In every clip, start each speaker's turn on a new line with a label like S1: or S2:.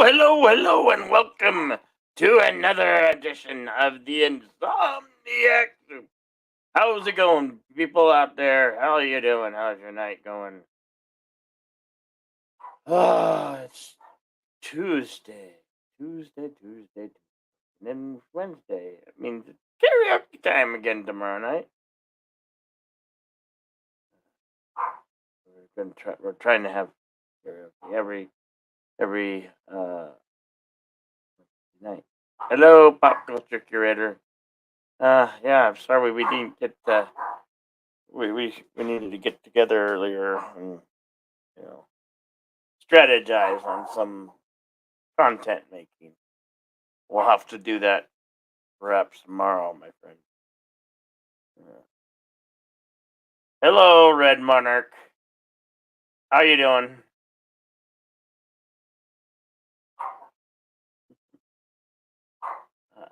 S1: hello, and welcome to another edition of the Insomniac Soup. How's it going, people out there? How are you doing? How's your night going? It's Tuesday. Tuesday. And then Wednesday. It means it's karaoke time again tomorrow night. We're trying to have karaoke every night. Hello, pop culture curator. Yeah, I'm sorry we didn't get we needed to get together earlier and you know strategize on some content making. We'll have to do that perhaps tomorrow, my friend. Uh, Hello, Red Monarch. How you doing? Uh,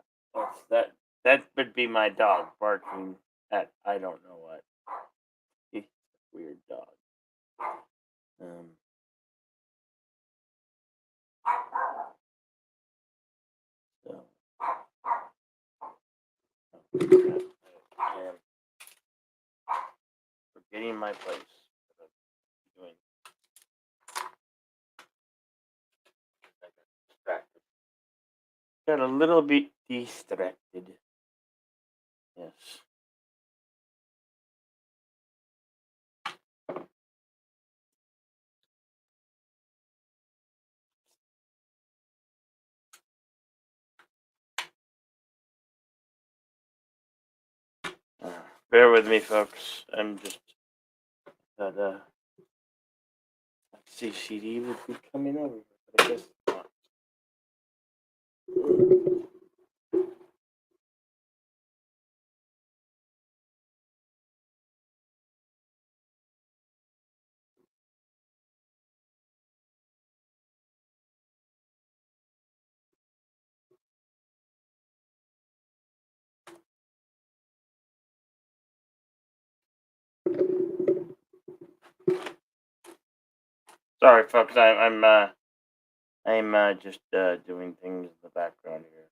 S1: that would be my dog barking at I don't know what. He's a weird dog. Um, so I am forgetting my place. Doing. I got distracted. Got a little bit distracted. Yes. Bear with me, folks. I'm just that CCD would be coming over, but I guess not. Sorry, folks. I'm just doing things in the background here.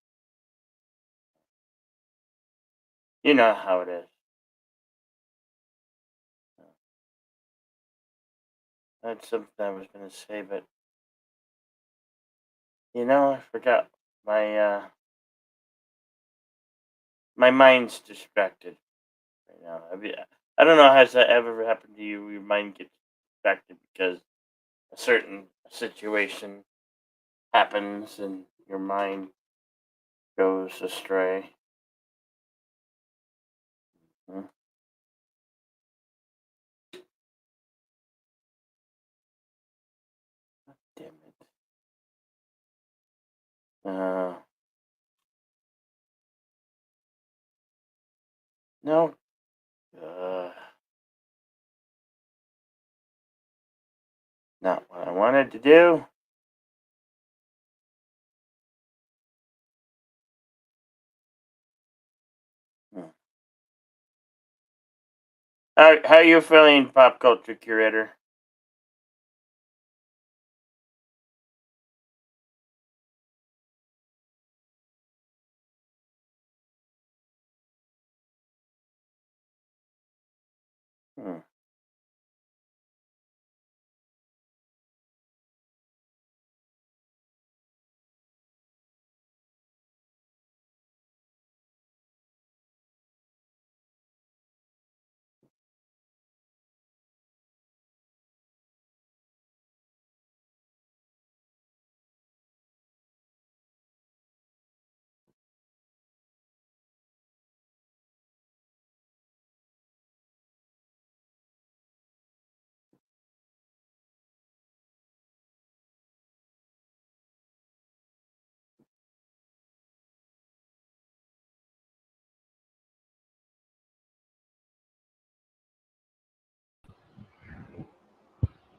S1: You know how it is. That's something I was gonna say, but I forgot. My mind's distracted right now. I don't know, has that ever happened to you? Your mind gets distracted because a certain situation happens and your mind goes astray. Hmm? Damn it. No. Not what I wanted to do. Hmm. How you feeling, pop culture curator? Hmm.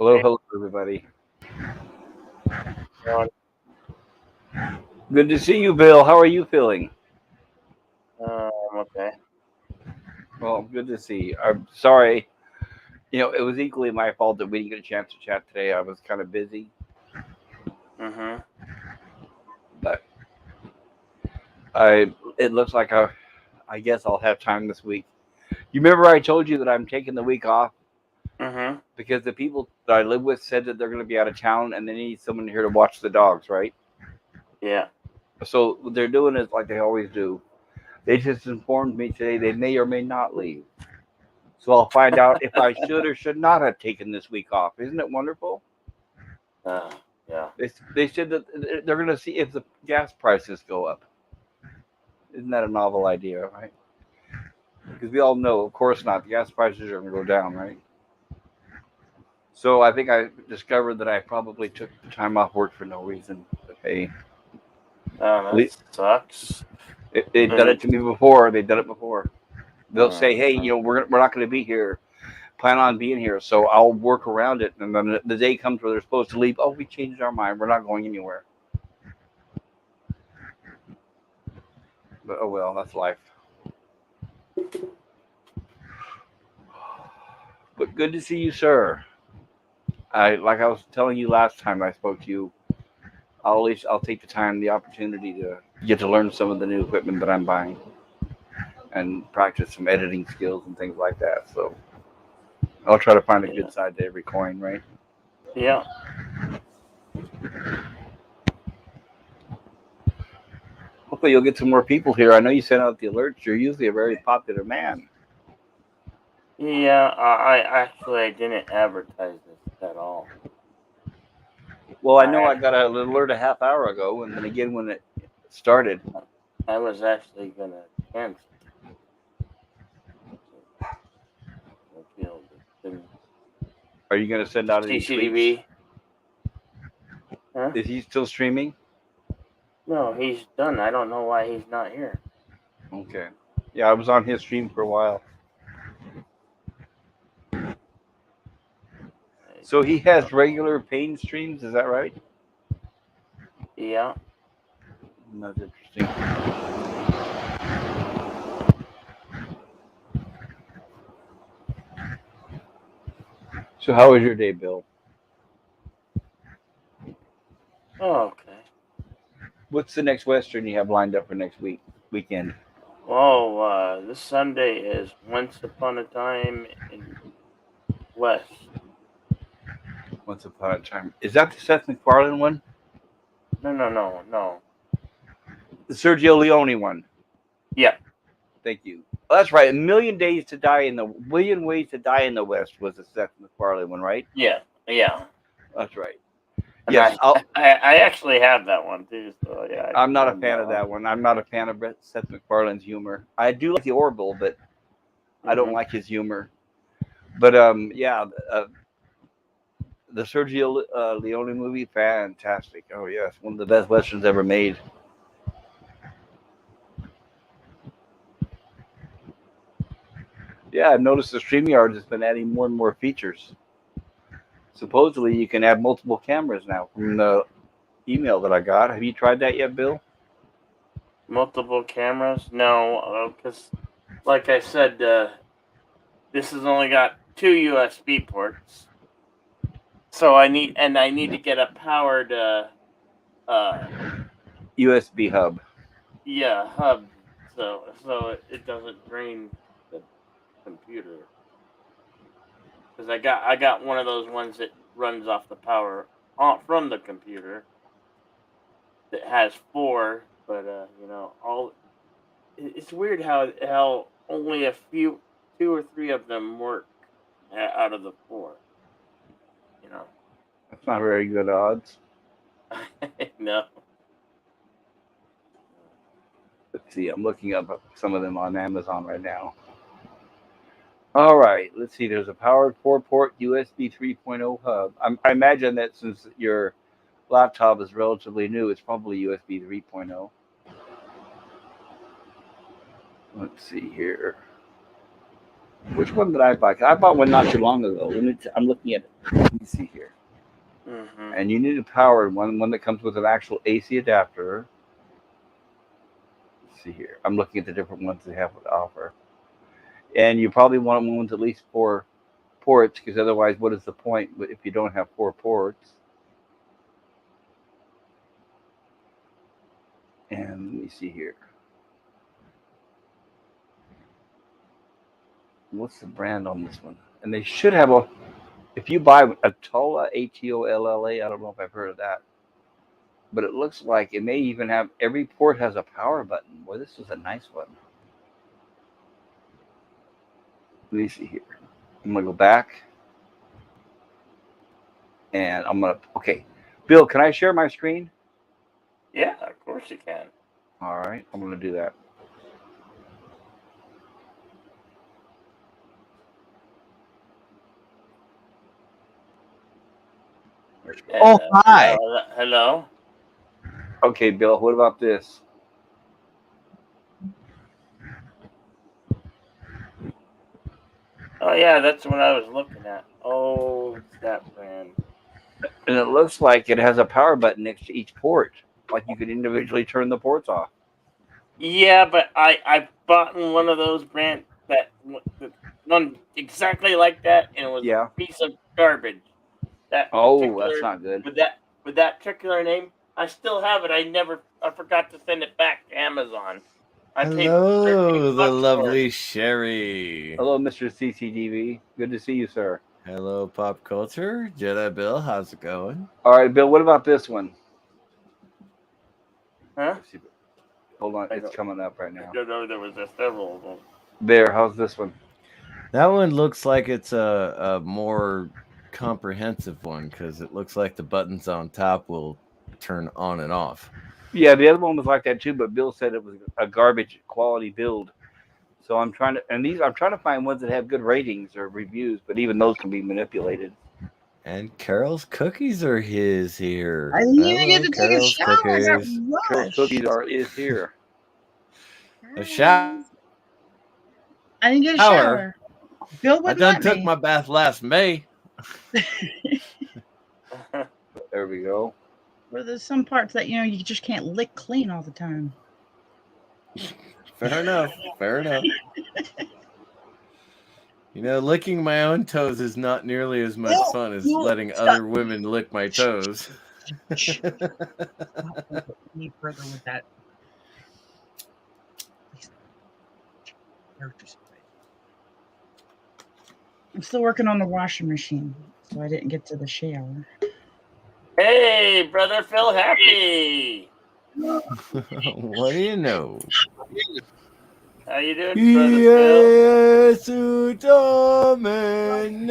S2: Hello, everybody.
S1: On.
S2: Good to see you, Bill. How are you feeling?
S1: I'm okay.
S2: Well, good to see you. I'm sorry. It was equally my fault that we didn't get a chance to chat today. I was kind of busy.
S1: Mm-hmm.
S2: It looks like I guess I'll have time this week. You remember I told you that I'm taking the week off
S1: Mm-hmm.
S2: because the people that I live with said that they're going to be out of town and they need someone here to watch the dogs, right?
S1: Yeah.
S2: So what they're doing is like they always do. They just informed me today they may or may not leave. So I'll find out if I should or should not have taken this week off. Isn't it wonderful?
S1: Uh, yeah.
S2: They said that they're going to see if the gas prices go up. Isn't that a novel idea, right? Because we all know, of course not. The gas prices are going to go down, right? So I think I discovered that I probably took the time off work for no reason. But hey,
S1: That sucks.
S2: they've
S1: And
S2: done it
S1: it's
S2: to me before. They've done it before. They'll say, hey,
S1: uh,
S2: we're not going to be here. Plan on being here. So I'll work around it. And then the day comes where they're supposed to leave. Oh, we changed our mind. We're not going anywhere. But oh well, that's life. But good to see you, sir. Like I was telling you last time I spoke to you, I'll take the time, the opportunity to get to learn some of the new equipment that I'm buying and practice some editing skills and things like that. So I'll try to find a
S1: yeah.
S2: good side to every coin, right?
S1: Yeah.
S2: Hopefully you'll get some more people here. I know you sent out the alerts. You're usually a very popular man.
S1: Yeah. I didn't advertise this at all.
S2: Well, I know I
S1: I
S2: got an alert a half hour ago, and then again when it started.
S1: I was actually gonna cancel. Didn't
S2: Are you going to send out any tweets?
S1: CCTV. Huh?
S2: Is he still streaming?
S1: No, he's done. I don't know why he's not here.
S2: Okay. Yeah, I was on his stream for a while. So he has regular pain streams, is that right?
S1: Yeah.
S2: That's interesting. So how was your day, Bill?
S1: Oh, okay.
S2: What's the next Western you have lined up for next weekend?
S1: Well, this Sunday is Once Upon a Time in West.
S2: Once Upon a Time. Is that the Seth MacFarlane one?
S1: No.
S2: The Sergio Leone one.
S1: Yeah.
S2: Thank you. Oh, that's right. A Million Days to Die in the Million Ways to Die in the West was the Seth MacFarlane one, right?
S1: Yeah.
S2: That's right.
S1: And
S2: Yes,
S1: I actually have that one too. So yeah.
S2: I'm not a fan of that one. I'm not a fan of Seth MacFarlane's humor. I do like the Orville, but I don't like his humor. But yeah, the Sergio Leone movie, fantastic. Oh yes, one of the best westerns ever made. Yeah, I've noticed the StreamYard has been adding more and more features. Supposedly, you can add multiple cameras now from the email that I got. Have you tried that yet, Bill?
S1: Multiple cameras? No, because like I said, this has only got 2 USB ports. So I need to get a powered
S2: USB hub.
S1: hub so it doesn't drain the computer. Because I got one of those ones that runs off the power from the computer that has 4, but all it's weird how only a few 2 or 3 of them work out of the 4. You know.
S2: That's not very good odds.
S1: No.
S2: Let's see. I'm looking up some of them on Amazon right now. All right. Let's see. There's a powered 4-port USB 3.0 hub. I imagine that since your laptop is relatively new, it's probably USB 3.0. Let's see here. Which one did I buy? I bought one not too long ago. I'm looking at it. Let me see here.
S1: Mm-hmm.
S2: And you need a powered one that comes with an actual AC adapter. Let's see here. I'm looking at the different ones they have to offer. And you probably want one with at least 4 ports, because otherwise, what is the point if you don't have 4 ports? And let me see here. What's the brand on this one? And they should have a. If you buy Atolla, Atolla, I don't know if I've heard of that, but it looks like it may even have every port has a power button. Boy, this is a nice one. Let me see here. I'm gonna go back, and I'm gonna. Okay, Bill, can I share my screen?
S1: Yeah, of course you can.
S2: All right, I'm gonna do that.
S3: Oh, hi.
S1: Hello.
S2: Okay, Bill, what about this?
S1: Oh yeah, that's what I was looking at. Oh, it's that brand.
S2: And it looks like it has a power button next to each port, like you could individually turn the ports off.
S1: Yeah, but I bought one of those brand that one exactly like that, and it was
S2: Yeah.
S1: a piece of garbage. That
S2: Oh,
S1: particular-
S2: that's not good.
S1: with that particular name. I still have it. I forgot to send it back to Amazon. I paid
S3: Hello, the
S1: $13 for
S3: lovely
S1: it.
S3: Sherry.
S2: Hello, Mr. CCDV. Good to see you, sir.
S3: Hello, Pop Culture. Jedi Bill, how's it going?
S2: All right, Bill, what about this one?
S1: Huh?
S2: Let's see. Hold on,
S1: I
S2: it's
S1: don't-
S2: coming up right
S1: I
S2: now.
S1: don't know. There was several of them.
S2: There, how's this one?
S3: That one looks like it's a more comprehensive one because it looks like the buttons on top will turn on and off.
S2: Yeah, the other one was like that too, but Bill said it was a garbage quality build. So I'm trying to find ones that have good ratings or reviews, but even those can be manipulated.
S3: And Carol's cookies are his here.
S4: I didn't even get to take a
S3: Carol's
S4: shower. I got
S3: cookies.
S2: Carol's
S4: rushed.
S2: Cookies is here.
S3: A shower.
S4: I didn't get a
S3: Shower.
S4: shower. Bill
S3: I
S4: wouldn't
S3: done
S4: let
S3: took
S4: me.
S3: my bath last May.
S2: There we go.
S4: Well, there's some parts that you just can't lick clean all the time.
S3: Fair enough. Fair enough. Licking my own toes is not nearly as much
S4: No,
S3: fun as
S4: no,
S3: letting
S4: stop.
S3: other women lick my toes.
S4: Any further with that? I'm still working on the washing machine, so I didn't get to the shower.
S1: Hey, brother Phil, happy.
S3: What do you know?
S1: How you doing, brother Phil?
S3: Iesu Domine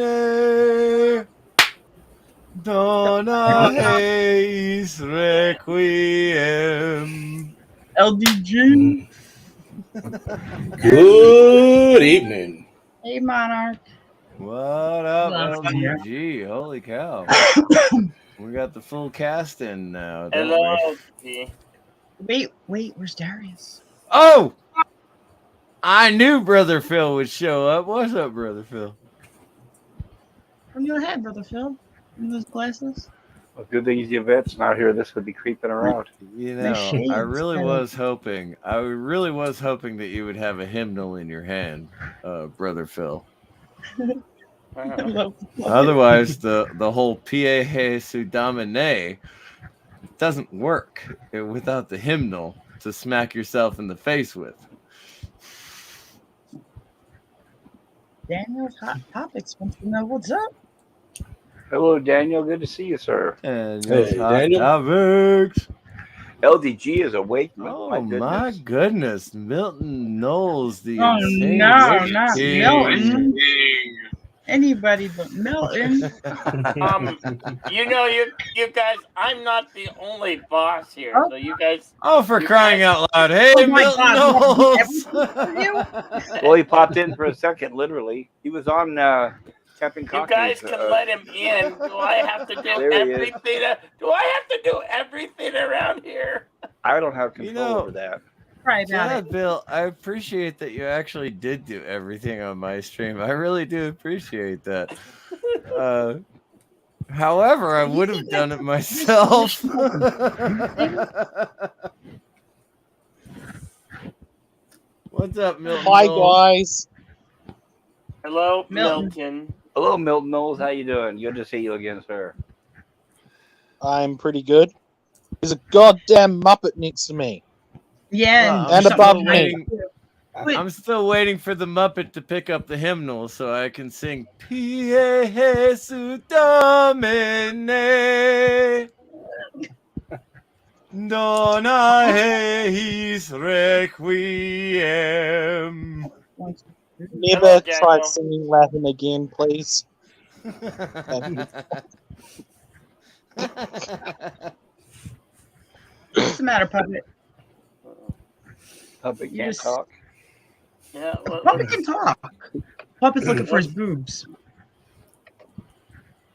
S3: Dona eis requiem.
S4: LDG.
S5: Good evening.
S4: Hey, Monarch.
S3: What up,
S4: Hello.
S3: LDG? Holy cow. We got the full cast in now. don't
S1: Hello.
S3: we?
S4: Wait, where's Darius?
S3: Oh! I knew Brother Phil would show up. What's up, Brother Phil?
S4: From your head, Brother Phil. In those glasses.
S2: Well, good thing the vet's not here. This would be creeping around.
S4: Nice shades,
S3: I really
S4: Phil.
S3: was hoping that you would have a hymnal in your hand, Brother Phil. Otherwise, the whole Pie Jesu Domine doesn't work without the hymnal to smack yourself in the face with.
S4: Daniel's Hot Topics wants to know what's up.
S2: Hello, Daniel. Good to see you, sir.
S3: And
S5: Hey,
S3: it's Hot
S5: Daniel.
S3: Topics.
S2: LDG is awake.
S3: Oh
S2: my
S3: my
S2: goodness.
S3: goodness, Milton Knowles, the
S4: Oh,
S3: insane
S4: no,
S3: Witch
S4: not
S3: King.
S4: Milton. Anybody but Milton.
S1: You guys, I'm not the only boss here, so you guys.
S3: Oh, for
S1: You
S3: crying
S1: guys-
S3: out loud! Hey,
S4: Oh my
S3: Milton
S4: God,
S3: Knowles.
S2: Well, he popped in for a second, literally. He was on Captain
S1: You
S2: Cockney's.
S1: guys can let him in. Do I have to do
S2: There he is.
S1: everything? Do I have to do everything around here?
S2: I don't have control
S3: know-
S2: over that.
S4: Right about
S3: Yeah,
S4: it.
S3: Bill, I appreciate that you actually did do everything on my stream. I really do appreciate that. However, I would have done it myself. What's up, Milton?
S6: Hi
S3: Knowles?
S6: guys.
S1: Hello,
S4: Milton.
S1: Milton.
S2: Hello, Milton Knowles. How you doing? Good to see you again, sir.
S6: I'm pretty good. There's a goddamn Muppet next to me.
S4: Yeah,
S3: Well,
S6: and
S4: something
S6: above
S4: like
S6: me.
S4: that. Wait,
S3: I'm still waiting for the Muppet to pick up the hymnal so I can sing Pie Jesu Domine Dona eis requiem.
S4: once-
S6: Never try
S1: Daniel.
S6: singing Latin again, please.
S4: What's the matter, Puppet?
S2: Puppet
S4: You
S2: can't
S4: just-
S2: talk.
S1: Yeah,
S4: Puppet can talk. Puppet's looking for his boobs.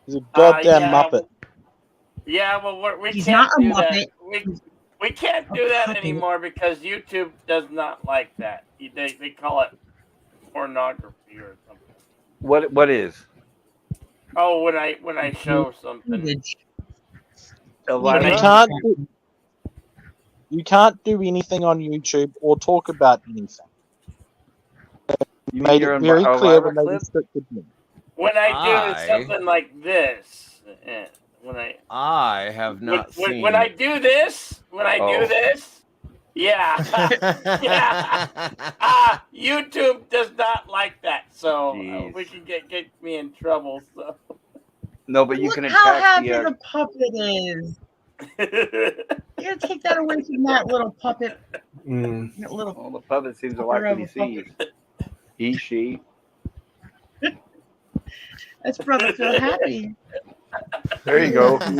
S6: He's a goddamn
S1: yeah.
S6: Muppet.
S1: Yeah, well, we
S4: He's
S1: can't
S4: not a
S1: do that.
S4: Muppet.
S1: We can't
S4: A
S1: do that
S4: puppet.
S1: anymore because YouTube does not like that. They call it pornography or something.
S2: What is?
S1: Oh, when I show something.
S4: Cleavage.
S2: Elvira?
S6: You can't do anything on YouTube or talk about anything.
S2: You
S6: Made
S2: mean
S6: it
S2: your
S6: very clear
S2: Elvira
S6: when they
S2: clip?
S6: restricted me.
S1: When I do
S3: I-
S1: something like this, when
S3: I have not seen.
S1: when I do this, yeah, yeah. YouTube does not like that, so
S2: Jeez.
S1: we can get me in trouble. So.
S2: No, but you
S4: Look
S2: can
S4: how
S2: attack
S4: happy
S2: the.
S4: the puppet is. You gotta take that away from that little puppet.
S5: Mm.
S4: That little.
S2: Well, the puppet seems to like what he sees. He, she.
S4: That's brother Phil happy.
S2: There you go.
S3: I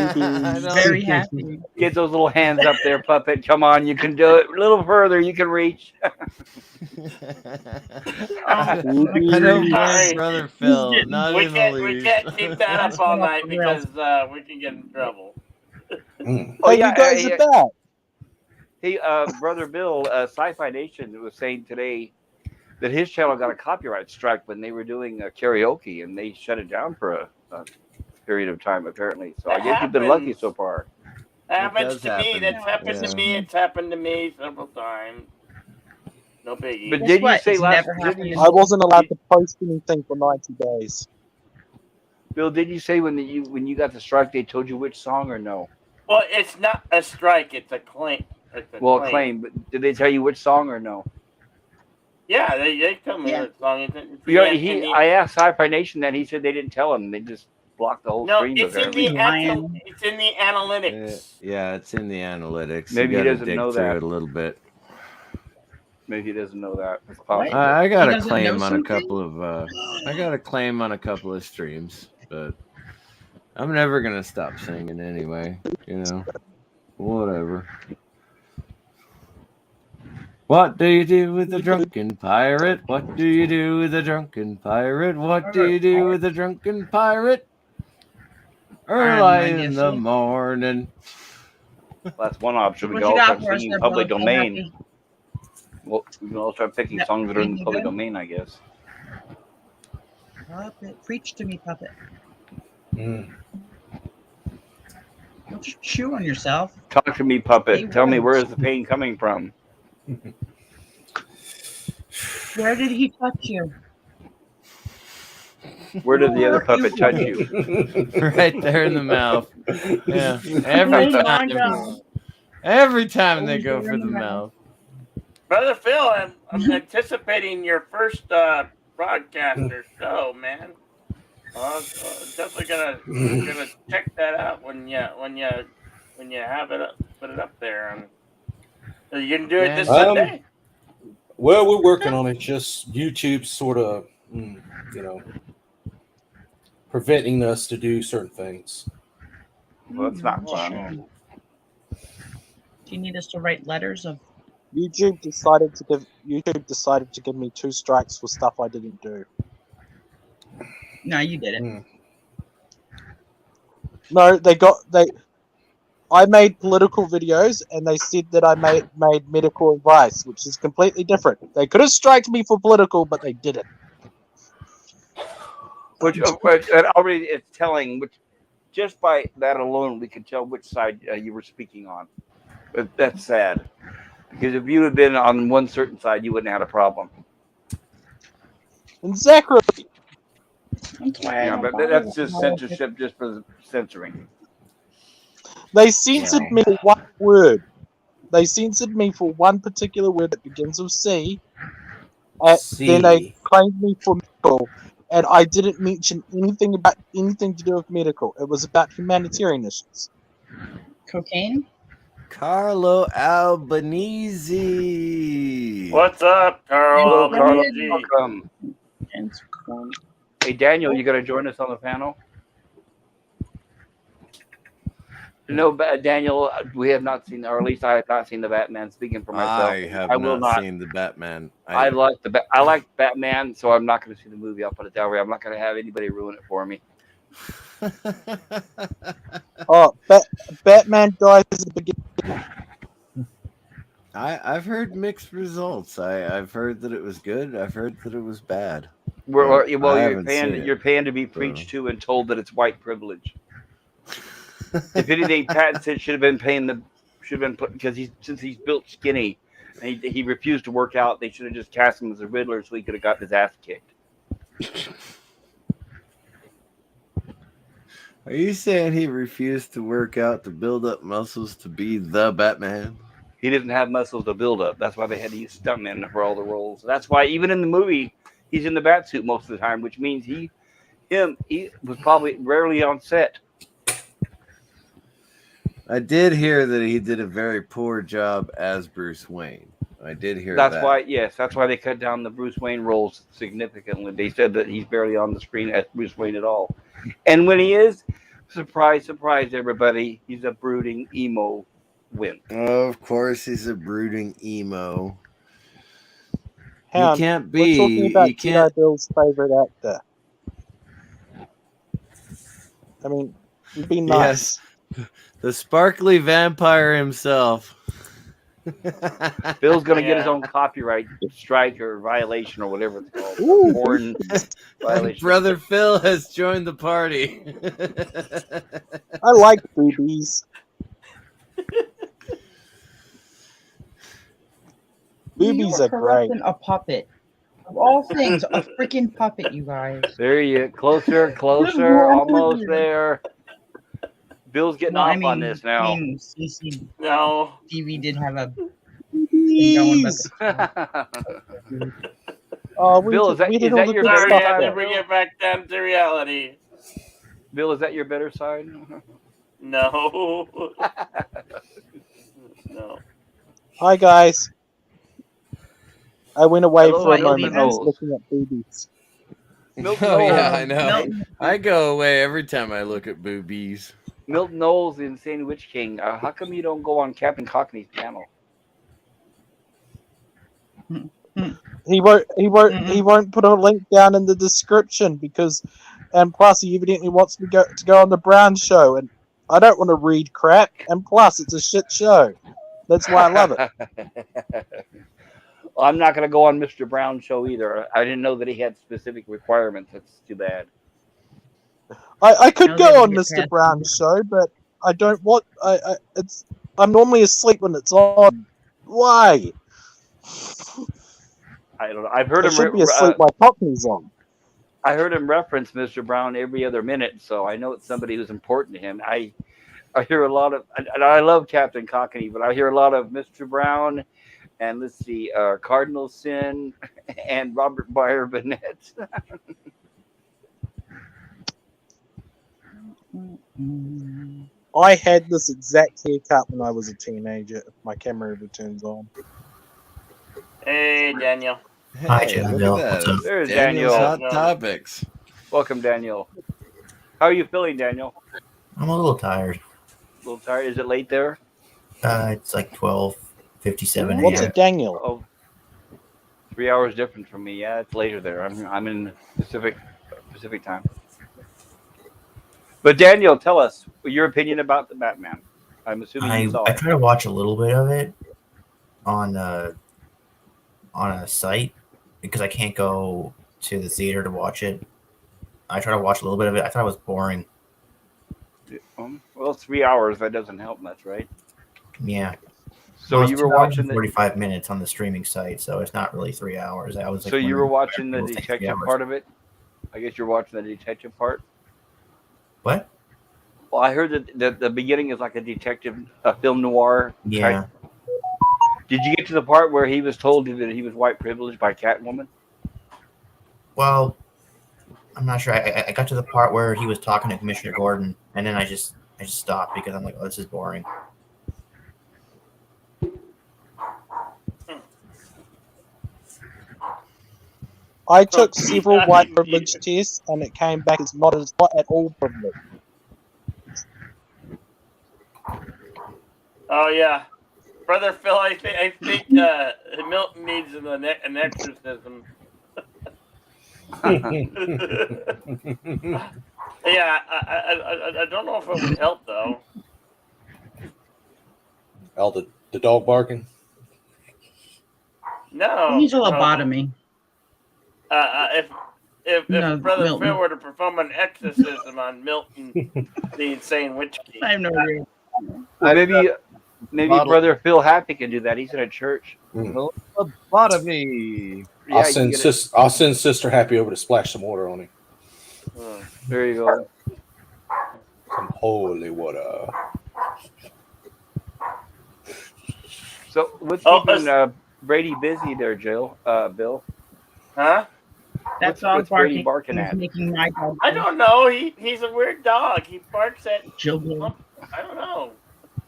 S3: don't-
S4: Very happy.
S2: Get those little hands up there, puppet. Come on, you can do it. A little further, you can reach.
S3: I don't blame
S1: Sorry.
S3: Brother Phil. Not
S1: we
S3: in the
S1: can't
S3: least.
S1: keep that up all night because we can get in trouble.
S5: Mm.
S2: Oh,
S6: Hey,
S2: yeah,
S6: you guys
S2: yeah.
S6: are back.
S2: Hey, Brother Bill, Sci-Fi Nation was saying today that his channel got a copyright strike when they were doing karaoke, and they shut it down for a period of time, apparently. So I
S1: That
S2: guess you've been lucky
S1: happens.
S2: so far.
S1: Happens
S3: does
S1: to me.
S3: happen.
S1: That's happened
S3: Yeah.
S1: to me. It's happened to me several times. No biggie.
S2: But
S4: Guess
S2: did you
S4: what?
S2: say
S4: It's
S2: last?
S4: never
S2: Didn't
S4: happened
S2: you,
S4: to
S6: I wasn't allowed to post anything for 90 days.
S2: Bill, did you say when you got the strike, they told you which song or no?
S1: Well, it's not a strike. It's a claim. It's a
S2: Well, claim, but did they tell you which song or no?
S1: Yeah, they tell me
S4: Yeah.
S1: what song it's in.
S2: Yeah,
S1: in the-
S2: I asked Sci-Fi Nation that. He said they didn't tell him. They just blocked the whole
S1: no,
S2: stream.
S1: it's in
S2: Apparently.
S1: the
S4: Lion.
S1: it's in the analytics.
S3: Yeah, it's in the analytics.
S2: Maybe
S3: you
S2: he
S3: gotta
S2: doesn't
S3: dig
S2: know
S3: through
S2: that.
S3: it a little bit.
S2: Maybe he doesn't know that. It's
S4: What?
S2: possible.
S3: I got
S4: He
S3: a
S4: doesn't
S3: claim
S4: know
S3: on a
S4: something?
S3: couple of I got a claim on a couple of streams, but I'm never gonna stop singing anyway. You know, whatever. What do you do with a drunken pirate? What do you do with a drunken pirate? What do you do with a drunken pirate? Early in the morning.
S2: That's one option. We
S4: What
S2: can
S4: you
S2: all
S4: got
S2: start
S4: for us
S2: singing
S4: there,
S2: public
S4: brother?
S2: domain.
S4: Happy?
S2: Well, we can all start picking
S4: Yeah,
S2: songs that are in the
S4: anything
S2: public
S4: good?
S2: domain, I guess.
S4: Puppet, preach to me, puppet.
S5: Mm.
S4: Don't just chew on yourself.
S2: Talk to me, puppet.
S4: Hey,
S2: Tell me, where
S4: words.
S2: is the pain coming from?
S4: Where did he touch you?
S2: Where did the other puppet touch you?
S3: Right there in the mouth. Yeah. Every
S4: Oh my
S3: time.
S4: God.
S3: Every time they
S4: Oh,
S3: go
S4: you're
S3: for
S4: in
S3: the
S4: the
S3: mouth.
S1: Brother Phil, I'm anticipating your first broadcast or show, man. Definitely gonna check that out when you have it up, put it up there. Are you gonna do it this Sunday?
S5: Well, we're working on it. Just YouTube sort of, preventing us to do certain things.
S2: Well, that's not
S4: Mm,
S2: fun.
S4: Do you need us to write letters of?
S6: YouTube decided to give me 2 strikes for stuff I didn't do.
S4: No, you did it.
S5: Mm.
S6: No, I made political videos and they said that I made medical advice, which is completely different. They could have striked me for political, but they didn't.
S2: Which already it's telling, which just by that alone, we could tell which side you were speaking on. But that's sad. Because if you had been on one certain side, you wouldn't have had a problem.
S6: Exactly.
S4: That's why I
S2: Yeah,
S4: don't
S2: but
S4: follow
S2: that's
S4: them.
S2: just censorship, just for censoring.
S6: They censored me for one word. They censored me for one particular word that begins with C, Then they
S5: See.
S6: claimed me for medical, and I didn't mention anything about anything to do with medical. It was about humanitarian issues.
S4: Cocaine?
S3: Carlo Albanese.
S1: What's up, Carl?
S2: Hello, Carlo.
S1: Albanese?
S2: Welcome.
S4: And corn.
S2: Hey, Daniel, you going to join us on the panel? No, Daniel, we have not seen, or at least I have not seen the Batman. Speaking for myself,
S3: I have
S2: I will
S3: not
S2: not.
S3: seen the Batman.
S2: I like I like Batman, so I'm not going to see the movie. I'll put it that way. I'm not going to have anybody ruin it for me.
S6: Oh, Batman dies at the beginning.
S3: I've heard mixed results. I've heard that it was good. I've heard that it was bad.
S2: Well,
S3: I
S2: you're
S3: haven't seen it.
S2: you're paying to be preached to and told that it's white privilege. If anything, Pattinson should have been put because since he's built skinny and he refused to work out, they should have just cast him as a Riddler so he could have gotten his ass kicked.
S3: Are you saying he refused to work out to build up muscles to be the Batman?
S2: He didn't have muscles to build up. That's why they had to use stuntmen for all the roles. That's why even in the movie, he's in the bat suit most of the time, which means he was probably rarely on set.
S3: I did hear that he did a very poor job as Bruce Wayne. I did hear
S2: That's
S3: that.
S2: that's why they cut down the Bruce Wayne roles significantly. They said that he's barely on the screen as Bruce Wayne at all. And when he is, surprise, surprise, everybody, he's a brooding emo wimp.
S3: Of course, he's a brooding emo.
S6: Hang on,
S3: can't
S6: we're talking
S3: be.
S6: about
S3: You can't.
S6: Bill's favorite actor. I mean, be nice.
S3: Yes, the sparkly vampire himself.
S2: Bill's gonna get his
S1: Yeah.
S2: own copyright strike or violation or whatever it's called.
S6: Ooh.
S2: Porn violation.
S3: Brother Phil has joined the party.
S6: I like boobies. Boobies
S4: You
S6: are great.
S4: corrupting a puppet. Of all things, a freaking puppet, you guys.
S2: There you closer, almost there. Bill's getting
S4: Well,
S2: off on this now.
S4: CCTV
S1: No.
S4: did have a thing going about
S6: Boobies.
S4: the
S6: Oh,
S2: Bill, is that-
S6: we
S2: is
S6: did
S2: that
S6: all the
S2: your
S6: good
S2: better
S1: Sorry,
S6: stuff
S1: I
S2: side?
S6: there.
S1: never get back down to reality.
S2: Bill, is that your better side?
S1: No. No.
S6: Hi guys. I went away
S2: Hello,
S6: for a
S4: Milton
S6: moment. I was
S2: Knowles.
S6: looking at boobies.
S2: Milton
S3: Oh yeah,
S2: Knowles.
S3: I know.
S4: Milton.
S3: I go away every time I look at boobies.
S2: Milton Knowles, the Insane Witch King. How come you don't go on Captain Cockney's panel?
S6: He won't put a link down in the description because, and plus he evidently wants me to go on the Brown show, and I don't want to read crap. And plus, it's a shit show. That's why I love it.
S2: Well, I'm not going to go on Mr. Brown's show either. I didn't know that he had specific requirements. That's too bad.
S6: I could
S4: Now
S6: go
S4: that
S6: on
S4: we get
S6: Mr.
S4: past
S6: Brown's show, but I don't want. I'm normally asleep when it's on. Why?
S2: I don't know. I've heard
S6: I
S2: him.
S6: should be asleep while Cockney's on.
S2: I heard him reference Mr. Brown every other minute, so I know it's somebody who's important to him. I hear a lot of, and I love Captain Cockney, but I hear a lot of Mr. Brown, and let's see, Cardinal Sin, and Robert Byer Burnett.
S6: I had this exact haircut when I was a teenager. If my camera ever turns on.
S1: Hey, Daniel.
S7: Hi,
S3: Hey,
S7: Jim.
S3: look
S7: Bill.
S3: at
S7: What's
S3: that.
S7: up?
S2: There's
S3: Daniel's
S2: Daniel.
S3: hot topics.
S2: Welcome, Daniel. How are you feeling, Daniel?
S7: I'm a little tired.
S2: A little tired? Is it late there?
S7: It's like 12:57
S6: What's
S7: a.m.
S6: a Daniel?
S2: Oh, 3 hours different from me. Yeah, it's later there. I'm in Pacific time. But Daniel, tell us your opinion about the Batman. I'm assuming you saw
S7: I
S2: it.
S7: try to watch a little bit of it on a site because I can't go to the theater to watch it. I try to watch a little bit of it. I thought it was boring.
S2: Well, 3 hours. That doesn't help much, right?
S7: Yeah.
S2: So
S7: Well,
S2: you
S7: it's
S2: were
S7: 2 hours
S2: watching
S7: and
S2: the
S7: 45 minutes on the streaming site, so it's not really 3 hours. I was like,
S2: so you were
S7: wondering
S2: watching the
S7: why people think 3
S2: detective
S7: hours.
S2: part of it. I guess you're watching the detective part.
S7: What?
S2: Well, I heard that the beginning is like a detective, a film noir.
S7: Yeah.
S2: Did you get to the part where he was told that he was white privileged by Catwoman?
S7: Well, I'm not sure. I got to the part where he was talking to Commissioner Gordon, and then I just stopped because I'm like, oh, this is boring.
S6: I took several white privilege tests, and it came back as not at all privilege.
S1: Oh yeah, brother Phil. I think Milton needs an exorcism. Yeah, I don't know if it would help though.
S5: Oh, the dog barking.
S1: No,
S4: He needs a lobotomy.
S1: If
S4: No,
S1: brother
S4: Milton.
S1: Phil were to perform an exorcism on Milton, the insane witch king.
S4: I have no idea.
S2: Well, maybe
S3: Bottle.
S2: Brother Phil Happy can do that. He's in a church.
S3: Lobotomy.
S2: Yeah,
S5: I'll
S2: you
S5: send
S2: can get it.
S5: I'll send Sister Happy over to splash some water on him.
S2: There you go.
S5: Some holy water.
S2: So what's
S1: Oh,
S2: keeping Brady busy there, Bill?
S1: Huh?
S4: That
S2: What's
S4: dog
S2: Brady
S4: barking,
S2: barking
S4: is
S2: at?
S4: making my dog.
S1: I don't know. He's a weird dog. He barks at.
S4: Jill Blue.
S1: I don't know.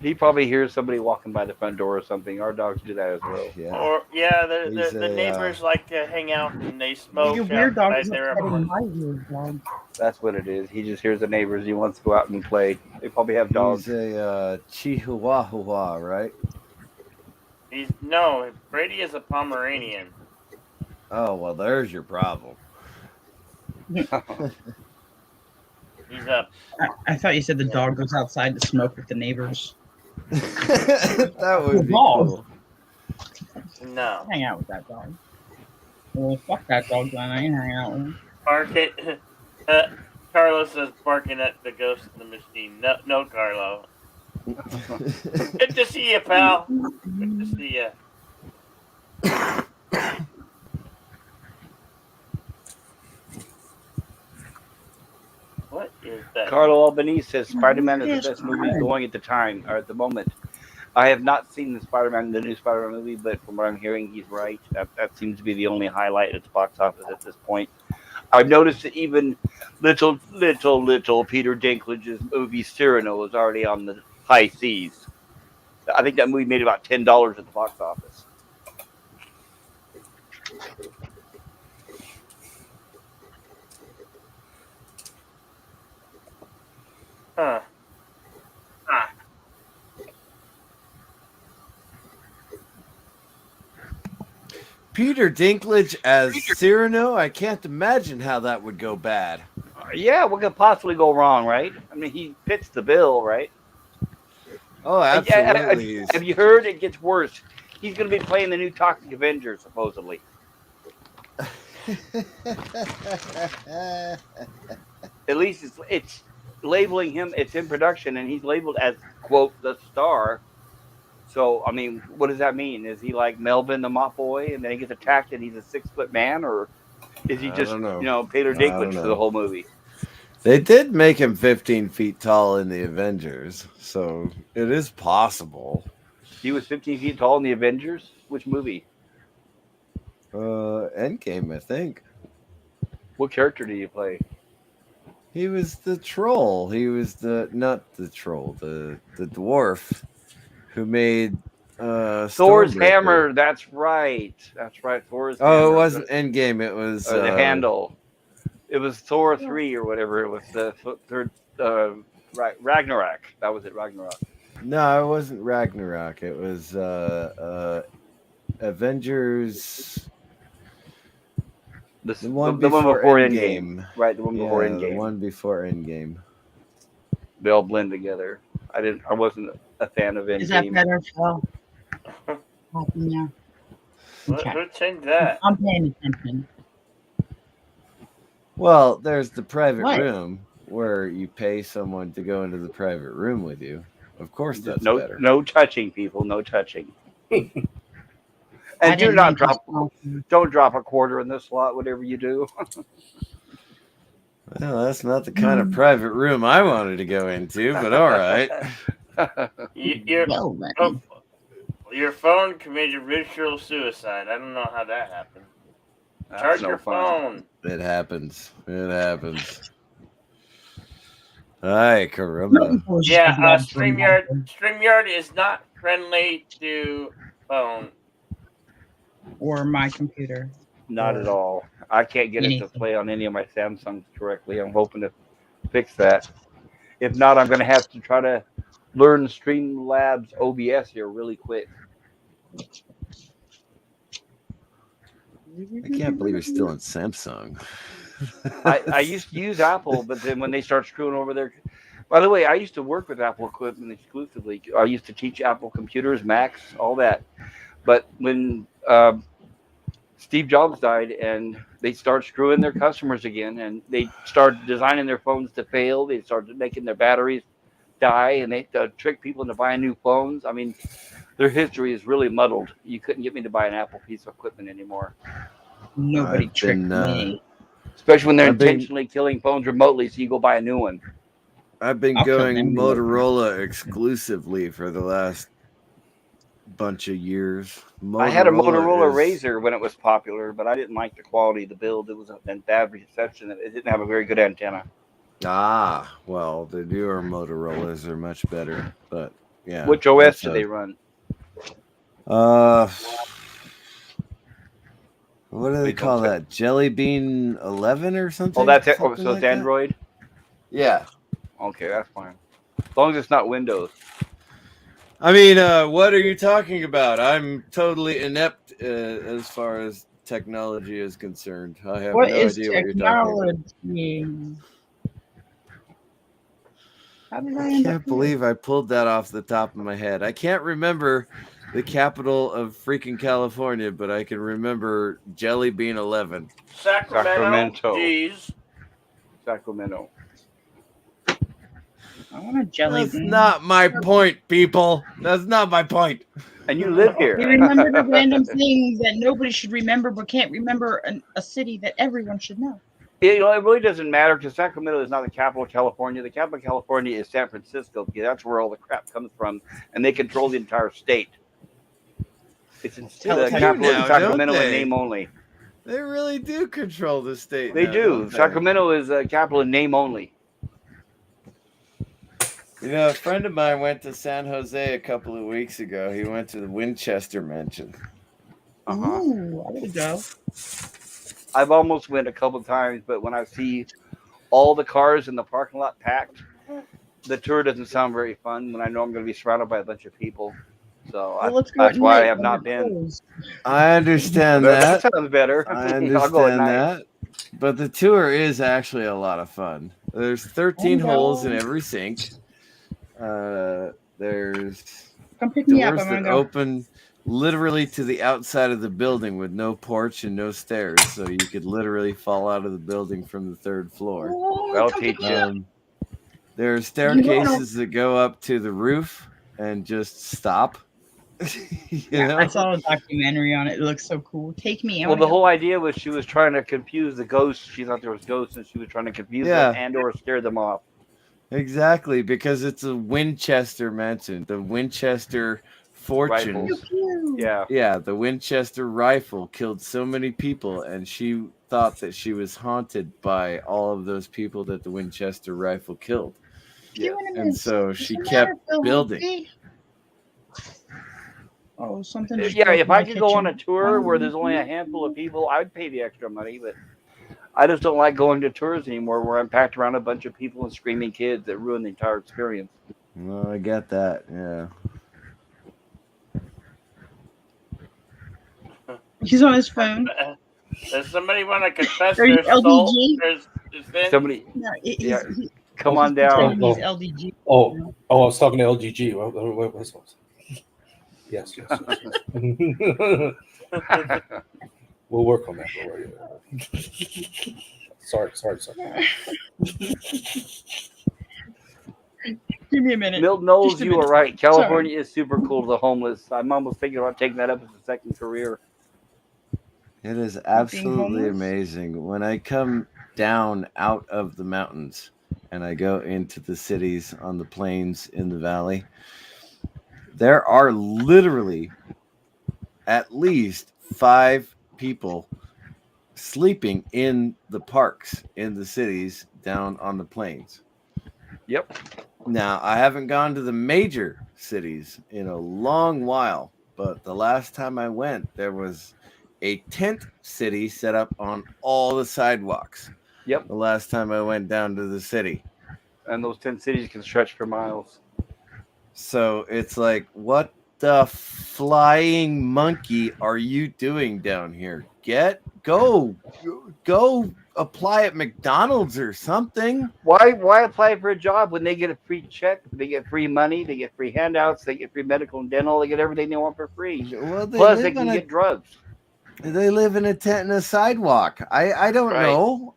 S2: He probably hears somebody walking by the front door or something. Our dogs do that as well.
S3: Yeah.
S1: Or yeah,
S3: He's
S1: the
S3: a,
S1: neighbors like to hang out and they smoke
S4: Your weird dog
S1: outside
S4: is
S1: their
S4: upsetting
S1: apartment.
S4: my weird dog.
S2: That's what it is. He just hears the neighbors. He wants to go out and play. They probably have dogs.
S3: He's a Chihuahua, right?
S1: No, Brady is a Pomeranian.
S3: Oh, well, there's your problem.
S1: He's a
S4: I thought you said the dog goes outside to smoke with the neighbors.
S3: That would be
S4: Dog.
S3: cool.
S1: no.
S4: Hang out with that dog. Well, fuck that dog, then. I ain't hanging out with him.
S1: Carlos says barking at the ghost in the machine. No, Carlo. Good to see you, pal. Good to see you. What is that?
S2: Carlo Albanese says Spider-Man is the best movie going at the time or at the moment. I have not seen the new Spider-Man movie, but from what I'm hearing, he's right. That seems to be the only highlight at the box office at this point. I've noticed that even little Peter Dinklage's movie Cyrano is already on the high seas. I think that movie made about $10 at the box office.
S1: Huh.
S3: Peter Dinklage as Cyrano? I can't imagine how that would go bad.
S2: Yeah, what could possibly go wrong, right? I mean, he fits the bill, right?
S3: Oh, absolutely.
S2: Have you heard? It gets worse. He's going to be playing the new Toxic Avenger, supposedly. At least it's labeling him. It's in production, and he's labeled as, quote, the star. So, I mean, what does that mean? Is he like Melvin the Mop Boy, and then he gets attacked, and he's a 6-foot man, or is he
S3: I
S2: just,
S3: don't know.
S2: Peter
S3: I don't
S2: Dinklage for
S3: know.
S2: the whole movie?
S3: They did make him 15 feet tall in the Avengers, so it is possible.
S2: He was 15 feet tall in the Avengers. Which movie?
S3: Endgame, I think.
S2: What character did he play?
S3: He was the troll. He was not the troll, the dwarf who made
S2: Thor's
S3: Stormbreaker.
S2: hammer. That's right. Thor's hammer.
S3: Oh, it wasn't Endgame. It was
S2: The handle. It was Thor 3 or whatever. It was the third. Ragnarok. That was it. Ragnarok.
S3: No, it wasn't Ragnarok. It was Avengers.
S2: The
S3: one
S2: one
S3: before
S2: before
S3: Endgame.
S2: Right. The one before
S3: The
S2: Endgame.
S3: one before Endgame.
S2: They all blend together. I wasn't a fan of Endgame.
S4: Is that better, Phil? Yeah.
S1: Who changed that?
S4: I'm paying attention.
S3: Well, there's the private
S4: What?
S3: room where you pay someone to go into the private room with you. Of course, that's better.
S2: No touching, people. No touching.
S4: I
S2: And do
S4: didn't
S2: not
S4: mean
S2: drop.
S4: to-
S2: Don't drop a quarter in the slot. Whatever you do.
S3: Well, that's not the kind of private room I wanted to go into, but all right.
S1: You're
S4: Well, then.
S1: oh, Your phone committed ritual suicide. I don't know how that happened.
S2: That's
S1: Charge
S2: no
S1: your
S2: fun.
S1: phone.
S3: It happens. It happens. Ay, caramba.
S1: Yeah, StreamYard is not friendly to phone.
S4: Or my computer.
S2: Not
S4: Or
S2: at all. I can't get it to
S4: anything.
S2: play on any of my Samsungs correctly. I'm hoping to fix that. If not, I'm going to have to try to learn Streamlabs OBS here really quick.
S3: I can't believe you're still in Samsung.
S2: I used to use Apple, but then when they start screwing over their. By the way, I used to work with Apple equipment exclusively. I used to teach Apple computers, Macs, all that. But when Steve Jobs died and they start screwing their customers again, and they start designing their phones to fail, they started making their batteries die, and they trick people into buying new phones. I mean, their history is really muddled. You couldn't get me to buy an Apple piece of equipment anymore.
S4: Nobody
S3: I've
S4: tricked
S3: been,
S4: me.
S2: Especially when they're
S3: I've been-
S2: intentionally killing phones remotely, so you go buy a new one.
S3: I've been
S4: I'll kill
S3: going
S4: them.
S3: Motorola exclusively for the last bunch of years.
S2: I had a
S3: Motorola
S2: Motorola
S3: is-
S2: Razor when it was popular, but I didn't like the quality of the build. It was a bad reception. It didn't have a very good antenna.
S3: Ah, well, the newer Motorola's are much better, but yeah.
S2: Which OS
S3: that's
S2: do
S3: a-
S2: they run?
S3: What do they
S2: Wait,
S3: call
S2: don't say-
S3: that? Jelly Bean 11 or something?
S2: Oh, that's it.
S3: Something
S2: So it's
S3: like that?
S2: Android?
S3: Yeah.
S2: Okay, that's fine. As long as it's not Windows.
S3: I mean, what are you talking about? I'm totally inept as far as technology is concerned. I have
S4: What
S3: no
S4: is
S3: idea what you're talking about.
S4: technology? How did I
S3: I
S4: end
S3: can't
S4: up
S3: believe I pulled that off the top of my head. I can't remember the capital of freaking California, but I can remember Jelly Bean 11.
S1: Sacramento. Jeez.
S2: Sacramento.
S4: I want a jelly
S3: That's
S4: bean.
S3: not my point, people. That's not my point.
S2: And you live here.
S4: You remember the random things that nobody should remember, but can't remember a city that everyone should know.
S2: It really doesn't matter because Sacramento is not the capital of California. The capital of California is San Francisco because that's where all the crap comes from, and they control the entire state. It's the capital
S3: now,
S2: of Sacramento
S3: don't
S2: in
S3: they?
S2: name only.
S3: They really do control the state.
S2: They
S3: now,
S2: do.
S3: don't they?
S2: Sacramento is the capital in name only.
S3: You know, a friend of mine went to San Jose a couple of weeks ago. He went to the Winchester Mansion.
S4: Ooh, I would go.
S2: I've almost went a couple times, but when I see all the cars in the parking lot packed, the tour doesn't sound very fun when I know I'm going to be surrounded by a bunch of people. So
S4: Well, let's go
S2: that's
S4: at
S2: why I
S4: night
S2: have
S4: when
S2: not
S4: they're
S2: been.
S4: closed.
S3: I understand
S2: That
S3: that.
S2: sounds better.
S3: I
S2: I'll go at
S3: understand
S2: night.
S3: that. But the tour is actually a lot of fun. There's 13
S4: Oh,
S3: holes in
S4: no.
S3: every sink. There's
S4: Come pick me up.
S3: doors
S4: I'm gonna
S3: that
S4: go.
S3: open literally to the outside of the building with no porch and no stairs, so you could literally fall out of the building from the third floor.
S4: Oh,
S2: I'll
S4: come
S2: teach
S4: pick me up.
S3: There are staircases that go up to the roof and just stop. you know?
S4: I saw a documentary on it. It looks so cool. Take me. I
S2: Well,
S4: wanna
S2: the
S4: go.
S2: whole idea was she was trying to confuse the ghosts. She thought there was ghosts, and she was trying to confuse them and or scare them off.
S3: Exactly, because it's a Winchester Mansion, the Winchester fortune.
S2: Rifles.
S4: Pew.
S2: Yeah.
S3: Yeah, the Winchester rifle killed so many people, and she thought that she was haunted by all of those people that the Winchester rifle killed.
S4: Pew in a
S3: And
S4: minute.
S3: so
S4: What's
S3: she
S4: the
S3: kept
S4: matter, Phil
S3: building.
S4: Humphrey? Oh, something. just
S2: Yeah,
S4: broke
S2: if
S4: in
S2: I
S4: my
S2: could go on a
S4: kitchen.
S2: tour where there's only a handful of people, I'd pay the extra money, but I just don't like going to tours anymore where I'm packed around a bunch of people and screaming kids that ruin the entire experience.
S3: Well, I get that, yeah.
S4: He's on his phone.
S1: Does somebody want to confess
S4: Are you
S1: their soul?
S4: LDG?
S1: There's sin?
S2: Somebody,
S4: No,
S2: Yeah. come on down.
S4: saying he's LDG.
S5: Oh, I was talking to LGG. Yes. We'll work on that. Don't worry. Sorry.
S4: Give me a minute.
S2: Milton Knowles,
S4: Just a
S2: you are
S4: minute.
S2: right. California is super cool to the homeless. I'm almost thinking about taking that up as a second career.
S3: It is absolutely
S4: homeless?
S3: amazing. When I come down out of the mountains and I go into the cities on the plains in the valley, there are literally at least 5 people sleeping in the parks in the cities down on the plains.
S2: Yep.
S3: Now, I haven't gone to the major cities in a long while, but the last time I went, there was a tent city set up on all the sidewalks.
S2: Yep.
S3: The last time I went down to the city.
S2: And those 10 cities can stretch for miles.
S3: So it's like, what the flying monkey are you doing down here? Go apply at McDonald's or something.
S2: Why apply for a job when they get a free check, they get free money, they get free handouts, they get free medical and dental, they get everything they want for free.
S3: Well,
S2: Plus, they can get drugs.
S3: They live in a tent in a sidewalk. I don't
S2: Right.
S3: know.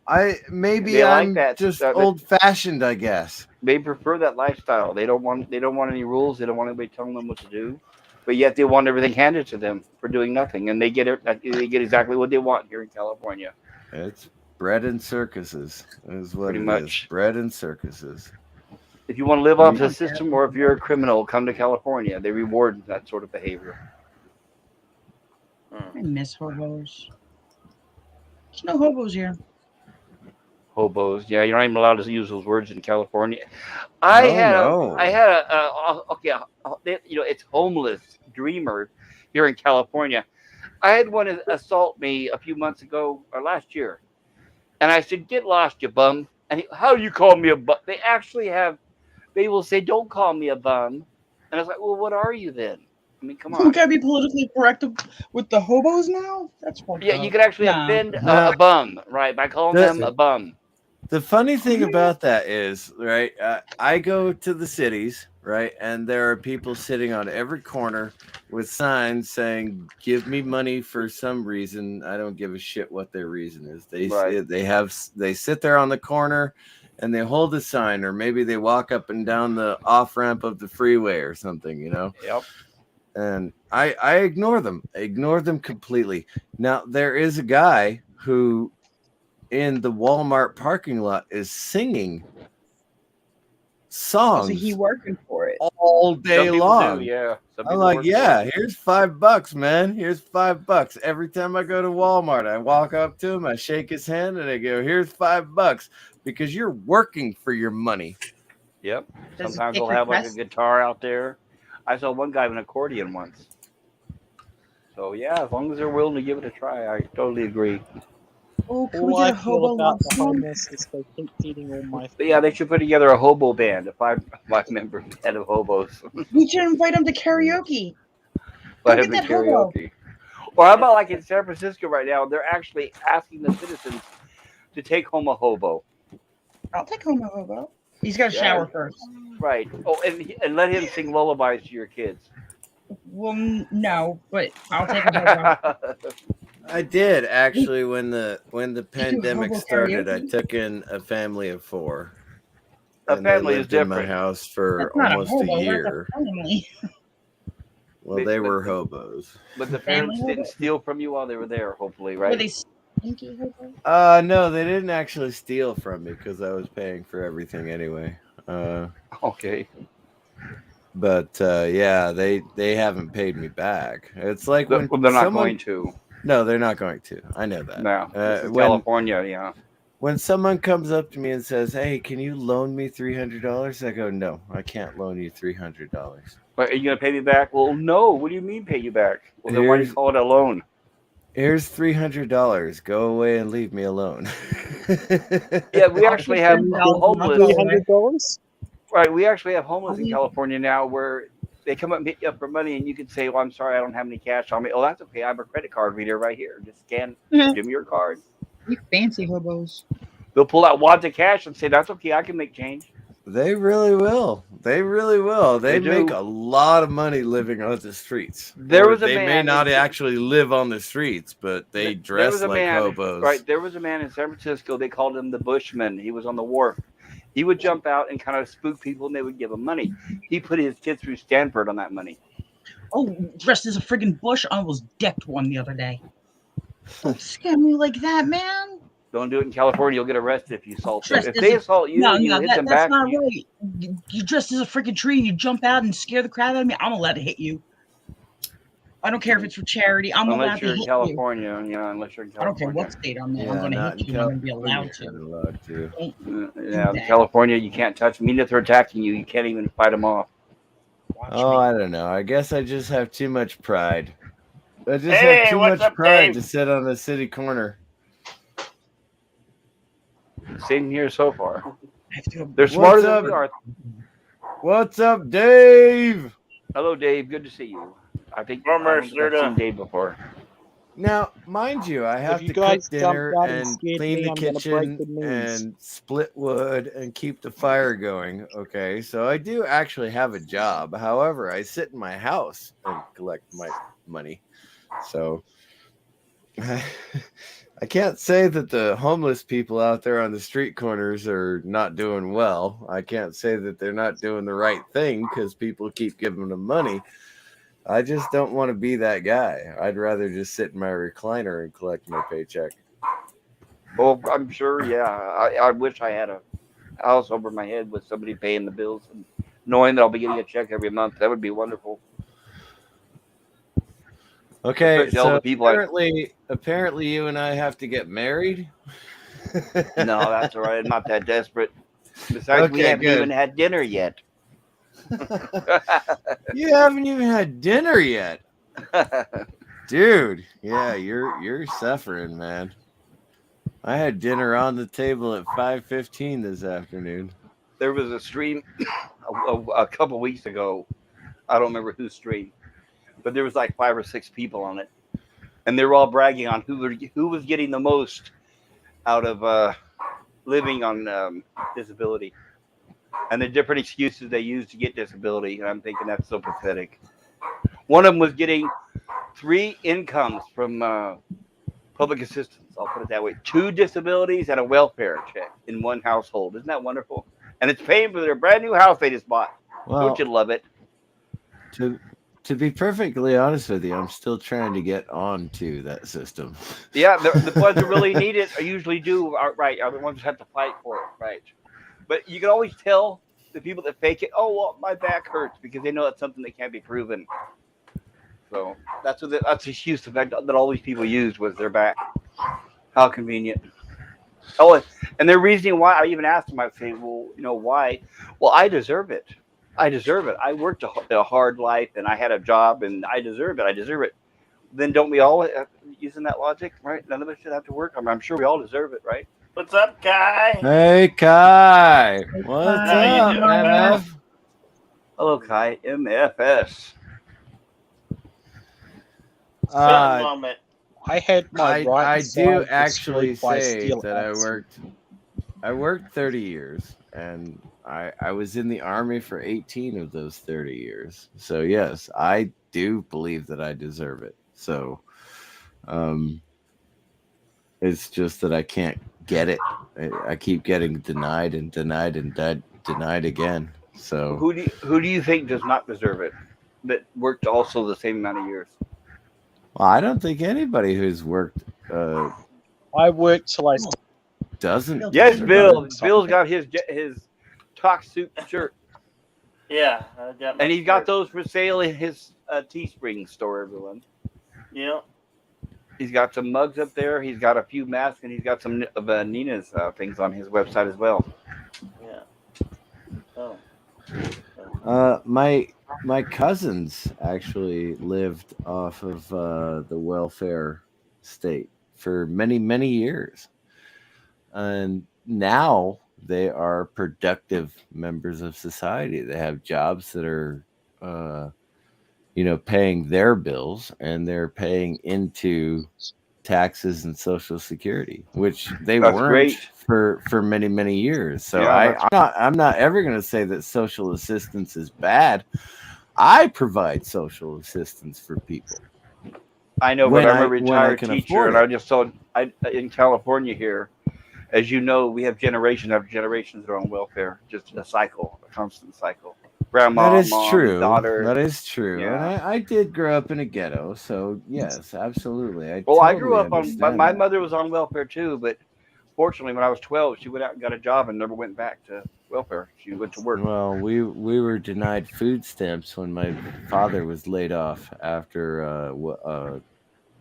S3: Maybe
S2: They like
S3: I'm
S2: that.
S3: just
S2: That-
S3: old fashioned, I guess.
S2: They prefer that lifestyle. They don't want any rules. They don't want anybody telling them what to do. But yet they want everything handed to them for doing nothing, and they get exactly what they want here in California.
S3: It's bread and circuses is what
S2: Pretty
S3: it is.
S2: much.
S3: Bread and circuses.
S2: If you want to live off the system, or if you're a criminal, come to California. They reward that sort of behavior.
S4: I miss hobos. There's no hobos here.
S2: Hobos, yeah, you're not even allowed to use those words in California. I had it's homeless dreamer here in California. I had one assault me a few months ago or last year, and I said, "Get lost, you bum!" And how you call me a bum? They will say, "Don't call me a bum," and I was like, "Well, what are you then?" I mean, come
S4: We
S2: on.
S4: gotta be politically correct with the hobos now? That's fucked
S2: Yeah,
S4: up.
S2: you could actually
S4: Nah.
S2: offend a bum, right, by calling them a bum.
S3: The funny thing about that is, right, I go to the cities, right, and there are people sitting on every corner with signs saying, "Give me money for some reason." I don't give a shit what their reason is. They sit there on the corner and they hold a sign, or maybe they walk up and down the off ramp of the freeway or something, you know.
S2: Yep.
S3: And I ignore them. I ignore them completely. Now there is a guy who in the Walmart parking lot is singing songs
S4: So he working for it.
S3: all day
S2: Some people
S3: long.
S2: do, yeah. Some
S3: I'm
S2: people
S3: like,
S2: work
S3: yeah,
S2: for it.
S3: here's $5, man. Here's $5. Every time I go to Walmart, I walk up to him, I shake his hand, and I go, "Here's $5 because you're working for your money."
S2: Yep.
S4: Does it
S2: Sometimes
S4: take
S2: they'll have like a
S4: requests?
S2: guitar out there. I saw one guy with an accordion once. So yeah, as long as they're willing to give it a try, I totally agree.
S4: Oh, can we
S6: All I
S4: get a
S6: feel
S4: hobo
S6: about
S4: love
S6: the
S4: song?
S6: homeless is they keep eating all my
S2: But yeah, they should put together a hobo band, a five-member band of hobos.
S4: We should invite them to karaoke.
S2: Let
S4: Go
S2: him
S4: get
S2: do
S4: that hobo.
S2: karaoke. Or how about like in San Francisco right now, they're actually asking the citizens to take home a hobo.
S4: I'll take home a hobo. He's got to
S2: Yeah.
S4: shower first.
S2: Right. Oh, and let him sing lullabies to your kids.
S4: Well, no, but I'll take a hobo.
S3: I did actually when the pandemic
S4: hobo
S3: started. I
S4: karaoke?
S3: took in a family of 4.
S2: A
S3: and they
S2: family is
S3: lived in my
S2: different.
S3: house for
S4: That's not
S3: almost
S4: a hobo.
S3: a
S4: That's
S3: year.
S4: a family.
S3: Well, they were hobos.
S2: But the
S4: Family
S2: parents didn't steal from you while they were there, hopefully, right?
S4: Were they stinky hobos?
S3: No, they didn't actually steal from me because I was paying for everything anyway.
S2: Okay.
S3: But yeah, they haven't paid me back. It's like when
S2: Well, they're not
S3: someone,
S2: going to.
S3: No, they're not going to. I know that.
S2: No. This is
S3: when-
S2: California, yeah.
S3: When someone comes up to me and says, "Hey, can you loan me $300?" I go, "No, I can't loan you $300.
S2: But are you going to pay me back? Well, no. What do you mean pay you back? Well, then why do you
S3: Here's-
S2: call it a loan?
S3: Here's $300. Go away and leave me alone."
S2: Yeah, we actually have homeless.
S6: $300.
S2: Right, we actually have homeless in California now where they come up and hit you up for money and you can say, "Well, I'm sorry, I don't have any cash on me." Oh, that's okay. I have a credit card reader right here. Just scan, give me your card.
S4: You fancy hobos.
S2: They'll pull out wads of cash and say, "That's okay. I can make change."
S3: They really will. They really will. They
S2: They
S3: make
S2: do.
S3: a lot of money living on the streets.
S2: There
S3: Or
S2: was a
S3: they may
S2: man
S3: not
S2: in-
S3: actually live on the streets, but they
S2: There
S3: dress
S2: was a
S3: like
S2: man,
S3: hobos.
S2: Right, there was a man in San Francisco. They called him the Bushman. He was on the wharf. He would jump out and kind of spook people, and they would give him money. He put his kids through Stanford on that money.
S4: Oh, dressed as a friggin' bush. I almost decked one the other day. Don't scare me like that, man.
S2: Don't do it in California. You'll get arrested if you assault them.
S4: Dressed
S2: If
S4: as
S2: they
S4: a-
S2: assault you
S4: No,
S2: and you
S4: no,
S2: hit them
S4: that's
S2: back,
S4: not right. You dressed as a freaking tree and you jump out and scare the crap out of me. I'm allowed to hit you. I don't care if it's for charity. I'm
S2: unless
S4: allowed to
S2: you're in
S4: hit you.
S2: California, unless you're in
S4: I don't care
S2: California.
S4: what state I'm in. I'm
S3: Yeah,
S4: going to
S3: not
S4: hit
S3: in
S4: you. And I'm going to be allowed
S3: California.
S4: to.
S3: You're allowed to.
S2: Yeah, in
S4: that.
S2: California, you can't touch them. Even if they're attacking you, you can't even fight them off.
S4: Watch
S3: Oh,
S4: me.
S3: I don't know. I guess I just have too much pride. I just
S1: Hey,
S3: have too
S1: what's
S3: much
S1: up,
S3: pride
S1: Dave?
S3: to sit on the city corner.
S2: Same here so far.
S4: I have to go.
S2: They're smarter
S3: What's
S2: than
S3: up?
S2: we are.
S3: What's up, Dave?
S2: Hello, Dave. Good to see you. I think
S1: Former
S2: I don't think I've
S1: Serta.
S2: seen Dave before.
S3: Now, mind you, I have
S6: you
S3: to
S6: guys
S3: cook
S6: jumped
S3: dinner
S6: out and
S3: and
S6: scared
S3: clean
S6: me,
S3: the
S6: I'm gonna break
S3: kitchen
S6: the news.
S3: and split wood and keep the fire going. Okay, so I do actually have a job. However, I sit in my house and collect my money. So I can't say that the homeless people out there on the street corners are not doing well. I can't say that they're not doing the right thing because people keep giving them money. I just don't want to be that guy. I'd rather just sit in my recliner and collect my paycheck.
S2: Well, I'm sure. Yeah, I wish I had a house over my head with somebody paying the bills and knowing that I'll be getting a check every month. That would be wonderful.
S3: Okay,
S2: Especially all
S3: so
S2: the people
S3: apparently you and I have to get married.
S2: No, that's all right. I'm not that desperate. Besides, we
S3: Okay,
S2: haven't
S3: good.
S2: even had dinner yet.
S3: You haven't even had dinner yet, dude. Yeah, you're suffering, man. I had dinner on the table at 5:15 this afternoon.
S2: There was a stream a couple weeks ago. I don't remember whose stream, but there was like 5 or 6 people on it, and they were all bragging on who was getting the most out of living on disability, and the different excuses they use to get disability. And I'm thinking that's so pathetic. One of them was getting 3 incomes from public assistance. I'll put it that way: 2 disabilities and a welfare check in one household. Isn't that wonderful? And it's paying for their brand new house they just bought.
S3: Well,
S2: Don't you love it?
S3: to be perfectly honest with you, I'm still trying to get on to that system.
S2: Yeah, the ones that really need it usually do right. Are the ones that have to fight for it, right? But you can always tell the people that fake it. Oh, well, my back hurts, because they know that's something that can't be proven. So that's the excuse that all these people used was their back. How convenient. Oh, and their reasoning why, I even asked them, I'd say, well, why? Well, I deserve it. I deserve it. I worked a hard life and I had a job and I deserve it. I deserve it. Then don't we all, using that logic, right? None of us should have to work. I'm sure we all deserve it, right?
S1: What's up, Kai?
S3: Hey, Kai. What's
S1: How you
S3: up,
S1: doing,
S3: MF?
S2: Hello, Kai. MFS.
S1: Spend a moment.
S6: I had my
S3: I
S6: right
S3: do
S6: side
S3: actually
S6: destroyed by
S3: say
S6: steel
S3: that
S6: axe.
S3: I worked 30 years and I was in the army for 18 of those 30 years. So yes, I do believe that I deserve it. So it's just that I can't get it. I keep getting denied and denied and denied again. So
S2: Who do you think does not deserve it? That worked also the same amount of years.
S3: well, I don't think anybody who's worked
S6: I worked till I
S3: doesn't.
S2: Yes,
S3: deserve
S2: Bill.
S3: it.
S2: Bill's got his talk suit shirt,
S1: Yeah, I got my
S2: and he's got
S1: shirt.
S2: those for sale in his Teespring store. Everyone,
S1: Yeah.
S2: he's got some mugs up there. He's got a few masks, and he's got some of Nina's things on his website as well.
S1: Yeah. Oh.
S3: My cousins actually lived off of the welfare state for many years, and now they are productive members of society. They have jobs that are, paying their bills, and they're paying into taxes and Social Security, which they
S2: That's
S3: weren't
S2: great.
S3: for many years. So
S2: Yeah,
S3: I'm not ever going to say that social assistance is bad. I provide social assistance for people.
S2: I know,
S3: when
S2: but I'm
S3: I-
S2: a
S3: when I
S2: retired
S3: can
S2: teacher,
S3: afford
S2: and
S3: it.
S2: I just saw in California here, as you know, we have generations after generations that are on welfare. Just a cycle, a constant cycle. Grandma,
S3: That is
S2: mom,
S3: true.
S2: daughter.
S3: That is true.
S2: Yeah.
S3: And I did grow up in a ghetto, so yes, absolutely.
S2: Well, I grew up on
S3: understand
S2: my
S3: that.
S2: mother was on welfare too, but Fortunately, when I was 12, she went out and got a job and never went back to welfare. She went to work.
S3: Well, we were denied food stamps when my father was laid off after a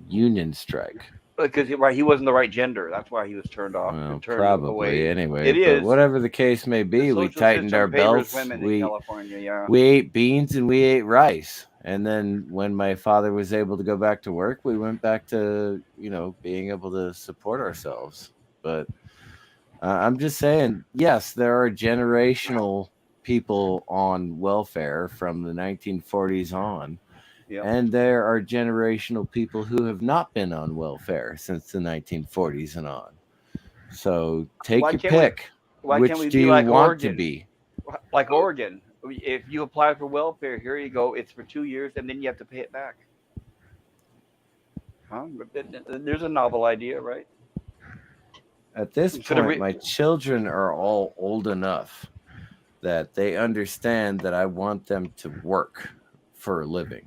S3: union strike.
S2: Because he wasn't the right gender. That's why he was turned off.
S3: Well,
S2: turned
S3: probably
S2: away.
S3: anyway.
S2: It
S3: but
S2: is.
S3: whatever the case may
S2: The
S3: be, we
S2: social
S3: tightened
S2: system
S3: our
S2: favors
S3: belts.
S2: women in
S3: We
S2: California, yeah.
S3: we ate beans and we ate rice. And then when my father was able to go back to work, we went back to being able to support ourselves. But I'm just saying, yes, there are generational people on welfare from the 1940s on.
S2: Yep.
S3: And there are generational people who have not been on welfare since the 1940s and on. So take
S2: Why
S3: your
S2: can't we-
S3: pick.
S2: Why
S3: Which
S2: can't we
S3: do
S2: be
S3: you
S2: like
S3: want
S2: Oregon?
S3: to be?
S2: Like Oregon. If you apply for welfare, here you go. It's for 2 years, and then you have to pay it back. Huh? There's a novel idea, right?
S3: At this
S2: Instead of
S3: point, my children are all old enough that they understand that I want them to work for a living.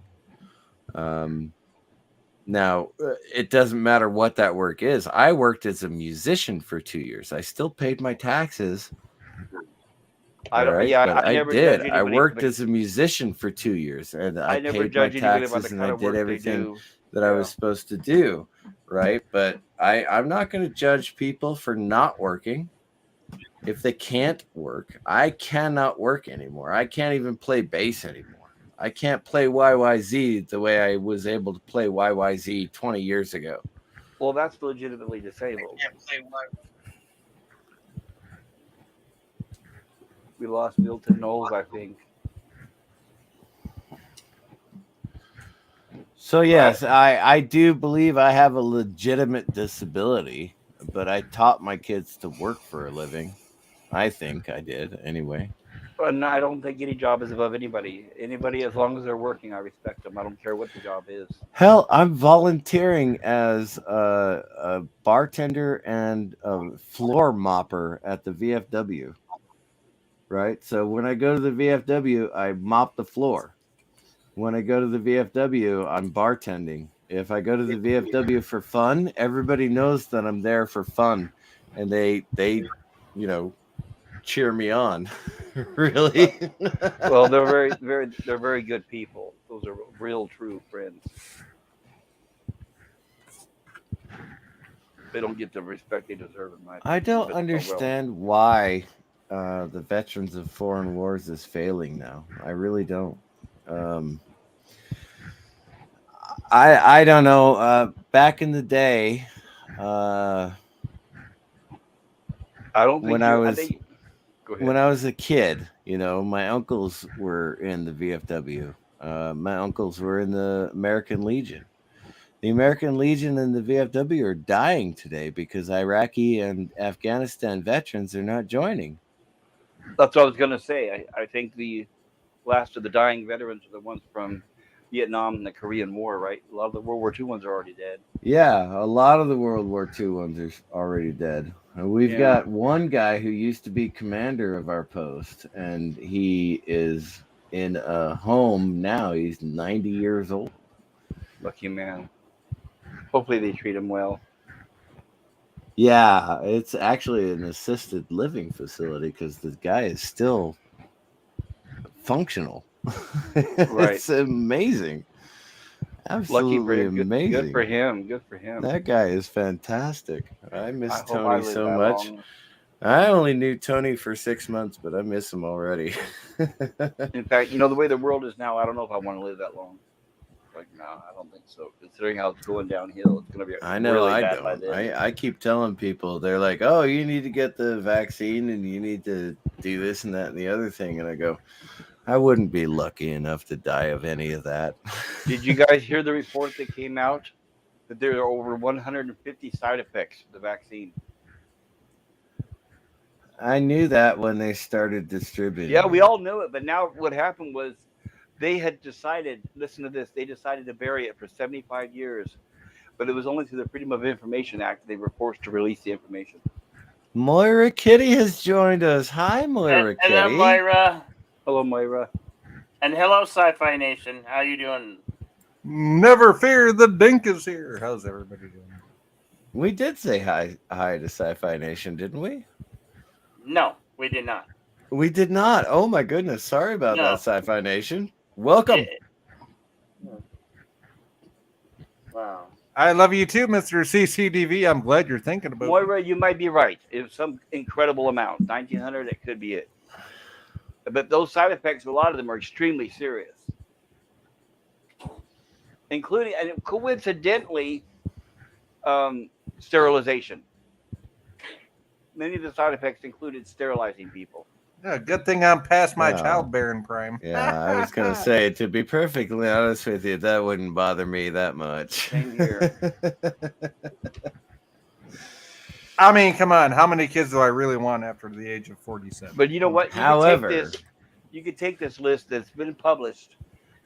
S3: Now, it doesn't matter what that work is. I worked as a musician for 2 years. I still paid my taxes.
S2: I don't.
S3: Right?
S2: Yeah,
S3: But I
S2: never
S3: did.
S2: judge
S3: I
S2: anybody
S3: worked
S2: for the-
S3: as a musician for 2 years, and I
S2: never
S3: paid my
S2: judge anybody by the
S3: taxes, and
S2: kind
S3: I
S2: of
S3: did
S2: work they
S3: everything
S2: do.
S3: that I
S2: Yeah.
S3: was supposed to do. Right? But I'm not going to judge people for not working. If they can't work, I cannot work anymore. I can't even play bass anymore. I can't play YYZ the way I was able to play YYZ 20 years ago.
S2: Well, that's legitimately disabled. We lost Milton Knowles, I think.
S3: So yes, I do believe I have a legitimate disability, but I taught my kids to work for a living. I think I did anyway.
S2: And I don't think any job is above anybody. Anybody, as long as they're working, I respect them. I don't care what the job is.
S3: Hell, I'm volunteering as a bartender and a floor mopper at the VFW. Right? So when I go to the VFW, I mop the floor. When I go to the VFW, I'm bartending. If I go to the VFW for fun, everybody knows that I'm there for fun, and they cheer me on. Really?
S2: Well, they're very good people. Those are real, true friends. They don't get the respect they deserve in my opinion.
S3: I don't
S2: but, oh, well.
S3: understand why the Veterans of Foreign Wars is failing now. I really don't. I don't know. Back in the day,
S2: I don't think
S3: when
S2: you,
S3: I
S2: I
S3: was
S2: think, go ahead.
S3: when I was a kid, my uncles were in the VFW. My uncles were in the American Legion. The American Legion and the VFW are dying today because Iraqi and Afghanistan veterans are not joining.
S2: That's what I was going to say. I think the last of the dying veterans are the ones from Vietnam and the Korean War, right? A lot of the World War II ones are already dead.
S3: Yeah, a lot of the World War II ones are already dead. And we've got one guy who used to be commander of our post, and he is in a home now. He's 90 years old.
S2: Lucky man. Hopefully they treat him well.
S3: Yeah, it's actually an assisted living facility because the guy is still functional.
S2: Right.
S3: It's amazing. Absolutely amazing.
S2: Good for him. Good for him.
S3: That guy is fantastic. I miss
S2: I hope I
S3: Tony
S2: live
S3: so
S2: that
S3: much.
S2: long.
S3: I only knew Tony for 6 months, but I miss him already.
S2: In fact, the way the world is now, I don't know if I want to live that long. Like, no, I don't think so. Considering how it's going downhill, it's going to be
S3: I know
S2: really
S3: I
S2: bad by
S3: don't.
S2: then.
S3: I keep telling people, they're like, oh, you need to get the vaccine and you need to do this and that and the other thing. And I go, I wouldn't be lucky enough to die of any of that.
S2: Did you guys hear the report that came out that there are over 150 side effects of the vaccine?
S3: I knew that when they started distributing.
S2: Yeah, we all knew it, but now what happened was they had decided, listen to this, they decided to bury it for 75 years, but it was only through the Freedom of Information Act they were forced to release the information.
S3: Moira Kitty has joined us. Hi, Moira Kitty.
S1: Hello, Moira.
S2: Hello, Moira.
S1: And hello, Sci-Fi Nation. How you doing?
S5: Never fear, the Dink is here. How's everybody doing?
S3: We did say hi to Sci-Fi Nation, didn't we?
S1: No, we did not.
S3: We did not. Oh my goodness. Sorry about
S1: No.
S3: that, Sci-Fi Nation. Welcome.
S1: Wow.
S8: I love you too, Mr. CCDV. I'm glad you're thinking about me.
S2: Moira, you might be right. It's some incredible amount, 1,900. It could be it. But those side effects, a lot of them are extremely serious, including and coincidentally, sterilization. Many of the side effects included sterilizing people.
S8: Yeah, good thing I'm past my
S3: Wow.
S8: childbearing prime.
S3: Yeah, I was gonna say, to be perfectly honest with you, that wouldn't bother me that much.
S2: Same here.
S8: I mean, come on. How many kids do I really want after the age of 47?
S2: But you know what?
S3: However,
S2: You could take this list that's been published,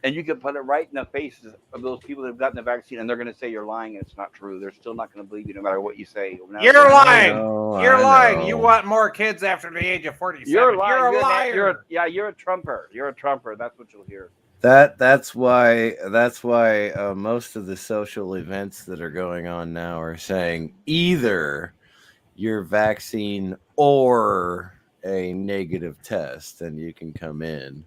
S2: and you could put it right in the faces of those people that have gotten the vaccine, and they're going to say you're lying, and it's not true. They're still not going to believe you, no matter what you say.
S8: You're lying.
S3: I
S8: You're lying. You
S3: know.
S8: want more kids after the age of 47.
S2: You're lying.
S8: You're a liar.
S2: You're a Trumper. You're a Trumper. That's what you'll hear.
S3: That's why most of the social events that are going on now are saying either your vaccine or a negative test, and you can come in.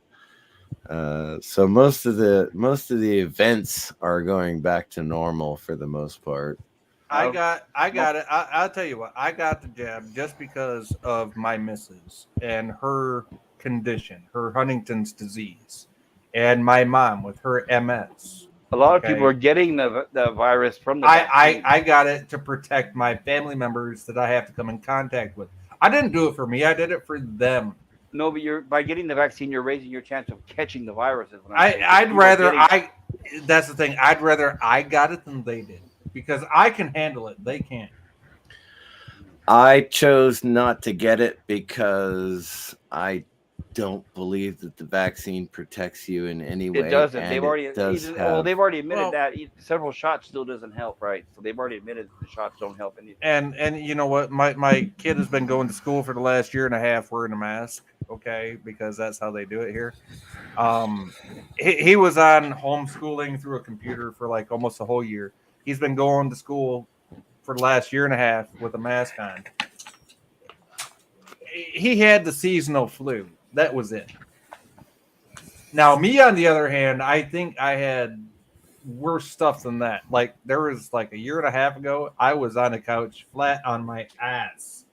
S3: So most of the events are going back to normal for the most part.
S8: I got it. I'll tell you what. I got the jab just because of my missus and her condition, her Huntington's disease, and my mom with her MS.
S2: A lot of people are getting the virus from the vaccine.
S8: I got it to protect my family members that I have to come in contact with. I didn't do it for me. I did it for them.
S2: No, but by getting the vaccine, you're raising your chance of catching the virus.
S8: That's the thing. I'd rather I got it than they did because I can handle it. They can't.
S3: I chose not to get it because I don't believe that the vaccine protects you in any way.
S2: It doesn't.
S3: and
S2: They've already they've already admitted that several shots still doesn't help, right? So they've already admitted the shots don't help anything.
S8: And you know what? My kid has been going to school for the last year and a half wearing a mask, okay, because that's how they do it here. He was on homeschooling through a computer for like almost a whole year. He's been going to school for the last year and a half with a mask on. He had the seasonal flu. That was it. Now, me, on the other hand, I think I had worse stuff than that. Like, there was like a year and a half ago, I was on a couch flat on my ass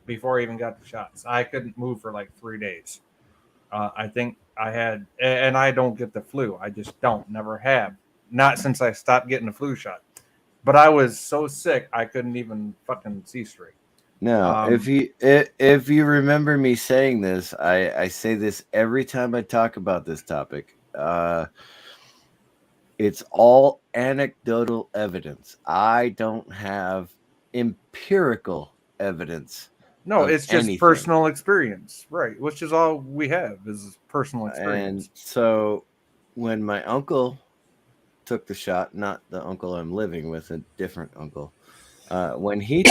S8: before I even got the shots. I couldn't move for like 3 days. I think I had, and I don't get the flu. I just don't, never have. Not since I stopped getting the flu shot. But I was so sick, I couldn't even fucking see straight.
S3: No, if you remember me saying this, I say this every time I talk about this topic. It's all anecdotal evidence. I don't have empirical evidence.
S8: No, it's just
S3: anything.
S8: personal experience, right? Which is all we have is personal experience.
S3: And so when my uncle took the shot, not the uncle I'm living with, a different uncle, when he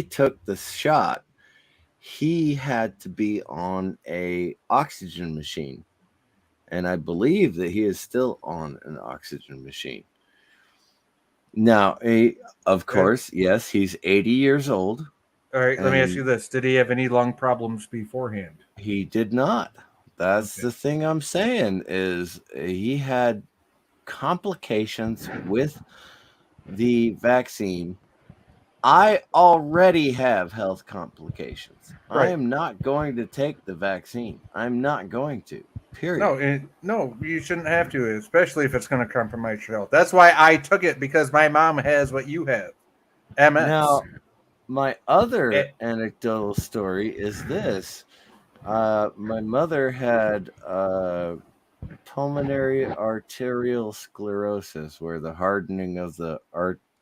S3: took the shot, he had to be on a oxygen machine. And I believe that he is still on an oxygen machine. Now, of course, yes, he's 80 years old.
S8: All right, let me ask you this. Did he have any lung problems beforehand?
S3: He did not. That's the thing I'm saying is he had complications with the vaccine. I already have health complications.
S8: Right.
S3: I am not going to take the vaccine. I'm not going to. Period.
S8: No, you shouldn't have to, especially if it's going to compromise your health. That's why I took it, because my mom has what you have, MS.
S3: Now, my other anecdotal story is this. My mother had pulmonary arterial sclerosis, where the hardening of the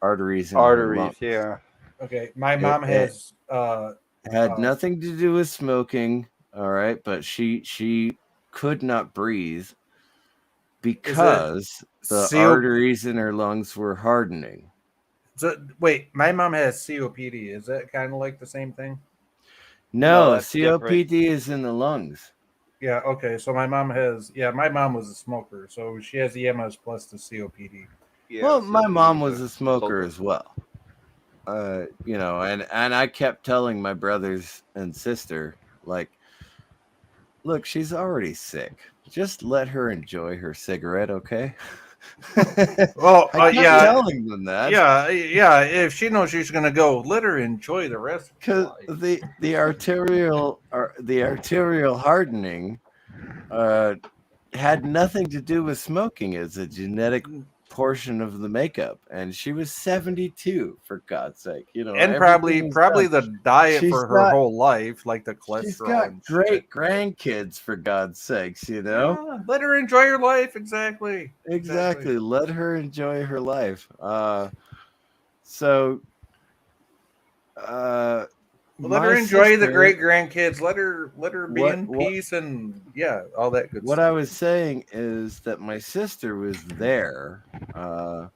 S3: arteries in her lungs.
S2: Yeah.
S8: Okay, my mom has
S3: had nothing to do with smoking, all right, but she could not breathe because the arteries in her lungs were hardening.
S8: So wait, my mom has COPD. Is that kind of like the same thing?
S3: No,
S2: that's
S3: COPD is in the lungs.
S8: Yeah, okay. So my mom was a smoker, so she has the MS plus the COPD.
S2: Yeah,
S3: well, my
S2: COPD
S3: mom
S2: is
S3: was a smoker
S2: smoker.
S3: as well. You know, and I kept telling my brothers and sister, like, look, she's already sick. Just let her enjoy her cigarette, okay?
S8: Well,
S3: I kept
S8: yeah,
S3: telling them that.
S8: yeah. If she knows she's gonna go, let her enjoy the rest of her
S3: Because
S8: life.
S3: the arterial hardening had nothing to do with smoking. It's a genetic portion of the makeup, and she was 72, for God's sake. You know,
S8: And
S3: everything was
S8: probably
S3: done.
S8: the diet
S3: She's
S8: for her
S3: got-
S8: whole life, like the
S3: She's
S8: cholesterol
S3: got
S8: and shit.
S3: great grandkids, for God's sakes. You know,
S8: Yeah, let her enjoy her life. Exactly.
S3: exactly. Let her enjoy her life. So.
S8: Let her
S3: My
S8: enjoy the
S3: sister-
S8: great grandkids. Let her be
S3: What-
S8: in
S3: what-
S8: peace and all that good
S3: What
S8: stuff.
S3: I was saying is that my sister was there. The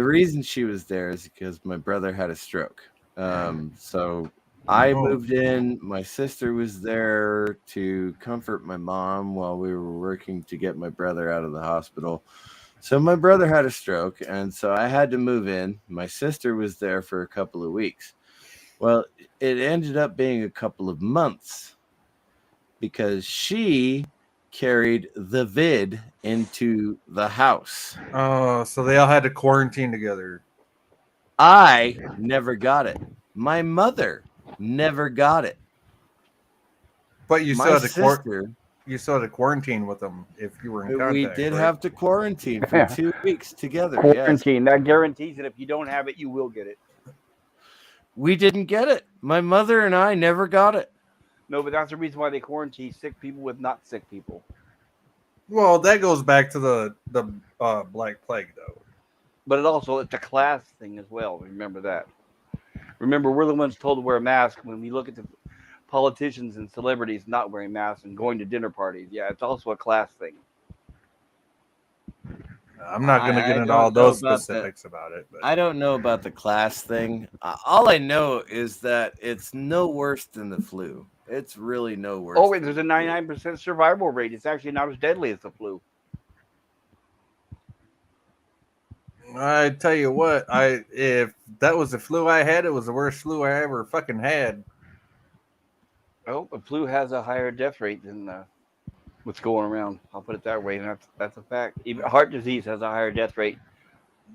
S3: reason she was there is because my brother had a stroke. So I
S8: Oh.
S3: moved in. My sister was there to comfort my mom while we were working to get my brother out of the hospital. So my brother had a stroke, and so I had to move in. My sister was there for a couple of weeks. Well, it ended up being a couple of months because she carried the vid into the house.
S8: Oh, so they all had to quarantine together.
S3: I never got it. My mother never got it.
S8: But you
S3: My
S8: still had to
S3: sister,
S8: you still had to quarantine with them if you were in contact.
S3: we did
S8: right?
S3: have to quarantine for
S2: Yeah.
S3: 2 weeks together. Yes.
S2: Quarantine. That guarantees that if you don't have it, you will get it.
S3: We didn't get it. My mother and I never got it.
S2: No, but that's the reason why they quarantine sick people with not sick people.
S8: Well, that goes back to the Black Plague, though.
S2: But it's a class thing as well. Remember that. Remember, we're the ones told to wear a mask when we look at the politicians and celebrities not wearing masks and going to dinner parties. Yeah, it's also a class thing.
S8: I'm not going to
S3: I
S8: get into
S3: don't
S8: all
S3: know
S8: those
S3: about that.
S8: specifics about it. But
S3: I don't know about the class thing. All I know is that it's no worse than the flu. It's really no worse.
S2: Oh, wait,
S3: than
S2: there's a
S3: the flu.
S2: 99% survival rate. It's actually not as deadly as the flu.
S8: I tell you what, if that was the flu I had, it was the worst flu I ever fucking had.
S2: Oh, the flu has a higher death rate than what's going around. I'll put it that way, and that's a fact. Even heart disease has a higher death rate.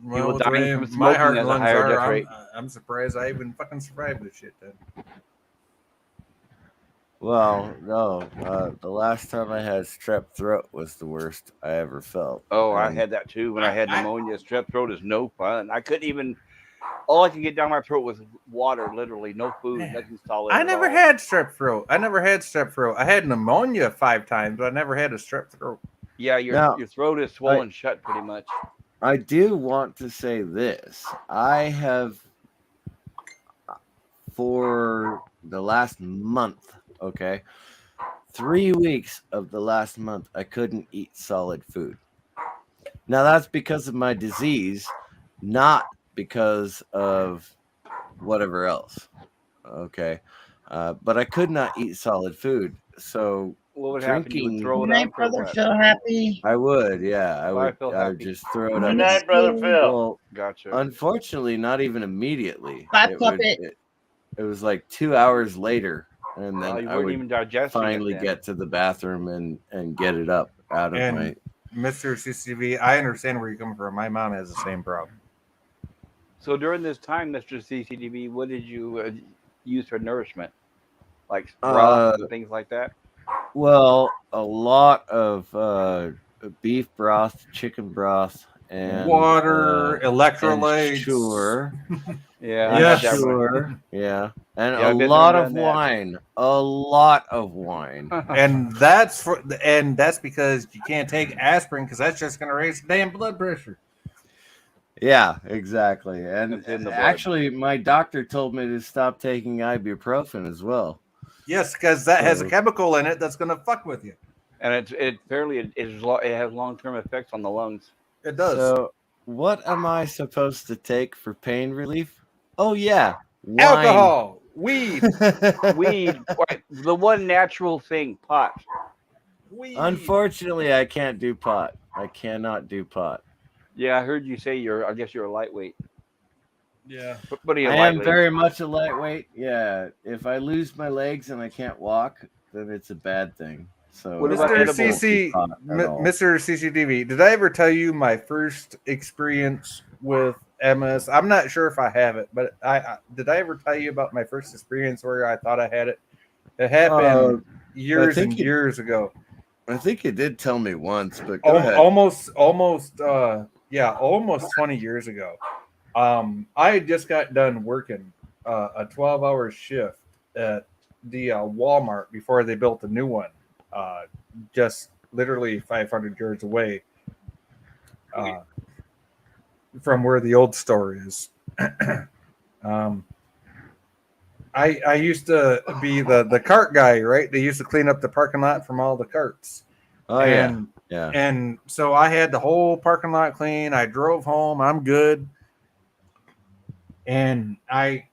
S8: Well,
S2: People
S8: with the
S2: dying
S8: way
S2: from
S8: my
S2: smoking
S8: heart
S2: has
S8: and
S2: a
S8: lungs
S2: higher
S8: are,
S2: death rate.
S8: I'm surprised I even fucking survived this shit then.
S3: Well, no. The last time I had strep throat was the worst I ever felt.
S2: Oh, I
S3: And
S2: had that too when I had pneumonia. Strep throat is no fun. I couldn't even. All I could get down my throat was water, literally, no food, nothing solid.
S8: I
S2: at
S8: never
S2: all.
S8: had strep throat. I had pneumonia 5 times, but I never had a strep throat.
S2: Yeah,
S3: Now,
S2: your throat is swollen shut pretty much.
S3: I do want to say this. I have, for the last month, okay, 3 weeks of the last month, I couldn't eat solid food. Now, that's because of my disease, not because of whatever else. Okay. But I could not eat solid food. So
S2: What would happen? You would
S3: drinking,
S2: throw
S4: Good
S2: it
S4: night,
S2: up. or
S4: brother.
S2: what?
S4: Feel happy.
S3: I would, yeah. I
S2: Why
S3: would,
S2: feel
S3: I would
S2: happy?
S3: just throw it
S1: Good
S3: up.
S1: night, brother Phil.
S3: Well,
S2: Gotcha.
S3: unfortunately, not even immediately.
S4: Bye,
S3: It
S4: puppet.
S3: it was like 2 hours later, and
S2: Well,
S3: then
S2: you
S3: I
S2: weren't
S3: would
S2: even digesting
S3: finally
S2: it then.
S3: get to the bathroom and get it up out of
S8: And
S3: my.
S8: Mr. CCV, I understand where you're coming from. My mom has the same problem.
S2: So during this time, Mr. CCDB, what did you use for nourishment? Like broth and things like that?
S3: Well, a lot of beef broth, chicken broth, and
S8: Water, electrolytes.
S3: Sure.
S2: Yeah,
S8: Yes.
S2: I got that one.
S3: Sure. Yeah. And
S2: Yeah,
S3: a
S2: I've been there
S3: lot
S2: and
S3: of
S2: done that.
S3: wine. A lot of wine.
S8: And that's because you can't take aspirin because that's just going to raise the damn blood pressure.
S3: Yeah, exactly. And
S2: It's in the blood.
S3: actually, my doctor told me to stop taking ibuprofen as well.
S8: Yes, because that has a
S3: So-
S8: chemical in it that's going to fuck with you.
S2: And it has long-term effects on the lungs.
S8: It does.
S3: So, what am I supposed to take for pain relief? Oh, yeah. Wine.
S8: Alcohol, weed,
S2: Weed, the one natural thing, pot.
S8: weed.
S3: Unfortunately, I can't do pot. I cannot do pot.
S2: Yeah, I heard you say you're. I guess you're a lightweight.
S8: Yeah.
S2: But
S3: I am very much a lightweight. Yeah. If I lose my legs and I can't walk, then it's a bad thing. So
S2: What about
S8: Mr.
S2: edibles?
S8: Mr. CCTV, did I ever tell you my first experience with MS? I'm not sure if I have it, but did I ever tell you about my first experience where I thought I had it? It happened years and years ago.
S3: I think you did tell me once, but go ahead.
S8: Almost 20 years ago. I had just got done working a 12-hour shift at the Walmart before they built a new one, just literally 500 yards away from where the old store is. I used to be the cart guy, right? They used to clean up the parking lot from all the carts.
S3: Oh,
S8: and,
S3: yeah.
S8: And so I had the whole parking lot clean. I drove home. I'm good. And I,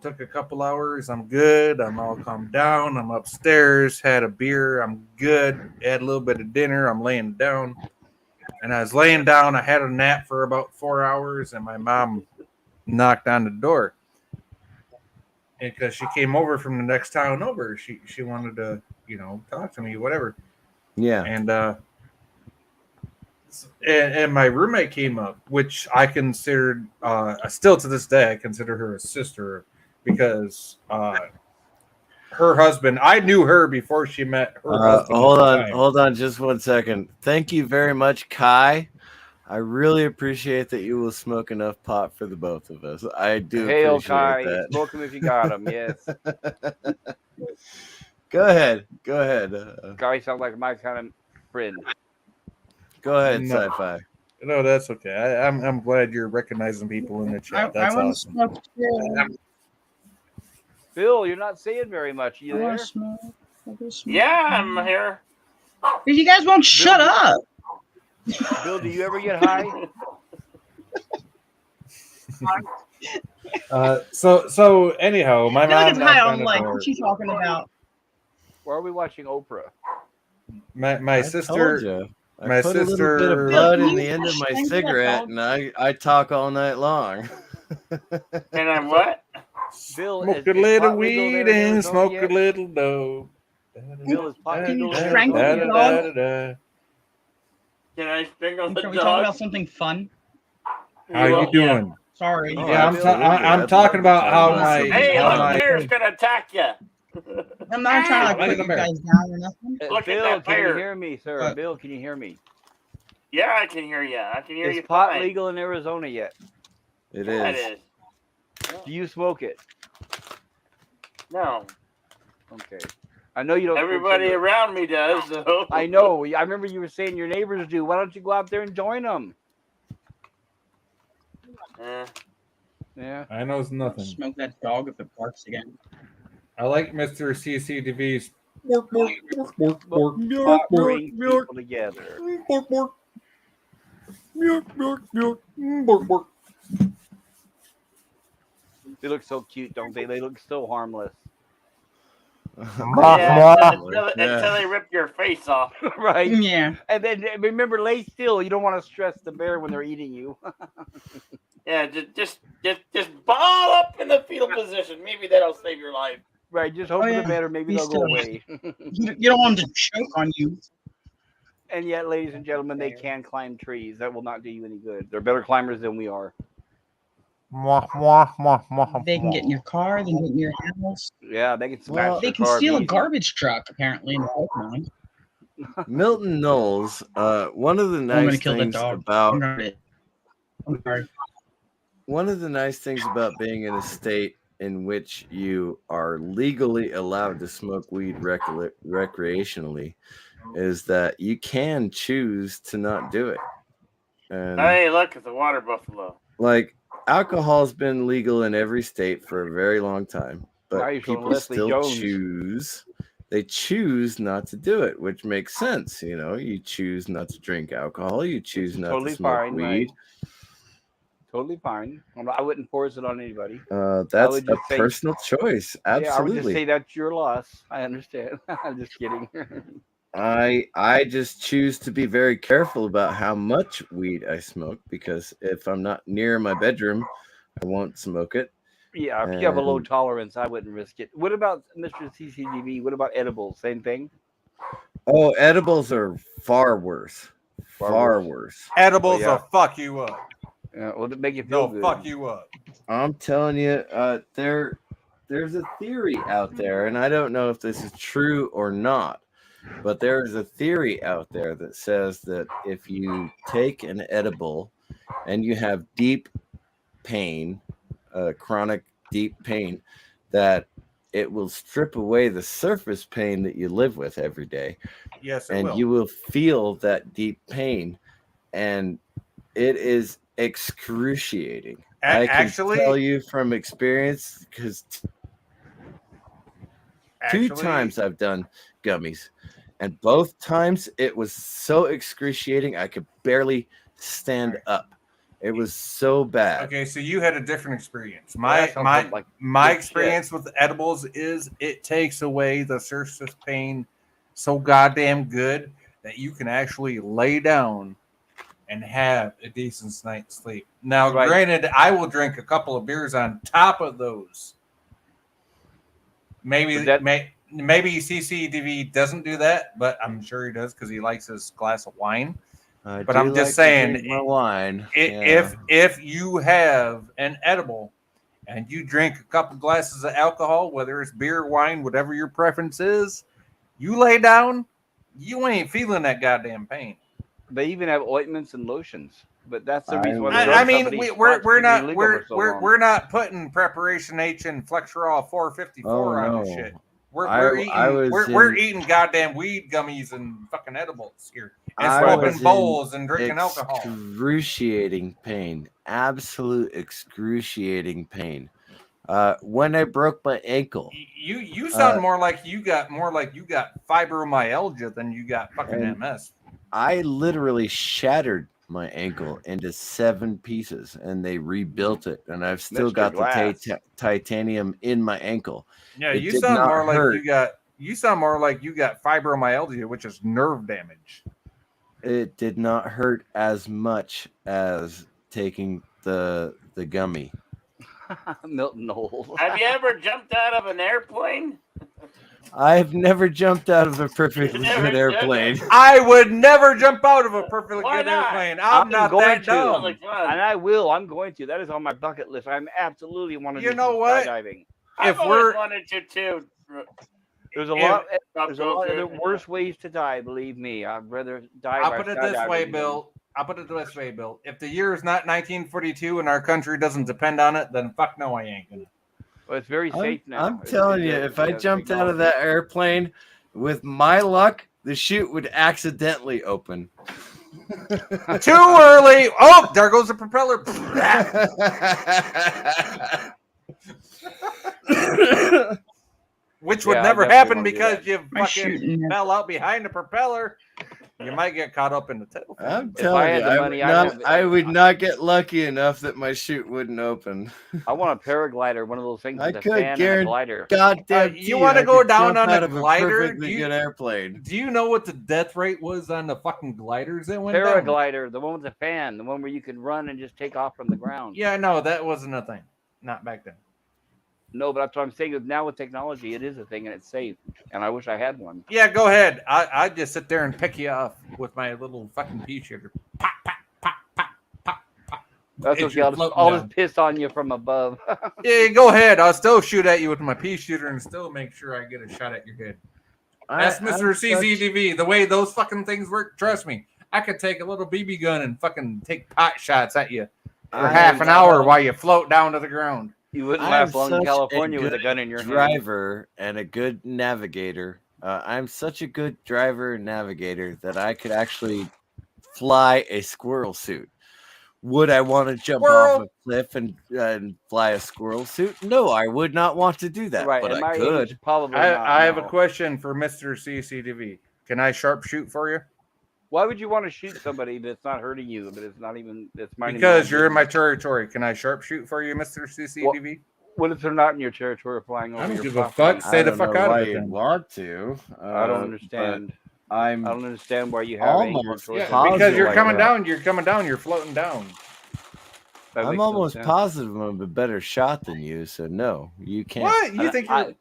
S8: took a couple hours. I'm good. I'm all calmed down. I'm upstairs, had a beer. I'm good. Had a little bit of dinner. I'm laying down. And I was laying down. I had a nap for about 4 hours, and my mom knocked on the door. And because she came over from the next town over, she wanted to, talk to me, whatever.
S3: Yeah.
S8: And my roommate came up, which I considered, still to this day, I consider her a sister because her husband, I knew her before she met her husband.
S3: Hold on just 1 second. Thank you very much, Kai. I really appreciate that you will smoke enough pot for the both of us. I do
S2: Hail,
S3: appreciate
S2: Kai.
S3: that.
S2: Smoke him if you got him, yes.
S3: Go ahead.
S2: Kai sounds like my kind of friend.
S3: Go ahead,
S8: No.
S3: Sci-Fi.
S8: No, that's okay. I'm glad you're recognizing people in the chat. That's
S4: I
S8: awesome.
S4: want to smoke.
S2: Phil, you're not saying very much. You
S4: I
S2: there?
S4: want to smoke.
S1: Yeah, I'm here.
S4: If you guys won't shut up.
S2: Bill, do you ever get high?
S8: So anyhow, my
S4: I feel like
S8: mom
S4: it's high
S8: knocked
S4: on
S8: on the
S4: like
S8: door.
S4: what you talking about.
S2: Why are we watching Oprah?
S8: My
S3: I
S8: sister.
S3: told you. I
S8: my
S3: put a little bit
S8: sister-
S3: of bud
S4: Bill,
S3: in
S4: can
S3: the
S4: you
S3: end of my
S4: explain that
S3: cigarette,
S4: dog?
S3: and I talk all night long.
S1: And I'm what?
S2: Bill,
S8: Smoke
S2: is
S8: a little
S2: pot legal
S8: weed
S2: there in
S8: and
S2: Arizona
S8: smoke
S2: yet?
S8: a little dope.
S2: Bill, is pot
S4: Can you
S2: legal in
S4: strangle
S2: Arizona
S4: the
S2: yet?
S4: dog?
S1: Can I strangle the
S4: Can we
S1: dog?
S4: talk about something fun?
S8: How you
S1: Yeah.
S8: doing?
S4: Sorry.
S3: Oh,
S8: Yeah,
S3: absolutely.
S8: I'm
S3: I'd
S8: talking
S3: love to
S8: about
S3: talk
S8: how
S3: about
S8: my
S3: something
S1: Hey,
S8: how
S1: look,
S3: fun.
S8: my
S1: bear's gonna attack you.
S4: I'm not trying to like
S8: Look at
S4: put
S8: the
S4: you
S8: bear.
S4: guys down or nothing.
S1: Look at
S2: Bill,
S1: that
S2: can you
S1: bear.
S2: hear me, sir?
S4: What?
S2: Bill, can you hear me?
S1: Yeah, I can hear you. I can hear
S2: Is
S1: you
S2: pot
S1: fine.
S2: legal in Arizona yet?
S3: It
S1: Yeah, it
S3: is.
S1: is.
S2: Do you smoke it?
S1: No,
S2: Okay. I know you don't. smoke
S1: everybody
S2: cigarettes.
S1: around me does. So.
S2: I know. I remember you were saying your neighbors do. Why don't you go out there and join them?
S1: Eh.
S2: Yeah.
S8: I knows nothing.
S4: Smoke that dog if it barks again.
S8: I like Mr. CCTV's
S2: Pot bring people together. They look so cute, don't they? They look so harmless.
S1: Yeah, until
S3: Yeah.
S1: they rip your face off.
S2: Right?
S4: Yeah.
S2: And then remember, lay still. You don't want to stress the bear when they're eating you.
S1: Yeah, just ball up in the fetal position. Maybe that'll save your life.
S2: Right? Just hope
S4: Oh,
S2: for
S4: yeah.
S2: the better. Maybe
S4: Be
S2: they'll go
S4: still.
S2: away.
S4: You don't want them to choke on you.
S2: And yet, ladies and gentlemen, they can climb trees. That will not do you any good. They're better climbers than we are.
S4: They can get in your car. They can get in your house.
S2: Yeah, they can smash
S3: Well,
S2: your
S4: They can
S2: car
S4: steal a
S2: easy.
S4: garbage truck apparently in Pokemon.
S3: Milton Knowles, one of the
S4: I'm gonna
S3: nice
S4: kill that
S3: things
S4: dog.
S3: about
S4: I'm sorry.
S3: one of the nice things about being in a state in which you are legally allowed to smoke weed recreationally is that you can choose to not do it. And
S1: Hey, look, it's a water buffalo.
S3: like alcohol's been legal in every state for a very long time,
S2: Now
S3: but
S2: you're showing
S3: people
S2: Leslie
S3: still
S2: Jones.
S3: choose not to do it, which makes sense. You choose not to drink alcohol, you choose not
S2: Totally
S3: to smoke
S2: fine,
S3: weed.
S2: right? Totally fine. I wouldn't force it on anybody.
S3: That's
S2: would
S3: a
S2: just say-
S3: personal choice.
S2: Yeah, I would just
S3: Absolutely.
S2: say that's your loss. I understand. I'm just kidding.
S3: I just choose to be very careful about how much weed I smoke because if I'm not near my bedroom, I won't smoke it.
S2: Yeah, if you have a low
S3: And
S2: tolerance, I wouldn't risk it. What about Mr. CCTV? What about edibles? Same thing.
S3: oh, edibles are far worse.
S2: Far
S3: Far
S2: worse.
S3: worse.
S8: Edibles
S2: Oh, yeah.
S8: will fuck you up.
S2: Yeah, well, it make you feel
S8: They'll
S2: good.
S8: fuck you up.
S3: I'm telling you, there's a theory out there, and I don't know if this is true or not, but there is a theory out there that says that if you take an edible and you have deep pain, chronic deep pain, that it will strip away the surface pain that you live with every day,
S8: Yes, it
S3: and
S8: will.
S3: you will feel that deep pain, and it is excruciating. I can
S8: Actually-
S3: tell you from experience because two times I've done gummies, and both times it was so excruciating I could barely stand up. It was so bad.
S8: Okay, so you had a different experience.
S2: Well,
S8: My
S2: that sounds
S8: my
S2: like
S8: my
S2: good
S8: experience with edibles is it takes away the surface pain so goddamn good that you can actually lay down and have a decent night's sleep. Now,
S2: Right.
S8: granted, I will drink a couple of beers on top of those. Maybe
S2: But that-
S8: maybe CCTV doesn't do that, but I'm sure he does because he likes his glass of wine.
S3: I
S8: But
S3: do
S8: I'm just
S3: like to
S8: saying,
S3: drink my wine.
S8: If you have an edible and you drink a couple glasses of alcohol, whether it's beer, wine, whatever your preference is, you lay down, you ain't feeling that goddamn pain.
S2: They even have ointments and lotions, but that's the
S3: I
S2: reason why. the
S3: I
S2: drug
S8: I mean,
S2: companies
S8: we're
S2: fought to keep it
S8: not
S2: illegal for so long.
S8: we're not putting Preparation H and Flexerol 454
S3: Oh,
S8: on this
S3: no.
S8: shit. We're
S3: I was
S8: we're
S3: in-
S8: eating goddamn weed gummies and fucking edibles here, and
S3: I
S8: swapping
S3: was in
S8: bowls and drinking alcohol.
S3: Excruciating pain. Absolute excruciating pain. When I broke my ankle.
S8: You sound more like you got fibromyalgia than you got fucking
S3: And-
S8: MS.
S3: I literally shattered my ankle into 7 pieces and they rebuilt it, and I've still
S2: Mr.
S3: got
S2: Glass.
S3: the titanium in my ankle.
S8: Yeah,
S3: It
S8: you
S3: did
S8: sound
S3: not
S8: more like
S3: hurt.
S8: you sound more like you got fibromyalgia, which is nerve damage.
S3: It did not hurt as much as taking the gummy.
S2: Milton Knowles.
S1: Have you ever jumped out of an airplane?
S3: I've never jumped out of a perfectly
S1: never
S3: good
S1: done
S3: airplane.
S1: it?
S8: I would never jump out of a perfectly
S1: Why
S8: good
S1: not?
S8: airplane. I'm not
S2: going
S8: that
S2: to.
S8: dumb.
S1: Sounds like fun.
S2: And I will. I'm going to. That is on my bucket list. I'm absolutely want to
S8: You
S2: do
S8: know
S2: some
S8: what?
S2: skydiving.
S1: I've
S8: If
S1: always
S8: we're
S1: wanted to too.
S2: There's a
S8: If-
S2: lot.
S1: Pop
S2: There's a lot
S1: culture.
S2: of worse ways to die. Believe me, I'd rather die.
S8: I'll
S2: by
S8: put it this
S2: skydiving
S8: way,
S2: than-
S8: Bill. I'll put it this way, Bill. If the year is not 1942 and our country doesn't depend on it, then fuck no, I ain't gonna.
S2: Well, it's very safe now.
S3: I'm
S2: It's-
S3: telling you,
S2: it's-
S3: if I
S2: it's
S3: jumped out of
S2: technology.
S3: that airplane, with my luck, the chute would accidentally open.
S8: Too early. Oh, there goes the propeller. Which would
S2: Yeah, I
S8: never
S2: definitely
S8: happen
S2: wanna do
S8: because
S2: that.
S8: you
S4: My
S8: fucking
S4: shooting.
S8: fell out behind the propeller. You might get caught up in the tail.
S3: I'm
S2: I
S3: telling
S2: had
S3: you,
S2: the
S3: I
S2: money,
S3: would,
S2: I'd
S3: not,
S2: have-
S3: I would not get lucky enough that my chute wouldn't open.
S2: I want a paraglider, one of those things
S3: I
S2: with a
S3: could
S2: fan and a
S3: guarantee-
S2: glider.
S3: Goddamn!
S8: you wanna go down on a glider?
S3: perfectly
S8: Do you-
S3: good airplane.
S8: Do you know what the death rate was on the fucking gliders that went down?
S2: Paraglider, the one with the fan, the one where you can run and just take off from the ground.
S8: Yeah, no, that wasn't a thing. Not back then.
S2: No, but that's what I'm saying. Is now with technology, it is a thing and it's safe. And I wish I had one.
S8: Yeah, go ahead. I just sit there and pick you off with my little fucking pea shooter. Pop, pop, pop, pop, pop, pop.
S2: That's
S8: As
S2: okay.
S8: you're
S2: I'll just,
S8: floating
S2: I'll
S8: down.
S2: just piss on you from above.
S8: Yeah, go ahead. I'll still shoot at you with my pea shooter and still make sure I get a shot at your head. That's Mr.
S3: I'm such-
S8: CCTV. The way those fucking things work, trust me. I could take a little BB gun and fucking take pot shots at you for
S3: I
S8: half
S3: am
S8: an hour while you float down to the ground.
S2: You wouldn't
S3: I'm
S2: last long in
S3: such
S2: California with a
S3: good
S2: gun in your hand.
S3: driver and a good navigator. I'm such a good driver and navigator that I could actually fly a squirrel suit. Would I want to jump off a cliff and fly a squirrel suit? No, I would not want to do that,
S2: Right,
S3: but
S2: at my
S3: I
S2: age,
S3: could.
S2: probably not,
S8: I have a
S2: no.
S8: question for Mr. CCTV. Can I sharpshoot for you?
S2: Why would you want to shoot somebody that's not hurting you, but it's not even it's minding
S8: Because
S2: your
S8: you're in
S2: own
S8: my
S2: business?
S8: territory. Can I sharpshoot for you, Mr. CCTV?
S2: What if they're not in your territory flying over
S8: I don't
S2: your
S8: give a
S2: property?
S8: fuck. Stay
S3: I
S8: the
S3: don't
S8: fuck
S3: know
S8: out
S3: why
S8: of it
S3: you'd
S8: then.
S3: want to.
S2: I don't
S3: but
S2: understand. I
S3: I'm
S2: don't understand why you have anger
S3: almost
S2: towards
S8: Yeah,
S2: other
S3: positive
S8: because
S2: people
S8: you're
S2: like
S8: coming
S2: that.
S8: down. You're coming down. You're floating down.
S2: That
S3: I'm
S2: makes no
S3: almost
S2: sense.
S3: positive I'm a better shot than you, so no, you can't.
S8: What you
S2: And
S8: think? You're,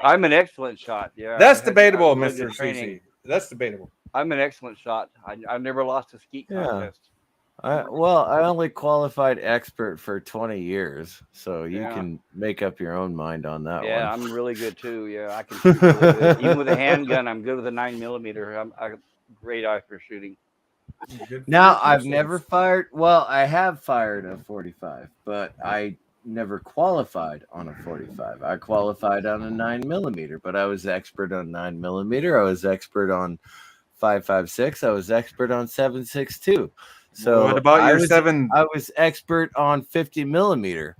S2: I'm an excellent shot. Yeah,
S8: that's
S2: I've had
S8: debatable,
S2: really good
S8: Mr.
S2: training.
S8: CC. That's debatable.
S2: I'm an excellent shot. I've never lost a skeet
S3: Yeah.
S2: contest.
S3: Well, I only qualified expert for 20 years, so you
S2: Yeah.
S3: can make up your own mind on that
S2: Yeah,
S3: one.
S2: I'm really good too. Yeah, I can shoot really good. Even with a handgun, I'm good with a 9mm. I got great eye for shooting.
S8: Good for
S3: Now,
S8: your
S3: I've
S8: pistols.
S3: never fired. Well, I have fired a 45, but I never qualified on a 45. I qualified on a 9mm, but I was expert on 9mm. I was expert on 5.56. I was expert on 7.62. So
S8: What about
S3: I
S8: your
S3: was,
S8: 7?
S3: I was expert on 50mm.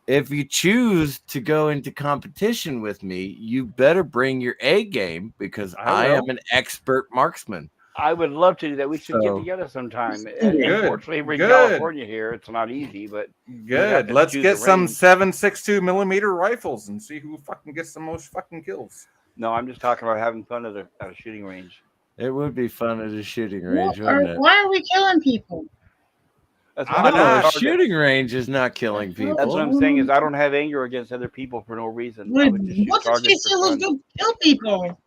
S3: If you choose to go into competition with me, you better bring your A game because I am
S2: will.
S3: an expert marksman.
S2: I would love to do that. We should get
S3: So-
S2: together sometime.
S4: Good.
S2: Unfortunately, we're in
S8: Good.
S2: California here. It's not easy, but
S8: Good.
S2: to
S8: Let's
S2: choose
S8: get
S2: a
S8: some
S2: range.
S8: 7.62mm rifles and see who fucking gets the most fucking kills.
S2: no, I'm just talking about having fun at a shooting range.
S3: It would be fun at a shooting range,
S4: Why
S3: wouldn't it?
S4: why are we killing people?
S2: That's
S8: I'm
S2: why
S3: No,
S2: I'm
S3: a
S2: a target.
S3: shooting range is not killing people.
S2: That's what I'm saying is I don't have anger against other people for no reason. I would just shoot
S4: What's the
S2: targets for
S4: let's
S2: fun.
S4: go kill people?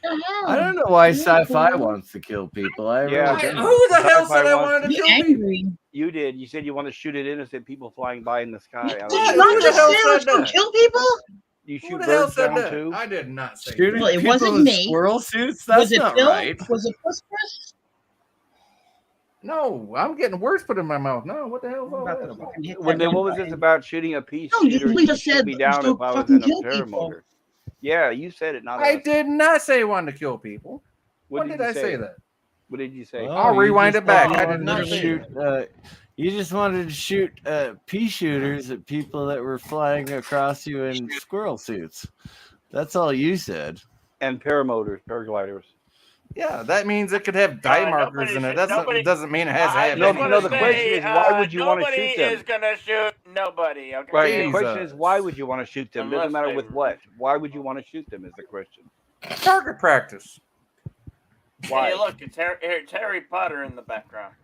S4: The hell?
S3: I don't know why sci-fi wants to kill people. I
S2: Yeah,
S3: really
S2: I-
S3: don't.
S8: Who the hell
S2: Sci-fi
S8: said I
S2: wants-
S8: wanted to
S4: Be
S8: kill people?
S4: angry.
S2: You did. You said you want to shoot at innocent people flying by in the sky. I
S4: Did
S2: don't
S4: you
S8: Who
S2: know.
S4: not
S8: the
S4: just
S8: hell
S4: say
S8: said
S4: let's go
S8: that?
S4: kill people?
S2: You
S8: Who
S2: shoot
S8: the hell
S2: birds
S8: said
S2: down
S8: that?
S2: too?
S8: I did not say
S3: Shooting
S4: Well, it
S3: people
S4: wasn't
S3: in
S4: me.
S3: squirrel suits? That's
S4: Was it
S3: not
S4: Bill?
S3: right.
S4: Was it Puss Puss?
S8: that. No, I'm getting words put in my mouth. No, what the hell is all
S4: About
S8: that
S4: to
S8: about?
S4: fucking hit
S2: What
S4: that wrong
S2: was this
S4: button.
S2: about shooting a pea
S4: No, you
S2: shooter?
S4: just
S2: shoot
S4: said
S2: me
S4: let's
S2: down
S4: go
S2: if I was
S4: fucking
S2: in a
S4: kill people.
S2: paramotor. Yeah, you said it, not
S8: I
S2: us.
S8: did not say I wanted to kill people.
S2: What
S8: When
S2: did
S8: did
S2: you
S8: I say that?
S2: What did you say?
S3: Well,
S8: I'll
S3: you
S8: rewind
S3: just
S8: it back.
S3: wanted
S8: I did
S3: to
S8: not say
S3: shoot.
S8: that.
S3: You just wanted to shoot pea shooters at people that were flying across you in squirrel suits. That's all you said.
S2: And paramotors, paragliders.
S8: Yeah, that means it could have die markers
S1: nobody
S8: in it.
S1: should-
S8: That's
S1: nobody-
S8: doesn't mean it has to
S1: I
S8: have
S2: No,
S1: just
S8: any.
S2: no,
S1: wanna
S2: the question
S1: say,
S2: is, why would you wanna
S1: nobody
S2: shoot them?
S1: is gonna shoot nobody. Okay.
S2: Right. The
S8: Jesus.
S2: question is, why would you want to shoot them? Doesn't
S1: Unless
S2: matter
S1: they-
S2: with what. Why would you want to shoot them? Is the question.
S8: Target practice.
S2: Why?
S1: Hey, look, it's Harry Potter in the background.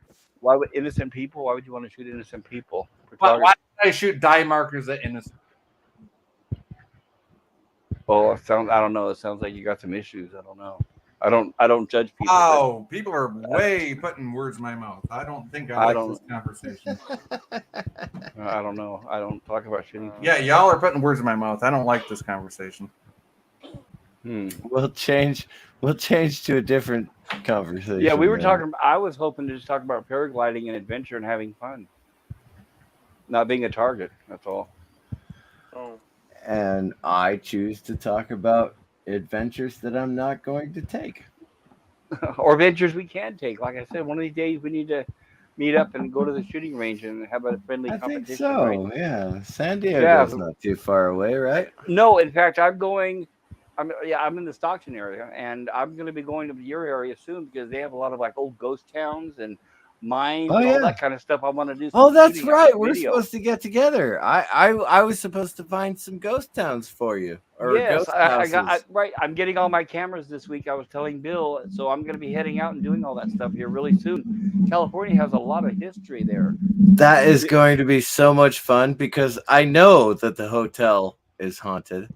S2: Why would innocent people? Why would you want to shoot innocent people? For
S8: Why
S2: target-
S8: did I shoot die markers at innocent?
S2: Oh, it sounds. I don't know. It sounds like you got some issues. I don't know. I don't judge people. but
S8: Oh, people are way putting words in my mouth. I don't think I like
S2: don't-
S8: this conversation.
S2: I don't know. I don't talk about shooting.
S8: Yeah, y'all are putting words in my mouth. I don't like this conversation.
S3: We'll change to a different conversation.
S2: Yeah, we were
S3: then.
S2: talking. I was hoping to just talk about paragliding and adventure and having fun, not being a target. That's all.
S1: Oh,
S3: And I choose to talk about adventures that I'm not going to take.
S2: Or adventures we can take. Like I said, one of these days we need to meet up and go to the shooting range and have a friendly
S3: I think
S2: competition.
S3: so.
S2: right?
S3: Yeah, San Diego's not too far away, right?
S2: No, in fact, I'm in the Stockton area, and I'm going to be going to your area soon because they have a lot of like old ghost towns and mines
S3: Oh,
S2: and
S3: yeah.
S2: all that kind of stuff. I want to do.
S3: Oh,
S2: some
S3: that's
S2: shooting
S3: right.
S2: on
S3: We're
S2: video.
S3: supposed to get together. I was supposed to find some ghost towns for you. Or
S2: Yes,
S3: ghost
S2: I got
S3: houses.
S2: right. I'm getting all my cameras this week. I was telling Bill, so I'm going to be heading out and doing all that stuff here really soon. California has a lot of history there.
S3: That is going to be so much fun because I know that the hotel is haunted.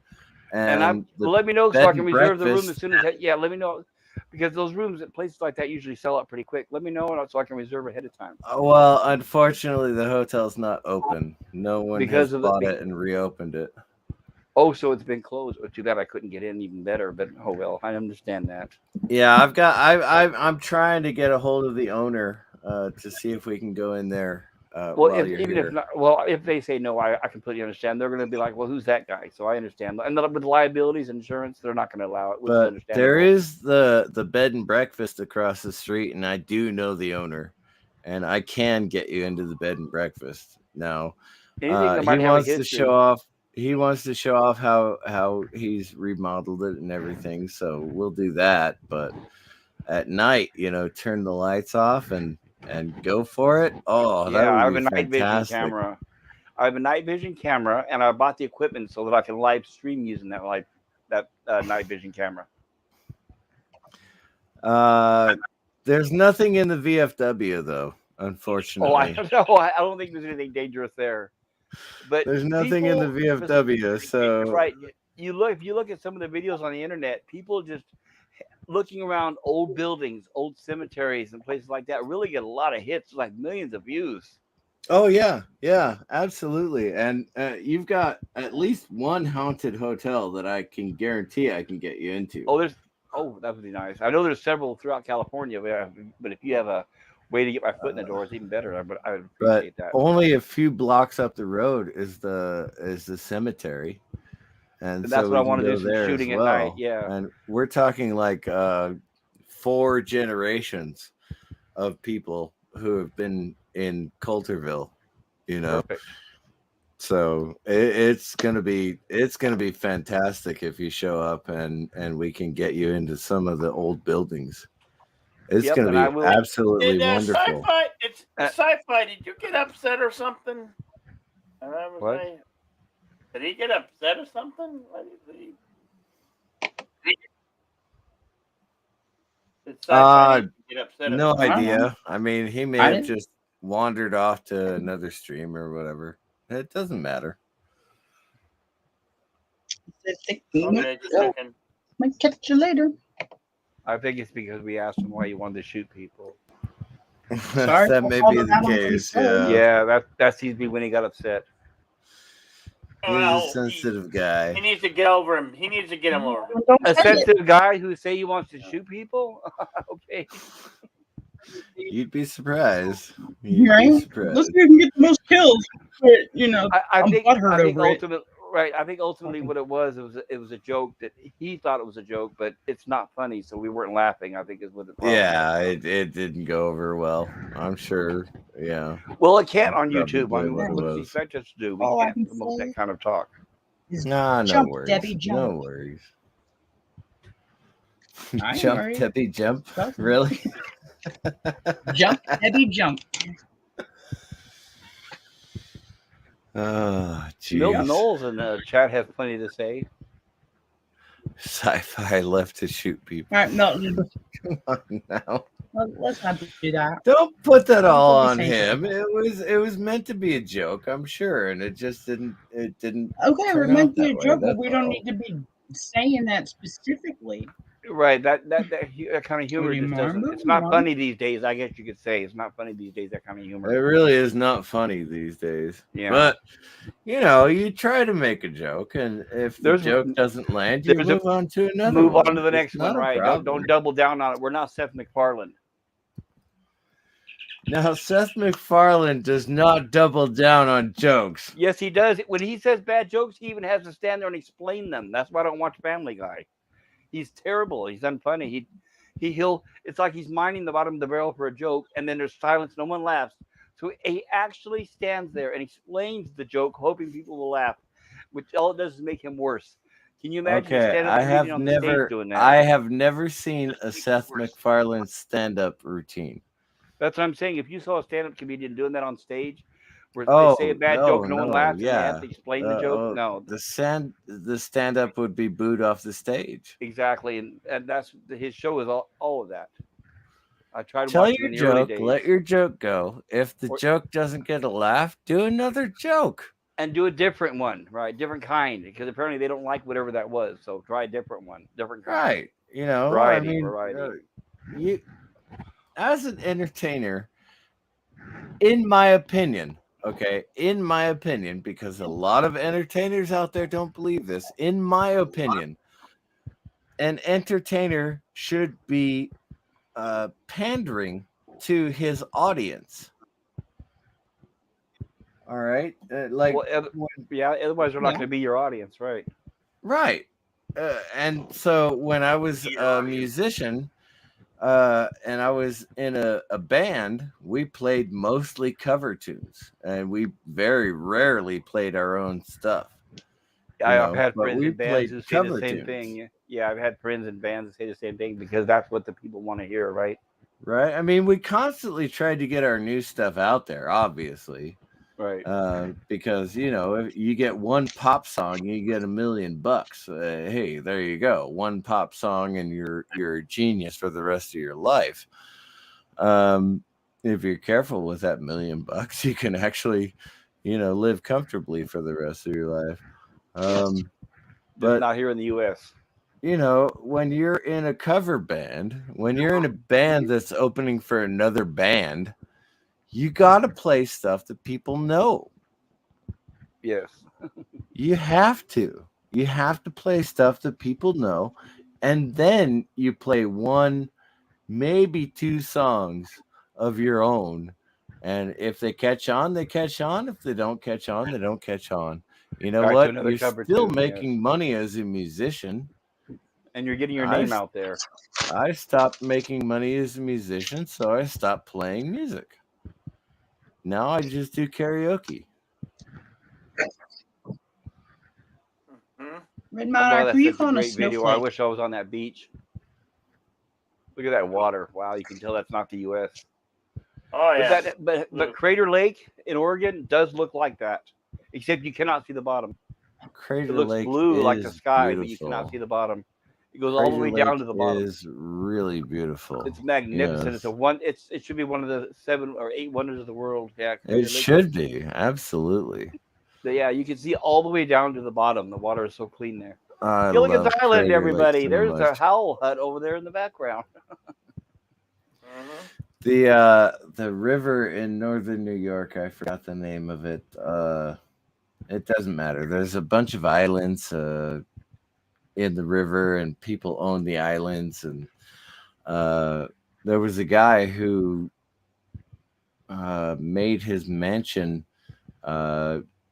S2: And
S3: the
S2: let me know so
S3: bed
S2: I can
S3: and
S2: reserve the room
S3: breakfast-
S2: as soon as. Let me know because those rooms at places like that usually sell out pretty quick. Let me know so I can reserve ahead of time.
S3: Well, unfortunately, the hotel's not open. No one
S2: Because
S3: has
S2: of the-
S3: bought it and reopened it.
S2: Oh, so it's been closed. Oh, too bad I couldn't get in even better. But oh well, I understand that.
S3: Yeah, I'm trying to get a hold of the owner to see if we can go in there.
S2: Well,
S3: while
S2: if,
S3: you're
S2: even
S3: here.
S2: if not, well, if they say no, I completely understand. They're going to be like, well, who's that guy? So I understand. And with liabilities, insurance, they're not going to allow it. Which is
S3: But
S2: understandable.
S3: there is the bed and breakfast across the street, and I do know the owner, and I can get you into the bed and breakfast. Now,
S2: Anything that
S3: he
S2: might have a
S3: wants to
S2: history.
S3: show off. He wants to show off how he's remodeled it and everything. So we'll do that. But at night, turn the lights off and go for it. Oh, that
S2: Yeah, I have
S3: would
S2: a
S3: be
S2: night vision
S3: fantastic.
S2: camera. I have a night vision camera, and I bought the equipment so that I can live stream using that night vision camera.
S3: There's nothing in the VFW though,
S2: Oh, I
S3: unfortunately.
S2: don't know. I don't think there's anything dangerous there. But
S3: There's nothing in the
S2: people,
S3: VFW, so
S2: right? You look if you look at some of the videos on the internet, people just looking around old buildings, old cemeteries, and places like that really get a lot of hits, like millions of views.
S3: oh yeah, absolutely. And you've got at least one haunted hotel that I can guarantee I can get you into.
S2: That would be nice. I know there's several throughout California, but if you have a way to get my foot in the door, it's even better. I would
S3: But
S2: appreciate that.
S3: only a few blocks up the road is the cemetery, and
S2: That's
S3: so
S2: what I
S3: we
S2: want
S3: can
S2: to
S3: go
S2: do. Some
S3: there as
S2: shooting at night.
S3: well.
S2: Yeah.
S3: And we're talking like 4 generations of people who have been in Coulterville, you know.
S2: Perfect.
S3: So it's gonna be fantastic if you show up and we can get you into some of the old buildings. It's
S2: Yep,
S3: gonna
S2: and I
S3: be
S2: will.
S3: absolutely
S1: Did
S3: wonderful.
S1: Sci-Fi, did you get upset or something?
S2: What?
S1: Did he get upset or something? Why did he leave? Did Sci-Fi need to get upset?
S3: No
S1: or something?
S3: idea. I mean, he may
S4: I
S3: have
S4: didn't-
S3: just wandered off to another stream or whatever. It doesn't matter.
S1: Okay, just checking.
S4: Might catch you later.
S2: I think it's because we asked him why he wanted to shoot people.
S4: Sorry
S3: That
S4: for
S3: may
S4: all
S3: be
S4: the
S3: the
S4: that on
S3: case.
S4: control.
S3: Yeah.
S2: That seems to be when he got upset.
S3: He's
S1: Well,
S3: a sensitive
S1: he
S3: guy.
S1: needs to get over him. He needs to get him over.
S4: Don't
S2: A
S4: say it.
S2: sensitive guy who say he wants to shoot people. Okay.
S3: You'd be surprised. You'd be
S4: Right? Let's
S3: surprised.
S4: see who can get the most kills. But, you know,
S2: I
S4: I'm
S2: think
S4: butthurt over it.
S2: ultimately, right. I think ultimately what it was a joke that he thought it was a joke, but it's not funny, so we weren't laughing. I think is what the problem.
S3: Yeah, it didn't go over well. I'm sure. Yeah.
S2: Well, it can't on
S3: Probably
S2: YouTube. I mean,
S3: what it
S2: what does he
S3: was.
S2: expect us to do? We
S4: All I
S2: can't
S4: can
S2: promote
S4: say
S2: that kind of talk.
S3: Nah, no
S4: Jump,
S3: worries.
S4: Debbie,
S3: No
S4: jump.
S3: worries.
S4: I ain't
S3: Jump,
S4: worried.
S3: Debbie, jump.
S4: Trust me.
S3: Really?
S4: Jump, Debbie, jump.
S3: Oh,
S2: Milton
S3: jeez.
S2: Knowles in the chat has plenty to say.
S3: Sci-fi left to shoot people.
S4: All right, no,
S3: Come on now.
S4: let's not do that.
S3: Don't put that all
S4: Don't
S3: on
S4: be
S3: him.
S4: sensitive.
S3: It was meant to be a joke, I'm sure, and it just didn't. It didn't.
S4: Okay, we're
S3: turn
S4: meant
S3: out
S4: to be a
S3: that way,
S4: joke, but
S3: that's
S4: we don't
S3: all.
S4: need to be saying that specifically.
S2: Right, that kind of humor
S4: Woody
S2: just doesn't.
S4: Marmot,
S2: It's not
S4: Marmot.
S2: funny these days. I guess you could say it's not funny these days. That kind of
S3: It
S2: humor.
S3: really is not funny these days.
S2: Yeah.
S3: But you know, you try to make a joke, and if the
S2: There's-
S3: joke doesn't land, you
S2: there's a-
S3: move on to another.
S2: Move
S3: one.
S2: on to the
S3: It's
S2: next one.
S3: not a
S2: Right?
S3: problem.
S2: Don't double down on it. We're not Seth MacFarlane.
S3: Now, Seth MacFarlane does not double down on jokes.
S2: Yes, he does. When he says bad jokes, he even has to stand there and explain them. That's why I don't watch Family Guy. He's terrible. He's unfunny. He'll. It's like he's minding the bottom of the barrel for a joke, and then there's silence. No one laughs. So he actually stands there and explains the joke, hoping people will laugh, which all it does is make him worse. Can you imagine
S3: Okay,
S2: standing
S3: I have
S2: on the stage
S3: never,
S2: doing that?
S3: I have never seen a Seth MacFarlane stand-up routine.
S2: That's what I'm saying. If you saw a stand-up comedian doing that on stage, where
S3: Oh,
S2: they say a bad
S3: no,
S2: joke, no one
S3: no,
S2: laughs, and they
S3: yeah.
S2: have to explain the joke. No,
S3: The stand-up would be booed off the stage.
S2: exactly, and that's his show is all of that. I tried to
S3: Tell
S2: watch it
S3: your
S2: in the early
S3: joke,
S2: days.
S3: let your joke go. If the
S2: Or-
S3: joke doesn't get a laugh, do another joke.
S2: And do a different one, right? Different kind, because apparently they don't like whatever that was. So try a different one, different kind.
S3: Right. You know,
S2: Variety,
S3: I mean,
S2: variety.
S3: you as an entertainer, in my opinion, because a lot of entertainers out there don't believe this, in my opinion, an entertainer should be pandering to his audience. All right,
S2: Well, yeah. Otherwise, they're not
S4: Yeah.
S2: going to be your audience, right?
S3: right. And so when I was a musician, and I was in a band, we played mostly cover tunes, and we very rarely played our own stuff.
S2: I've
S3: know,
S2: had
S3: but
S2: friends
S3: we
S2: in bands
S3: played
S2: who say the
S3: cover
S2: same
S3: tunes.
S2: thing. Yeah, I've had friends in bands that say the same thing because that's what the people want to hear, right?
S3: Right? I mean, we constantly tried to get our new stuff out there, obviously.
S2: Right.
S3: Because if you get one pop song, you get $1 million. Hey, there you go, one pop song, and you're a genius for the rest of your life. If you're careful with that $1 million, you can actually, live comfortably for the rest of your life.
S2: But
S3: But
S2: not here in the U.S.
S3: when you're in a cover band, when you're in a band that's opening for another band, you gotta play stuff that people know.
S2: Yes.
S3: You have to. You have to play stuff that people know, and then you play one, maybe two songs of your own. And if they catch on, they catch on. If they don't catch on, they don't catch on. You know
S2: Back to
S3: what?
S2: another
S3: You're
S2: cover
S3: still
S2: tune,
S3: making
S2: yes.
S3: money as a musician.
S2: And you're getting your
S3: I
S2: name
S3: s-
S2: out there.
S3: I stopped making money as a musician, so I stopped playing music. Now I just do karaoke.
S1: Hmm?
S4: Red
S2: Oh, boy,
S4: Monarch,
S2: that's
S4: who you
S2: such a
S4: calling a
S2: great video. I
S4: snowflake?
S2: wish I was on that beach. Look at that water. Wow, you can tell that's not the U.S.
S1: Oh yeah.
S2: But Crater Lake in Oregon does look like that, except you cannot see the bottom. It
S3: Crater
S2: looks
S3: Lake
S2: blue like the
S3: is
S2: sky, but you cannot
S3: beautiful.
S2: see the bottom. It goes all the
S3: Crater
S2: way down
S3: Lake
S2: to the bottom.
S3: is really beautiful.
S2: It's magnificent.
S3: Yes.
S2: It should be one of the 7 or 8 wonders of the world. Yeah,
S3: It
S2: Crater Lake.
S3: should be, absolutely.
S2: But yeah, you can see all the way down to the bottom. The water is so clean there.
S3: I
S2: Gilligan's
S3: love
S2: Island,
S3: Crater
S2: everybody.
S3: Lake so
S2: There's the
S3: much.
S2: Howl Hut over there in the background.
S3: The river in northern New York, I forgot the name of it. It doesn't matter. There's a bunch of islands in the river, and people own the islands. And there was a guy who made his mansion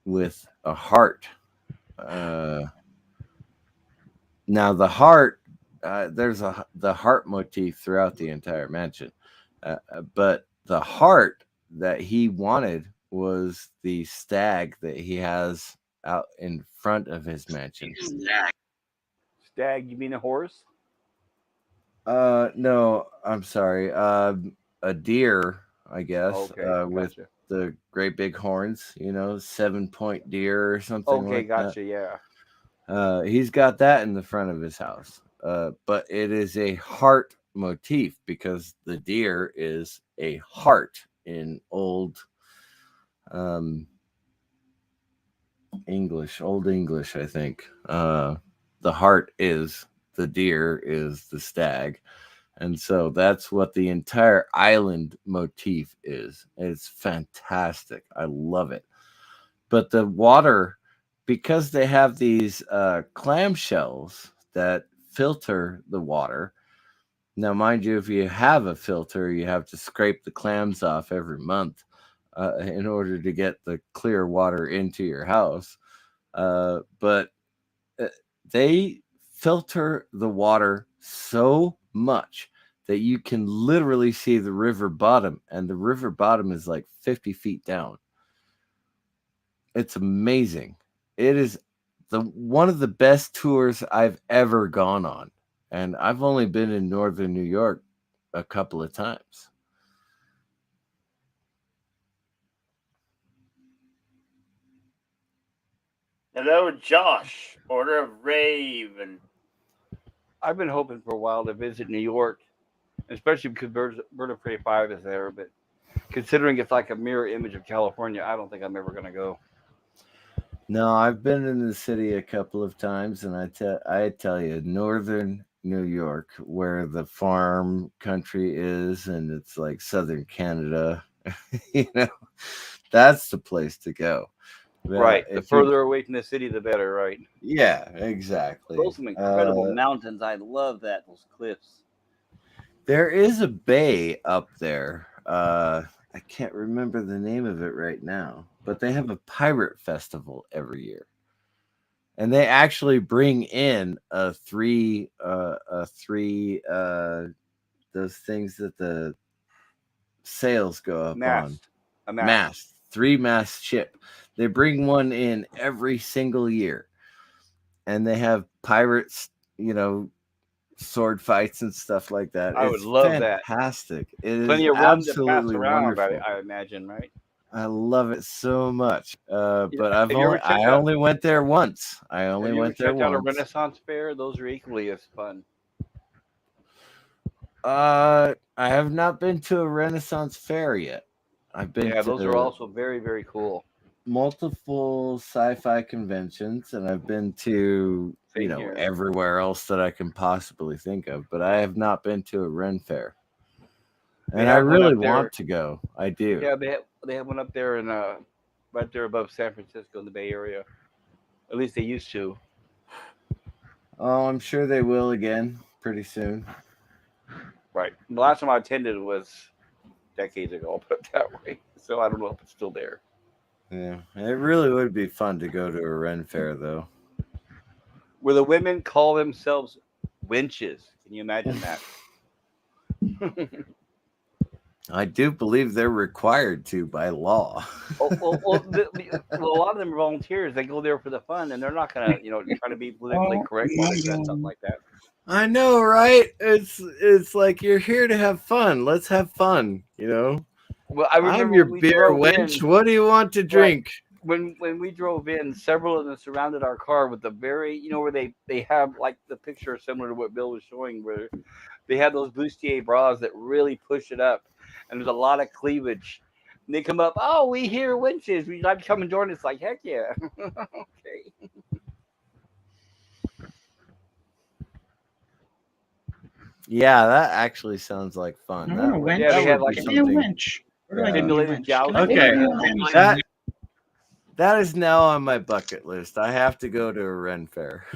S3: with a heart. Now the heart, there's the heart motif throughout the entire mansion, but the heart that he wanted was the stag that he has out in front of his mansion.
S2: Stag, you mean a horse?
S3: No, I'm sorry. A deer, I guess,
S2: Okay,
S3: with
S2: gotcha.
S3: the great big horns. 7-point deer or something
S2: Okay,
S3: like that.
S2: gotcha. Yeah.
S3: He's got that in the front of his house. But it is a heart motif because the deer is a heart in old old English, I think. The heart is the deer, is the stag. And so that's what the entire island motif is. It's fantastic. I love it. But the water, because they have these clamshells that filter the water. Now, mind you, if you have a filter, you have to scrape the clams off every month in order to get the clear water into your house. But they filter the water so much that you can literally see the river bottom, and the river bottom is like 50 feet down. It's amazing. It is one of the best tours I've ever gone on. And I've only been in northern New York a couple of times.
S1: Hello, Josh. Order of Raven.
S2: I've been hoping for a while to visit New York, especially because Bird of Prey 5 is there. But considering it's like a mirror image of California, I don't think I'm ever going to go.
S3: No, I've been in the city a couple of times, and I tell you, northern New York, where the farm country is, and it's like southern Canada, that's the place to go.
S2: Right. The further away from the city, the better, right?
S3: Yeah, exactly.
S2: Those are some incredible mountains. I love that, those cliffs.
S3: There is a bay up there. I can't remember the name of it right now, but they have a pirate festival every year. And they actually bring in those things that the sails go up on.
S2: A mast.
S3: 3-mast ship. They bring one in every single year. And they have pirates, sword fights and stuff like that.
S2: I would love that.
S3: Fantastic. It
S2: Plenty
S3: is
S2: of rum to pass
S3: absolutely
S2: around,
S3: wonderful.
S2: I imagine, right?
S3: I love it so much. But
S2: have you ever
S3: I
S2: checked out-
S3: only went there once. I
S2: Have
S3: only
S2: you ever
S3: went there
S2: checked out a
S3: once.
S2: Renaissance fair? Those are equally as fun.
S3: I have not been to a Renaissance fair yet. I've been
S2: Yeah,
S3: to
S2: those are also very, very cool.
S3: multiple sci-fi conventions, and I've been to
S2: Same here.
S3: everywhere else that I can possibly think of, but I have not been to a Ren fair.
S2: They
S3: And I
S2: have one
S3: really
S2: up there.
S3: want to go. I do.
S2: Yeah, they have one up there in right there above San Francisco in the Bay Area. At least they used to.
S3: Oh, I'm sure they will again pretty soon.
S2: Right. The last time I attended was decades ago. I'll put it that way. So I don't know if it's still there.
S3: Yeah, it really would be fun to go to a Ren fair, though.
S2: Where the women call themselves winches. Can you imagine that?
S3: I do believe they're required to by law.
S2: Well, a lot of them are volunteers. They go there for the fun, and they're not gonna, try to be politically correct while they said something like that.
S3: I know, right? It's like you're here to have fun. Let's have fun,
S2: Well, I remember
S3: I'm your
S2: when we
S3: beer
S2: drove
S3: wench.
S2: in-
S3: What do you want to drink?
S2: when we drove in, several of them surrounded our car with the very, where they have like the picture similar to what Bill was showing, where they have those bustier bras that really push it up, and there's a lot of cleavage. And they come up, oh, we hear winches. We'd like to come and join us. Like, heck yeah. Okay.
S3: Yeah, that actually sounds like fun.
S4: I
S3: That
S4: want a
S3: would-
S4: winch.
S2: Yeah, they
S3: that
S2: had
S3: would
S2: like
S3: be
S4: Give me a
S3: something.
S4: winch. Where do I get me a
S2: Simulated
S4: winch?
S2: jousting.
S4: Can I get
S3: Okay,
S4: me a winch?
S3: that is now on my bucket list. I have to go to a Ren fair.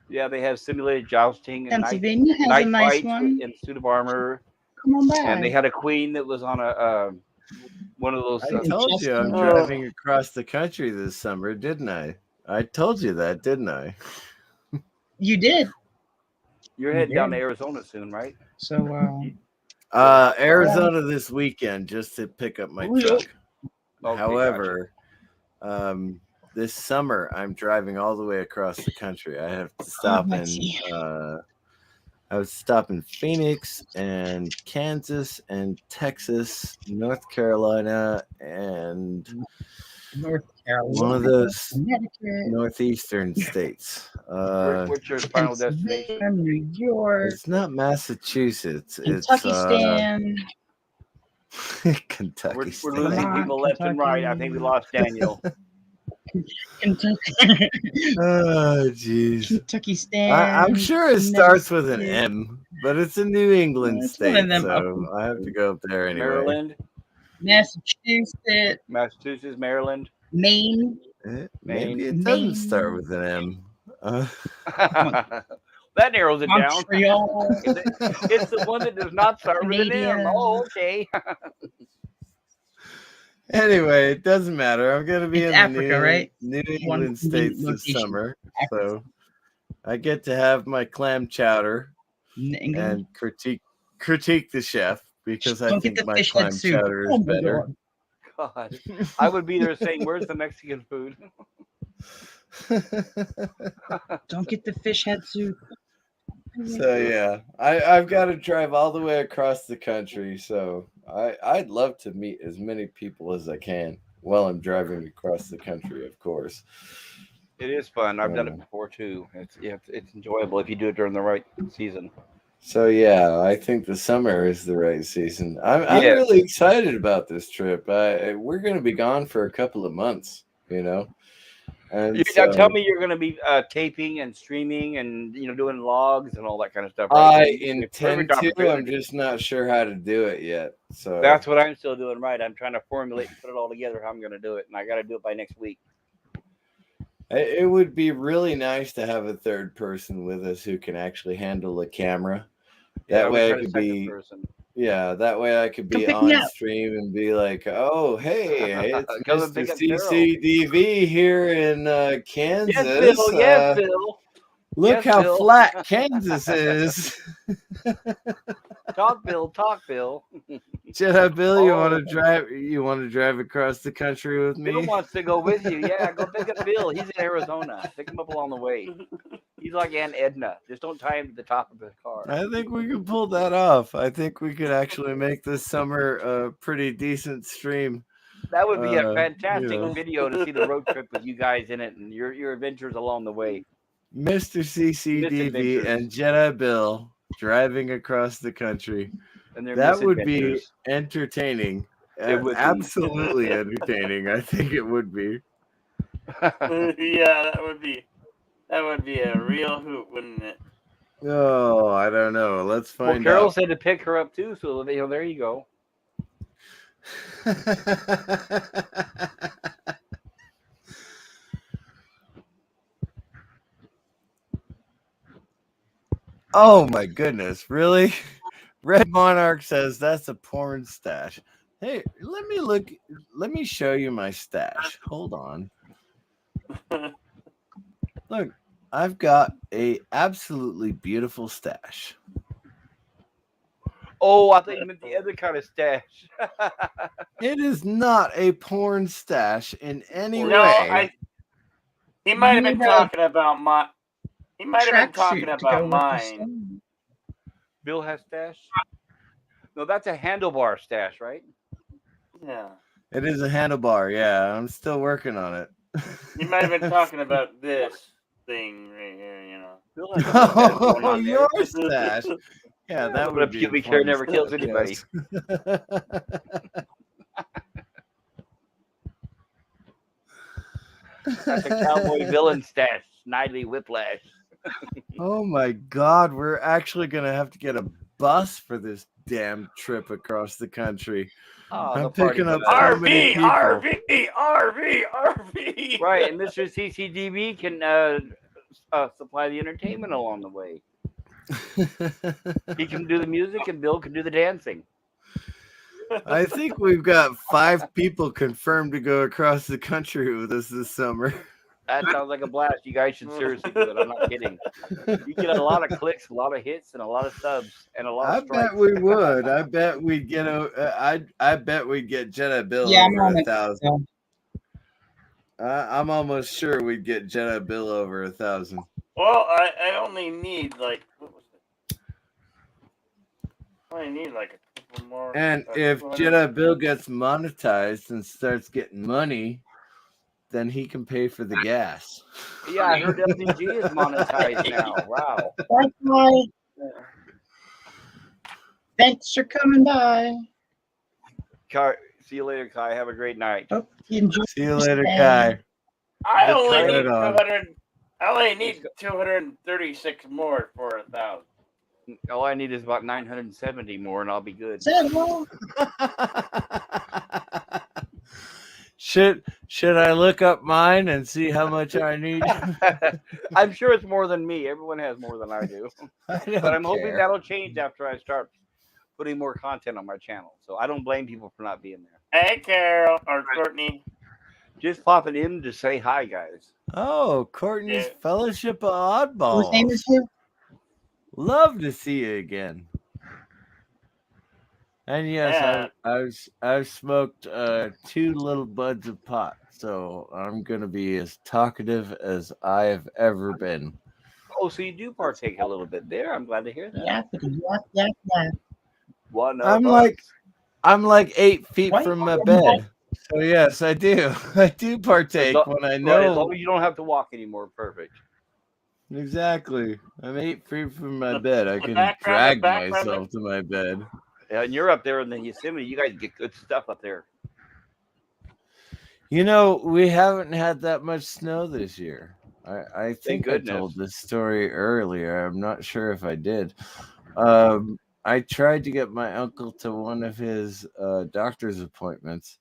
S2: Yeah, they have simulated jousting and
S4: Pennsylvania has
S2: night
S4: a nice
S2: fights
S4: one.
S2: in suit of armor.
S4: Come on by.
S2: And they had a queen that was on a one of those.
S3: I told you I'm driving across the country this summer, didn't I? I told you that, didn't I?
S4: You did.
S2: You're heading down to Arizona soon, right?
S4: So,
S3: Arizona this weekend just to pick up my
S4: Oh, yeah.
S3: truck.
S2: Okay,
S3: However, this summer I'm driving all the way across the country. I have to stop
S4: let's see.
S3: I was stopping Phoenix and Kansas and Texas, North Carolina, and
S4: North Carolina.
S3: one of those
S4: Connecticut,
S3: northeastern states.
S2: What's your final destination?
S4: Pennsylvania, New York,
S3: It's not Massachusetts.
S4: Kentucky
S3: It's
S4: Stand.
S3: Kentucky
S2: We're
S3: State.
S2: losing
S4: Vermont,
S2: people left and right. I think we lost Daniel.
S4: Kentucky,
S3: Oh, jeez.
S4: Kentucky Stand.
S3: I'm sure it starts with an
S4: Connecticut.
S3: M, but it's a New England
S4: It's one
S3: state,
S4: of them
S3: so I have to go up there anyway.
S2: Maryland,
S4: Massachusetts,
S2: Maryland.
S4: Maine.
S3: Maybe it doesn't
S4: Maine.
S3: start with an M.
S2: That narrows it down.
S4: Montreal.
S2: It's the one that does not start with an M.
S4: Canadian.
S2: Oh, okay.
S3: Anyway, it doesn't matter. I'm going to be
S4: It's
S3: in
S4: Africa,
S3: the
S4: right?
S3: New
S4: One
S3: England states this
S4: location.
S3: summer,
S4: Africa.
S3: so I get to have my clam chowder
S4: England.
S3: and critique the chef because I
S4: Don't get
S3: think
S4: the
S3: my
S4: fish
S3: clam
S4: head soup.
S3: chowder
S4: Oh
S3: is
S4: my
S3: better.
S2: God, I would be there saying, "Where's the Mexican food?"
S4: Don't get the fish head soup.
S3: So yeah, I've got to drive all the way across the country. So I'd love to meet as many people as I can while I'm driving across the country, of course.
S2: It is fun. I've done it before too. It's enjoyable if you do it during the right season.
S3: So yeah, I think the summer is the right season. I'm
S2: Yes.
S3: really excited about this trip. We're going to be gone for a couple of months, And
S2: Now tell me you're going to be taping and streaming and doing logs and all that kind of stuff.
S3: I
S2: Right?
S3: intend
S2: Perfect
S3: to. I'm
S2: opportunity.
S3: just not sure how to do it yet. So
S2: That's what I'm still doing. Right, I'm trying to formulate and put it all together how I'm going to do it, and I got to do it by next week.
S3: it would be really nice to have a third person with us who can actually handle the camera. That way I could be. That way I could be
S4: Come pick me
S3: on
S4: up.
S3: stream and be like, "Oh, hey, it's
S2: Come and
S3: Mr.
S2: pick up Carol."
S3: CCDV here in Kansas.
S2: Yes, Bill. Yes, Bill.
S3: Look
S2: Yes,
S3: how
S2: Bill.
S3: flat Kansas is."
S2: Talk, Bill. Talk, Bill.
S3: Jedi Bill, you want
S2: Oh.
S3: to drive? You want to drive across the country with
S2: Bill
S3: me?
S2: wants to go with you. Yeah, go pick up Bill. He's in Arizona. Pick him up along the way. He's like Aunt Edna. Just don't tie him to the top of the car.
S3: I think we could pull that off. I think we could actually make this summer a pretty decent stream.
S2: That would be a
S3: you
S2: fantastic
S3: know.
S2: video to see the road trip with you guys in it and your adventures along the way.
S3: Mr. CCDV
S2: Misadventures.
S3: and Jedi Bill driving across the country.
S2: And their
S3: That would be
S2: misadventures.
S3: entertaining.
S2: It would be.
S3: Absolutely entertaining. I think it would be.
S1: Yeah, that would be a real hoot, wouldn't it?
S3: Oh, I don't know. Let's
S2: Well,
S3: find
S2: Carol
S3: out.
S2: said to pick her up too, so there you go.
S3: Oh my goodness, really? Red Monarch says that's a porn stash. Hey, let me show you my stash. Hold on. Look, I've got a absolutely beautiful stash.
S2: Oh, I think you meant the other kind of stash.
S3: It is not a porn stash in any
S1: No,
S3: way.
S1: he might have been
S4: Need a
S1: talking about my. He might have been
S4: Tracksuit
S1: talking
S4: to go
S1: about
S4: with the
S1: mine.
S4: stone.
S2: Bill has stash. No, that's a handlebar stash, right?
S1: Yeah,
S3: It is a handlebar, yeah. I'm still working on it.
S1: he might have been talking about this thing right here. You know.
S2: Bill has a stash going
S3: Oh,
S2: on there.
S3: your stash. Yeah, that
S2: but
S3: would
S2: a
S3: be
S2: pubic
S3: a
S2: hair
S3: porn
S2: never kills
S3: stash,
S2: anybody.
S3: yes.
S2: That's a cowboy villain stash. Snidely Whiplash.
S3: Oh my God, we're actually gonna have to get a bus for this damn trip across the country.
S2: Oh,
S3: I'm
S2: the party
S3: picking up
S2: bus.
S3: so many
S1: RV,
S3: people.
S1: RV.
S2: Right, and Mr. CCDB can supply the entertainment along the way. He can do the music, and Bill can do the dancing.
S3: I think we've got 5 people confirmed to go across the country with us this summer.
S2: That sounds like a blast. You guys should seriously do it. I'm not kidding. You get a lot of clicks, a lot of hits, and a lot of subs, and a lot
S3: I
S2: of strikes.
S3: bet we would. I bet we'd get I bet we'd get Jedi Bill
S4: Yeah, I'm
S3: over
S4: on it.
S3: 1,000. I'm almost sure we'd get Jedi Bill over 1,000.
S1: Well, I only need like what was it? I only need like a couple more.
S3: And if
S1: 200.
S3: Jedi Bill gets monetized and starts getting money, then he can pay for the gas.
S2: Yeah, I heard LDG is monetized now. Wow.
S4: Bye. Thanks for coming by.
S2: See you later, Kai. Have a great night.
S4: Hope you enjoy
S3: See you
S4: your
S3: later,
S4: stay.
S3: Kai.
S1: I only
S3: Right
S1: need
S3: on.
S1: 200. I only need 236 more for 1,000.
S2: All I need is about 970 more, and I'll be good.
S4: Say hello.
S3: Should I look up mine and see how much I need?
S2: I'm sure it's more than me. Everyone has more than I do. But I'm hoping that'll change after I start putting more content on my channel. So I don't blame people for not being there.
S1: Hey, Carol or Courtney.
S2: Just popping in to say hi, guys.
S3: Oh, Courtney's
S1: Yeah.
S3: Fellowship of
S4: Whose name
S3: Oddballs.
S4: is who?
S3: Love to see you again. And yes,
S1: Yeah.
S3: I've smoked 2 little buds of pot, so I'm gonna be as talkative as I have ever been.
S2: Oh, so you do partake a little bit there. I'm glad to hear that.
S4: Yeah.
S2: One of
S3: I'm
S2: us.
S3: like 8 feet
S4: Why
S3: from
S4: you
S3: my
S4: not
S3: bed. So yes, I do. I do partake when I
S2: Right, as
S3: know
S2: long as you don't have to walk anymore. Perfect.
S3: exactly. I'm 8 feet from my bed. I
S1: The
S3: can
S1: background-
S3: drag myself to my bed.
S2: Yeah, and you're up there in the Yosemite. You guys get good stuff up there.
S3: You know, we haven't had that much snow this year. I think I told
S2: goodness.
S3: this story earlier. I'm not sure if I did. I tried to get my uncle to one of his doctor's appointments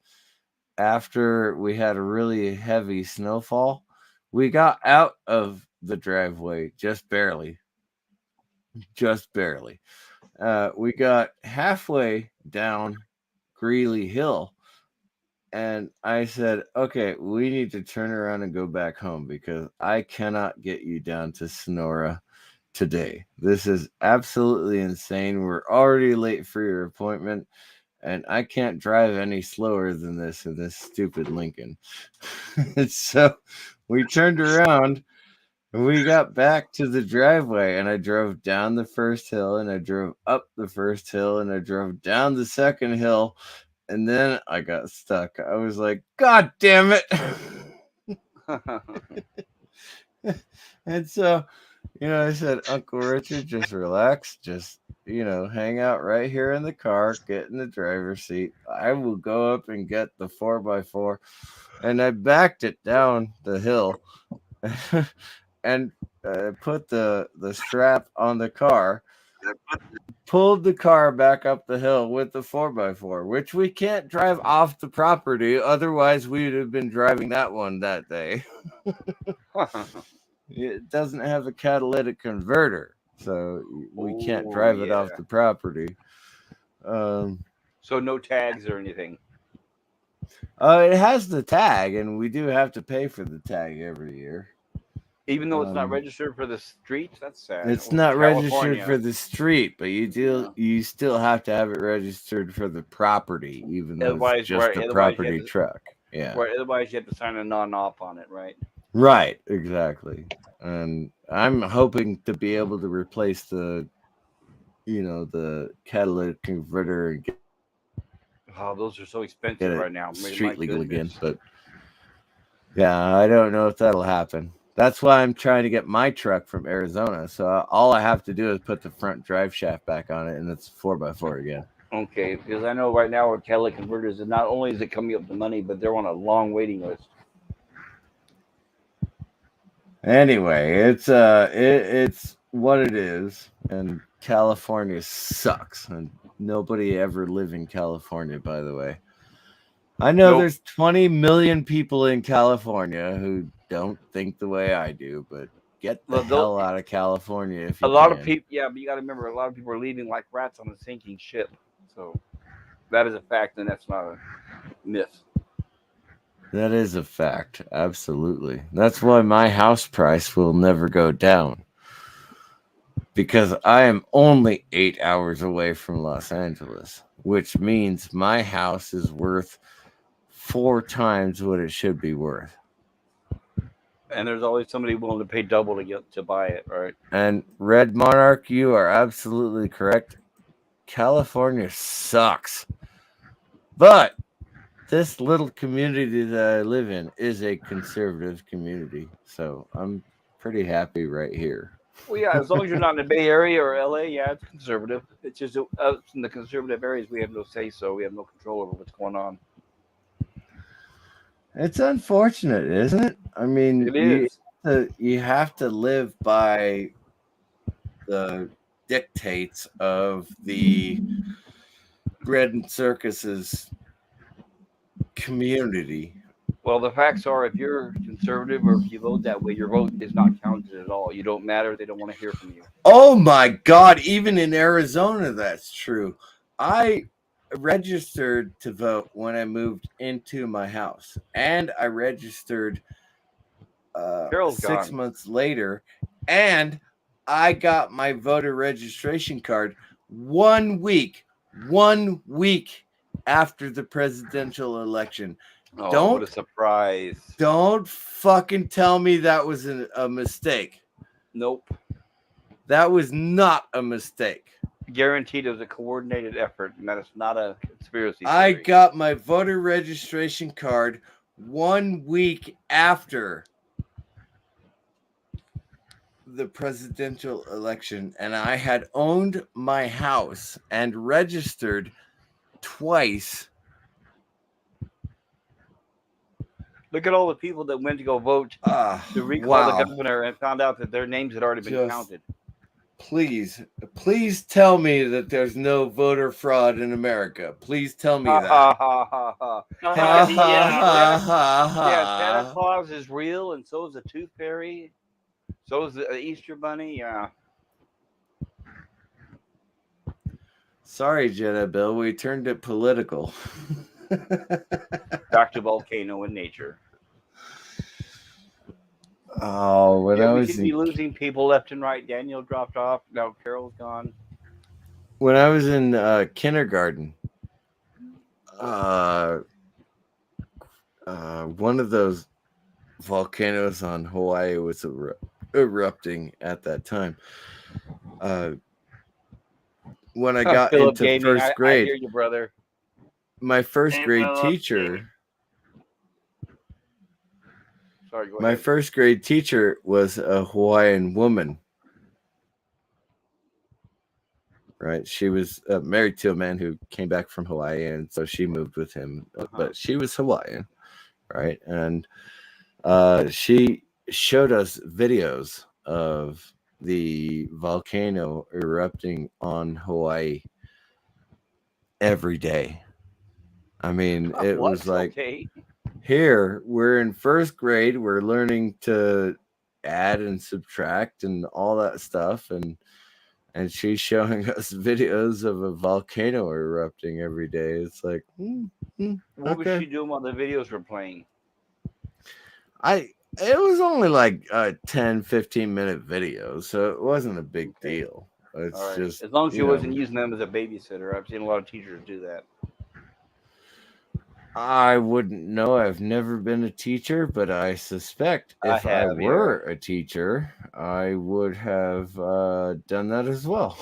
S3: after we had a really heavy snowfall. We got out of the driveway just barely. Just barely. We got halfway down Greeley Hill. And I said, okay, we need to turn around and go back home because I cannot get you down to Sonora today. This is absolutely insane. We're already late for your appointment, and I can't drive any slower than this in this stupid Lincoln. So we turned around and we got back to the driveway, and I drove down the first hill, and I drove up the first hill, and I drove down the second hill. and then I got stuck. I was like, God damn it. And so, I said, Uncle Richard, just relax, just hang out right here in the car, get in the driver's seat. I will go up and get the 4x4. And I backed it down the hill and put the strap on the car, pulled the car back up the hill with the 4x4, which we can't drive off the property. Otherwise, we would have been driving that one that day. It doesn't have a catalytic converter, so we can't drive it off the property.
S2: So no tags or anything.
S3: It has the tag, and we do have to pay for the tag every year.
S2: Even though it's not registered for the streets, that's sad.
S3: It's not registered for the street, but you still have to have it registered for the property, even though it's just a property truck. Yeah.
S2: Right. Otherwise, you have to sign a non-op on it, right?
S3: Right. Exactly. And I'm hoping to be able to replace the catalytic converter and get
S2: those are so expensive right now.
S3: Street legal again, but yeah, I don't know if that'll happen. That's why I'm trying to get my truck from Arizona. So all I have to do is put the front drive shaft back on it, and it's 4x4 again.
S2: Okay, because I know right now with catalytic converters, and not only is it coming up to money, but they're on a long waiting list.
S3: Anyway, it's what it is, and California sucks, and nobody ever live in California, by the way. I know there's 20 million people in California who don't think the way I do, but get the hell out of California if you
S2: lot of people, yeah, but you got to remember, a lot of people are leaving like rats on a sinking ship. So that is a fact, and that's not a myth.
S3: That is a fact, absolutely. That's why my house price will never go down, because I am only 8 hours away from Los Angeles, which means my house is worth 4 times what it should be worth.
S2: And there's always somebody willing to pay double to buy it, right?
S3: And Red Monarch, you are absolutely correct. California sucks. But this little community that I live in is a conservative community. So I'm pretty happy right here.
S2: Well, yeah, as long as you're not in the Bay Area or LA, yeah, it's conservative. It's just us in the conservative areas, we have no say so. We have no control over what's going on.
S3: It's unfortunate, isn't it? I mean,
S2: it is.
S3: You have to live by the dictates of the bread and circuses community.
S2: Well, the facts are, if you're conservative or if you vote that way, your vote is not counted at all. You don't matter. They don't want to hear from you.
S3: Oh my God! Even in Arizona, that's true. I registered to vote when I moved into my house, and I registered 6 months later, and I got my voter registration card 1 week after the presidential election.
S2: Oh, what a surprise.
S3: Don't fucking tell me that was a mistake.
S2: Nope.
S3: That was not a mistake.
S2: Guaranteed it was a coordinated effort, and that is not a conspiracy theory.
S3: I got my voter registration card 1 week after the presidential election, and I had owned my house and registered twice.
S2: Look at all the people that went to go vote to recall the governor and found out that their names had already been counted.
S3: Please tell me that there's no voter fraud in America. Please tell me that.
S2: Santa Claus is real, and so is the Tooth Fairy. So is the Easter Bunny. Yeah.
S3: Sorry, Jedi Bill. We turned it political.
S2: Back to volcano in nature.
S3: Oh, when I was
S2: we could be losing people left and right. Daniel dropped off. Now Carol's gone.
S3: When I was in kindergarten, one of those volcanoes on Hawaii was erupting at that time. When I got into first grade,
S2: I hear you, brother.
S3: my first
S1: Ain't
S3: grade
S1: no luck,
S3: teacher.
S2: Sorry, go
S3: My
S2: ahead.
S3: first grade teacher was a Hawaiian woman. Right, she was married to a man who came back from Hawaii, and so she moved with him. But she was Hawaiian, right? And she showed us videos of the volcano erupting on Hawaii every day. I mean, it
S2: What?
S3: was like,
S2: Okay.
S3: here we're in first grade, we're learning to add and subtract and all that stuff, and she's showing us videos of a volcano erupting every day. It's like,
S2: What was
S3: okay.
S2: she doing while the videos were playing?
S3: It was only like a 10-15 minute video, so it wasn't a big deal. It's
S2: All right.
S3: just,
S2: As long as she
S3: you
S2: wasn't
S3: know,
S2: using them as a babysitter. I've seen a lot of teachers do that.
S3: I wouldn't know. I've never been a teacher, but I suspect
S2: I
S3: if I
S2: have, yeah.
S3: were a teacher, I would have done that as well.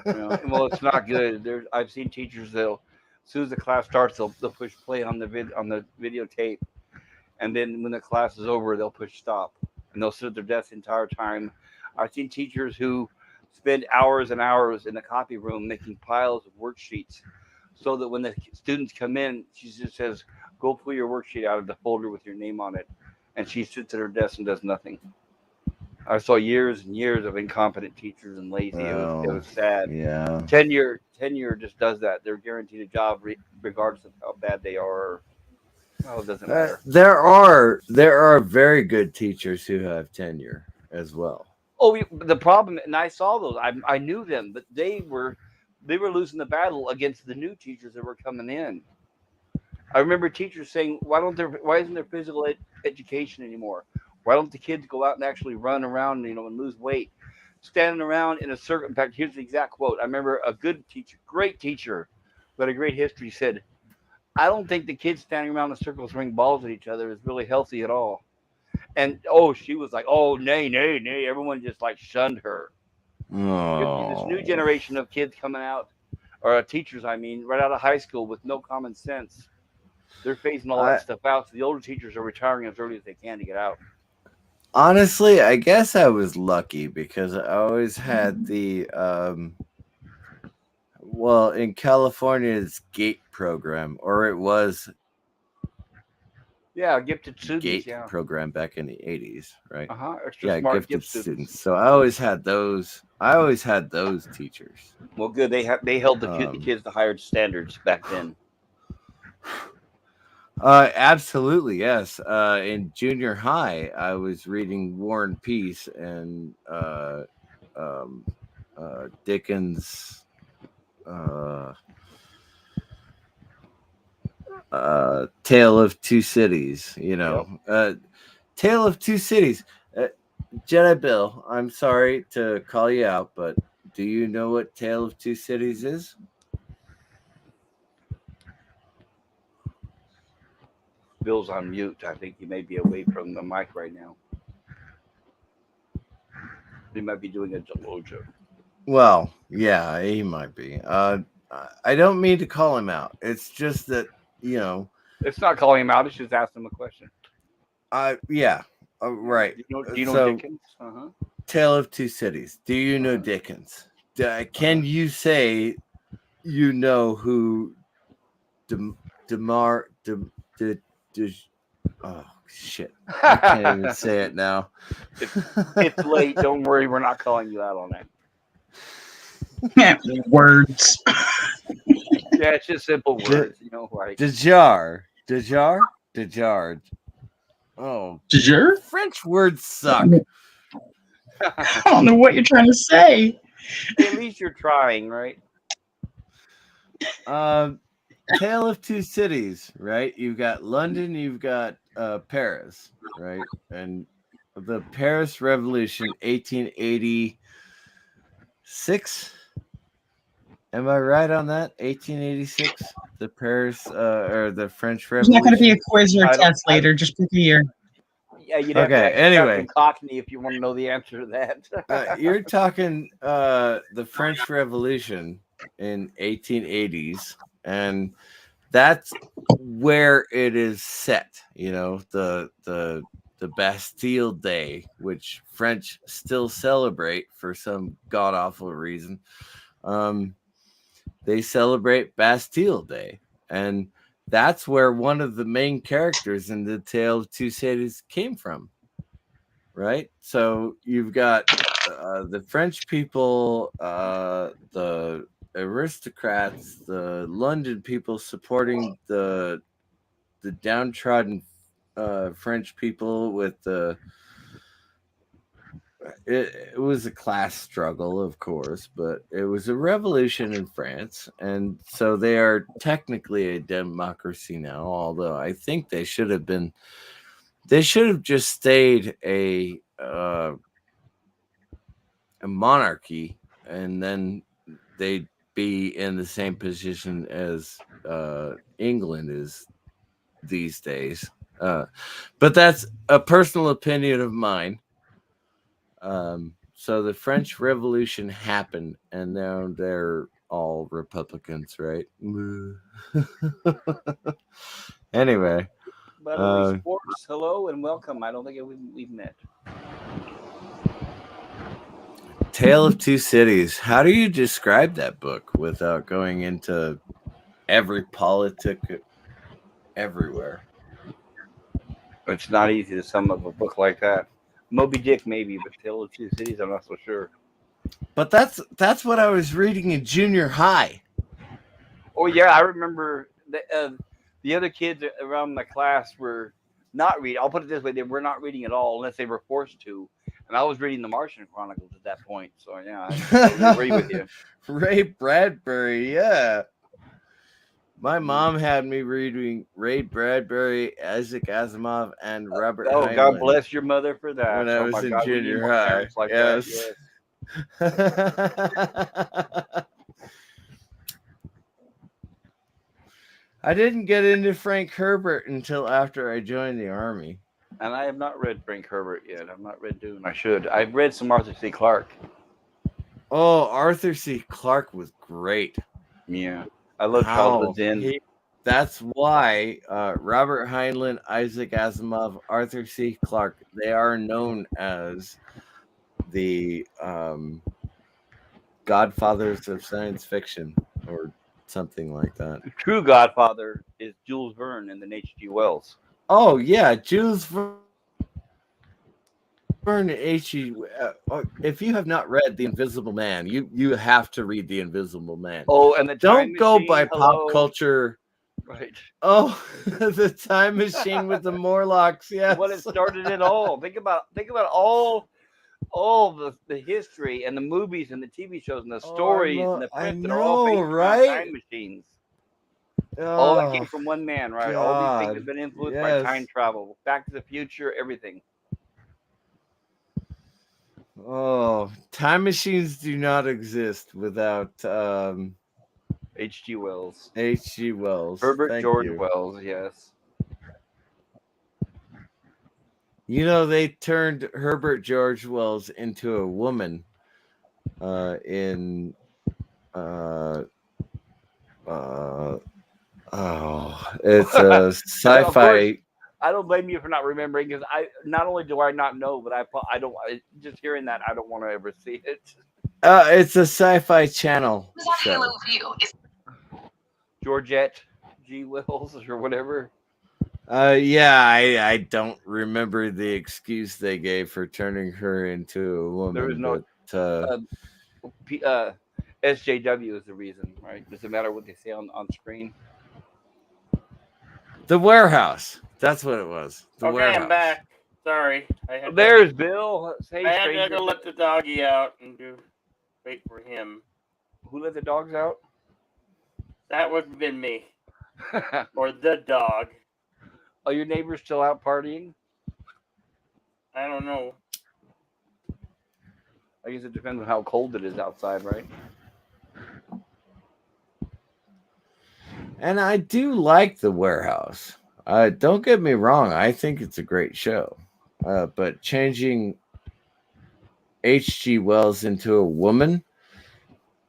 S2: Well, it's not good. I've seen teachers as soon as the class starts, they'll push play on the videotape, and then when the class is over, they'll push stop, and they'll sit at their desk the entire time. I've seen teachers who spend hours and hours in the copy room making piles of worksheets, so that when the students come in, she just says, "Go pull your worksheet out of the folder with your name on it," and she sits at her desk and does nothing. I saw years and years of incompetent teachers and lazy. It was sad.
S3: Yeah.
S2: Tenure just does that. They're guaranteed a job regardless of how bad they are. Well, it doesn't matter.
S3: There are very good teachers who have tenure as well.
S2: Oh, the problem, and I saw those. I knew them, but they were losing the battle against the new teachers that were coming in. I remember teachers saying, "Why isn't there physical education anymore? Why don't the kids go out and actually run around, and lose weight? Standing around in a circle." In fact, here's the exact quote. I remember a good teacher, great teacher, who had a great history, said, "I don't think the kids standing around in circles throwing balls at each other is really healthy at all." And she was like, "Oh, nay, nay, nay." Everyone just like shunned her. This new generation of kids coming out, or teachers, I mean, right out of high school with no common sense. They're phasing all that stuff out. So the older teachers are retiring as early as they can to get out.
S3: Honestly, I guess I was lucky because I always had the in California it's GATE program, or it was
S2: Gifted students.
S3: GATE program back in the 80s, right?
S2: Extra smart
S3: gifted students. So I always had those. Teachers.
S2: Well, good. They held the kids to higher standards back then.
S3: Absolutely, yes. In junior high, I was reading War and Peace and Dickens' Tale of Two Cities. Tale of Two Cities. Jedi Bill, I'm sorry to call you out, but do you know what Tale of Two Cities is?
S2: Bill's on mute. I think he may be away from the mic right now. He might be doing a Delojo.
S3: Well, yeah, he might be. I don't mean to call him out. It's just that,
S2: It's not calling him out. It's just asking him a question.
S3: Yeah. Right.
S2: Do you know Dickens?
S3: Tale of Two Cities. Do you know Dickens? Can you say you know who oh shit! I can't even say it now.
S2: It's late. Don't worry. We're not calling you out on
S4: that. Words.
S2: Yeah, it's just simple words. Like
S3: Dejar. Oh,
S4: Dejar?
S3: French words suck.
S4: I don't know what you're trying to say.
S2: At least you're trying, right?
S3: Tale of Two Cities, right? You've got London, you've got Paris, right? And the Paris Revolution, 1886. Am I right on that? 1886, the Paris or the French Revolution.
S4: There's not going to be a quiz or a test later. Just pick a year.
S2: Yeah, you'd have to
S3: anyway,
S2: Cockney if you want to know the answer to that.
S3: You're talking the French Revolution in 1880s, and that's where it is set. You know, the Bastille Day, which French still celebrate for some god awful reason. They celebrate Bastille Day, and that's where one of the main characters in the Tale of Two Cities came from. Right? So you've got the French people, the aristocrats, the London people supporting the downtrodden French people with the. It was a class struggle, of course, but it was a revolution in France, and so they are technically a democracy now. Although I think they should have been. They should have just stayed a monarchy, and then they'd be in the same position as England is these days. But that's a personal opinion of mine. So the French Revolution happened, and now they're all Republicans, right? Anyway.
S2: Battery Sports, hello and welcome. I don't think we've met.
S3: Tale of Two Cities. How do you describe that book without going into every politic everywhere?
S2: It's not easy to sum up a book like that. Moby Dick, maybe, but Tale of Two Cities, I'm not so sure.
S3: But that's what I was reading in junior high.
S2: Oh yeah, I remember the other kids around the class were not reading. I'll put it this way: they were not reading at all unless they were forced to. And I was reading the Martian Chronicles at that point. So yeah, I agree with you.
S3: Ray Bradbury, yeah. My mom had me reading Ray Bradbury, Isaac Asimov, and Robert Heinlein.
S2: God bless your mother for that.
S3: When I was in junior high.
S2: Like
S3: yes. I didn't get into Frank Herbert until after I joined the Army.
S2: And I have not read Frank Herbert yet. I've not read Dune. I should. I've read some Arthur C. Clarke.
S3: Oh, Arthur C. Clarke was great.
S2: Yeah. I love Childhood's End.
S3: That's why Robert Heinlein, Isaac Asimov, Arthur C. Clarke, they are known as the godfathers of science fiction or something like that.
S2: The true godfather is Jules Verne and then H.G. Wells.
S3: Oh, yeah, Jules Verne and H.G. If you have not read The Invisible Man, you have to read The Invisible Man.
S2: Oh, and the
S3: Don't go by pop culture.
S2: Right.
S3: Oh, the Time Machine with the Morlocks. Yes.
S2: What it started it all. Think about all the history and the movies and the TV shows and the stories and the prints that are all based around time machines. All that came from one man, right?
S3: God.
S2: All these things have been influenced by time travel, Back to the Future, everything.
S3: Oh, time machines do not exist without
S2: H.G. Wells.
S3: H.G. Wells.
S2: Herbert George Wells, yes.
S3: You know, they turned Herbert George Wells into a woman in it's a sci-fi.
S2: I don't blame you for not remembering because not only do I not know, but I don't just hearing that I don't want to ever see it.
S3: It's a Sci-Fi Channel show.
S2: Georgette G. Wells or whatever.
S3: Yeah, I don't remember the excuse they gave for turning her into a woman.
S2: There was no SJW is the reason, right? Does it matter what they say on screen?
S3: The Warehouse. That's what it was.
S1: Okay,
S3: Warehouse.
S1: I'm back. Sorry.
S2: There's Bill. Hey,
S1: I had to go let the doggy out and wait for him.
S2: Who let the dogs out?
S1: That would have been me. Or the dog.
S2: Are your neighbors still out partying?
S1: I don't know.
S2: I guess it depends on how cold it is outside, right?
S3: And I do like The Warehouse. Don't get me wrong. I think it's a great show. But changing H.G. Wells into a woman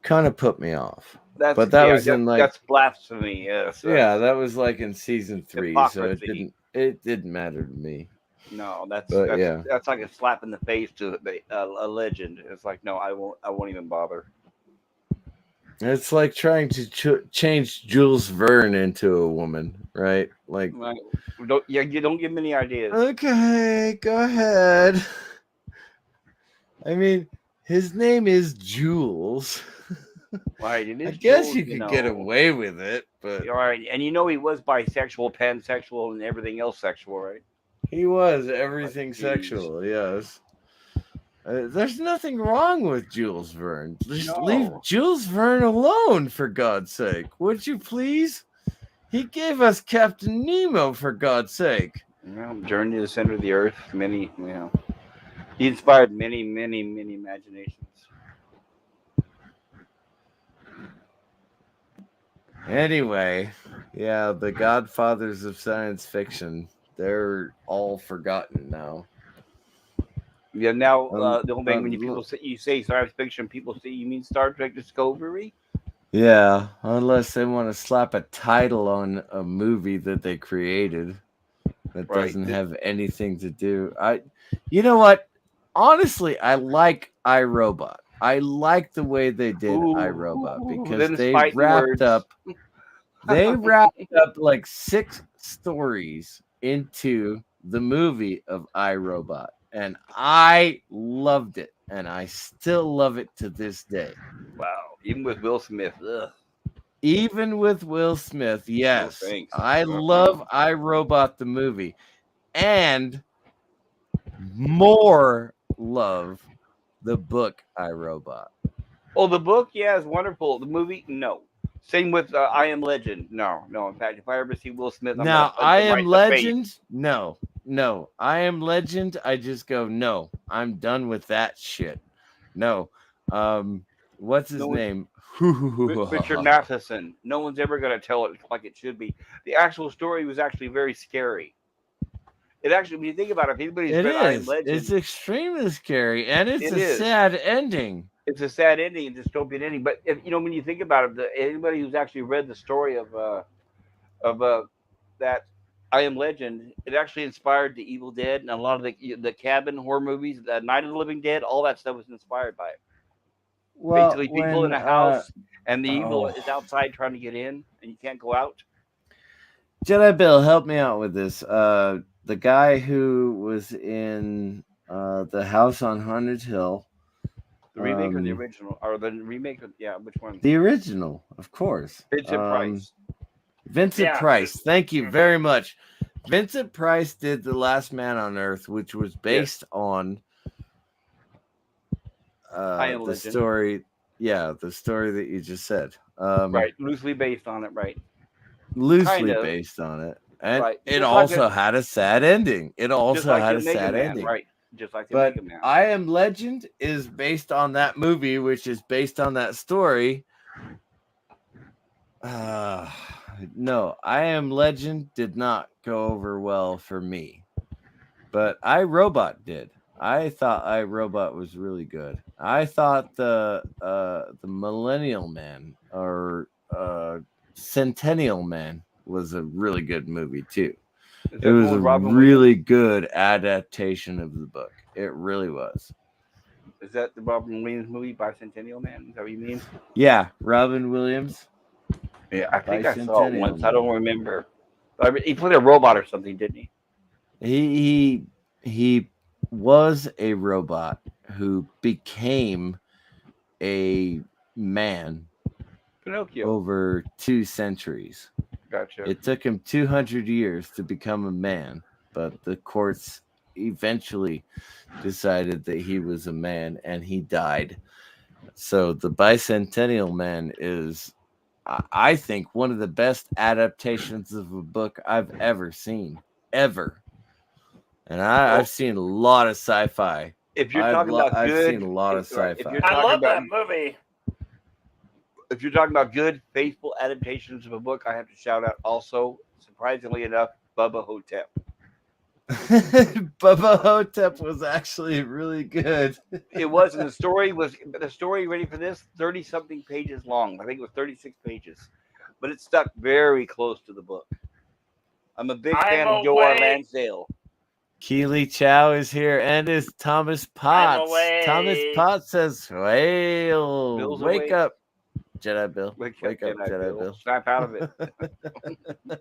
S3: kind of put me off.
S2: That's
S3: But that was in, like-
S2: that's blasphemy. Yes.
S3: Yeah, that was like in season 3, so
S2: Hypocrisy.
S3: it didn't matter to me.
S2: No, that's
S3: But, yeah.
S2: that's like a slap in the face to a legend. It's like, no, I won't even bother.
S3: It's like trying to change Jules Verne into a woman, right? Like,
S2: Like, you don't give me any ideas.
S3: okay, go ahead. I mean, his name is Jules.
S2: Right, it is
S3: I guess
S2: Jules,
S3: you could get away with it, but
S2: All right, and you know he was bisexual, pansexual, and everything else sexual, right?
S3: he was everything
S2: Jeez.
S3: sexual, yes. There's nothing wrong with Jules Verne. Just leave
S2: No.
S3: Jules Verne alone, for God's sake. Would you please? He gave us Captain Nemo, for God's sake.
S2: Journey to the center of the earth. He inspired many imaginations.
S3: Anyway, yeah, the godfathers of science fiction, they're all forgotten now.
S2: Yeah, now the whole thing when
S3: look-
S2: you say science fiction, people say you mean Star Trek Discovery.
S3: Yeah, unless they want to slap a title on a movie that they created that
S2: Right.
S3: doesn't have anything to do. You know what? Honestly, I like iRobot. I like the way they did iRobot because
S2: them
S3: they
S2: fighting
S3: wrapped
S2: words.
S3: up like 6 stories into the movie of iRobot, and I loved it, and I still love it to this day.
S2: Wow, even with Will Smith. Ugh.
S3: Even with Will Smith, yes.
S2: thanks.
S3: I love iRobot the movie. And more love the book iRobot.
S2: Oh, the book, yeah, is wonderful. The movie, no. Same with I Am Legend. No. In fact, if I ever see Will Smith, I'm
S3: Now,
S2: gonna punch
S3: I
S2: him right
S3: Am
S2: in the face.
S3: Legend? No. I Am Legend, I just go, no. I'm done with that shit. No. What's his name?
S2: Richard Matheson. No one's ever going to tell it like it should be. The actual story was actually very scary. It actually, when you think about it, if anybody's
S3: It
S2: read I Am
S3: is.
S2: Legend,
S3: It's extremely scary, and it's
S2: It
S3: a
S2: is.
S3: sad ending.
S2: it's a sad ending, a dystopian ending. But if, when you think about it, anybody who's actually read the story of that I Am Legend, it actually inspired the Evil Dead and a lot of the cabin horror movies, the Night of the Living Dead. All that stuff was inspired by it.
S3: Well,
S2: Basically, people
S3: when,
S2: in a house and the evil
S3: oh.
S2: is outside trying to get in, and you can't go out.
S3: Jedi Bill, help me out with this. The guy who was in the House on Haunted Hill.
S2: The remake or the original, or the remake? Yeah, which one?
S3: The original, of course.
S2: Vincent Price.
S3: Vincent
S1: Yeah.
S3: Price. Thank you very much. Vincent Price did The Last Man on Earth, which was based on
S2: Am
S3: the
S2: Legend.
S3: story. Yeah, the story that you just said.
S2: Right, loosely based on it. Right.
S3: Loosely
S2: Kind of.
S3: based on it. And
S2: Right.
S3: it
S2: Just like
S3: also had a sad ending. It
S2: Just
S3: also
S2: like
S3: had
S2: the
S3: a
S2: Mega
S3: sad
S2: Man,
S3: ending.
S2: right? Just like the
S3: But
S2: Mega Man.
S3: I Am Legend is based on that movie, which is based on that story. No, I Am Legend did not go over well for me, but iRobot did. I thought iRobot was really good. I thought the Millennial Man or Centennial Man was a really good movie too.
S2: Is
S3: It
S2: that
S3: was
S2: one
S3: a
S2: with Robin
S3: really good adaptation of the book. It really was.
S2: Williams? Is that the Robin Williams movie, Bicentennial Man? Is that what you mean?
S3: Yeah, Robin Williams.
S2: Yeah, I think I saw it
S3: Bicentennial
S2: once.
S3: Man.
S2: I don't remember. He played a robot or something, didn't he?
S3: He was a robot who became a man
S2: Pinocchio.
S3: over 2 centuries.
S2: Gotcha.
S3: It took him 200 years to become a man, but the courts eventually decided that he was a man and he died. So the Bicentennial Man is, I think, one of the best adaptations of a book I've ever seen, ever. And I've seen a lot of sci-fi.
S2: If you're talking about
S3: I've
S2: good,
S3: seen a lot of
S2: right,
S3: sci-fi.
S2: If
S1: I love
S2: about,
S1: that movie.
S2: If you're talking about good, faithful adaptations of a book, I have to shout out also, surprisingly enough, Bubba Hotep.
S3: Bubba Hotep was actually really good.
S2: It was, and the story ready for this 30 something pages long. I think it was 36 pages, but it stuck very close to the book. I'm a big fan of Joe R.
S1: awake.
S2: Lansdale.
S3: Keely Chow is here, and is Thomas Potts. Thomas
S1: awake.
S3: Potts says, "Well,
S2: Bill's
S3: wake
S2: awake.
S3: up, Jedi Bill.
S2: Wake
S3: Wake up, Jedi Bill."
S2: Snap out of it.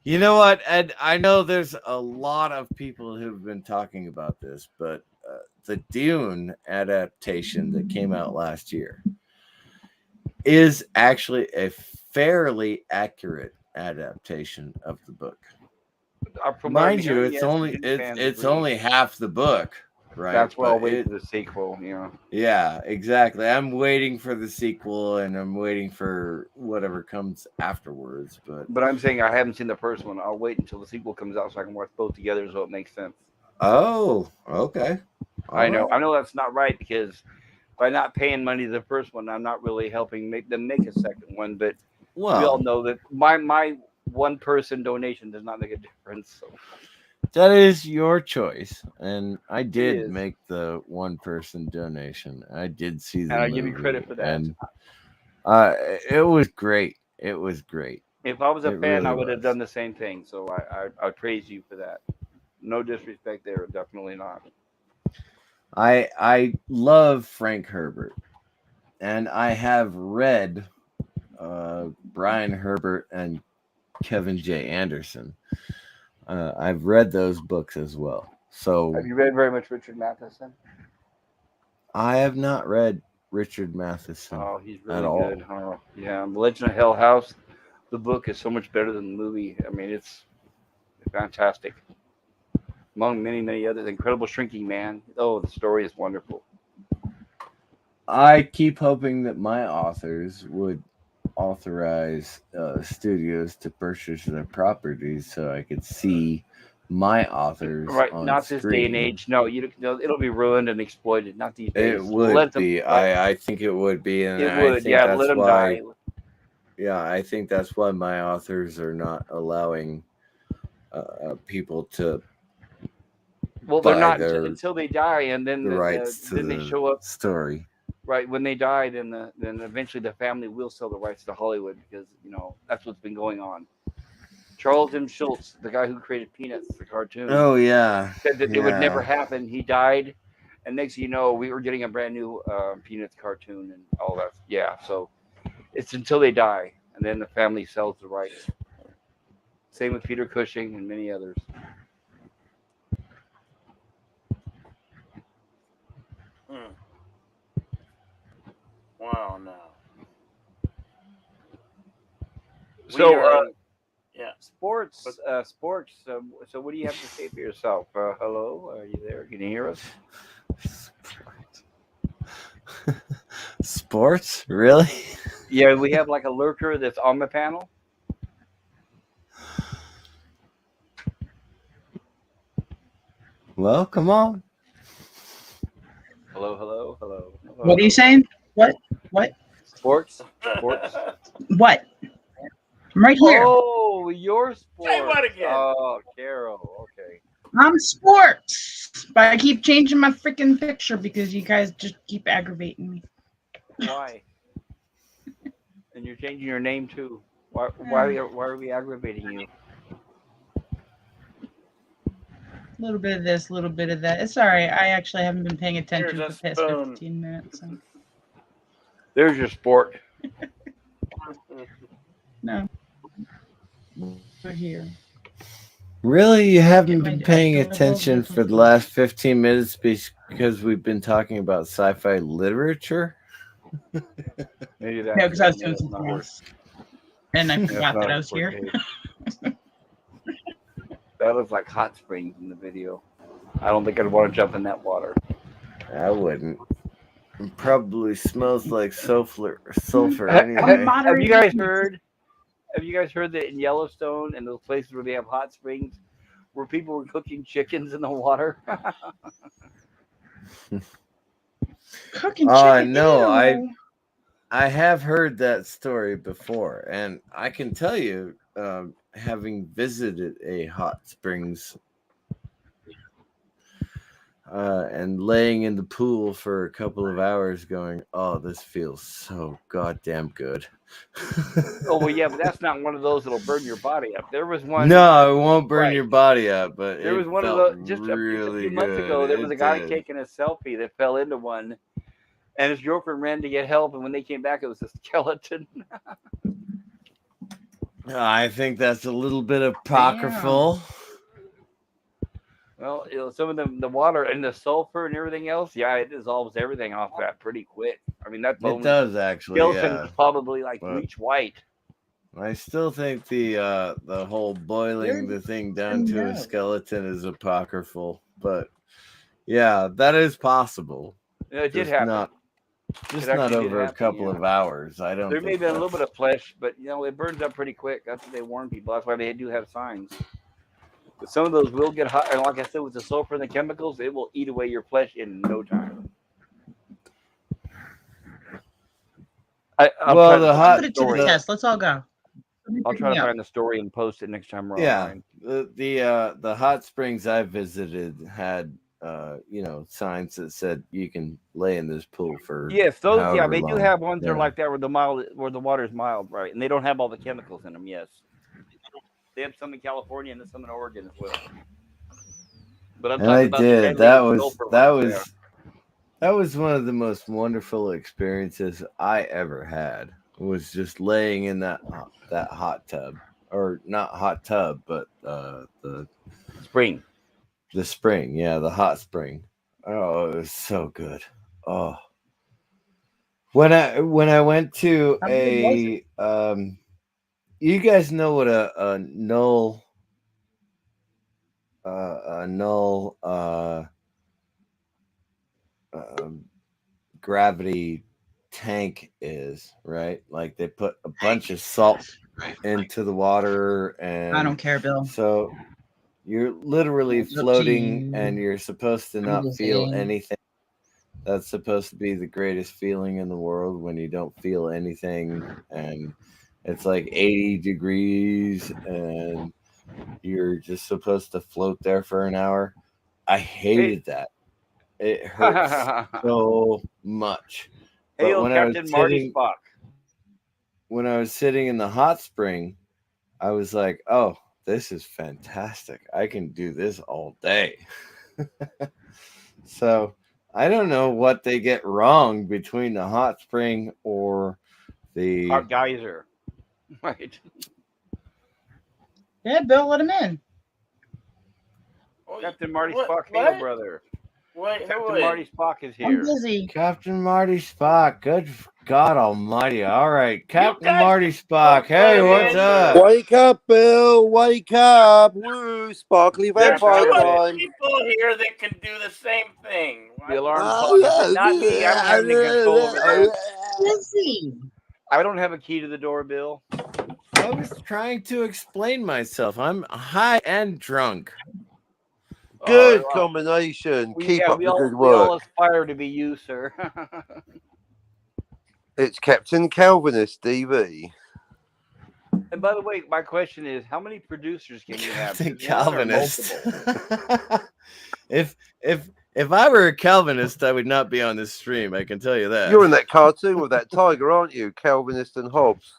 S3: You know what? And I know there's a lot of people who've been talking about this, but the Dune adaptation that came out last year is actually a fairly accurate adaptation of the book.
S2: From what I'm
S3: Mind you,
S2: hearing,
S3: it's
S2: yes,
S3: only
S2: Dune fans
S3: it's
S2: agree.
S3: only half the book, right?
S2: That's why I'll
S3: But
S2: wait for the sequel. You know,
S3: yeah, exactly. I'm waiting for the sequel, and I'm waiting for whatever comes afterwards.
S2: but I'm saying I haven't seen the first one. I'll wait until the sequel comes out so I can watch both together, so it makes sense.
S3: Oh, okay.
S2: I know that's not right, because by not paying money to the first one, I'm not really helping make them make a second one. But we all
S3: Well,
S2: know that my one person donation does not make a difference. So.
S3: that is your choice, and I
S2: is.
S3: did make the one-person donation. I did see the
S2: And I
S3: movie,
S2: give you credit for that.
S3: and it was great. It was great.
S2: If I was a
S3: It
S2: fan, I
S3: really
S2: would have
S3: was.
S2: done the same thing. So I praise you for that. No disrespect there, definitely not.
S3: I love Frank Herbert, and I have read Brian Herbert and Kevin J. Anderson. I've read those books as well. So
S2: Have you read very much Richard Matheson?
S3: I have not read Richard Matheson.
S2: Oh, he's
S3: At
S2: really
S3: all.
S2: good. Oh, yeah, Legend of Hell House. The book is so much better than the movie. I mean, it's fantastic. Among many, many others, Incredible Shrinking Man. Oh, the story is wonderful.
S3: I keep hoping that my authors would authorize studios to purchase their properties so I could see my authors
S2: Right,
S3: on
S2: not this day and
S3: screen.
S2: age. No, it'll be ruined and exploited. Not these days.
S3: It would
S2: Let them-
S3: be.
S2: right.
S3: I think it would be, and
S2: It
S3: I
S2: would.
S3: think
S2: Yeah,
S3: that's
S2: let them
S3: why.
S2: die.
S3: Yeah, I think that's why my authors are not allowing people to
S2: Well, they're
S3: buy
S2: not
S3: their
S2: until they die, and then
S3: the rights to
S2: then they
S3: the
S2: show up.
S3: story.
S2: Right when they die, then eventually the family will sell the rights to Hollywood, because that's what's been going on. Charles M. Schultz, the guy who created Peanuts, the cartoon,
S3: Oh yeah,
S2: said that it would never
S3: yeah.
S2: happen. He died, and next thing you know, we were getting a brand new Peanuts cartoon and all that. Yeah, so it's until they die, and then the family sells the rights. Same with Peter Cushing and many others.
S1: Wow, no.
S2: So,
S1: yeah.
S2: sports. So, what do you have to say for yourself? Hello, are you there? Can you hear us?
S3: Sports, really?
S2: Yeah, we have like a lurker that's on the panel.
S3: Well, come on.
S2: Hello.
S4: What are you saying? What?
S2: Sports.
S4: What? I'm right here.
S2: Oh, your sports.
S1: Say what again?
S2: Oh, Carol. Okay.
S4: I'm sports, but I keep changing my freaking picture because you guys just keep aggravating me.
S2: Why? And you're changing your name too. Why are we aggravating you?
S4: A little bit of this, a little bit of that. It's all right. I actually haven't been paying attention
S1: Here's
S4: for
S1: a
S4: the past
S1: spoon.
S4: 15 minutes. So.
S2: There's your sport.
S4: No. We're here.
S3: Really, you haven't
S4: Get my
S3: been paying
S4: adorable
S3: attention for the
S4: little-
S3: last 15 minutes because we've been talking about sci-fi literature?
S2: Maybe that.
S4: No, because I was doing something else. And I
S2: That's
S4: forgot
S2: not
S4: that I
S2: a
S4: was
S2: sport
S4: here.
S2: page. That looks like hot springs in the video. I don't think I'd want to jump in that water.
S3: I wouldn't. It probably smells like sulfur
S2: Ha-
S3: anyway.
S2: Have you guys heard? Have you guys heard that in Yellowstone and those places where they have hot springs, where people were cooking chickens in the water?
S4: Cooking
S3: Oh,
S4: chicken.
S3: no,
S4: Ew.
S3: I have heard that story before, and I can tell you, having visited a hot springs and laying in the pool for a couple of hours going, oh, this feels so goddamn good.
S2: Oh well, yeah, but that's not one of those that'll burn your body up. There was one.
S3: No, it won't burn
S2: Right.
S3: your body up, but
S2: There
S3: it
S2: was one of
S3: felt
S2: those just a
S3: really
S2: few months
S3: good.
S2: ago. There was
S3: It
S2: a guy
S3: did.
S2: taking a selfie that fell into one, and his girlfriend ran to get help. And when they came back, it was a skeleton.
S3: I think that's a little bit apocryphal.
S2: Well, some of the water and the sulfur and everything else, yeah, it dissolves everything off that pretty quick. I mean, that's
S3: It does actually,
S2: skeleton
S3: yeah.
S2: is probably like
S3: But-
S2: bleach white.
S3: I still think the whole boiling the thing down to a
S4: No.
S3: skeleton is apocryphal, but yeah, that is possible.
S2: It did
S3: Just
S2: happen.
S3: not
S2: It actually
S3: not
S2: did
S3: over a
S2: happen,
S3: couple
S2: yeah.
S3: of hours. I don't
S2: There may
S3: think
S2: have been a little
S3: that's-
S2: bit of flesh, but it burns up pretty quick. That's what they warn people. That's why they do have signs. But some of those will get hot, and like I said, with the sulfur and the chemicals, it will eat away your flesh in no time. I'll
S3: Well,
S2: try to
S3: the
S2: find
S3: hot-
S4: Put it to the
S2: story.
S4: test. Let's all go.
S2: I'll try to find the story and post it next time we're
S3: Yeah,
S2: online.
S3: the hot springs I visited had signs that said you can lay in this pool for
S2: Yes, those. Yeah,
S3: however
S2: they do
S3: long.
S2: have ones that are
S3: Yeah.
S2: like that, where the water's mild, right? And they don't have all the chemicals in them. Yes, they have some in California and some in Oregon as well. But I'm
S3: And
S2: talking
S3: I
S2: about the
S3: did.
S2: deadly
S3: That was
S2: sulfur
S3: that
S2: ones
S3: was that was one of the most wonderful experiences I ever had. Was just laying in that hot tub, or not hot tub, but the
S2: there. Spring.
S3: the spring. Yeah, the hot spring. Oh, it was so good. Oh, when I went to
S4: How good was
S3: you guys know what a null gravity tank is, right? Like they put a bunch of salt into the water, and
S4: I don't care, Bill.
S3: so you're literally
S4: It's up to
S3: floating,
S4: you.
S3: and you're supposed to
S4: I'm
S3: not
S4: just
S3: feel
S4: saying.
S3: anything. That's supposed to be the greatest feeling in the world, when you don't feel anything, and it's like 80 degrees, and you're just supposed to float there for an hour. I hated that. It hurts so much. But
S2: Hail
S3: when I was
S2: Captain Marty
S3: sitting-
S2: Spock.
S3: when I was sitting in the hot spring, I was like, oh, this is fantastic. I can do this all day. So I don't know what they get wrong between the hot spring or the
S2: Our geyser. Right.
S4: Yeah, Bill, let him in.
S2: Captain Marty
S1: What-
S2: Spock,
S1: what?
S2: hail brother.
S1: Wait, who
S2: Captain
S1: is?
S2: Marty Spock is
S4: I'm
S2: here.
S4: busy.
S3: Captain Marty Spock. Good God Almighty. All right, Captain
S1: guys-
S3: Marty Spock. Hey, what's up?
S9: Wake up, Bill! Wake up! Woo! Sparkly
S1: There's
S9: vampire
S1: two other
S9: time!
S1: people here that can do the same thing.
S2: The alarm
S9: Oh,
S2: clock. Not me. I'm having the control over that.
S4: Busy.
S2: I don't have a key to the door, Bill.
S3: I was trying to explain myself. I'm high and drunk.
S9: Good
S2: Oh,
S9: combination.
S2: we-
S9: Keep
S2: yeah,
S9: up
S2: we
S9: the
S2: all,
S9: good
S2: we all
S9: work.
S2: aspire to be you, sir.
S9: It's Captain Calvinist DV.
S2: And by the way, my question is, how many producers can you have?
S3: Captain
S2: Is it one or
S3: Calvinist.
S2: multiple?
S3: if I were a Calvinist, I would not be on this stream. I can tell you that.
S9: You're in that cartoon with that tiger, aren't you? Calvinist and Hobbes.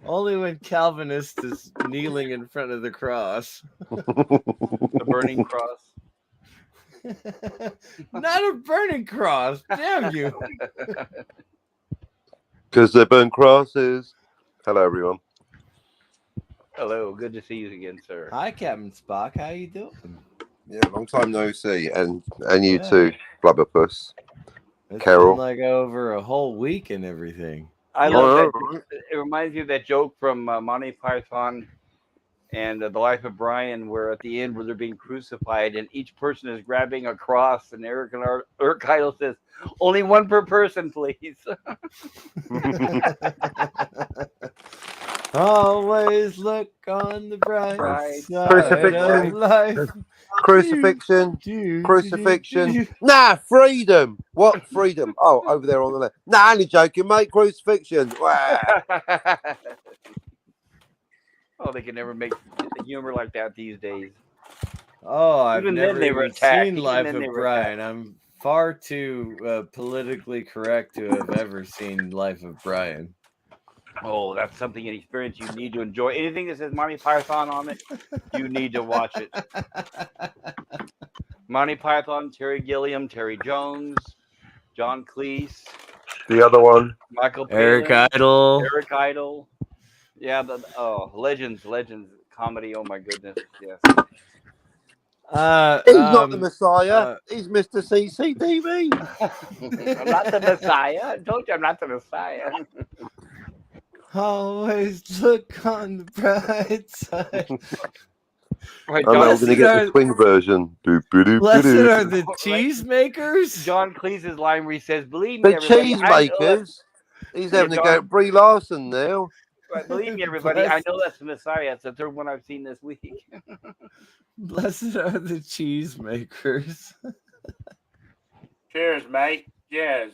S3: Only when Calvinist is kneeling in front of the cross.
S2: The burning cross.
S3: Not a burning cross. Damn you.
S9: Because they burn crosses. Hello, everyone.
S2: Hello, good to see you again, sir.
S3: Hi, Captain Spock. How you doing?
S9: Yeah, long time no see. And you
S3: Yeah.
S9: too, Blubberpuss.
S3: It's
S9: Carol.
S3: been like over a whole week and everything.
S2: I
S9: Yeah.
S2: love
S9: Oh,
S2: that. It reminds me of that joke from Monty Python and The Life of Brian, where at the end, where they're being crucified, and each person is grabbing a cross, and Eric Idle says, "Only one per person, please."
S3: Always look on the bright
S2: Right.
S3: side
S9: Crucifixion.
S3: of life.
S9: Crucifixion. Crucifixion. Nah, freedom. What freedom? Oh, over there on the left. Nah, only joking, mate. Crucifixion. Wah.
S2: Oh, they can never make humor like that these days.
S3: Oh, I've
S2: Even then
S3: never
S2: they were
S3: even
S2: attacked.
S3: seen
S2: Even
S3: Life
S2: then they
S3: of
S2: were
S3: Brian. I'm far too politically correct to have ever seen Life of Brian.
S2: Oh, that's something an experience you need to enjoy. Anything that says Monty Python on it, you need to watch it. Monty Python, Terry Gilliam, Terry Jones, John Cleese,
S9: The other one.
S2: Michael
S3: Eric
S2: Palin,
S3: Idle.
S2: Eric Idle. Yeah, legends comedy. Oh my goodness, yes.
S9: He's not the Messiah. He's Mr. CCTV.
S2: I'm not the Messiah. I told you I'm not the Messiah.
S3: Always look on the bright side.
S2: Right,
S9: I know we're
S2: John,
S9: going to get the twin version.
S3: Blessed are the cheesemakers.
S2: John Cleese's line where he says, "Believe me,
S9: The
S2: everybody,
S9: cheese
S2: I know
S9: makers. He's having to
S2: John.
S9: go Brie Larson now.
S2: Right, believe me, everybody, I know that's the Messiah. It's the third one I've seen this week."
S3: Blessed are the cheesemakers.
S1: Cheers, mate. Yes.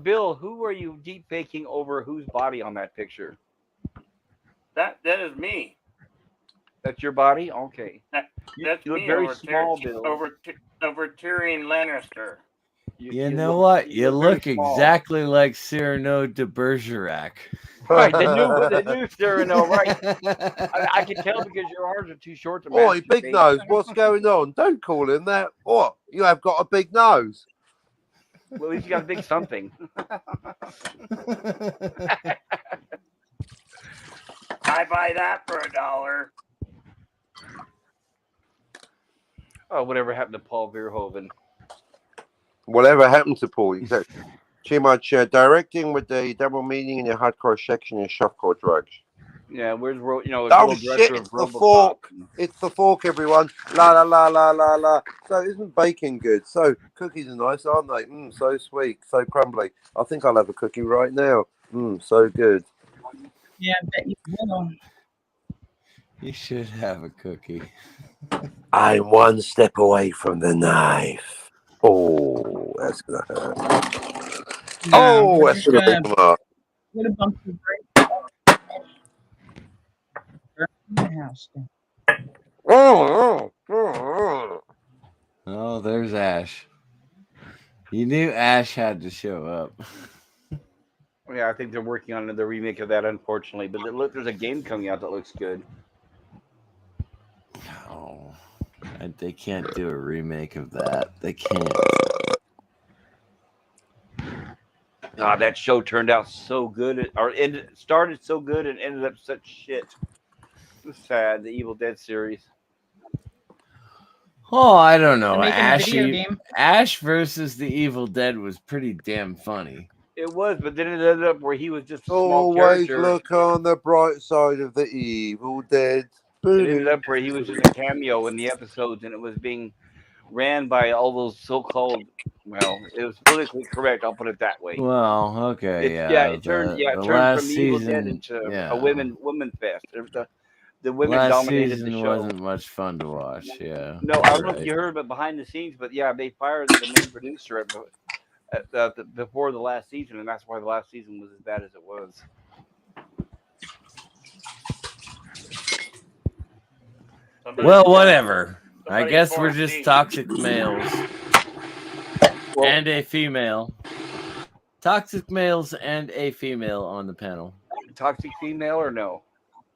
S2: Bill, who are you deep faking over whose body on that picture?
S1: That is me.
S2: That's your body? Okay.
S1: That's
S2: you look
S1: me
S2: very
S1: over
S2: small,
S1: Tyrion,
S2: Bill.
S1: over Tyrion Lannister.
S3: You know what? You look
S2: very small.
S3: exactly like Cyrano de Bergerac.
S2: Right, the new Cyrano, right? I can tell because your arms are too short to match.
S9: Oi, big nose, what's going on? Don't call him that. Oh, you have got a big nose.
S2: Well, at least you got a big something.
S1: I buy that for $1.
S2: Oh, whatever happened to Paul Verhoeven?
S9: Whatever happened to Paul? Exactly. Too much directing with the double meaning in the hardcore section and softcore drugs.
S2: Yeah, where's
S9: Oh shit! It's the fork. It's the fork, everyone. La la la la la la. So isn't bacon good? So cookies are nice, aren't they? So sweet, so crumbly. I think I'll have a cookie right now. So good.
S4: Yeah, I bet you will.
S3: You should have a cookie.
S9: I'm one step away from the knife. Oh, that's gonna hurt. Oh, that's gonna make them up.
S4: What a bump to break. House.
S3: Oh, there's Ash. You knew Ash had to show up.
S2: Yeah, I think they're working on the remake of that, unfortunately. But look, there's a game coming out that looks good.
S3: Oh, they can't do a remake of that. They can't.
S2: Ah, that show turned out so good, it started so good and ended up such shit. It was sad. The Evil Dead series.
S3: Oh, I don't know.
S4: They're making a video game.
S3: Ash versus the Evil Dead was pretty damn funny.
S2: It was, but then it ended up where he was just a small
S9: Always
S2: character.
S9: look on the bright side of the Evil Dead.
S2: It ended up where he was just a cameo in the episodes, and it was being ran by all those so-called. Well, it was politically correct. I'll put it that way.
S3: Well, okay,
S2: It turned from Evil Dead into a women fest. The women
S3: last
S2: dominated
S3: season
S2: the show.
S3: wasn't much fun to watch. Yeah.
S2: No, I don't know if you heard, but behind the scenes, but yeah, they fired the main producer before the last season, and that's why the last season was as bad as it was.
S3: Well, whatever. I guess we're just toxic males. And a female. Toxic males and a female on the panel.
S2: Toxic female or no?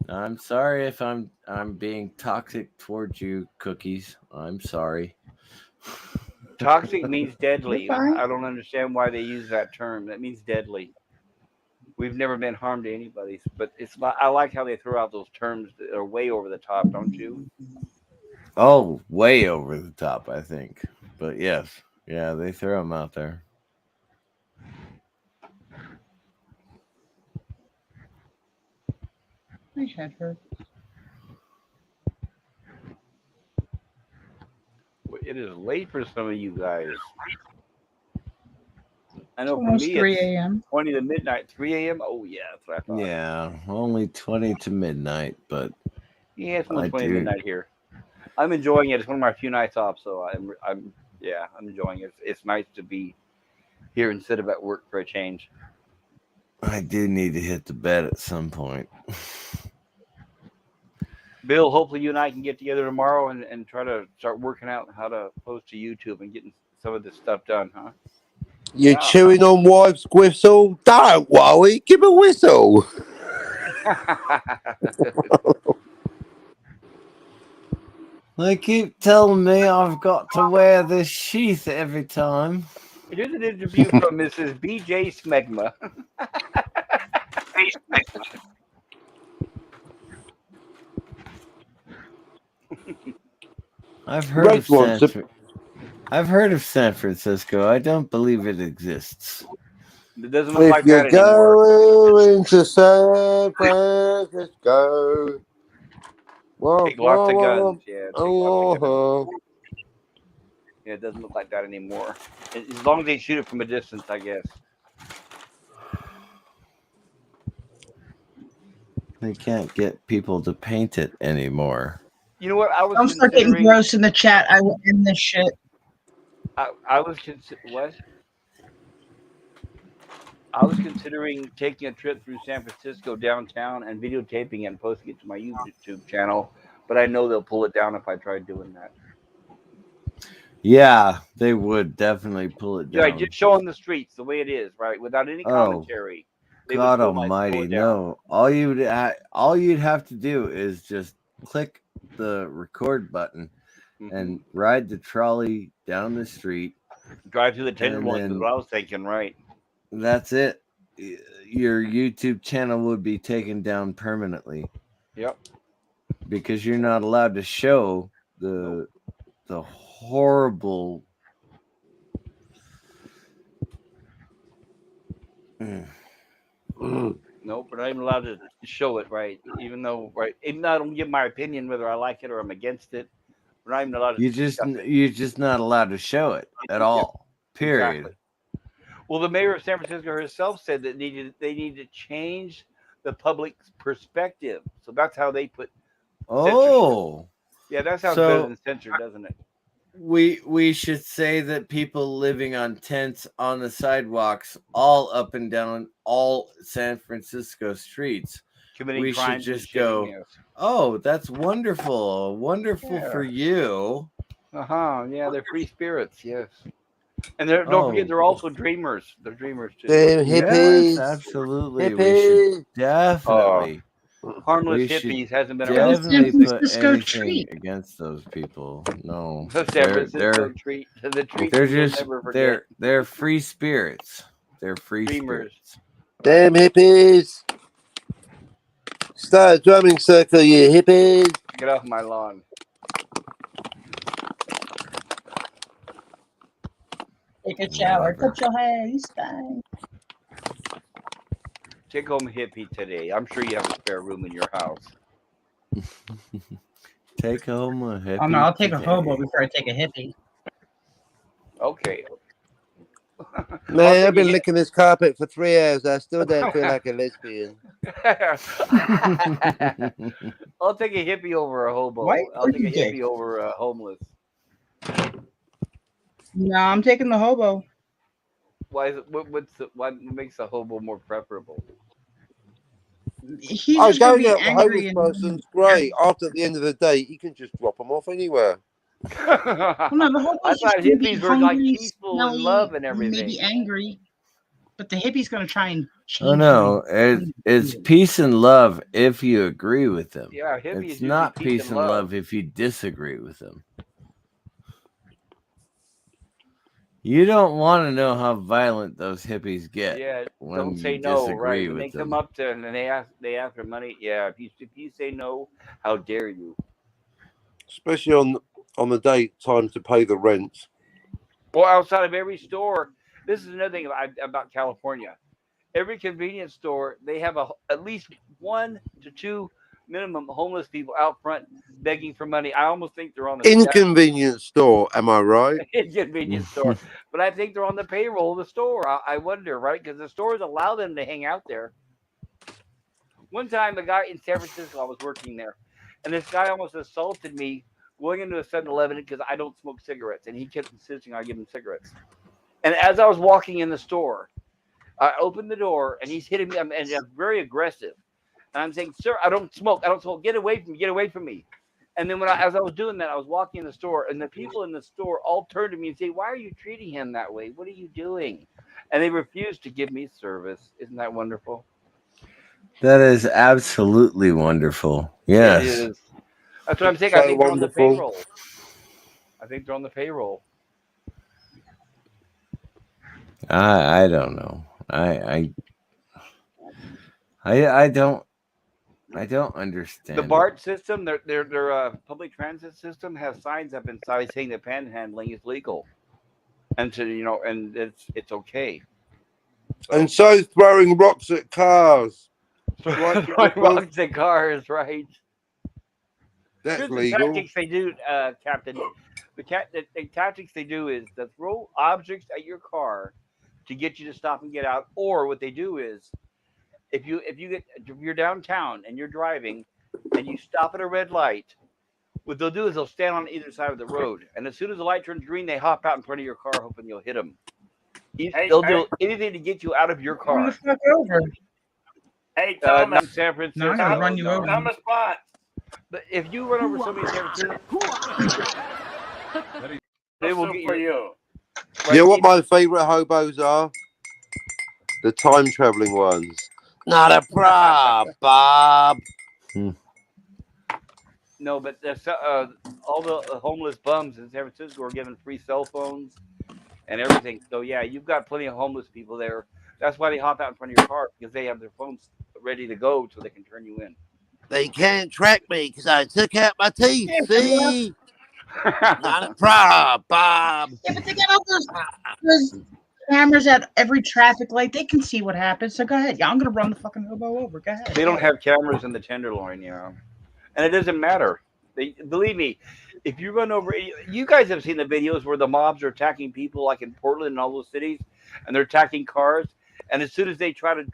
S3: I'm sorry if I'm being toxic towards you, Cookies. I'm sorry.
S2: Toxic means deadly. I don't understand why they use that term. That means deadly. We've never been harmed to anybody, but I like how they throw out those terms that are way over the top, don't you?
S3: Oh, way over the top, I think. But yes, yeah, they throw them out there.
S4: I had her.
S2: It is late for some of you guys. I know
S4: Almost
S2: for me
S4: 3
S2: it's
S4: a.m.
S2: 20 to midnight, 3 a.m. Oh yeah, that's what I thought.
S3: Yeah, only 20 to midnight, but
S2: Yeah, it's only 20 to midnight here. I'm enjoying it. It's one of my few nights off, so I'm enjoying it. It's nice to be here instead of at work for a change.
S3: I do need to hit the bed at some point.
S2: Bill, hopefully you and I can get together tomorrow and try to start working out how to post to YouTube and getting some of this stuff done, huh?
S9: You're chewing on wife's whistle? Don't worry, give a whistle.
S3: They keep telling me I've got to wear this sheath every time.
S2: Here's an interview from Mrs. B.J. Smegma.
S3: I've heard
S9: Red
S3: of
S9: wants
S3: San
S9: to-
S3: I've heard of San Francisco. I don't believe it exists.
S2: It doesn't look
S9: If
S2: like
S9: you're
S2: that anymore.
S9: going to San Francisco. Whoa,
S2: Take lots of
S9: whoa,
S2: guns. Yeah, take lots of guns.
S9: whoa.
S2: Yeah, it doesn't look like that anymore. As long as they shoot it from a distance, I guess.
S3: They can't get people to paint it anymore.
S2: You know what? I was
S4: Don't start getting
S2: considering.
S4: gross in the chat. I will end this shit.
S2: I was considering taking a trip through San Francisco downtown and videotaping it and posting it to my YouTube channel, but I know they'll pull it down if I try doing that.
S3: Yeah, they would definitely pull it down.
S2: Yeah, just showing the streets the way it is, right, without any commentary. They would
S3: God
S2: still might pull
S3: Almighty,
S2: it down.
S3: no! All you'd have to do is just click the record button and ride the trolley down the street.
S2: Drive through the
S3: and
S2: Tenderloin is
S3: then
S2: what I was thinking, right?
S3: That's it. Your YouTube channel would be taken down permanently.
S2: Yep.
S3: Because you're not allowed to show the horrible.
S2: No, but I'm allowed to show it, right? Even though I don't give my opinion whether I like it or I'm against it. But I'm not allowed to.
S3: You're just not allowed to show it at all. Period.
S2: Exactly. Well, the mayor of San Francisco herself said that they need to change the public's perspective. So that's how they put.
S3: Oh.
S2: Yeah, that sounds
S3: So-
S2: better than censor, doesn't it?
S3: We should say that people living on tents on the sidewalks all up and down all San Francisco streets,
S2: Committing
S3: we should
S2: crimes and
S3: just
S2: shit,
S3: go,
S2: yes.
S3: oh, that's wonderful
S2: Yeah.
S3: for you.
S2: Yeah, they're free spirits. Yes. And don't forget, they're also dreamers. They're dreamers too.
S9: Damn hippies.
S3: Yes, absolutely. We
S9: Hippies.
S3: should definitely.
S2: Harmless
S3: we should
S2: hippies hasn't been around.
S3: definitely
S4: San
S3: put
S4: Francisco
S3: anything
S4: treat.
S3: against those people. No,
S2: The San Francisco
S3: they're
S2: treat. The treat
S3: they're
S2: you'll
S3: just
S2: never forget.
S3: they're free spirits. They're free
S2: Dreamers.
S3: spirits.
S9: Damn hippies. Start a drumming circle, you hippies.
S2: Get off my lawn.
S4: Take a shower. Cut your hair. You stink.
S2: Take home hippie today. I'm sure you have a spare room in your house.
S3: Take home a hippie.
S4: Oh no, I'll take a
S3: today.
S4: hobo before I take a hippie.
S2: Okay.
S9: Man, I've been licking this carpet for 3 hours. I still don't feel like a lesbian.
S2: I'll take a hippie over a hobo.
S4: Why
S2: I'll
S4: are
S2: take a
S4: you gay?
S2: hippie over a homeless.
S4: No, I'm taking the hobo.
S2: Why is it? What makes a hobo more preferable?
S4: He's
S9: I
S4: just gonna
S9: don't
S4: be
S9: know. The
S4: angry
S9: homeless person's great. After the end of the day, you can just drop them off anywhere.
S4: Well, no, the hobo's
S2: I
S4: just
S2: thought
S4: gonna be
S2: hippies were like
S4: hungry,
S2: peaceful
S4: smelly,
S2: and love and everything.
S4: maybe angry. But the hippie's gonna try and change.
S3: Oh no, it's peace and love if you agree with them.
S2: Yeah, hippies
S3: It's
S2: usually
S3: not peace and
S2: love.
S3: love if you disagree with them. You don't want to know how violent those hippies get.
S2: Yeah,
S3: when
S2: don't say
S3: you
S2: no,
S3: disagree
S2: right? When
S3: with
S2: they
S3: them.
S2: come up to and they ask for money. Yeah, if you say no, how dare you?
S9: Especially on the day time to pay the rent.
S2: Well, outside of every store, this is another thing about California. Every convenience store, they have at least 1 to 2 minimum homeless people out front begging for money. I almost think they're on the
S9: Inconvenience store, am I right?
S2: inconvenience store, but I think they're on the payroll of the store. I wonder, right? Because the stores allow them to hang out there. One time, a guy in San Francisco, I was working there, and this guy almost assaulted me going into a 7-Eleven because I don't smoke cigarettes, and he kept insisting I give him cigarettes. And as I was walking in the store, I opened the door, and he's hitting me, and I'm very aggressive. And I'm saying, "Sir, I don't smoke. I don't smoke. Get away from me. Get away from me." And then as I was doing that, I was walking in the store, and the people in the store all turned to me and say, "Why are you treating him that way? What are you doing?" And they refused to give me service. Isn't that wonderful?
S3: That is absolutely wonderful. Yes.
S2: It is. That's what I'm saying.
S9: So
S2: I think they're on the
S9: wonderful.
S2: payroll. I think they're on the payroll.
S3: I don't know. I don't understand.
S2: The BART system, their public transit system, has signs up inside saying that panhandling is legal, and and it's okay.
S9: And so throwing rocks at cars. Right,
S2: Throwing rocks at cars, right?
S9: That's
S2: Here's the
S9: legal.
S2: tactics they do, Captain. The tactics they do is to throw objects at your car to get you to stop and get out. Or what they do is, if you're downtown and you're driving and you stop at a red light, what they'll do is they'll stand on either side of the road, and as soon as the light turns green, they hop out in front of your car, hoping you'll hit them. They'll do anything to get you out of your
S4: Run the
S2: car.
S4: fuck over.
S1: Hey,
S2: Not
S1: Thomas.
S2: in San Francisco.
S4: No, I'm gonna run you over.
S1: Thomas Bot.
S2: But if you run over somebody in San Francisco, they will
S1: Also
S2: get
S1: for
S2: you.
S1: you.
S9: You know what my favourite hobos are? The time travelling ones. Not a problem, Bob.
S2: No, but all the homeless bums in San Francisco are given free cell phones and everything. So yeah, you've got plenty of homeless people there. That's why they hop out in front of your car, because they have their phones ready to go so they can turn you in.
S9: They can't track me because I took out my teeth. See? Not a problem, Bob.
S4: Yeah, but they got all those cameras at every traffic light. They can see what happens. So go ahead. Yeah, I'm gonna run the fucking hobo over. Go ahead.
S2: They don't have cameras in the Tenderloin, and it doesn't matter. Believe me, if you run over, you guys have seen the videos where the mobs are attacking people, like in Portland and all those cities, and they're attacking cars. And as soon as they try to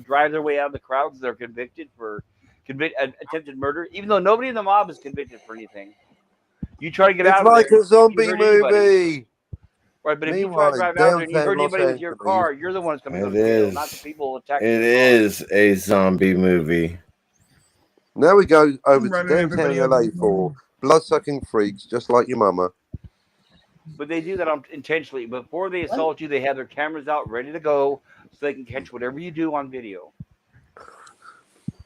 S2: drive their way out of the crowds, they're convicted for attempted murder, even though nobody in the mob is convicted for anything. You try to get out
S9: It's
S2: of
S9: like
S2: there,
S9: a zombie
S2: you hurt anybody.
S9: movie.
S2: Right, but if you try
S9: Meanwhile,
S2: to drive
S9: in
S2: out there and you
S9: downtown
S2: hurt
S9: Los
S2: anybody with your
S9: Angeles,
S2: car, you're the one that's going to go
S3: It
S2: to jail,
S3: is.
S2: not the people attacking
S3: It
S2: the car.
S3: is a zombie movie.
S9: Now we go over to
S4: Running
S9: downtown
S4: everybody
S9: LA
S4: over.
S9: for blood-sucking freaks, just like your mama.
S2: But they do that intentionally. Before they assault you, they have their cameras out ready to go so they can catch whatever you do on video.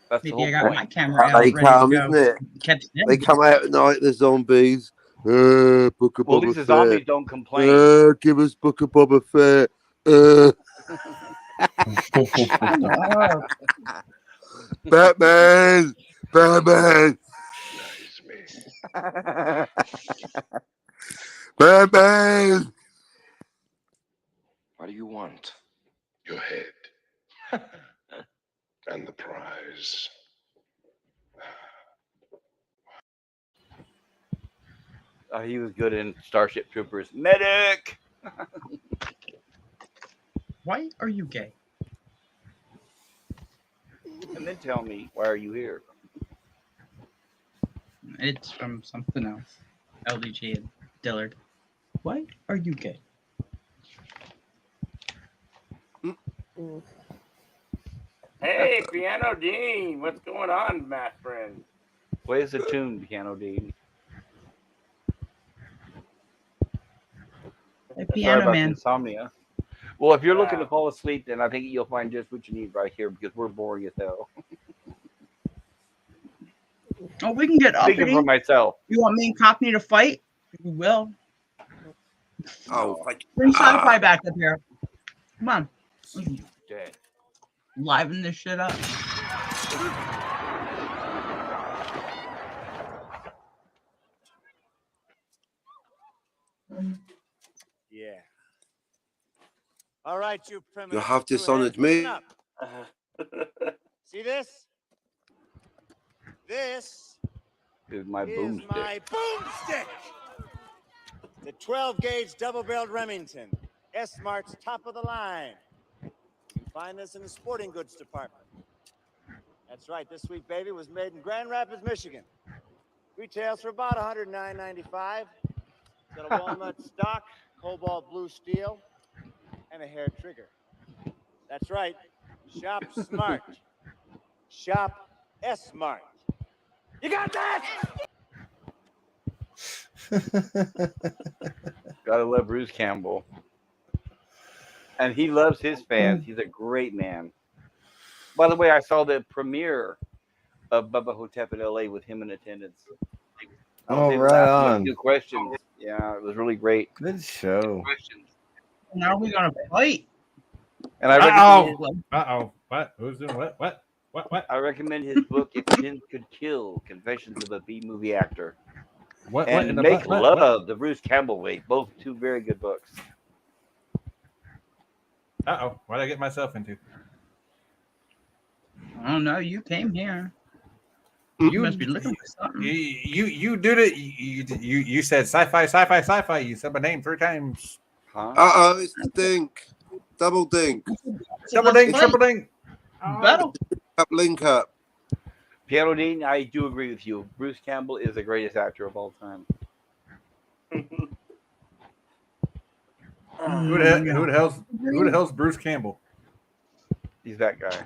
S2: That's the
S4: Maybe I
S2: whole
S4: got
S2: point.
S4: my camera out
S9: They
S4: ready
S9: come,
S4: to
S9: isn't
S4: go.
S9: it?
S4: Catch them.
S9: They come out at night, the zombies. Book of
S2: Well, at
S9: Boba
S2: least the
S9: Fett.
S2: zombies don't complain.
S9: Give us Book of Boba Fett. Batman! Batman! Batman!
S10: What do you want? Your head. And the prize.
S2: He was good in Starship Troopers. Medic!
S4: Why are you gay?
S2: And then tell me, why are you here?
S4: It's from something else. LDG and Dillard. Why are you gay?
S1: Hey, Piano Dean, what's going on, my friend?
S2: Plays the tune, Piano Dean.
S4: Hey,
S2: Sorry
S4: Piano
S2: about
S4: Man.
S2: insomnia. Well, if you're looking to fall asleep, then I think you'll find just what you need right here, because we're boring as hell.
S4: Oh, we can get
S2: Speaking
S4: uppity.
S2: for myself.
S4: You want me and Cockney to fight? We will.
S9: Oh,
S4: Bring sci-fi back up here. Come on.
S2: Dead.
S4: Liven this shit up.
S11: Yeah. All right, you primitive.
S9: You have
S11: two-head,
S9: dishonored
S11: listen
S9: me.
S11: up. See this? This
S2: Is my
S11: is
S2: boomstick.
S11: my boomstick. The 12-gauge double-barreled Remington. S-Mart's top of the line. You can find this in the sporting goods department. That's right. This sweet baby was made in Grand Rapids, Michigan. Retails for about $109.95. Got a walnut stock, cobalt blue steel, and a hair trigger. That's right. Shop smart. Shop S-Mart. You got that?
S2: Gotta love Bruce Campbell. And he loves his fans. He's a great man. By the way, I saw the premiere of Bubba Hotep in LA with him in attendance. I was
S3: Oh,
S2: able to
S3: right
S2: ask him a
S3: on.
S2: few questions. Yeah, it was really great.
S3: Good show.
S4: Now we're gonna fight.
S2: And I recommend
S8: What? Who's doing what? What?
S2: I recommend his book, If Sin Could Kill, Confessions of a B-Movie Actor.
S8: What?
S2: And
S8: In the
S2: Make
S8: what?
S2: Love, the Bruce Campbell way. Both two very good books.
S8: What did I get myself into?
S4: I don't know. You came here. You must be looking for something.
S8: You did it. You said sci-fi. You said my name 3 times.
S2: Huh?
S9: It's the dink. Double dink.
S8: Double ding, triple ding.
S4: Battle.
S9: Link up.
S2: Piano Dean, I do agree with you. Bruce Campbell is the greatest actor of all time.
S8: Who the hell's Bruce Campbell?
S2: He's that guy.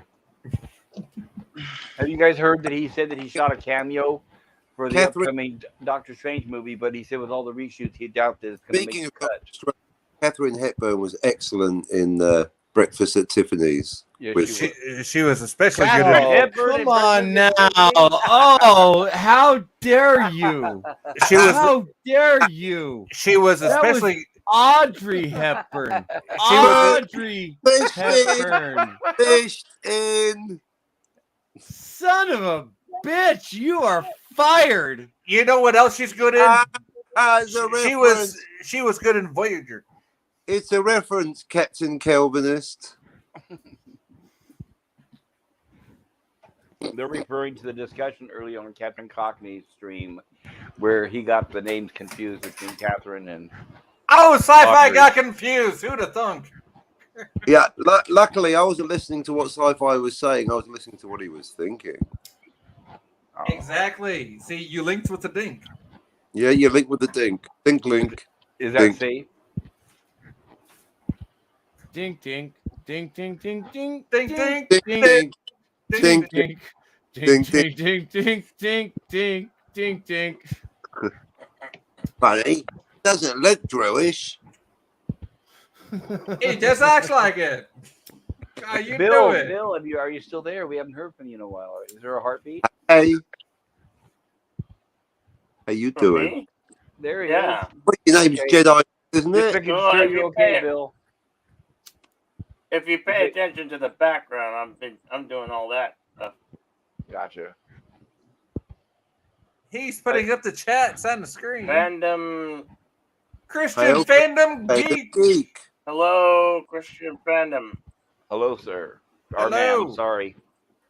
S2: Have you guys heard that he said that he shot a cameo for the upcoming Doctor Strange movie, but he said with all the reshoots, he doubts that it's going to
S9: Speaking
S2: make
S9: of
S2: the cut.
S9: Catherine Hepburn was excellent in Breakfast at Tiffany's.
S2: Yeah,
S8: she was especially good
S3: Oh, come on now. Oh, how dare you? How dare you?
S8: She was
S3: That was
S8: especially
S3: Audrey Hepburn.
S9: Audrey
S3: Hepburn.
S9: Fished in.
S3: Son of a bitch, you are fired.
S8: You know what else she's good in?
S9: She
S8: was good in Voyager.
S9: It's a reference, Captain Calvinist.
S2: They're referring to the discussion early on Captain Cockney's stream where he got the names confused between Catherine and
S8: Sci-Fi
S2: Audrey.
S8: got confused. Who'd have thunk?
S9: Yeah, luckily I wasn't listening to what Sci-Fi was saying. I was listening to what he was thinking.
S8: Exactly. See, you linked with the dink.
S9: Yeah, you link with the dink. Dink link.
S2: Is that
S9: Dink.
S2: safe?
S3: Dink dink dink dink dink dink
S8: Dink,
S3: dink
S8: dink,
S3: dink
S9: Dink,
S3: dink
S9: dink,
S3: dink
S9: dink,
S3: dink dink dink dink dink dink.
S9: Funny. Doesn't look Drewish.
S8: He just acts like it. How you
S2: Bill,
S8: doing?
S2: Bill, are you still there? We haven't heard from you in a while. Is there a heartbeat?
S9: Hey. How you
S1: For
S9: doing?
S1: me?
S2: There he
S1: Yeah.
S9: But your name's
S2: Okay.
S9: Jedi, isn't
S2: is.
S9: it?
S2: Making
S1: Well,
S2: sure
S1: if
S2: you're
S1: you
S2: okay,
S1: pay-
S2: Bill.
S1: If you pay attention to the background, I'm doing all that stuff.
S2: Gotcha.
S8: He's putting up the chats on the screen.
S1: Fandom.
S8: Christian
S9: Hey,
S8: fandom
S9: Hey,
S8: geek.
S9: geek.
S1: Hello, Christian fandom.
S2: Hello, sir. Or
S8: Hello.
S2: ma'am, sorry.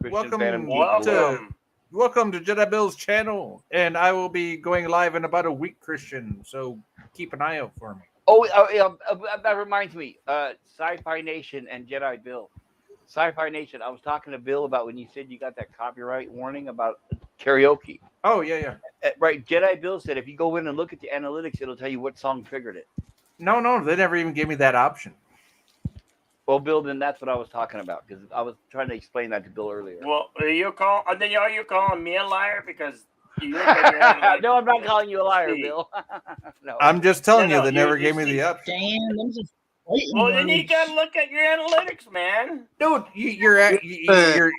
S2: Christian
S8: Welcome
S2: Phantom Geek.
S1: Welcome.
S8: Welcome to Jedi Bill's channel, and I will be going live in about a week, Christian. So keep an eye out for me.
S2: Oh, that reminds me. Sci-Fi Nation and Jedi Bill. Sci-Fi Nation. I was talking to Bill about when you said you got that copyright warning about karaoke.
S8: Oh yeah.
S2: Right. Jedi Bill said if you go in and look at the analytics, it'll tell you what song triggered it.
S8: No, they never even gave me that option.
S2: Well, Bill, then that's what I was talking about because I was trying to explain that to Bill earlier.
S1: Well, are you calling me a liar because you look at your analytics?
S2: No, I'm not calling you a liar,
S1: See.
S2: Bill. No.
S8: I'm just telling
S1: No,
S8: you, they never
S1: you
S8: gave me
S1: see.
S8: the option.
S4: Damn, them just fighting
S1: Well, then you
S4: words.
S1: gotta look at your analytics, man.
S8: Dude,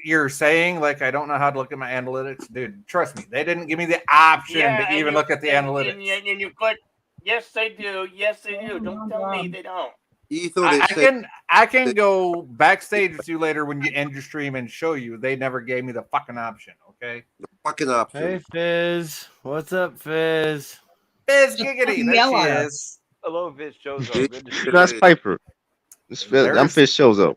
S8: you're saying like I don't know how to look at my analytics, dude. Trust me, they didn't give me the option to
S1: and
S8: even
S1: you-
S8: look at the
S1: and-
S8: analytics.
S1: And you click. Yes, they do. Yes, they do. Don't tell me they don't.
S9: You thought
S8: I can go backstage with you later when you end your stream and show you. They never gave me the fucking option. Okay,
S9: fucking option.
S3: Hey Fizz, what's up, Fizz?
S8: Biz giggity. There
S4: Yell
S8: she
S4: at
S8: is.
S2: Hello, Vince Chozo. Good to see you.
S12: That's Piper. I'm Fish Chozo.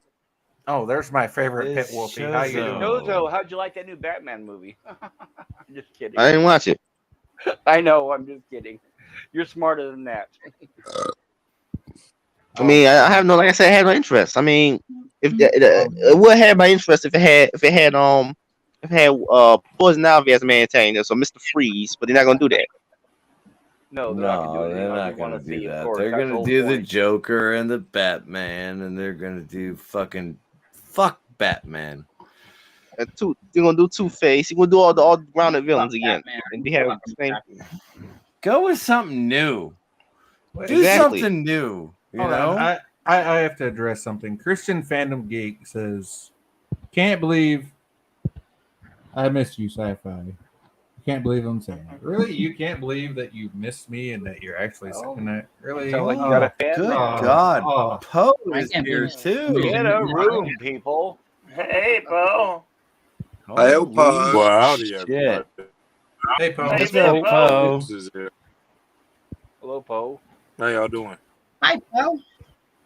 S8: Oh, there's my favorite
S3: Biz
S8: pit wolfie. How you doing?
S2: Chozo, how'd you like that new Batman movie? Just kidding.
S12: I didn't watch it.
S2: I know. I'm just kidding. You're smarter than that.
S12: I mean, I have no, like I said, I had no interest. I mean, if it would have my interest if it had had Poison Ivy as maintainer, so Mr. Freeze, but they're not gonna do that.
S2: No, they're not gonna do
S3: No,
S2: anything.
S3: they're
S2: I
S3: not
S2: just want
S3: gonna
S2: to see,
S3: do
S2: of
S3: that.
S2: course.
S3: They're
S2: That's the
S3: gonna
S2: whole
S3: do the
S2: point.
S3: Joker and the Batman, and they're gonna do fucking fuck Batman.
S12: They're gonna do Two-Face. You're gonna do all the grounded villains again,
S4: Batman.
S12: and they have the same.
S3: Go with something new. Do
S12: Exactly.
S3: something new. You
S8: Hold
S3: know.
S8: on. I have to address something. Christian Fandom Geek says, "Can't believe I missed you, sci-fi. Can't believe I'm saying that. Really? You can't believe that you missed me and that you're actually saying that? Really?
S2: Sound like you got a fan
S3: Good
S2: base.
S3: God, Poe
S4: I
S3: is
S4: can't
S3: here
S4: believe
S3: too.
S2: Get a room, people.
S1: Hey, Bo.
S9: Hey,
S3: Holy
S9: Poe.
S13: Well, howdy,
S3: shit.
S13: everybody.
S8: Hey, Poe.
S1: Hey,
S3: What's
S1: Big
S3: up, Poe?
S13: This is it.
S2: Hello, Poe.
S13: How y'all doing?
S4: Hi, Poe.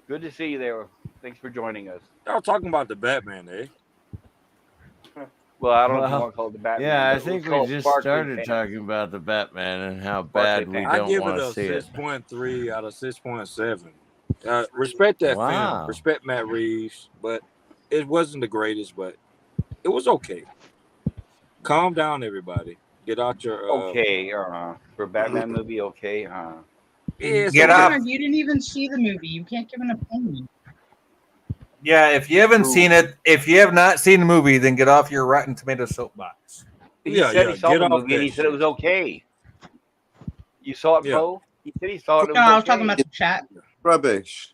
S2: Good to see you there. Thanks for joining us.
S13: Y'all talking about the Batman, eh?
S2: Well, I don't know if you
S3: Well,
S2: want to call it the Batman.
S3: yeah, I
S2: but
S3: think
S2: we'll call
S3: we
S2: it
S3: just
S2: Sparkly
S3: started
S2: Pants.
S3: talking about the Batman and how
S2: Sparkly
S3: bad we
S2: Pants.
S13: I
S3: don't
S13: give it
S3: want
S13: a
S3: to see it.
S13: 6.3 out of 6.7. Respect that film.
S3: Wow.
S13: Respect Matt Reeves, but it wasn't the greatest, but it was okay. Calm down, everybody. Get out your
S2: Okay, for a Batman movie, okay,
S13: Yeah, it's
S8: Get
S13: okay.
S8: up.
S4: Connor, you didn't even see the movie. You can't give an opinion.
S8: Yeah, if you haven't seen it, if you have not seen the movie, then get off your Rotten Tomato soapbox.
S2: He
S13: Yeah,
S2: said
S13: yeah,
S2: he saw
S13: get
S2: the
S13: off
S2: movie and
S13: that
S2: he said it
S13: shit.
S2: was okay. You saw it,
S13: Yeah.
S2: Poe? He said he saw it. It
S4: No,
S2: was
S4: I was talking
S2: okay.
S4: about the chat.
S9: Rubbish.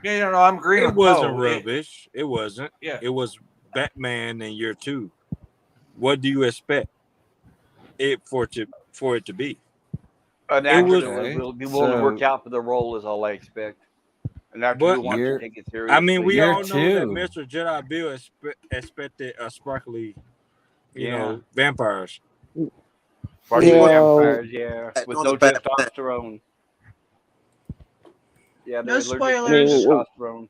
S8: Yeah, no, I'm agreeing
S13: It
S8: with
S13: wasn't
S8: Poe.
S13: rubbish. It wasn't.
S8: Yeah.
S13: It was Batman in year 2. What do you expect for it to be?
S2: An
S13: It
S2: actor
S13: was,
S2: that will be willing to work
S3: So
S2: out for the role is all I expect. An actor
S13: but
S2: who wants to
S3: you're
S2: take it seriously.
S13: I mean, we
S3: you're
S13: all know that
S3: two.
S13: Mr. Jedi Bill expected a sparkly,
S2: Yeah.
S13: vampires.
S2: Sparkly
S9: He was
S2: vampires, yeah, with
S9: not
S2: no
S9: a bad man.
S2: testosterone. Yeah,
S4: No
S2: they're allergic to
S4: spoilers.
S2: testosterone.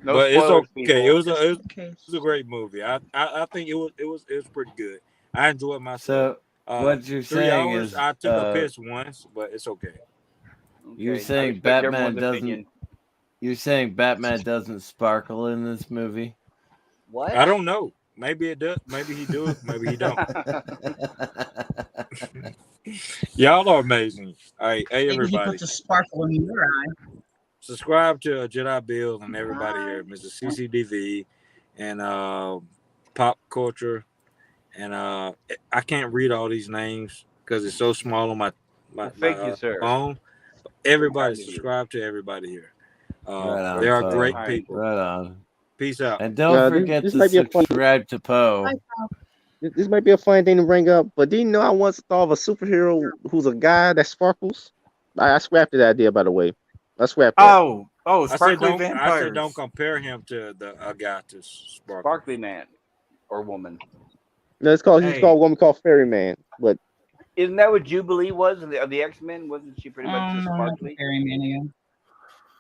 S2: No
S13: But it's
S2: spoilers,
S13: okay.
S2: people.
S13: It was
S4: Just
S13: a
S4: in case.
S13: great movie. I think it was pretty good. I enjoyed myself.
S3: So what you're
S13: 3
S3: saying
S13: hours.
S3: is
S13: I took a piss once, but it's okay.
S3: you're
S2: Okay, I
S3: saying
S2: respect
S3: Batman
S2: everyone's
S3: doesn't
S2: opinion.
S3: you're saying Batman doesn't sparkle in this movie?
S2: What?
S13: I don't know. Maybe it does. Maybe he do. Maybe he don't. Y'all are amazing. All right, hey
S4: Maybe he
S13: everybody.
S4: puts a sparkle in your eye.
S13: Subscribe to Jedi Bill and everybody here, Mr. CCDV and Pop Culture. And I can't read all these names because it's so small on my
S2: Thank you, sir.
S13: phone. Everybody subscribe to everybody here.
S3: Right on,
S13: They are
S3: Poe.
S13: great people.
S3: Right on.
S13: Peace out.
S3: And don't forget
S12: this
S3: to
S12: might be a fun.
S3: subscribe to Poe.
S12: This might be a funny thing to bring up, but do you know I once thought of a superhero who's a guy that sparkles? I scrapped that idea, by the way. I scrapped that.
S8: Oh, sparkly
S13: I
S8: vampires.
S13: said don't compare him to a guy to Sparkle.
S2: Sparkly man or woman.
S12: No, he's called a woman called Fairyman, but
S2: Isn't that what Jubilee was of the X-Men? Wasn't she pretty much just sparkly?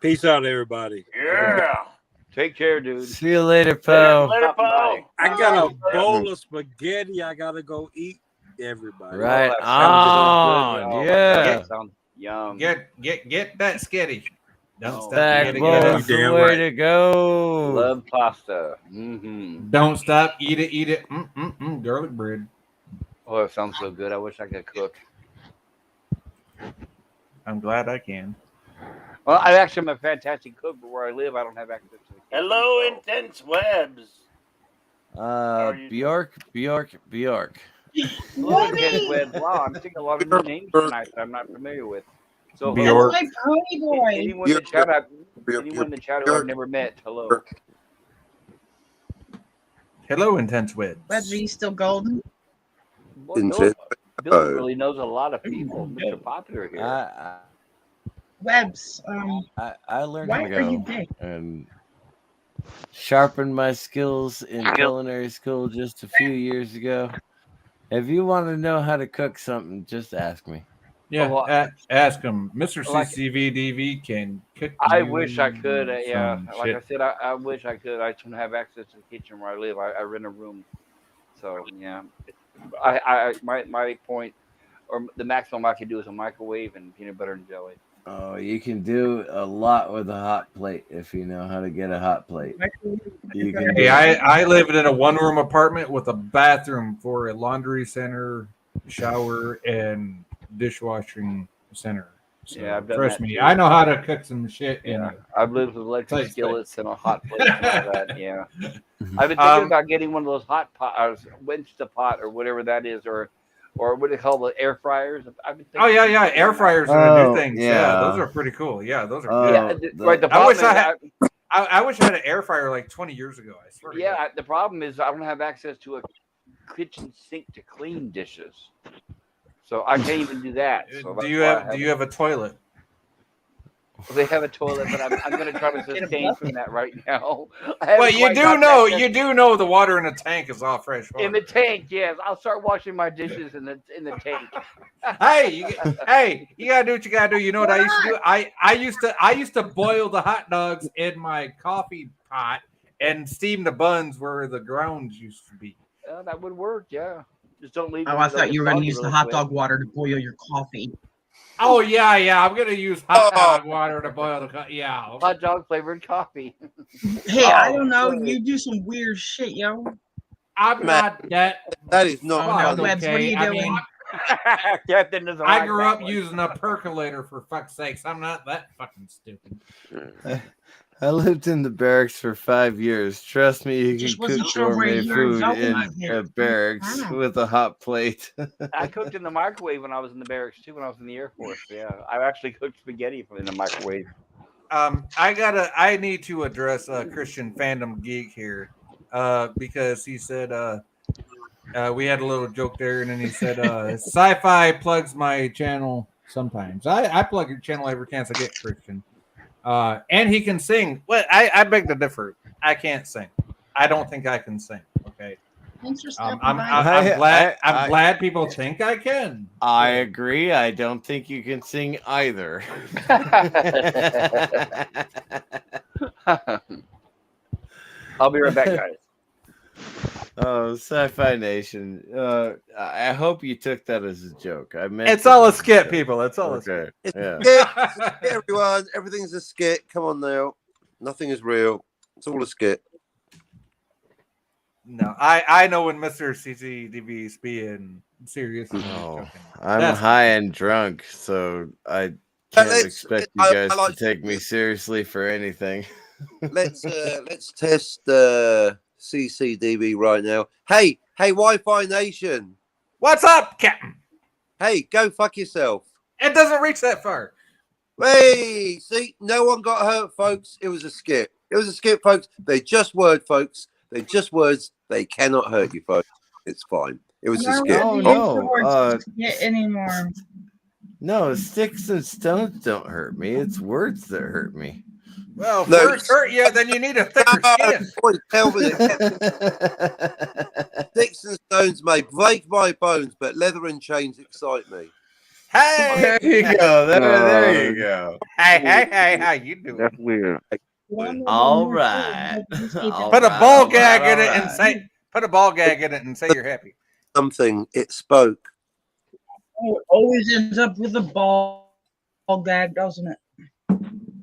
S13: Peace out, everybody.
S1: Yeah.
S2: Take care, dude.
S3: See you later, Poe.
S1: Later, Poe.
S13: I got a bowl of spaghetti. I gotta go eat. Everybody.
S3: Right
S2: that sounds
S3: on.
S2: so good.
S3: Yeah.
S2: That sounds yum.
S8: Get that sketty. Don't stop
S3: That
S8: eating
S3: was the way to go.
S2: Love pasta. Mm-hmm.
S8: Don't stop. Eat it. Garlic bread.
S2: Oh, it sounds so good. I wish I could cook.
S8: I'm glad I can.
S2: Well, I actually am a fantastic cook, but where I live, I don't have access to the kitchen.
S1: Hello, Intense Webs.
S3: Bjork.
S2: Hello, Intense Webs. Wow, I'm seeing a lot of new names tonight that I'm not familiar with. So,
S8: Bjork.
S4: That's my pony boy.
S2: anyone in the chat who I've never met, hello.
S8: Hello, Intense Webs.
S4: Webs, are you still golden?
S2: Well, Bill really knows a lot of people. Mr. Popular here.
S4: Webs,
S3: I learned
S4: why
S3: how to
S4: are you
S3: go
S4: big?
S3: and sharpened my skills in culinary school just a few years ago. If you want to know how to cook something, just ask me.
S8: Yeah, ask him. Mr.
S2: Like-
S8: CCVDV can cook.
S2: I
S8: you
S2: wish I could. Yeah,
S8: some
S2: like
S8: shit.
S2: I said, I wish I could. I don't have access to the kitchen where I live. I rent a room, so yeah. My point, or the maximum I could do is a microwave and peanut butter and jelly.
S3: Oh, you can do a lot with a hot plate if you know how to get a hot plate. You can
S8: Hey,
S3: do
S8: I live in a one-room apartment with a bathroom for a laundry center, shower, and dishwashing center. So,
S2: Yeah, I've done
S8: trust
S2: that
S8: me,
S2: too.
S8: I know how to cook some shit.
S2: Yeah,
S8: In
S2: I've lived with electric
S8: Tight space.
S2: skillets and a hot plate and all that. Yeah, I've been thinking about getting one of those hot pot, Instapot or whatever that is, or what do they call the air fryers? I've been
S8: Oh
S2: thinking
S8: yeah,
S2: about
S8: air
S2: that.
S8: fryers are the new
S3: Oh,
S8: things. Yeah, those
S3: yeah.
S8: are pretty cool. Yeah, those are
S3: Oh,
S8: good.
S2: Right. The
S8: I
S2: problem
S8: wish
S2: is,
S8: I had. I wish I had an air fryer like 20 years ago. I swear. to God.
S2: yeah, the problem is I don't have access to a kitchen sink to clean dishes, so I can't even do that. So
S8: Do
S2: that's
S8: you
S2: why I
S8: have Do you have a toilet?
S2: They have a toilet, but I'm going to try to
S4: Get a
S2: sustain
S4: bucket.
S2: from that right now.
S8: Well, you do know the water in the tank is all fresh water.
S2: In the tank, yes. I'll start washing my dishes in the tank.
S8: Hey, you gotta do what you gotta do. You know what I used to do? I used to boil the hot dogs in my coffee pot and steam the buns where the grounds used to be.
S2: That would work, yeah. Just don't leave.
S4: Oh, I thought you were going to use the hot dog water to boil your coffee.
S8: Oh yeah. I'm gonna use hot dog water to boil the coffee. Yeah,
S2: hot dog flavored coffee.
S4: Hey, I don't know. You do some weird shit, yo.
S8: I'm not that.
S9: That is not.
S4: Oh no, Webbs, what are you doing?
S2: Captain is
S8: I grew up using a percolator, for fuck's sakes. I'm not that fucking stupid.
S3: I lived in the barracks for 5 years. Trust me, you
S4: Just
S3: can
S4: wasn't
S3: cook
S4: sure where
S3: gourmet
S4: you were
S3: food
S4: going
S3: in
S4: here.
S3: a barracks
S4: Wow.
S3: with a hot plate.
S2: I cooked in the microwave when I was in the barracks too. When I was in the Air Force, yeah, I actually cooked spaghetti in the microwave.
S8: I need to address Christian Fandom Geek here, because he said we had a little joke there, and then he said sci-fi plugs my channel sometimes. I plug your channel every chance I get, Christian. And he can sing. Well, I beg to differ. I can't sing. I don't think I can sing. Okay.
S4: Thanks for
S8: I'm
S4: stopping by.
S8: glad. I'm glad people think I can.
S3: I agree. I don't think you can sing either.
S2: I'll be right back, guys.
S3: Oh, Sci-Fi Nation. I hope you took that as a joke. I meant
S8: It's all a skit, people. It's all a skit.
S9: It's
S3: Yeah.
S9: a skit. It's a skit, everyone. Everything's a skit. Come on now. Nothing is real. It's all a skit.
S8: No, I know when Mr. CCDV is being serious.
S3: No, I'm high and drunk, so I can't expect you guys to take me seriously for anything.
S9: Let's test CCDB right now. Hey, Wi-Fi Nation.
S8: What's up, Captain?
S9: Hey, go fuck yourself.
S8: It doesn't reach that far.
S9: Hey, see, no one got hurt, folks. It was a skit. It was a skit, folks. They're just words, folks. They're just words. They cannot hurt you, folks. It's fine. It was a skit.
S3: Oh no!
S4: Get anymore.
S3: No, sticks and stones don't hurt me. It's words that hurt me.
S8: Well, if
S9: No.
S8: words hurt you, then you need a thicker skin.
S9: Boy, tell me Sticks and stones may break my bones, but leather and chains excite me.
S8: Hey,
S3: There you go. There you go.
S8: Hey, how you doing?
S2: That's weird.
S3: All right.
S8: Put a ball gag in it and say. Put a ball gag in it and say you're happy.
S9: Something. It spoke.
S4: Oh, it always ends up with a ball gag, doesn't it?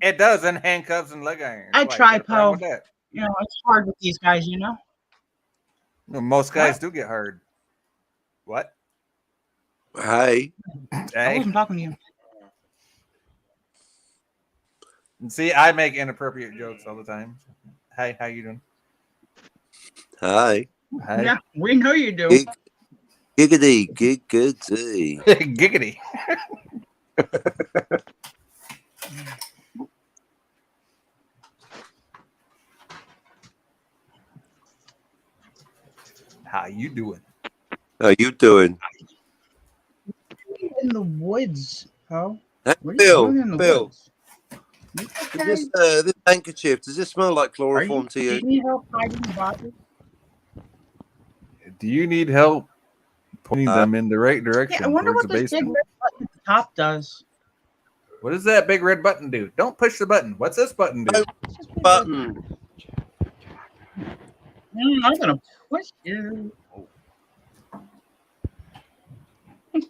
S8: It does, and handcuffs and leg irons.
S4: I
S8: Why,
S4: try,
S8: you got a problem
S4: Poe.
S8: with that?
S4: You know, it's hard with these guys, you know?
S8: Well, most guys do get hard. What?
S9: Hey.
S4: I
S8: Hey.
S4: wasn't talking to you.
S8: See, I make inappropriate jokes all the time. Hey, how you doing?
S9: Hi.
S8: Hey.
S4: Yeah, we know you do.
S9: Giggity, giggity.
S8: Giggity. How you doing?
S9: How you doing?
S4: In the woods, Poe.
S9: Hey,
S4: What are you doing in the
S9: Bill.
S4: woods?
S9: Is this handkerchief, does this smell like chloroform to
S4: Do
S9: you?
S4: you need help hiding the body?
S8: Do you need help pointing them in the right direction
S4: Yeah, I wonder
S8: towards
S4: what
S8: the
S4: this big
S8: basement?
S4: red button at the top does.
S8: What does that big red button do? Don't push the button. What's this button do?
S9: Button.
S4: I'm gonna push you.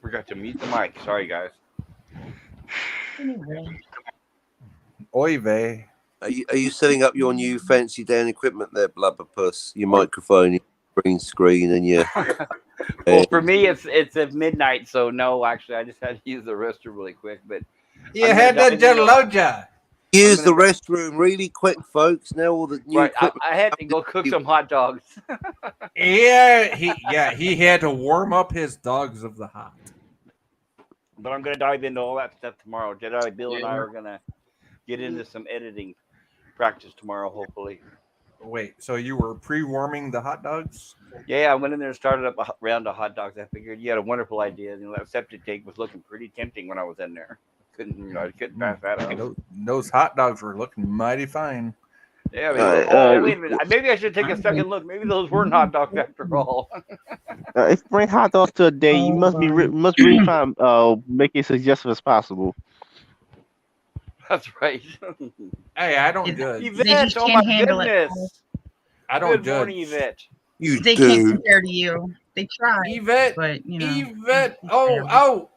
S2: Forgot to mute the mic. Sorry, guys.
S8: Oy vey.
S9: Are you setting up your new fancy Dan equipment there, Blubberpuss? Your microphone, your green screen, and your.
S2: Well, for me, it's at midnight, so no. Actually, I just had to use the restroom really quick. But
S8: You had to Jaloja.
S9: Use the restroom really quick, folks. Now all the new
S2: right,
S9: equipment.
S2: I had to go cook some hot dogs.
S8: He had to warm up his dogs of the hot.
S2: But I'm gonna dive into all that stuff tomorrow. Jedi Bill and I are gonna get into some editing practice tomorrow, hopefully.
S8: Wait, so you were pre-warming the hot dogs?
S2: Yeah, I went in there and started up a round of hot dogs. I figured you had a wonderful idea. You know, that septic tank was looking pretty tempting when I was in there. I couldn't pass that up.
S8: Those hot dogs were looking mighty fine.
S2: Yeah, wait a minute. Maybe I should take a second look. Maybe those weren't hot dogs after all.
S12: If you bring hot dogs to a day, you must really try make it suggestive as possible.
S2: That's right.
S8: Hey, I don't judge.
S2: Yvette, oh my goodness.
S8: I don't
S2: Good
S8: judge.
S2: morning, Yvette.
S4: They can't compare to you. They try.
S8: Yvette,
S4: but you know.
S8: Yvette. Oh,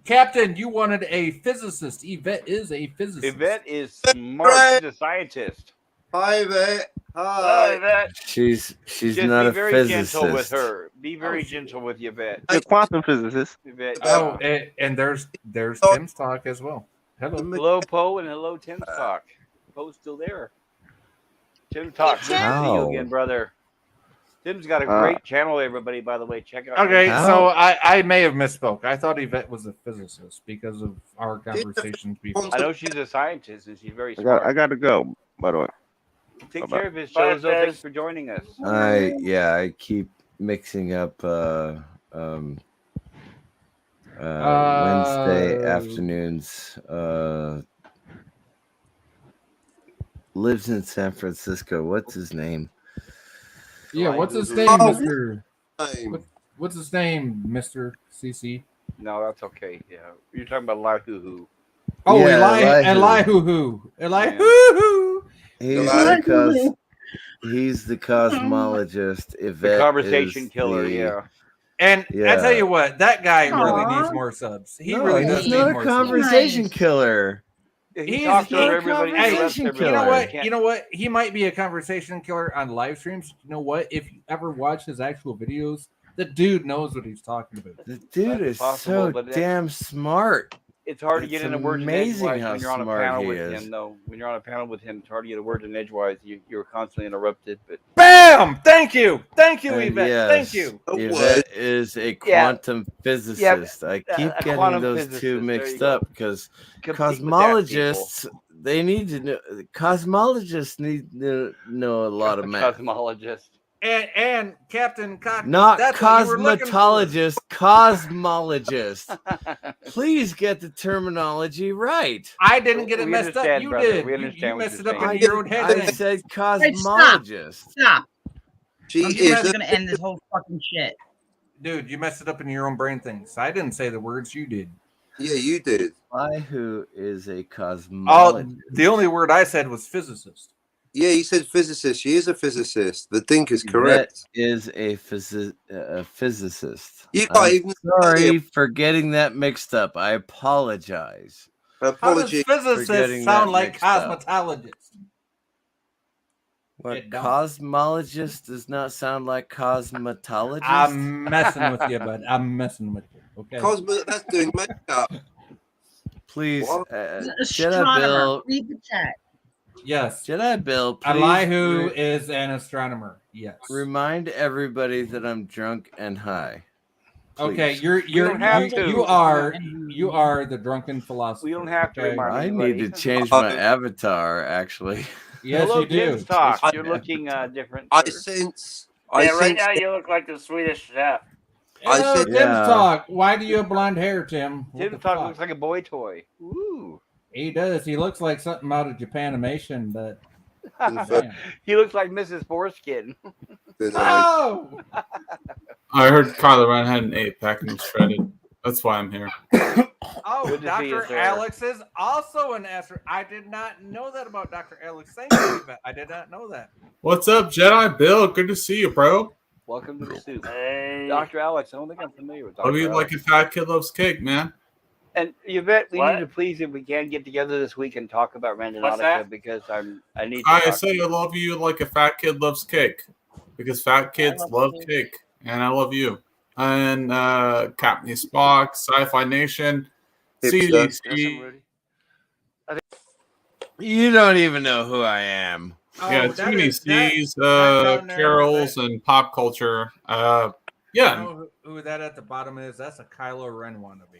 S8: Captain, you wanted a physicist. Yvette is a physicist.
S2: Yvette is smart. She's a scientist.
S9: Hi, Yvette.
S2: Hi, Yvette.
S3: She's
S2: Just
S3: not
S2: be
S3: a
S2: very
S3: physicist.
S2: gentle with her. Be very gentle with Yvette.
S12: You're a quantum physicist.
S2: Yvette.
S8: Oh, and there's Tim's talk as well.
S2: Hello, Poe, and hello, Tim's talk. Poe's still there. Tim talk. Good to see you again, brother. Tim's got a great channel, everybody, by the way. Check out.
S8: Okay, so I may have misspoke. I thought Yvette was a physicist because of our conversations before.
S2: I know she's a scientist and she's very smart.
S12: I got to go, by the way.
S2: Take care of his shows, though. Thanks for joining us.
S3: I keep mixing up Wednesday afternoons. Lives in San Francisco. What's his name?
S8: Yeah, what's his name, Mr. What's his name, Mr. CC?
S2: No, that's okay. Yeah, you're talking about Elihu.
S8: Oh,
S3: Yeah,
S8: Elihu. Elihu.
S3: He's the cosmologist.
S2: The conversation killer. Yeah.
S8: And I tell you what, that guy really needs more subs. He really does
S3: he's
S8: need
S3: not a
S8: more
S3: conversation
S8: subs.
S3: killer.
S2: He talks to everybody.
S8: You know what? You know what? He might be a conversation killer on live streams. You know what? If you ever watch his actual videos, the dude knows what he's talking about.
S3: The dude is so damn smart.
S2: It's hard to get in a word in edgewise
S3: how
S2: when you're on a
S3: smart
S2: panel
S3: he
S2: with
S3: is.
S2: him, though. When you're on a panel with him, it's hard to get a word in edgewise. You're constantly interrupted. But
S8: Bam! Thank you,
S3: And
S8: Yvette.
S3: yes,
S8: Thank you.
S3: Yvette is a quantum physicist. I keep
S2: a
S3: getting
S2: quantum
S3: those
S2: physicist.
S3: two
S2: There
S3: mixed
S2: you go.
S3: up because
S2: Compete with that,
S3: cosmologists they need to know. Cosmologists need to know a lot of math.
S2: Cosmologist.
S8: And Captain Cock.
S3: Not
S8: that's what you were looking for.
S3: cosmetologist, cosmologist. Please get the terminology right.
S8: I didn't get it
S2: We
S8: messed up.
S2: understand,
S8: You
S2: brother.
S8: did.
S2: We
S8: You
S2: understand what
S8: messed it
S2: you're
S8: up in
S2: saying.
S8: your own head.
S3: I
S8: then.
S3: said
S4: Hey,
S3: cosmologist.
S4: Stop.
S9: She
S4: I'm
S9: is.
S4: just gonna end this whole fucking shit.
S8: Dude, you messed it up in your own brain things. I didn't say the words, you did.
S9: Yeah, you did.
S3: Elihu is a
S8: Oh,
S3: cosmologist.
S8: the only word I said was physicist.
S9: Yeah, you said physicist. She is a physicist. The think is
S3: Yvette
S9: correct.
S3: is a physicist.
S9: You can't
S3: I'm
S9: even
S3: sorry for getting that mixed up. I apologize.
S8: How does
S9: Apology.
S3: for
S8: physicist
S3: getting
S8: sound
S3: that
S8: like
S3: mixed up.
S8: cosmetologist?
S3: What
S8: It don't.
S3: cosmologist does not sound like cosmetologist?
S8: I'm messing with you, bud. I'm messing with you. Okay.
S9: Cosmo, that's doing makeup.
S3: Please,
S9: What?
S3: Jedi
S4: Astronomer.
S3: Bill.
S4: Read the chat.
S8: Yes.
S3: Jedi Bill, please
S8: Elihu is an astronomer. Yes.
S3: remind everybody that I'm drunk and high.
S8: Okay,
S3: Please.
S2: don't have to.
S8: you are the drunken philosopher.
S2: We don't have to
S8: okay?
S2: remind
S3: I
S2: anybody.
S3: need to change my avatar, actually.
S8: Yes,
S2: Hello,
S8: you do.
S2: Tim's talk. You're looking different.
S9: I
S2: sir.
S9: sense.
S1: Yeah,
S9: I
S1: right
S9: sense.
S1: now you look like the Swedish chef.
S9: I
S8: Hello,
S9: said-
S8: Tim's
S3: Yeah.
S8: talk. Why do you have blonde hair, Tim? What
S2: Tim's
S8: the
S2: talk
S8: fuck?
S2: looks like a boy toy. Woo.
S8: He does. He looks like something out of Japanimation, but
S9: Confirm.
S2: He looks like Mrs. Foreskin.
S8: oh,
S14: I heard Kylo Ren had an 8-pack and was shredded. That's why I'm here.
S8: oh,
S2: Good to see you,
S8: Dr.
S2: sir.
S8: Alex is also an astro. I did not know that about Dr. Alex. Thank you, Yvette. I did not know that.
S14: What's up, Jedi Bill? Good to see you, bro.
S2: Welcome to the soup.
S1: Hey.
S2: Dr. Alex, I don't think I'm familiar with Dr.
S14: Love you
S2: Alex.
S14: like a fat kid loves cake, man.
S2: And Yvette, we
S1: What?
S2: need to please, if we can, get together this week and talk about
S1: What's
S2: Randonautica
S1: that?
S2: because I need to
S14: I
S2: talk
S14: say
S2: to
S14: I
S2: you.
S14: love you like a fat kid loves cake, because fat kids love cake, and I love you. And Captain Spock, Sci-Fi Nation, CDC.
S3: You don't even know who I am.
S14: Yeah,
S8: Oh,
S14: too many C's,
S8: down there,
S14: carols, and pop culture. Yeah.
S8: You know who that at the bottom is? That's a Kylo Ren wannabe.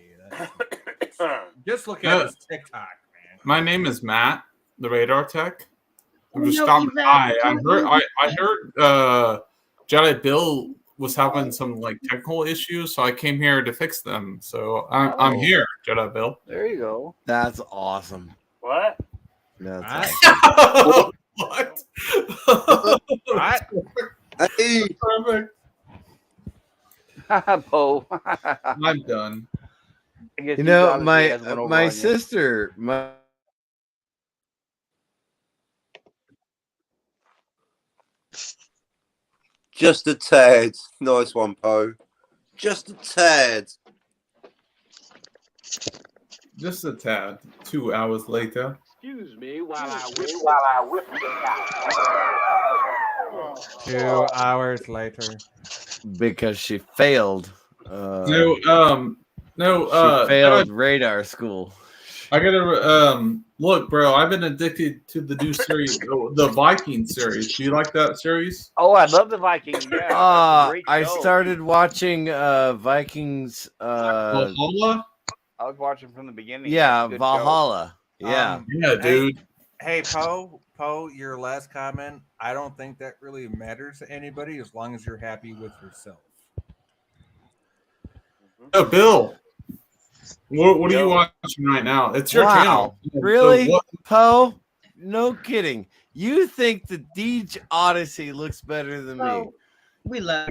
S8: Just look at his TikTok, man.
S14: My name is Matt, the Radar Tech. I'm just
S4: No,
S14: stopping by.
S4: Yvette,
S14: I heard Jedi Bill was having some like technical issues, so I came here to fix them. So I'm
S3: Oh.
S14: here, Jedi Bill.
S2: There you go.
S3: That's awesome.
S1: What?
S3: That's
S14: What?
S8: What?
S9: Hey,
S14: Perfect.
S2: Bo.
S14: I'm done.
S2: I guess
S3: You know,
S2: obviously has one over
S3: my
S2: on you.
S3: sister,
S9: just a tad. Nice one, Poe. Just a tad.
S14: Just a tad. 2 hours later.
S15: Excuse me while I whip
S8: 2 hours later.
S3: because she failed.
S14: No,
S3: she failed radar school.
S14: I gotta look, bro. I've been addicted to the new series, the Viking series. Do you like that series?
S2: Oh, I love the Vikings. Yeah, that's a great
S3: I
S2: show.
S3: started watching Vikings.
S14: Valhalla?
S2: I was watching from the beginning.
S3: Yeah,
S2: Good show.
S3: Valhalla. Yeah.
S14: Yeah, dude.
S8: Hey, Poe, your last comment. I don't think that really matters to anybody as long as you're happy with yourself.
S14: Oh, Bill. What are you watching right now? It's your channel.
S3: Really?
S14: So what-
S3: Poe? No kidding. You think the Deej Odyssey looks better than me?
S4: Oh, we love.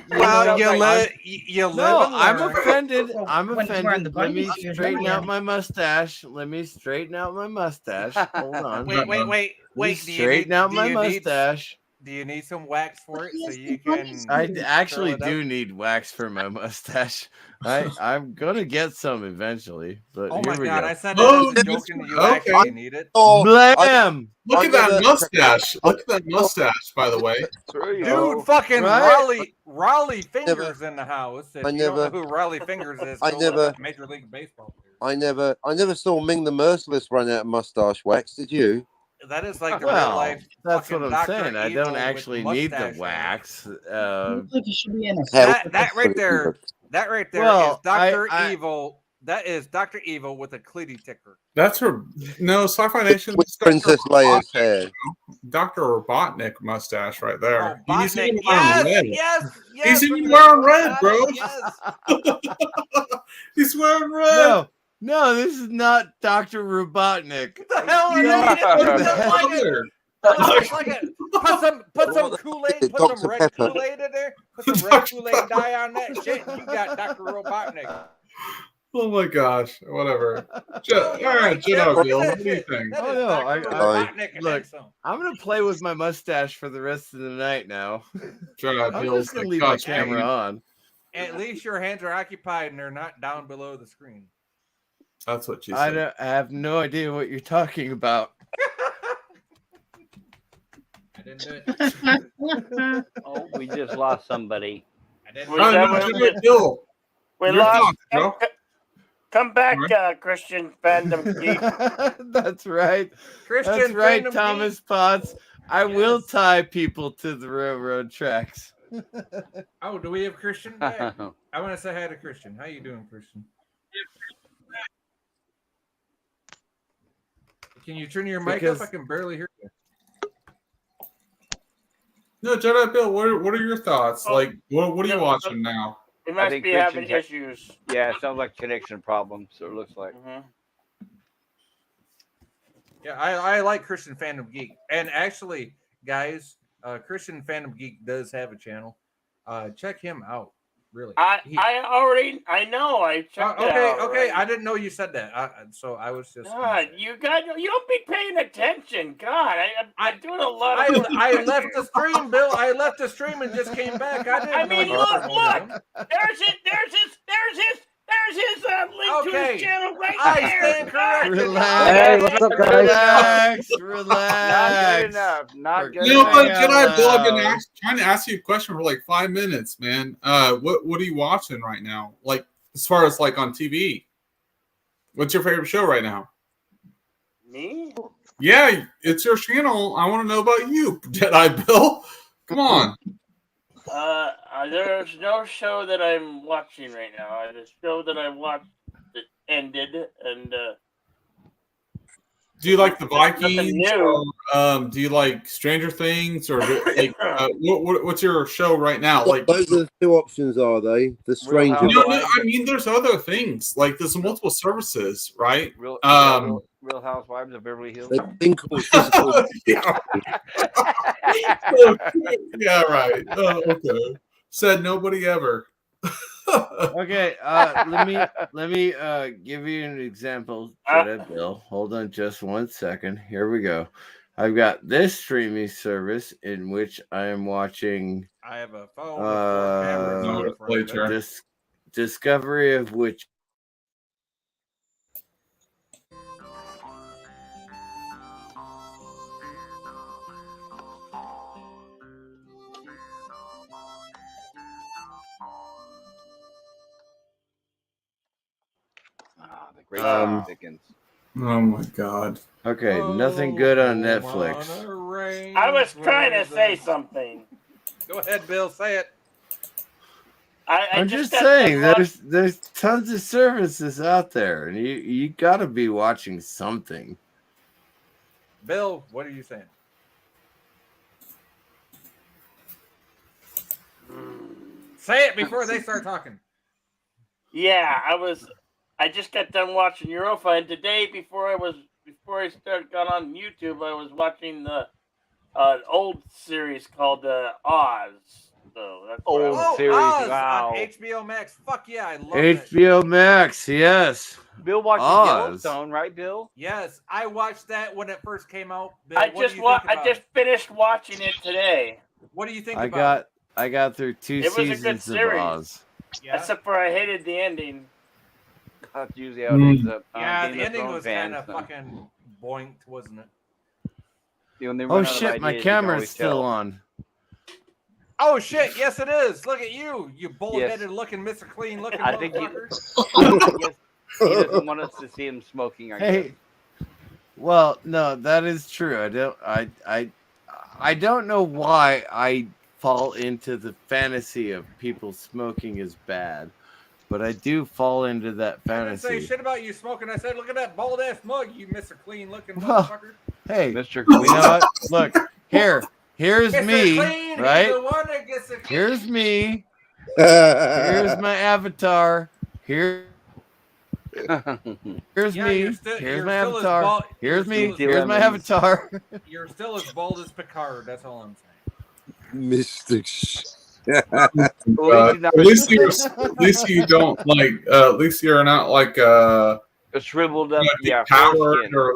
S8: Well, you
S3: I-
S8: live. You live.
S3: No,
S8: and
S3: I'm
S8: learn.
S3: offended.
S4: Well,
S3: I'm
S4: when it's wearing
S3: offended.
S4: the
S3: Let me
S4: bunnies, you're
S3: straighten
S4: right.
S3: out my mustache. Let me straighten out my mustache. Hold on.
S8: Wait.
S3: Let me
S8: Do you
S3: straighten
S8: need-
S3: out
S8: do
S3: my
S8: you need-
S3: mustache.
S8: Do you need some wax for it so you
S4: bunnies.
S8: can?
S3: I actually
S8: curl it up?
S3: do need wax for my mustache. I'm gonna get some eventually, but
S8: Oh
S3: here
S8: my
S3: we
S8: god!
S3: go.
S8: I said that as a joke, and you actually need it.
S3: Blam!
S14: Look at that mustache. Look at that mustache, by the way.
S8: Dude, fucking
S3: Right?
S8: Raleigh Fingers in the house. If
S9: I
S8: you don't
S9: never-
S8: know who Raleigh Fingers is,
S9: I
S8: go look
S9: never-
S8: up Major League Baseball.
S9: I never saw Ming the Merciless run out of mustache wax. Did you?
S8: That is like the real
S3: Well,
S8: life.
S3: that's what
S8: fucking
S3: I'm
S8: Dr.
S3: saying. I
S8: Evil
S3: don't
S8: with
S3: actually need the
S8: mustache on it.
S3: wax.
S4: Looks like you should be in a.
S8: That right there. That right there is
S3: Well,
S8: Dr.
S3: I-
S8: Evil. That is Dr. Evil with a clitty ticker.
S14: That's her. No, Sci-Fi Nation.
S9: With Princess Leia's hair.
S14: Dr. Robotnik mustache right there.
S8: Oh,
S14: He's
S8: Botnick.
S14: even wearing red.
S8: Yes.
S14: He's
S8: look
S14: even
S8: at
S14: wearing
S8: that.
S14: red, bro.
S8: Yes.
S14: He's wearing red.
S3: No, this is not Dr. Robotnik.
S8: What the hell are
S3: No,
S8: you
S3: what
S8: doing?
S3: the
S8: Looks like
S3: hell?
S8: it. Looks like it. Put some Kool-Aid, put some
S9: Dr.
S8: red
S9: Pepper.
S8: Kool-Aid in there, put some red Kool-Aid dye on that shit, and you got Dr. Robotnik.
S14: Oh my gosh. Whatever. All right, Jedi Bill. What do you think?
S8: That
S3: Oh,
S8: is
S3: no,
S8: Dr.
S3: I-
S8: Robotnik and
S3: look,
S8: then some.
S3: I'm gonna play with my mustache for the rest of the night now.
S14: Jedi
S3: I'm
S14: Bill's
S3: just gonna
S14: like,
S3: leave my
S14: gosh,
S3: camera
S14: man.
S3: on.
S8: At least your hands are occupied and they're not down below the screen.
S14: That's what she
S3: I
S14: said.
S3: don't I have no idea what you're talking about.
S8: I didn't do it.
S2: Oh, we just lost somebody.
S8: I didn't
S1: Was
S14: Oh,
S1: that
S14: no,
S1: what
S14: Jedi Bill.
S1: We
S14: Your
S1: lost.
S14: thoughts, bro.
S1: Come back,
S14: Alright.
S1: Christian fandom geek.
S3: That's right.
S8: Christian
S3: That's right,
S8: fandom
S3: Thomas Potts. I will tie people to the railroad tracks.
S8: Oh, do we have Christian back? I want to say hi to Christian. How you doing, Christian? Can you turn your mic
S3: Because-
S8: up? I can barely hear you.
S14: No, Jedi Bill, what are your thoughts?
S1: Oh.
S14: Like, what are you
S1: No,
S14: watching now?
S1: He must
S2: think
S1: be having
S2: Christian's-
S1: issues.
S2: Yeah, it sounds like connection problems. So it looks like.
S1: Mhm.
S8: Yeah, I like Christian Fandom Geek. And actually, guys, Christian Fandom Geek does have a channel. Check him out. Really.
S1: I know. I
S8: Oh,
S1: checked it
S8: okay,
S1: out.
S8: okay.
S1: already.
S8: I didn't know you said that. So I was just.
S1: God, you don't be paying attention. God, I'm doing a lot of.
S8: I left the stream, Bill. I left the stream and just came back. I didn't.
S1: I
S8: know
S1: mean,
S8: you were promoting him.
S1: look. There's There's his link to
S8: Okay.
S1: his channel right
S8: I
S1: there.
S8: stand corrected.
S3: Relax.
S12: Hey, what's up, guys?
S3: Relax.
S2: Not
S3: Relax.
S2: good enough. Not good
S14: You know what,
S2: enough.
S14: Jedi Bill? I've been
S3: loud.
S14: trying to ask you a question for like 5 minutes, man. What are you watching right now? Like, as far as like on TV, what's your favorite show right now?
S1: Me?
S14: Yeah, it's your channel. I want to know about you, Jedi Bill. Come on.
S1: There's no show that I'm watching right now. The show that I watched that ended, and
S14: Do you like the
S1: nothing
S14: Vikings?
S1: new.
S14: Or, do you like Stranger Things? Or like, what's your show right now? Like,
S9: Those are the two options, are they? The Stranger.
S14: no, I mean, there's other things. Like, there's multiple services, right?
S2: Real Housewives of Beverly Hills.
S9: They think called physical.
S14: Yeah, right. Oh, okay. Said nobody ever.
S3: Okay, let me give you an example, Jedi Bill. Hold on just 1 second. Here we go. I've got this streaming service in which I am watching
S8: I have a phone. with 4 cameras on it.
S3: Discovery of Witch.
S2: The great Charles Dickens.
S14: Oh my God.
S3: Okay, nothing good on Netflix.
S1: I was trying to say something.
S8: Go ahead, Bill. Say it.
S3: I'm just
S1: got
S3: saying,
S1: done
S3: there's tons of services out there, and you got to be watching something.
S8: Bill, what are you saying? Say it before they start talking.
S1: Yeah, I just got done watching Europa, and today before I got on YouTube, I was watching the old series called Oz. So that's
S2: series.
S8: Oz
S2: Wow.
S8: on HBO Max. Fuck yeah, I love
S3: HBO Max, yes.
S2: Bill watches
S3: Oz.
S2: Yellowstone, right, Bill?
S8: Yes, I watched that when it first came out. Bill,
S1: I
S8: what
S1: just
S8: do you think about
S1: I just finished watching it today.
S8: What do you think
S3: I
S8: about it?
S3: got through 2
S1: It was a good
S3: seasons of
S1: series.
S3: Oz.
S8: Yeah.
S1: Except for I hated the ending.
S2: That's usually how it ends up.
S8: Yeah,
S2: Game
S8: the
S2: of
S8: ending
S2: Thrones
S8: was
S2: fans,
S8: kind of
S2: so.
S8: fucking boinked, wasn't it?
S2: When they
S3: Oh
S2: run out of
S3: shit, my
S2: ideas, you can
S3: camera's
S2: always
S3: still
S2: tell.
S3: on.
S8: Oh shit! Yes, it is. Look at you, you bullheaded looking, Mr. Clean looking
S2: I think
S8: motherfucker.
S2: Yes, he doesn't want us to see him smoking. I guess.
S3: Hey, well, no, that is true. I don't know why I fall into the fantasy of people smoking is bad, but I do fall into that
S8: I didn't say
S3: fantasy.
S8: shit about you smoking. I said, look at that bald ass mug, you Mr. Clean looking
S3: Well,
S8: motherfucker.
S3: Hey,
S2: Mr.
S3: you know what? Look, here's
S8: Mr.
S3: me,
S8: Clean, he's
S3: right?
S8: the one that gets the
S3: Here's me. Here's my avatar. Here's
S8: Yeah,
S3: me.
S8: you're
S3: Here's
S8: you're
S3: my
S8: still as
S3: avatar.
S8: bald-
S3: Here's
S8: you're
S3: me.
S8: still as-
S3: Here's my avatar.
S8: You're still as bald as Picard. That's all I'm saying.
S9: Mystic.
S14: At least you don't like. At least you're not like
S2: a shriveled up, yeah,
S14: Howard
S2: foreskin.
S14: or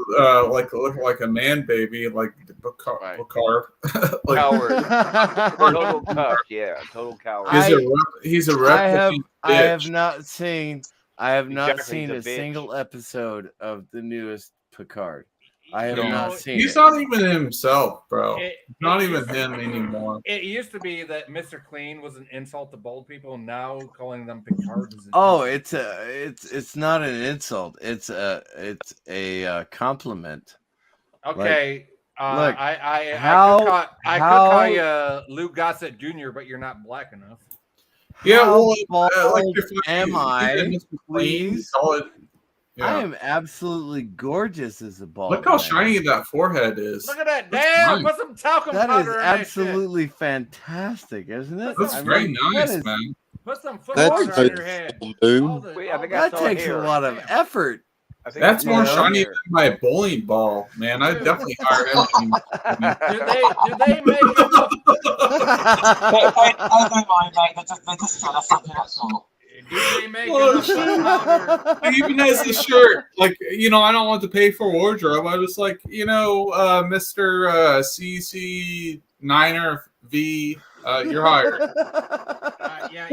S14: like look like a man baby like Picard. Like,
S2: Total cuck, yeah, total coward.
S14: he's a
S3: I have
S14: replicating
S3: I have
S14: bitch.
S3: not seen
S2: Exactly,
S3: seen
S2: he's
S3: a
S2: a bitch.
S3: single episode of the newest Picard. I have
S14: You
S3: not
S14: know,
S3: seen
S14: he's
S3: it.
S14: not even himself, bro.
S8: It-
S14: Not
S8: it
S14: even
S8: used-
S14: him anymore.
S8: It used to be that Mr. Clean was an insult to bald people. Now calling them Picard is an
S3: Oh,
S8: insult.
S3: it's not an insult. It's a compliment.
S8: Okay.
S3: look,
S8: I
S3: how-
S8: could call you Lou Gossett Jr., but you're not black enough.
S14: Yeah,
S3: How
S14: well,
S3: bald
S14: like if
S3: am
S14: you
S3: I?
S14: did Mr. Clean,
S3: Please.
S14: call it- yeah.
S3: I am absolutely gorgeous as a bald.
S14: Look how
S3: man.
S14: shiny that forehead is.
S8: Look at that.
S14: That's
S8: Damn,
S14: nice.
S8: put some talcum
S3: That is
S8: powder in that shit.
S3: absolutely fantastic, isn't it?
S14: That's
S3: I
S14: very
S3: mean,
S14: nice,
S3: that is-
S14: man.
S8: Put some foot
S9: That's
S8: water on your
S9: so
S8: head.
S9: boom.
S2: Wait, I think I
S3: That
S2: saw
S3: takes
S2: hair.
S3: a lot of effort.
S2: I think
S14: That's
S2: I
S14: more
S2: saw
S14: shiny
S2: hair.
S14: than my bowling ball, man. I definitely hire him.
S8: Do they make enough?
S15: don't mind, mate. They're just selling something, that's all.
S8: Do they make
S14: Oh,
S8: enough foot powder?
S14: He even has a shirt. Like, I don't want to pay for wardrobe. I was like, Mr. CC Niner V, you're hired.
S8: Yeah.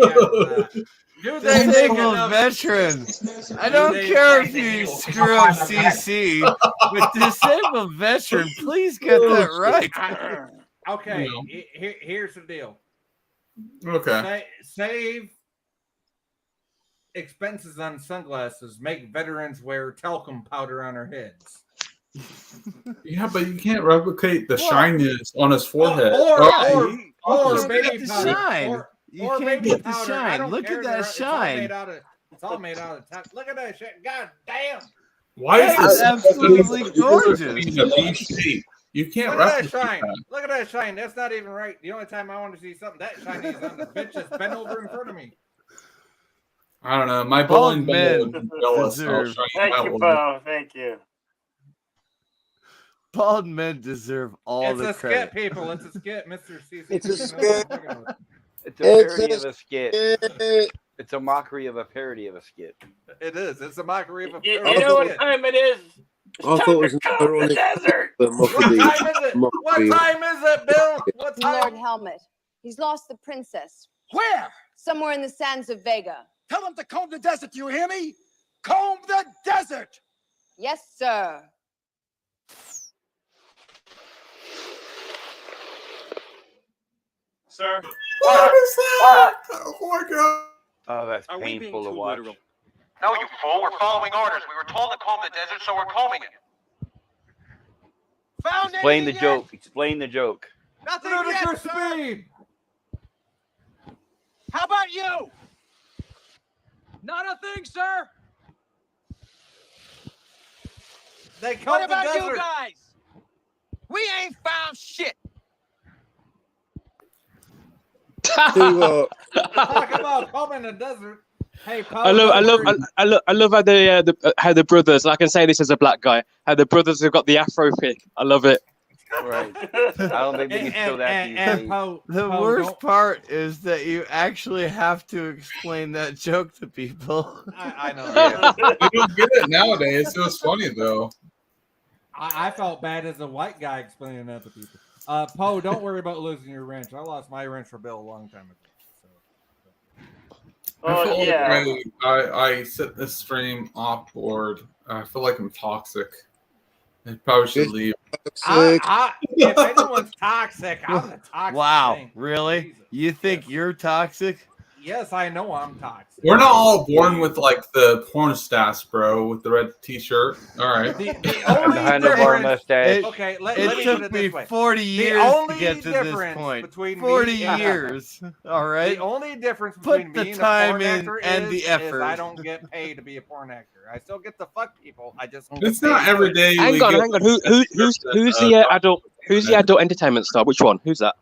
S8: Do they make
S3: Disabled
S8: enough?
S3: veterans. I don't care if you screw up CC, but disabled veteran, please get that right.
S8: Okay,
S14: No.
S8: here's the deal.
S14: Okay.
S8: Save expenses on sunglasses. Make veterans wear talcum powder on their heads.
S14: Yeah, but you can't replicate the shininess on his forehead.
S8: Or baby
S3: the
S8: powder.
S3: shine. You
S8: Or
S3: can't
S8: baby
S3: get the
S8: powder. I
S3: shine.
S8: don't
S3: Look
S8: care.
S3: at that
S8: It's all
S3: shine.
S8: made out of. It's all made out of. Look at that shit. God damn.
S14: Why is
S3: That's
S14: this
S3: absolutely gorgeous.
S14: in a V shape? You can't
S8: Look at that
S14: replicate
S8: shine.
S14: that.
S8: Look at that shine. That's not even right. The only time I want to see something that shiny is on the bitch that's bent over in front of me.
S14: I don't know. My
S3: Bald
S14: bowling ball would
S3: men
S14: be jealous how
S3: deserve-
S14: shiny
S1: Thank
S14: that
S1: you,
S14: was.
S1: Bo. Thank you.
S3: Bald men deserve all
S8: It's
S3: the
S8: a
S3: credit.
S8: skit, people. It's a skit, Mr. CC.
S9: It's a
S8: You know
S9: skit.
S8: what I'm talking about.
S2: It's a
S9: It's
S2: parody
S9: a
S2: of a skit.
S9: skit.
S2: It's a mockery of a parody of a skit.
S8: It is. It's a mockery of a
S1: You
S8: parody
S1: know
S8: of a
S1: what
S8: skit.
S1: time it is? It's
S9: I
S1: time
S9: thought it was
S1: to
S9: an
S1: come to the
S9: ironic
S1: desert.
S9: but
S8: What
S9: mockery.
S8: time is it? What
S9: Mockery.
S8: time is it, Bill? What
S16: Lord
S8: time?
S16: Helmet. He's lost the princess.
S17: Where?
S16: Somewhere in the sands of Vega.
S17: Tell him to comb the desert, you hear me? Comb the desert!
S16: Yes, sir.
S1: Sir.
S14: What is that? Oh my god.
S2: Oh, that's
S18: Are we being
S2: painful to
S18: too
S2: watch.
S18: literal? No, you fool. We're following orders. We were told to comb the desert, so we're combing it.
S17: Found
S2: Explain the
S17: anything
S2: joke. Explain the joke.
S17: yet? Nothing
S8: Ludicrous
S17: yet, sir.
S8: speed.
S17: How about you? Not a thing, sir.
S8: They
S17: What
S8: combed the
S17: about you
S8: desert.
S17: guys? We ain't found shit.
S9: To,
S8: Talk about combing the desert. Hey, Paul,
S19: I love
S8: don't
S19: how the brothers. And I can say this as a black guy. How the brothers have got the Afro pick. I love it.
S2: Right. I don't think we can show that these days.
S3: The worst part is that you actually have to explain that joke to people.
S8: I know.
S14: You don't get it nowadays. It was funny though.
S8: I felt bad as a white guy explaining that to people. Poe, don't worry about losing your wrench. I lost my wrench for Bill a long time ago.
S14: I
S1: Oh,
S14: feel
S1: yeah.
S14: like I set this stream off board. I feel like I'm toxic. I probably should leave.
S8: If anyone's toxic, I'm the toxic
S3: Wow,
S8: thing.
S3: really? You think you're toxic?
S8: Yes, I know I'm toxic.
S14: We're not all born with like the porn stats, bro, with the red t-shirt. All right.
S8: The only
S2: The handlebar
S8: difference-
S2: mustache.
S8: Okay,
S3: It
S8: let me put
S3: took
S8: it
S3: me
S8: this way.
S3: 40
S8: The
S3: years to
S8: only
S3: get to this
S8: difference
S3: point.
S8: between
S3: 40
S8: me and-
S3: years. All right.
S8: The only difference
S3: Put
S8: between
S3: the
S8: being
S3: time
S8: a porn
S3: in
S8: actor
S3: and the
S8: is
S3: effort.
S8: I don't get paid to be a porn actor. I still get to fuck people. I just don't
S14: It's
S8: get
S14: not
S8: paid.
S14: every day.
S19: Hang
S14: we
S19: on,
S14: get
S19: hang on. Who's the adult? Who's the adult entertainment star? Which one? Who's that?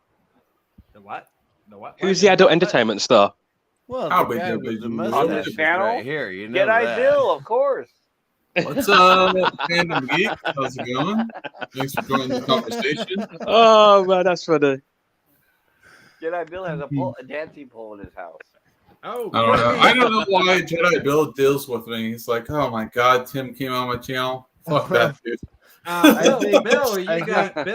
S8: The what? The what?
S19: Who's the adult entertainment star?
S3: Well,
S14: How
S3: the
S14: we
S3: guy
S14: do
S3: with
S14: it,
S3: the
S14: you
S2: On
S3: mustache
S2: this
S3: is
S2: channel?
S3: right here. You know
S2: Jedi
S3: that.
S2: Bill, of course.
S14: What's up, Random Geek? How's it going? Thanks for joining the conversation.
S19: Oh man, that's funny.
S2: Jedi Bill has a dancing pole in his house.
S8: Oh,
S14: I don't know. I don't know why Jedi Bill deals with me. He's like, oh my god, Tim came on my channel. Fuck that dude.
S8: Bill,
S3: think-
S8: Bill, you
S3: I
S8: got
S3: think-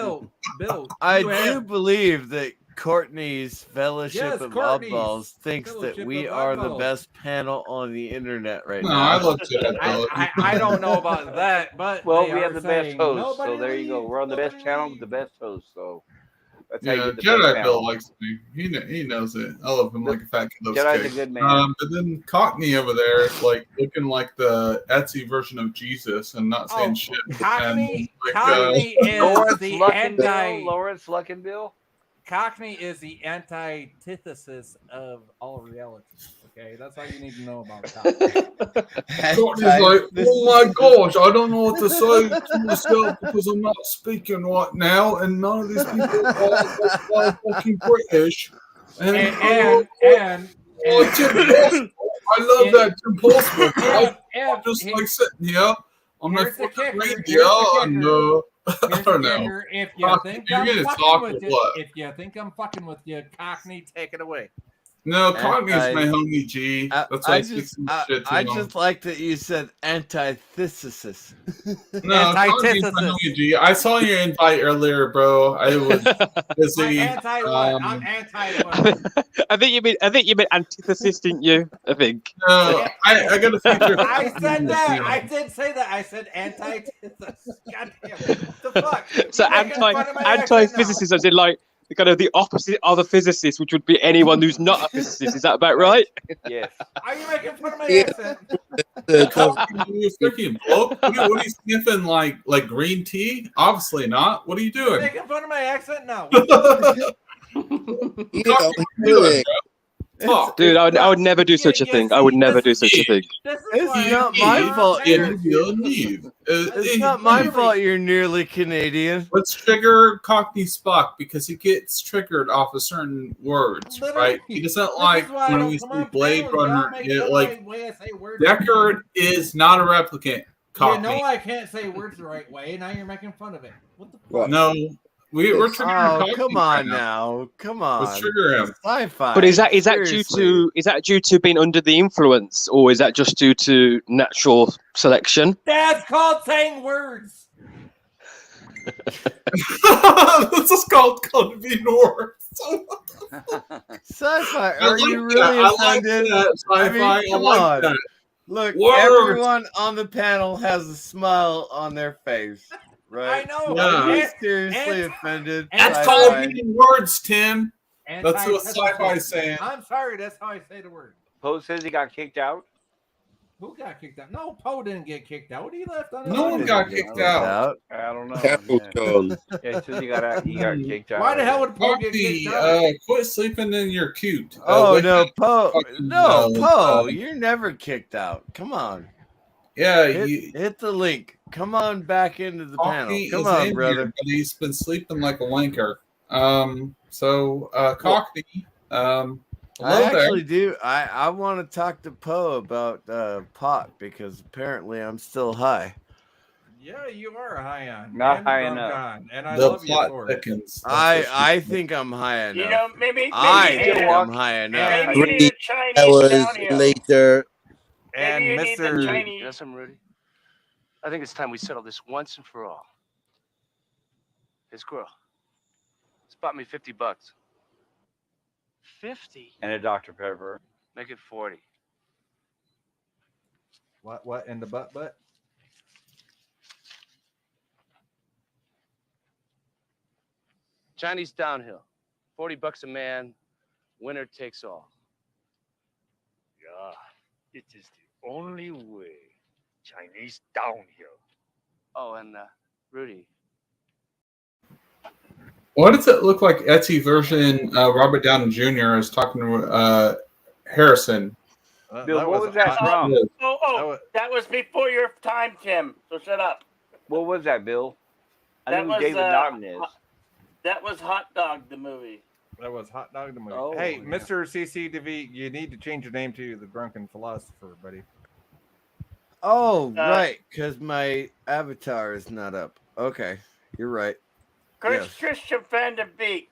S8: Bill.
S3: I
S8: you
S3: do
S8: have-
S3: believe that Courtney's Fellowship
S8: Yes,
S3: of
S8: Courtney's
S3: Oddballs thinks
S8: Fellowship
S3: that we
S8: of
S3: are the
S8: Oddballs.
S3: best panel on the internet right
S14: No,
S3: now.
S14: I love Jedi Bill.
S8: I don't know about that, but
S2: Well,
S8: they
S2: we
S8: are
S2: have the best
S8: saying,
S2: host, so
S8: "Nobody
S2: there you go.
S8: leave,
S2: We're on the best
S8: nobody
S2: channel
S8: leave."
S2: with the best host, so that's how you
S14: Yeah,
S2: get the best
S14: Jedi
S2: panel.
S14: Bill likes me. He knows it. I love him like a fat kid loves
S2: Jedi's a
S14: cake.
S2: good man.
S14: But then Cockney over there is like looking like the Etsy version of Jesus and not saying shit.
S8: Cockney,
S14: And,
S8: Cockney is
S2: Lawrence
S8: the
S2: Luckinbill. Lawrence Luckinbill.
S8: Cockney is the antithesis of all reality. Okay, that's all you need to know about Cockney.
S14: Cockney's like, oh my gosh, I don't know what to say to myself because I'm not speaking right now, and none of these people are fucking British. And
S8: And
S14: oh, Tim Post, I love that Tim Post book. I'm just like sitting here on my
S8: Here's the
S14: fucking
S8: kicker,
S14: radio, and I
S8: Here's
S14: don't
S8: the
S14: know.
S8: kicker. If you
S14: Cockney,
S8: think
S14: you're
S8: I'm
S14: gonna
S8: fucking
S14: talk
S8: with
S14: with
S8: you,
S14: what?
S8: if you think I'm fucking with you, Cockney, take it away.
S14: No, Cockney is my
S3: Anti-
S14: homie G. That's why I speak some shit to
S3: I
S14: him.
S3: just like that you said antithesis.
S14: No, Cockney is my homie G. I saw your invite earlier, bro. I was busy.
S8: Anti what? I'm anti what?
S19: I think you meant antithesis, didn't you? I think.
S14: No, I got a future.
S8: I said that. I did say that. I said antithesis. God damn. What the fuck?
S19: So
S8: You're making fun of my accent now.
S19: anti-physicist, as in like the kind of the opposite of a physicist, which would be anyone who's not a physicist. Is that about right?
S2: Yes.
S8: Are you making fun of my
S9: Yeah.
S8: accent?
S14: You freaking bloke. What are you sniffing like green tea? Obviously not. What are you
S8: You're
S14: doing?
S8: making fun of my accent now.
S19: Dude, I would never do such a thing. I would never do such a thing.
S3: It's not my fault. It's not my fault you're nearly Canadian.
S14: Let's trigger Cockney Spock because he gets triggered off of certain words, right? He doesn't like when we see Blade Runner. Like Deckard is not a replicant.
S8: You
S14: Cockney.
S8: know I can't say words the right way. Now you're making fun of it. What the fuck?
S14: No, we're triggering Cockney.
S3: Come
S14: right
S3: on now. Come
S14: Let's
S3: on.
S14: trigger him.
S3: Sci-fi.
S19: But is that
S3: Seriously.
S19: due to being under the influence, or is that just due to natural selection?
S8: That's called saying words.
S14: This is called Convy North.
S3: Sci-fi?
S14: I
S3: Are
S14: like
S3: you
S14: that.
S3: really
S14: I like
S3: offended?
S14: that, Sci-Fi. I
S3: come
S14: like
S3: on.
S14: that.
S3: Look,
S14: Words.
S3: everyone on the panel has a smile on their face, right?
S8: I know.
S14: Yeah.
S3: Are you
S8: And-
S3: seriously
S8: and-
S3: offended?
S14: That's
S3: Sci-fi?
S14: called reading words, Tim. That's what
S8: Antithesis.
S14: Sci-Fi is saying.
S8: I'm sorry. That's how I say the word.
S2: Poe says he got kicked out.
S8: Who got kicked out? No, Poe didn't get kicked out. He left on his
S14: No
S8: own.
S14: one got kicked out.
S2: I don't know.
S9: Campbell's gone.
S2: Yeah, he says he got kicked out.
S8: Why the hell would Poe get
S14: Cockney,
S8: kicked out?
S14: quit sleeping in your cute.
S3: Oh
S14: wake
S3: no,
S14: up.
S3: Poe!
S14: Fucking,
S3: No, Poe!
S14: uh,
S3: You're never kicked out. Come on,
S14: Yeah,
S3: hit the link. Come on back into the
S14: Cockney
S3: panel.
S14: is
S3: Come on,
S14: in
S3: brother.
S14: here, but he's been sleeping like a wanker. Cockney,
S3: I
S14: hello there.
S3: actually do. I want to talk to Poe about pot because apparently I'm still high.
S8: Yeah, you are high on.
S2: Not
S8: and
S2: high
S8: drunk
S2: enough.
S8: on, and I
S14: The
S8: love you
S14: plot
S8: for it.
S14: thickens.
S3: I think I'm high enough.
S1: You know, maybe
S3: I
S1: maybe,
S3: think I'm high enough.
S1: maybe you need
S9: 3
S1: a Chinese
S9: hours
S1: downhill.
S9: later.
S8: And
S1: Maybe you need the
S8: Mr.
S1: Chinese.
S18: You know something, Rudy? I think it's time we settle this once and for all. Hey, Squirrel. Spot me $50. 50?
S2: And a Dr. Pepper.
S18: Make it 40.
S8: What in the butt?
S18: Chinese downhill. $40 a man. Winner takes all.
S15: Yeah, it is the only way. Chinese downhill.
S18: Oh, and Rudy.
S14: What does it look like? Etsy version Robert Downey Jr. is talking to Harrison.
S2: Bill, what was that from?
S1: That was before your time, Tim. So shut up.
S2: What was that, Bill? I
S1: That
S2: know who
S1: was,
S2: David Norton is.
S1: That was Hot Dog, the movie.
S8: That was Hot Dog the movie.
S2: Oh,
S8: hey,
S2: yeah.
S8: Mr. CCDV, you need to change your name to the Drunken Philosopher, buddy.
S3: Oh, right, because my avatar is not up. Okay, you're right. Yes.
S1: Christian Van de Beek.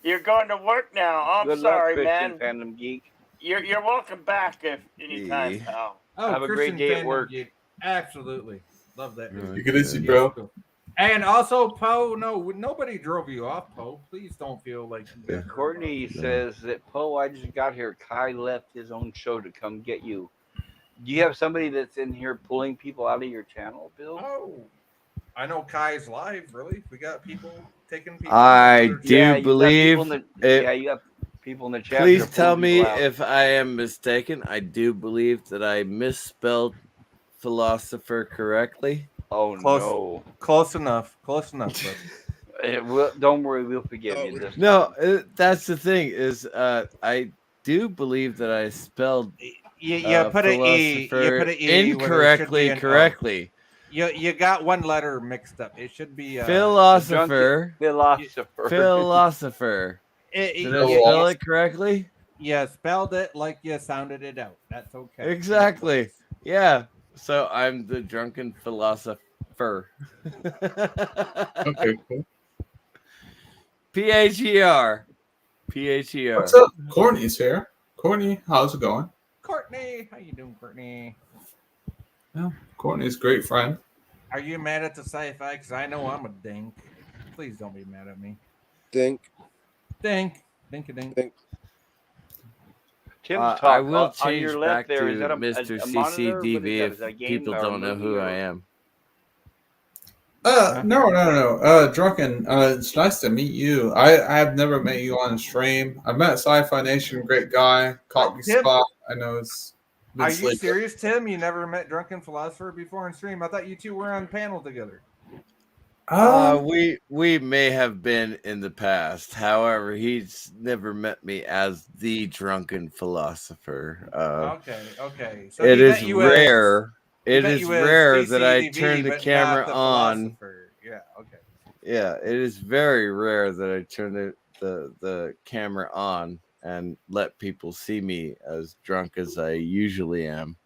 S1: You're going to work now. I'm
S2: Good
S1: sorry,
S2: luck,
S1: man.
S2: Christian Fandom Geek.
S1: You're welcome back if anytime,
S3: Yeah.
S1: pal.
S8: Oh,
S2: Have a great day at
S8: Fandom
S2: work.
S8: Geek. Absolutely. Love that. movie.
S14: You get easy, bro.
S8: And also, Poe, no, nobody drove you off, Poe. Please don't feel like you got
S2: Courtney says that, Poe, I just got here. Kai left his own show to come get you. Do you have somebody that's in here pulling people out of your channel, Bill?
S8: Oh, I know Kai's live. Really, we got people taking people.
S3: I
S8: out.
S3: do
S2: Yeah, you got
S3: believe.
S2: people in
S3: it-
S2: yeah, you got people in the chat.
S3: Please
S2: that are
S3: tell
S2: pulling
S3: me
S2: people out.
S3: if I am mistaken. I do believe that I misspelled philosopher correctly.
S2: Oh
S8: Close,
S2: no!
S8: close enough. Close enough.
S2: Don't worry, we'll forgive you. This
S3: No, that's the thing is I do believe that I spelled
S8: You put an E. You
S3: philosopher
S8: put an E. when it should
S3: incorrectly.
S8: be an O.
S3: Correctly.
S8: You got one letter mixed up. It should be
S3: Philosopher.
S2: Philosopher.
S3: Philosopher. Did I
S8: yeah,
S3: spell it correctly?
S8: Yeah, spelled it like you sounded it out. That's okay.
S3: Exactly. Yeah. So I'm the drunken philosopher.
S14: Okay, cool.
S3: PHER. PHER.
S14: What's up? Courtney's here. Courtney, how's it going?
S8: Courtney, how you doing, Courtney?
S14: Yeah, Courtney's a great friend.
S8: Are you mad at the sci-fi? Because I know I'm a dink. Please don't be mad at me.
S9: Dink.
S8: Dink. Dink-a-dink.
S9: Dink.
S2: Tim's talk.
S3: I will
S2: on
S3: change
S2: your
S3: back
S2: left there. Is
S3: to
S2: that a
S3: Mr.
S2: a monitor? What is
S3: CCDV
S2: that?
S3: if
S2: Is that a game
S3: people
S2: or a
S3: don't know
S2: movie
S3: who
S2: or-
S3: I am.
S14: No. Drunken. It's nice to meet you. I have never met you on stream. I met Sci-Fi Nation, great guy. Caught me
S8: Tim?
S14: spot. I know it's. been
S8: Are you
S14: sleeping.
S8: serious, Tim? You never met Drunken Philosopher before on stream? I thought you two were on panel together.
S3: We may have been in the past. However, he's never met me as the drunken philosopher.
S8: Okay. So
S3: It
S8: he
S3: is
S8: met you as-
S3: rare.
S8: he
S3: It
S8: met
S3: is
S8: you as
S3: rare that I
S8: CCTV,
S3: turn the
S8: but not
S3: camera
S8: the
S3: on.
S8: philosopher. Yeah. Okay.
S3: Yeah, it is very rare that I turn the camera on and let people see me as drunk as I usually am.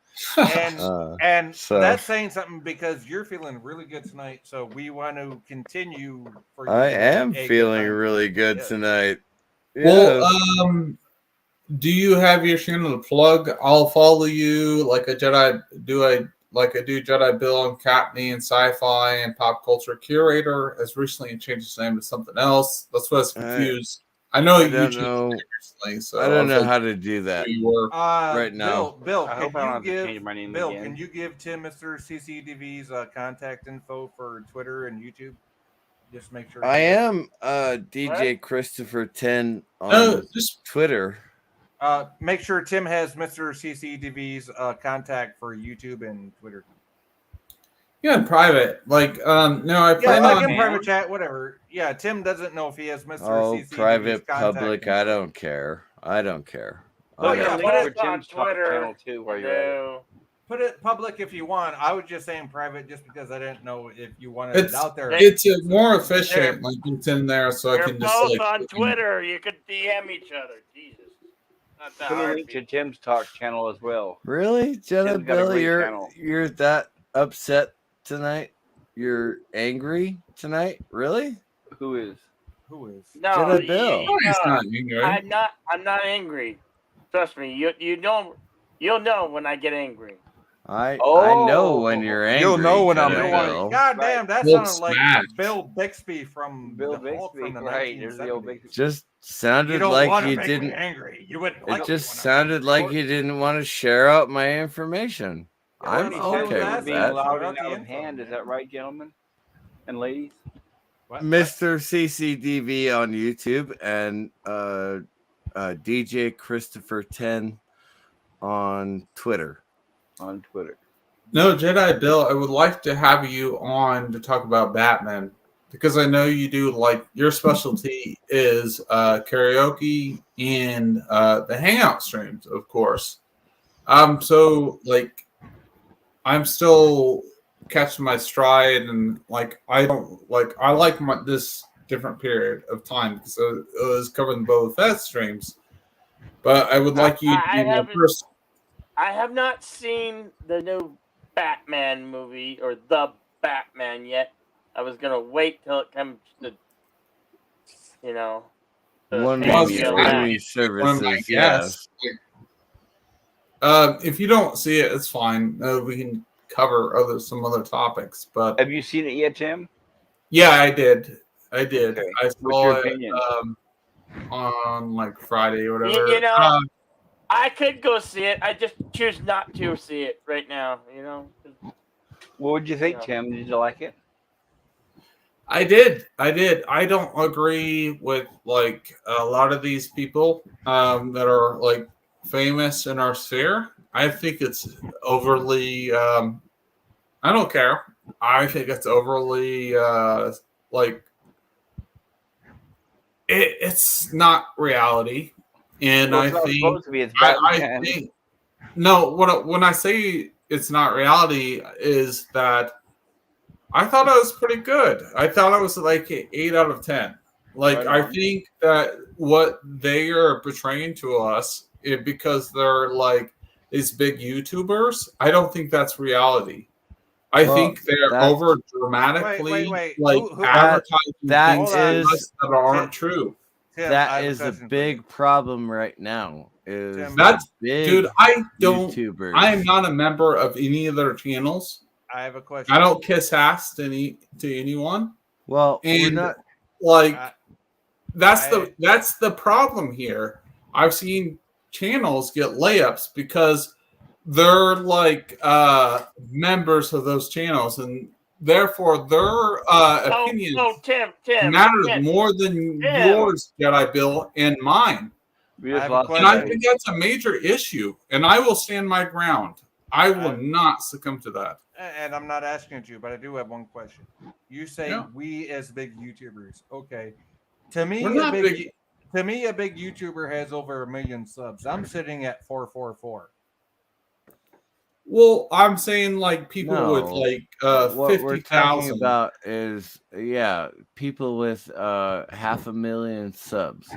S8: And
S3: so
S8: that's saying something because you're feeling really good tonight. So we want to continue for you.
S3: I
S8: to
S3: am
S8: make a good
S3: feeling
S8: time.
S3: really good
S8: Yes.
S3: tonight.
S14: Well,
S3: Yes.
S14: do you have your channel to plug? I'll follow you like a Jedi. I do Jedi Bill and Capney and Sci-Fi and Pop Culture Curator. Has recently changed his name to something else. That's why I was confused. I know
S3: I
S14: you
S3: don't
S14: changed
S3: know.
S14: it recently, so
S3: I don't
S14: was
S3: know
S14: like,
S3: how to do that
S14: you were.
S3: right now.
S8: Bill,
S2: I hope I don't have to change my name
S8: Bill,
S2: again.
S8: can you give Tim Mr. CCDV's contact info for Twitter and YouTube? Just make sure.
S3: I am DJ Christopher 10 on
S14: No, just
S3: Twitter.
S8: Make sure Tim has Mr. CCDV's contact for YouTube and Twitter.
S14: Yeah, in private. No, I
S8: Yeah,
S14: plan
S8: like
S14: on.
S8: in private chat, whatever. Yeah, Tim doesn't know if he has Mr.
S3: Oh,
S8: CCDV's
S3: private,
S8: contact
S3: public.
S8: info.
S3: I don't care. I don't care.
S8: Oh,
S3: I
S8: yeah,
S3: don't
S8: put
S3: care.
S8: it on
S2: channel too while you're at it.
S8: Put it public if you want. I was just saying private just because I didn't know if you wanted
S14: It's
S8: it out there.
S14: more efficient. Like it's in there, so I
S1: You're
S14: can just
S1: both
S14: like.
S1: on Twitter. You could DM each other. Jesus. Not that
S2: Put a
S1: hard.
S2: link to Tim's talk channel as well.
S3: Really, Jenna
S2: Tim's got a
S3: Bill,
S2: great
S3: you're
S2: channel.
S3: that upset tonight? You're angry tonight? Really?
S2: Who is?
S8: Who is?
S1: No,
S3: Jenna Bill.
S14: No, he's not angry.
S1: I'm not angry. Trust me. You'll know when I get angry.
S3: I know when you're angry.
S8: You'll know when I'm
S3: Jenna
S8: angry.
S3: Bill.
S8: God damn, that
S14: Well,
S8: sounded like
S14: smacked.
S8: Bill Bixby from
S2: Bill
S8: the Hulk
S2: Bixby,
S8: from the
S2: right? There's the old
S8: 1970s.
S2: Bixby.
S3: Just
S8: You
S3: sounded
S8: don't
S3: like
S8: want to
S3: you
S8: make
S3: didn't.
S8: me angry. You wouldn't
S3: It
S8: like
S3: just
S8: it when
S3: sounded like you didn't want to share out my information. I'm
S2: Tim
S3: okay
S2: was
S3: with
S2: being
S3: that.
S2: loud
S8: Shout
S2: and
S8: out
S2: out
S8: the
S2: of
S8: info,
S2: hand. Is
S8: man.
S2: that right, gentlemen and ladies?
S3: Mr. CCDV on YouTube and DJ Christopher 10 on Twitter.
S2: On Twitter.
S14: No, Jedi Bill, I would like to have you on to talk about Batman because I know you do like your specialty is karaoke and the hangout streams, of course. So like I'm still catching my stride and like I like this different period of time because it was covering Boba Fett streams. But I would like you to be my first.
S1: I have not seen the new Batman movie or the Batman yet. I was gonna wait till it comes to, the
S3: One of
S1: HBO
S3: the
S1: Max.
S3: streaming
S14: One of my
S3: services, yes.
S14: guests. If you don't see it, it's fine. We can cover some other topics. But
S2: have you seen it yet, Tim?
S14: Yeah, I did. Okay. I
S2: What's your
S14: saw
S2: opinion?
S14: it on like Friday or whatever.
S1: I could go see it. I just choose not to see it right now.
S2: What would you think, Tim? Did you like it?
S14: I did. I don't agree with like a lot of these people that are like famous in our sphere. I think it's overly. I don't care. I think it's overly like. It's not reality, and
S2: Well,
S14: I
S2: it's not
S14: think
S2: supposed to be. It's
S14: I
S2: Batman.
S14: think no. When I say it's not reality, is that I thought it was pretty good. I thought it was like 8 out of 10. Like
S2: Right
S14: I
S2: on.
S14: think that what they are portraying to us, because they're like these big YouTubers, I don't think that's reality. I
S3: Well,
S14: think they're
S3: that's-
S14: over dramatically
S8: Wait.
S14: like
S8: Who-
S14: advertising
S3: that
S14: things
S3: is-
S14: to us that aren't true.
S8: Tim, I
S3: that
S8: have a
S3: is a
S8: question for
S3: big problem right now. Is
S8: Tim,
S3: the big
S14: Dude, I don't.
S3: YouTubers.
S14: I am not a member of any of their channels.
S8: I have a question.
S14: I don't kiss ass to anyone.
S3: Well, we're
S14: And
S3: not.
S14: like that's the problem here. I've seen channels get layups because they're like members of those channels, and therefore their opinions
S1: Tim,
S14: matters
S1: Tim,
S14: more than
S1: Tim.
S14: yours, Jedi Bill, and mine.
S2: We just
S14: And
S2: lost
S14: I think that's a major issue, and I will stand my ground. I will not succumb to that.
S8: And I'm not asking you, but I do have one question. You say we as big YouTubers. Okay. To me,
S14: We're not big.
S8: To me, a big YouTuber has over 1 million subs. I'm sitting at 444.
S14: Well, I'm saying like people with
S3: No.
S14: like
S3: What we're talking
S14: 50,000.
S3: about is people with 500,000 subs,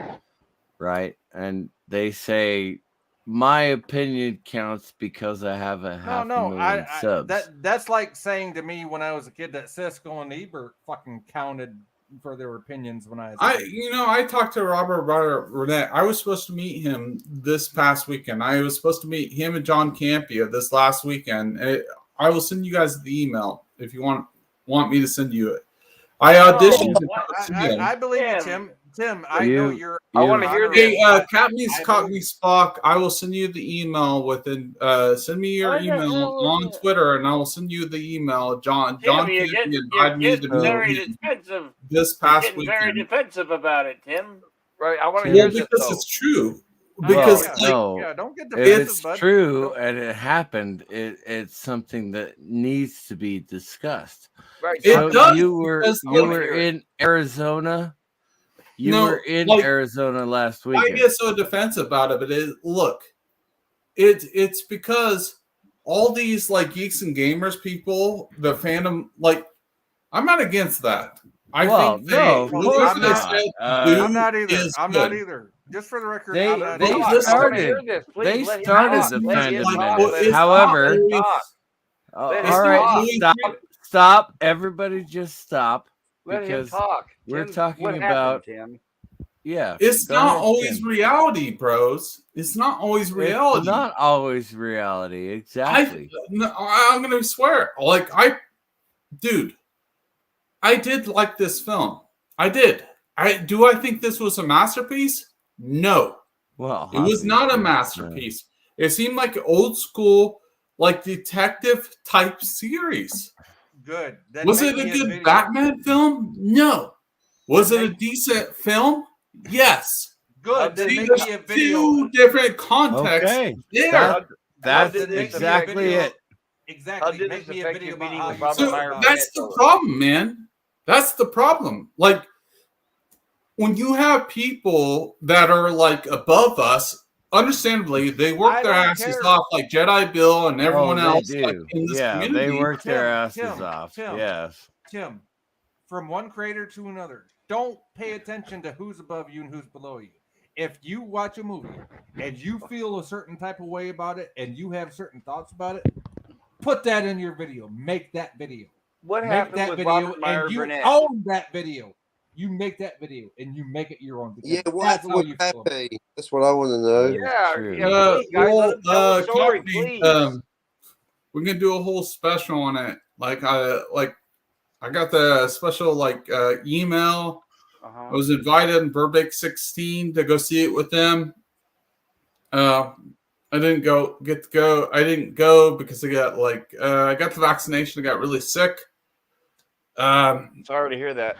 S3: right? And they say my opinion counts because I have a half
S8: No,
S3: a million subs.
S8: that's like saying to me when I was a kid that Siskel and Ebert fucking counted for their opinions when I was a kid.
S14: I talked to Robert Burnett. I was supposed to meet him this past weekend. I was supposed to meet him and John Campia this last weekend. I will send you guys the email if you want me to send you it. I auditioned.
S8: I believe you, Tim. Tim, I know you're.
S14: I want to hear the Captain's Cockney Spock. I will send you the email within. Send me your email on Twitter, and I will send you the email. John
S1: You're
S14: Campion
S1: getting,
S14: invited me to
S1: very
S14: meet him
S1: defensive.
S14: this
S1: You're
S14: past
S1: getting very
S14: weekend.
S1: defensive about it, Tim.
S2: Right. I want to
S14: Well,
S2: hear
S14: because
S2: this.
S14: it's true. Because
S8: don't get
S3: if
S8: defensive,
S3: it's
S8: bud.
S3: true and it happened, it's something that needs to be discussed.
S2: Right.
S3: So
S14: It does,
S3: you were
S14: because
S3: in Arizona. You
S14: No,
S3: were in
S14: like,
S3: Arizona last
S14: I
S3: weekend.
S14: get so defensive about it, but it's because all these like geeks and gamers people, the fandom, like I'm not against that. I think
S3: no, of course
S8: I'm not. I'm not either. I'm not either. Just for the record,
S3: They
S8: I'm not
S3: they
S8: either.
S3: started
S2: Please, let him
S3: started
S2: talk.
S3: the
S2: Let him
S3: fandom
S2: talk.
S3: in it.
S2: Let him
S3: However,
S2: talk. Let him
S3: all right,
S2: talk.
S3: stop. Everybody, just stop
S2: Let him
S3: because
S2: talk.
S3: we're
S2: Tim,
S3: talking
S2: what
S3: about.
S2: happened, Tim?
S3: Yeah,
S14: It's
S3: go
S14: not
S3: ahead,
S14: always
S3: Tim.
S14: reality, bros. It's not always reality.
S3: It's not always reality. Exactly.
S14: I'm gonna swear. Like dude, I did like this film. I did. Do I think this was a masterpiece? No.
S3: Well,
S14: it was not a masterpiece. It seemed like an old school, like detective type series.
S8: Good. Then
S14: Was
S8: make
S14: it a
S8: me
S14: good
S8: video.
S14: Batman film? No. Was it a decent film? Yes.
S8: Good. Then
S14: See,
S8: make
S14: there's
S8: me a video.
S14: two different contexts
S3: Okay.
S14: there.
S3: That's
S8: Then make me a
S3: exactly
S8: video.
S3: it.
S8: Exactly. Make me a video about how you
S14: So
S8: feel about
S14: that's
S8: it.
S14: the problem, man. That's the problem. Like when you have people that are like above us, understandably, they work
S8: I
S14: their
S8: don't
S14: asses
S8: care.
S14: off like Jedi Bill and everyone
S3: they
S14: else
S3: do.
S14: like, in this
S3: Yeah,
S14: community.
S3: they work their
S8: Tim,
S3: asses off.
S8: Tim,
S3: Yes.
S8: Tim, from one creator to another, don't pay attention to who's above you and who's below you. If you watch a movie and you feel a certain type of way about it and you have certain thoughts about it, put that in your video. Make that video.
S2: What
S8: Make
S2: happened
S8: that
S2: with
S8: video
S2: Robert Meyer
S8: and you
S2: Burnett?
S8: own that video. You make that video and you make it your own. because
S9: Yeah, what
S8: that's
S9: happened
S8: how
S9: with
S8: you feel.
S9: Pepe? That's what I want to know.
S2: Yeah,
S3: True.
S2: yeah, please, guys, let him tell the story,
S14: Courtney,
S2: please.
S14: we're gonna do a whole special on it. I got the special email. I was invited in Burbank 16 to go see it with them. I didn't get to go. I didn't go because I got I got the vaccination. I got really sick.
S2: Sorry to hear that.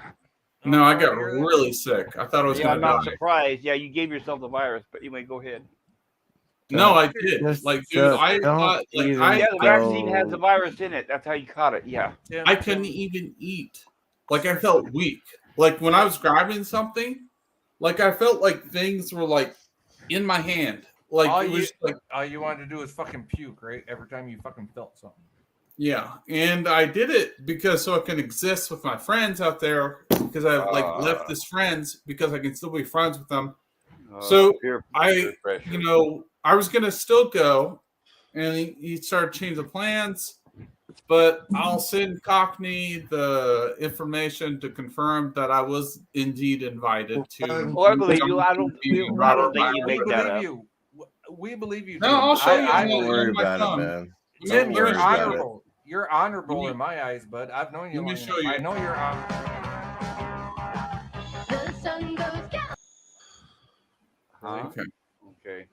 S14: No, I got really sick. I thought I was
S2: Yeah,
S14: gonna
S2: I'm not
S14: die.
S2: surprised. Yeah, you gave yourself the virus, but anyway, go ahead.
S14: No, I did.
S3: Just
S14: Dude, I
S3: don't
S14: thought
S3: even
S2: Yeah, the vaccine
S3: go-
S2: has the virus in it. That's how you caught it. Yeah.
S14: I couldn't even eat. I felt weak. When I was grabbing something, I felt like things were in my hand.
S8: all,
S14: It
S8: you,
S14: was
S8: all you wanted to do is fucking puke, right? Every time you fucking felt something.
S14: yeah. And I did it because so I can exist with my friends out there because I leftist friends because I can still be friends with them. So
S2: peer
S14: I
S2: pressure.
S14: I was gonna still go, and he started changing plans. but I'll send Cockney the information to confirm that I was indeed invited to.
S2: Oh, I believe you. I don't think you make that up.
S8: We believe you.
S14: No,
S8: Tim.
S14: I'll show you.
S3: Don't worry about it, man.
S8: Tim,
S3: Don't
S8: you're
S3: worry about it.
S8: honorable. You're honorable in my eyes, bud. I've known you.
S14: Let me
S8: long
S14: show
S8: enough.
S14: you.
S8: I know you're honorable.
S2: Huh?
S14: Okay.
S2: Okay.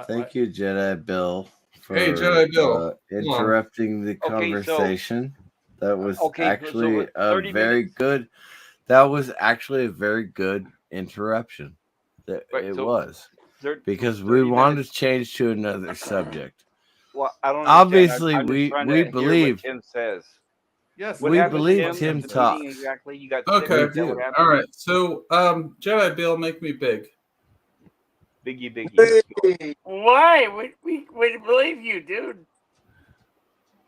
S3: Thank you, Jedi Bill, for
S14: Hey, Jedi Bill.
S3: interrupting the
S2: Okay, so-
S3: conversation. That was
S2: Okay,
S3: actually
S2: so
S3: a
S2: 30
S3: very
S2: minutes.
S3: good. That was actually a very good interruption.
S2: Right,
S3: It
S2: so
S3: was
S2: thir-
S3: because we
S2: 30
S3: wanted
S2: minutes.
S3: to change to another subject.
S2: Well, I don't.
S3: Obviously,
S2: understand. I'm just trying to
S3: we
S2: hear what
S3: believe
S2: Tim says.
S8: Yes,
S2: What
S3: we
S2: happened,
S3: believe
S2: Tim?
S3: Tim
S2: At the
S3: talks.
S2: meeting exactly. You got
S14: Okay.
S2: sick. Is that what happened?
S14: All right. So, Jedi Bill, make me big.
S2: Biggie. Let's go.
S1: Why? We believe you, dude.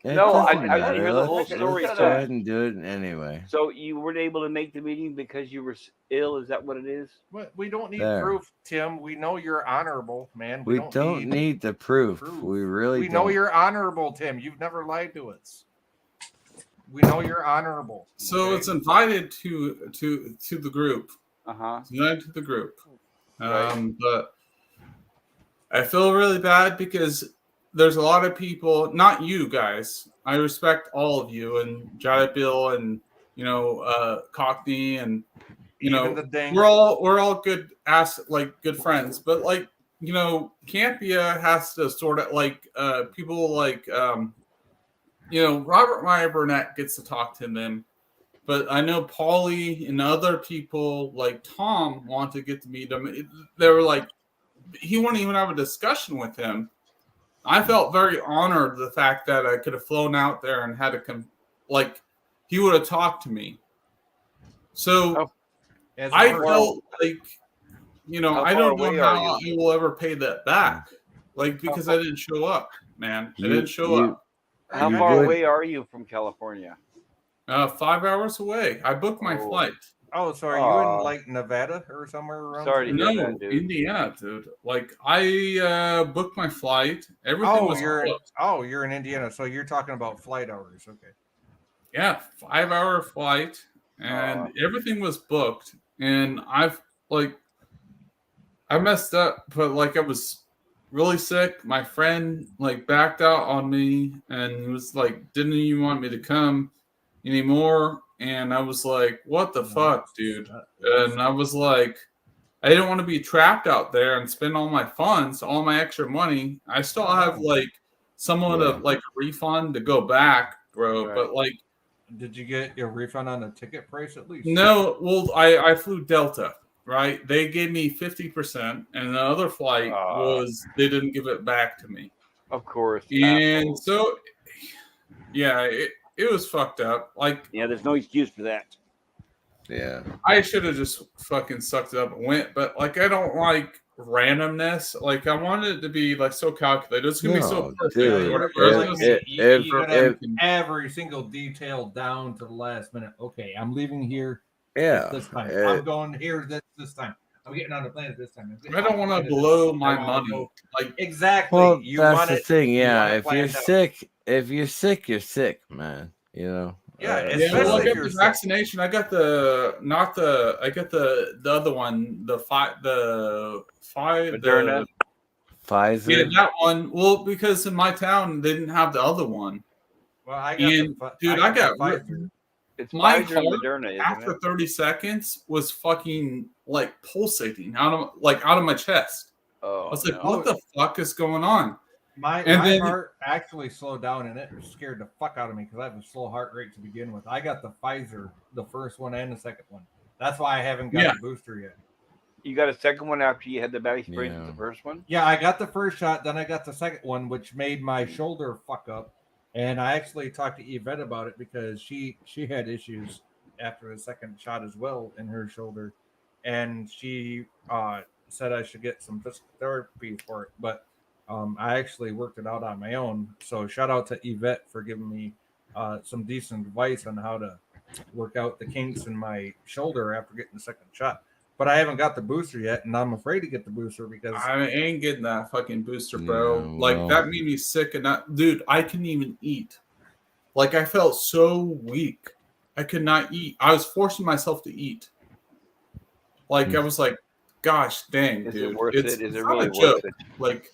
S3: It
S2: No, I
S3: doesn't
S2: didn't
S3: matter.
S2: hear the whole story.
S3: Let's go ahead and do it anyway.
S2: So you weren't able to make the meeting because you were ill? Is that what it is?
S8: We don't need
S3: There.
S8: proof, Tim. We know you're honorable, man.
S3: We don't need the proof. We really
S8: We
S3: don't.
S8: know you're honorable, Tim. You've never lied to us. We know you're honorable.
S14: So it's invited to the group.
S2: Uh-huh.
S14: Invited to the group.
S2: Right.
S14: But I feel really bad because there's a lot of people, not you guys. I respect all of you and Jedi Bill and Cockney and
S8: Even the dang-
S14: we're all good good friends. But Campia has to sort of people Robert Meyer Burnett gets to talk to them. But I know Paulie and other people like Tom want to get to meet him. They were like, he wouldn't even have a discussion with him. I felt very honored the fact that I could have flown out there and had to come. He would have talked to me. So I felt like,
S2: How
S14: I
S2: far
S14: don't know
S2: away
S14: how
S2: are
S14: I will ever pay that back. Because I didn't show up, man. I didn't show up.
S2: How far away are you from California?
S14: 5 hours away. I booked my flight.
S8: Oh, so are you in Nevada or somewhere around?
S2: Sorry to
S14: No,
S2: hear that, dude.
S14: Indiana, dude. I booked my flight. Everything was booked.
S8: You're in Indiana, so you're talking about flight hours. Okay.
S14: Yeah, 5-hour flight, and everything was booked. And I messed up, but I was really sick. My friend backed out on me and was didn't even want me to come anymore. And I was like, what the fuck, dude? And I was like, I didn't want to be trapped out there and spend all my funds, all my extra money. I still have somewhat of a refund to go back, bro.
S8: Right.
S14: But
S8: did you get your refund on the ticket price at least?
S14: no, well, I flew Delta, right? They gave me 50%, and the other flight was they didn't give it back to me.
S2: Of course.
S14: And
S2: assholes.
S14: so, yeah, it was fucked up.
S2: Yeah, there's no excuse for that.
S3: Yeah.
S14: I should have just fucking sucked it up and went, but I don't like randomness. I wanted it to be so calculated. It's gonna be so perfect.
S3: dude,
S8: You gotta have every single detail down to the last minute. Okay, I'm leaving here.
S3: Yeah,
S8: This time I'm going here. This time I'm getting on the plane this time.
S14: I don't want to blow my money.
S8: Exactly.
S3: Well,
S8: you
S3: that's
S8: want
S3: the
S8: it,
S3: thing.
S8: you
S3: Yeah,
S8: want it
S3: if you're
S8: planned out.
S3: sick, you're sick, man.
S8: Yeah,
S14: Well, I got the vaccination. I got the I got the other one, the
S2: Moderna?
S3: Pfizer.
S14: Yeah, that one. Well, because in my town they didn't have the other one.
S8: Well, I
S14: got
S8: Pfizer.
S2: It's
S14: my
S2: Pfizer and
S14: heart
S2: Moderna, isn't
S14: after
S2: it?
S14: 30 seconds was fucking pulsating out of my chest.
S2: Oh,
S14: I was like,
S2: no.
S14: what the fuck is going on?
S8: My heart actually slowed down, and it scared the fuck out of me because I have a slow heart rate to begin with. I got the Pfizer, the first one and the second one. That's why I haven't got the booster yet.
S2: You got a second one after you had the belly sprain with the first one?
S8: Yeah, I got the first shot, then I got the second one, which made my shoulder fuck up. And I actually talked to Yvette about it because she had issues after the second shot as well in her shoulder. And she said I should get some physical therapy for it. But I actually worked it out on my own. So shout out to Yvette for giving me some decent advice on how to work out the kinks in my shoulder after getting the second shot. But I haven't got the booster yet, and I'm afraid to get the booster because
S14: I ain't getting that fucking booster, bro.
S3: No, well.
S14: That made me sick, and dude, I couldn't even eat. like I felt so weak. I could not eat. I was forcing myself to eat. Like I was like, gosh dang,
S2: Is
S14: dude.
S2: it worth
S14: It's
S2: it? Is it
S14: not
S2: really
S14: a
S2: worth
S14: joke.
S2: it?
S14: Like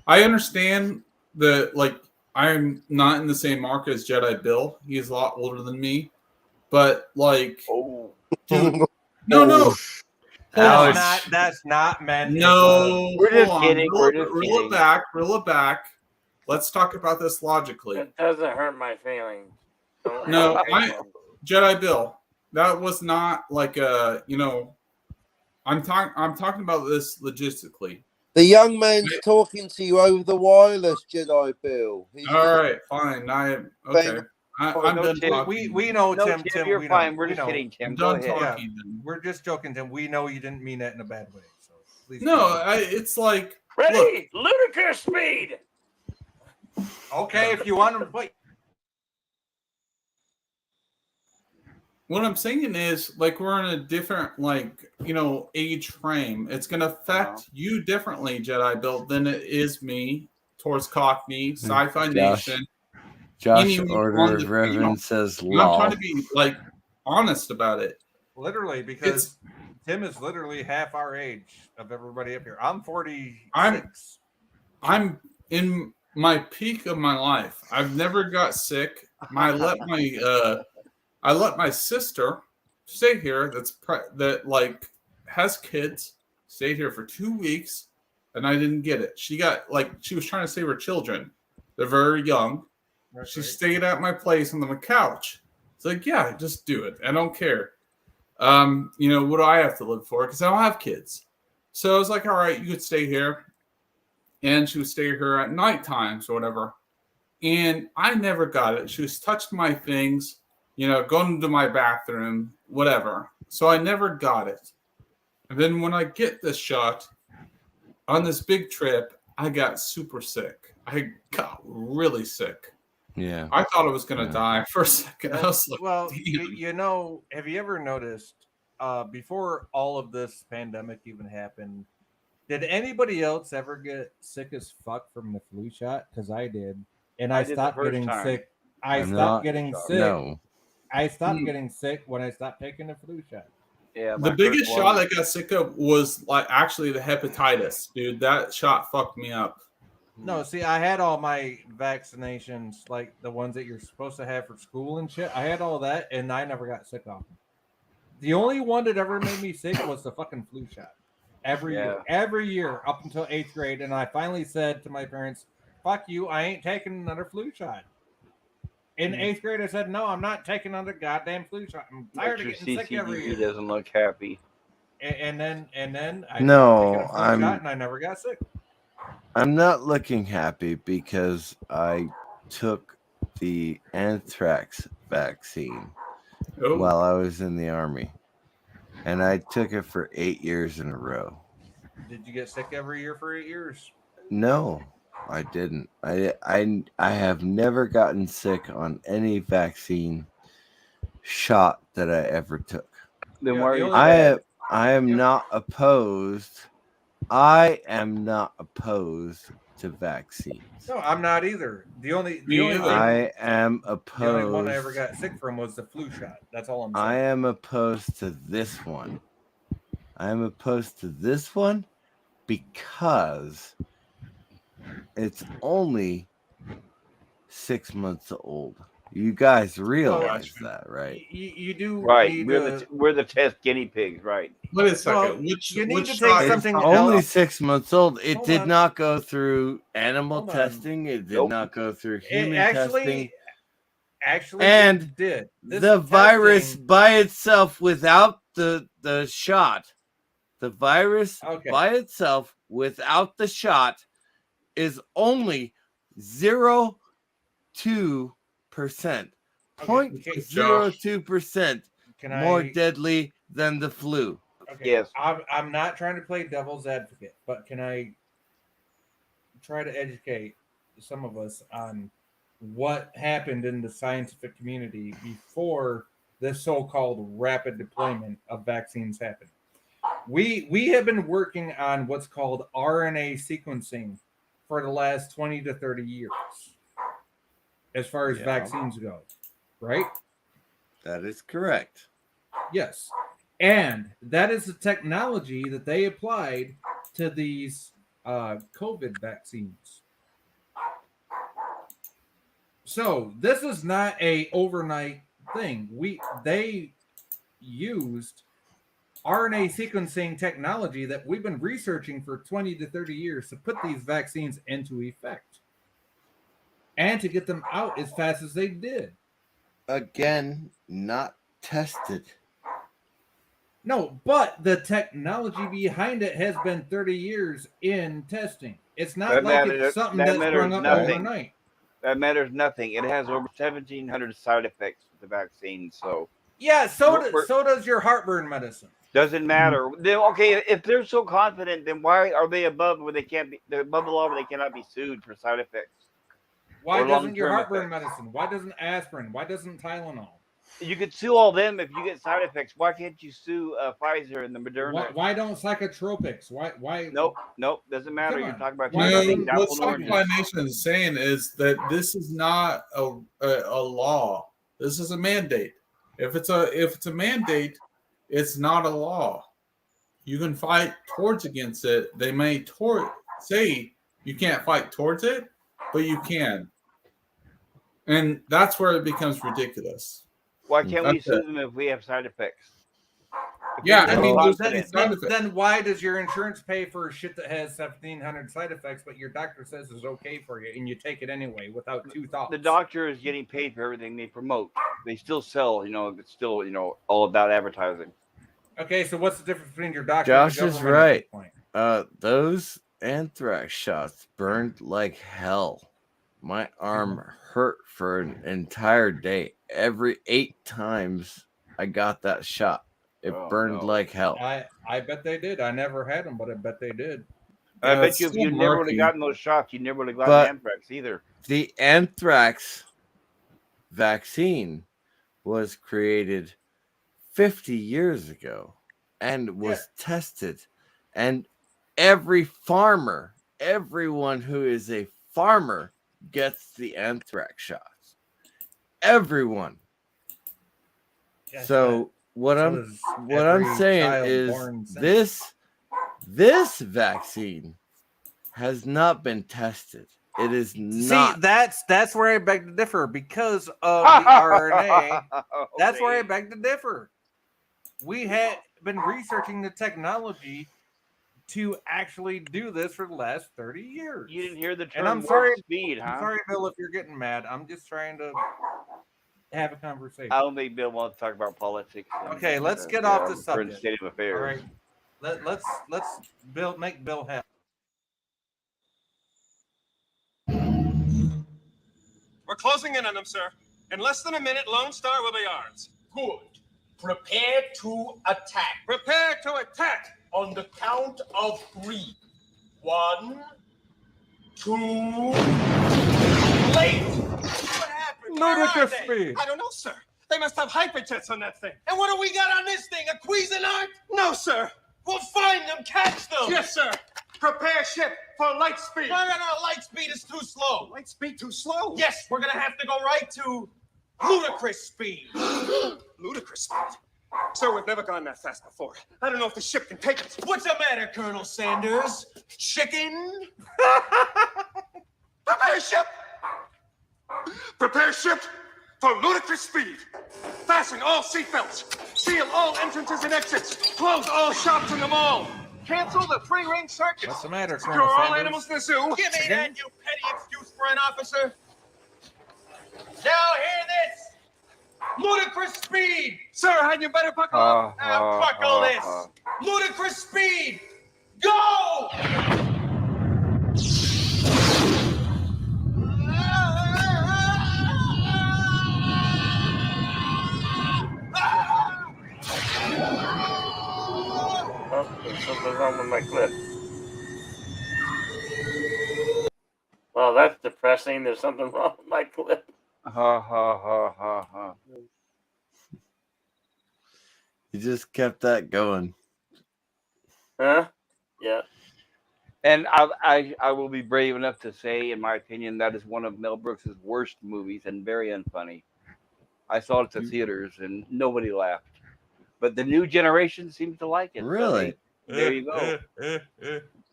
S14: I understand that like I'm not in the same market as Jedi Bill. He's a lot older than me. But like dude, no.
S8: That's not meant.
S14: No,
S2: We're just
S14: hold on.
S2: kidding. We're just
S14: Reel
S2: kidding.
S14: it back. Let's talk about this logically.
S1: It doesn't hurt my feelings.
S14: No, Jedi Bill. That was not like a, I'm talking about this logistically.
S9: The young man's talking to you over the wireless, Jedi Bill.
S14: All right, fine. I'm done talking.
S8: We know,
S2: No,
S8: Tim.
S2: Tim, you're
S8: we
S2: fine.
S8: know.
S2: We're
S8: We
S2: just
S8: know.
S2: kidding, Tim.
S14: I'm
S2: Go
S14: done
S2: ahead.
S14: talking.
S8: Yeah, we're just joking, Tim. We know you didn't mean that in a bad way. So please.
S14: No, it's like
S1: Ready, ludicrous speed.
S8: Okay, if you want to play.
S14: What I'm saying is, like, we're in a different, age frame. It's going to affect you differently, Jedi Bill, than it is me towards Cockney, Sci-Fi Nation.
S3: Josh
S14: anyone
S3: Order
S14: on
S3: of
S14: the-
S3: Reverend says
S14: I'm
S3: law.
S14: trying to be, honest about it.
S8: Literally, because Tim is literally half our age of everybody up here. I'm 46.
S14: I'm in my peak of my life. I've never got sick. I let my sister stay here. Has kids. Stayed here for 2 weeks, and I didn't get it. She was trying to save her children. They're very young. She stayed at my place on the couch. It's like, yeah, just do it. I don't care. What do I have to live for? Because I don't have kids. So I was like, all right, you could stay here. And she would stay here at night times or whatever. And I never got it. She was touching my things, going into my bathroom, whatever. So I never got it. And then when I get this shot on this big trip, I got super sick. I got really sick.
S3: Yeah.
S14: I thought I was going to die for a second. I was like,
S8: Well,
S14: damn.
S8: have you ever noticed before all of this pandemic even happened, did anybody else ever get sick as fuck from the flu shot? Because I did. And I
S2: did the
S8: stopped
S2: first
S8: getting
S2: time.
S8: sick.
S3: I'm not-
S8: getting sick.
S3: No.
S8: I stopped getting sick when I stopped taking the flu shot.
S2: Yeah.
S14: The biggest shot I got sick of was actually the hepatitis, dude. That shot fucked me up.
S8: No, see, I had all my vaccinations, like the ones that you're supposed to have for school and shit. I had all that, and I never got sick off them. The only one that ever made me sick was the fucking flu shot. Every year up until 8th grade, and I finally said to my parents, "Fuck you! I ain't taking another flu shot." In 8th grade, I said, "No, I'm not taking another goddamn flu shot. I'm tired of
S2: Your
S8: getting sick every year."
S2: CCTV doesn't look happy.
S8: And then I
S3: No,
S8: taken a flu
S3: I'm-
S8: shot and I never got sick.
S3: I'm not looking happy because I took the anthrax vaccine
S14: Oh.
S3: while I was in the army. And I took it for 8 years in a row.
S8: Did you get sick every year for 8 years?
S3: No, I didn't. I have never gotten sick on any vaccine shot that I ever took.
S2: Then why are you
S3: I am not opposed. I am not opposed to vaccines.
S8: No, I'm not either. The only
S3: I am
S8: the only one I
S3: opposed.
S8: ever got sick from was the flu shot. That's all I'm saying.
S3: I am opposed to this one. I am opposed to this one because it's only 6 months old. You guys realize that, right?
S8: You do
S2: Right.
S8: need
S2: We're the test guinea pigs, right?
S14: Wait a second.
S8: Well,
S14: which
S8: you need
S14: which
S8: to
S14: shot
S8: take
S14: is-
S8: something
S3: Only
S8: else.
S3: 6 months old. It
S8: Hold
S3: did
S8: on.
S3: not go through animal
S8: Hold on.
S3: testing. It did not go through human testing.
S8: Actually,
S3: And
S8: it did. This
S3: the virus
S8: testing-
S3: by itself without the shot, the virus by itself without the shot is only 0.2%. 0.02%
S8: Can
S3: more
S8: I-
S3: deadly than the flu.
S8: Okay.
S2: Yes.
S8: I'm not trying to play devil's advocate, but can I try to educate some of us on what happened in the scientific community before this so-called rapid deployment of vaccines happened? We have been working on what's called RNA sequencing for the last 20 to 30 years. as far as
S3: Yeah.
S8: vaccines go, right?
S3: That is correct.
S8: Yes. And that is the technology that they applied to these COVID vaccines. So this is not a overnight thing. They used RNA sequencing technology that we've been researching for 20 to 30 years to put these vaccines into effect and to get them out as fast as they did.
S3: Again, not tested.
S8: No, but the technology behind it has been 30 years in testing. It's not like it's something that's sprung up overnight.
S2: That matters nothing. It has over 1,700 side effects with the vaccine. So
S8: yeah, so does your heartburn medicine.
S2: Doesn't matter. Okay, if they're so confident, then why are they above where they can't be? They're above the law where they cannot be sued for side effects.
S8: Why doesn't your heartburn medicine? Why doesn't aspirin? Why doesn't Tylenol?
S2: You could sue all them if you get side effects. Why can't you sue Pfizer and the Moderna?
S8: Why don't psychotropics? Why?
S2: Nope. Doesn't matter. You're talking about
S14: what Supply Nation is saying is that this is not a law. This is a mandate. If it's a mandate, it's not a law. You can fight towards against it. They may say you can't fight towards it, but you can. And that's where it becomes ridiculous.
S2: Why can't we sue them if we have side effects?
S14: Yeah, I mean,
S8: then why does your insurance pay for shit that has 1,700 side effects, but your doctor says is okay for you, and you take it anyway without two thoughts?
S2: The doctor is getting paid for everything they promote. They still sell. It's still all about advertising.
S8: Okay, so what's the difference between your doctor?
S3: Josh
S8: and the
S3: is
S8: government at
S3: right.
S8: this point?
S3: Those anthrax shots burned like hell. My arm hurt for an entire day. Every 8 times I got that shot, it burned like hell.
S8: I bet they did. I never had them, but I bet they did.
S2: I bet you if you never would have gotten those shots, you never would have gotten anthrax either.
S3: The anthrax vaccine was created 50 years ago and was tested. And every farmer, everyone who is a farmer gets the anthrax shots. Everyone.
S8: Yes,
S3: So what I'm saying is this vaccine has not been tested. It is not.
S8: See, that's where I beg to differ because of the RNA. That's where I beg to differ. We had been researching the technology to actually do this for the last 30 years.
S2: You didn't hear the term
S8: and I'm sorry,
S2: speed, huh?
S8: I'm sorry, Bill, if you're getting mad. I'm just trying to have a conversation.
S2: I don't think Bill wants to talk about politics.
S8: Okay, let's get off the subject.
S2: State of affairs.
S8: All right, let's make Bill happy.
S20: We're closing in on them, sir. In less than a minute, Lone Star will be ours.
S21: Good. Prepare to attack.
S20: Prepare to attack.
S21: On the count of 3. 1, 2, late.
S20: What happened?
S8: Ludicrous
S20: Where are they?
S8: speed.
S20: I don't know, sir. They must have hyperjets on that thing. And what do we got on this thing? A Cuisinart? No, sir.
S21: We'll find them, catch them.
S20: Yes, sir. Prepare ship for light speed.
S21: No, light speed is too slow.
S20: Light speed too slow?
S21: Yes, we're gonna have to go right to ludicrous speed.
S20: Ludicrous speed? Sir, we've never gone that fast before. I don't know if the ship can take it.
S21: What's the matter, Colonel Sanders? Chicken?
S20: Prepare ship! Prepare ship for ludicrous speed. Fasten all seatbelts. Seal all entrances and exits. Close all shops in the mall. Cancel the free-range circuits.
S8: What's the matter,
S20: Secure
S8: Colonel
S20: all
S8: Sanders?
S20: animals in the zoo.
S21: Give me that, you petty excuse for an officer. Now hear this. Ludicrous speed.
S20: Sir, hadn't you better buckle up?
S21: Now buckle this. Ludicrous speed. Go!
S1: Oh, there's something wrong with my clip. Well, that's depressing. There's something wrong with my clip.
S2: Ha ha ha ha ha.
S3: You just kept that going.
S1: Huh? Yeah.
S2: And I will be brave enough to say, in my opinion, that is one of Mel Brooks' worst movies and very unfunny. I saw it at the theaters and nobody laughed. But the new generation seems to like it.
S3: Really?
S2: So there you go.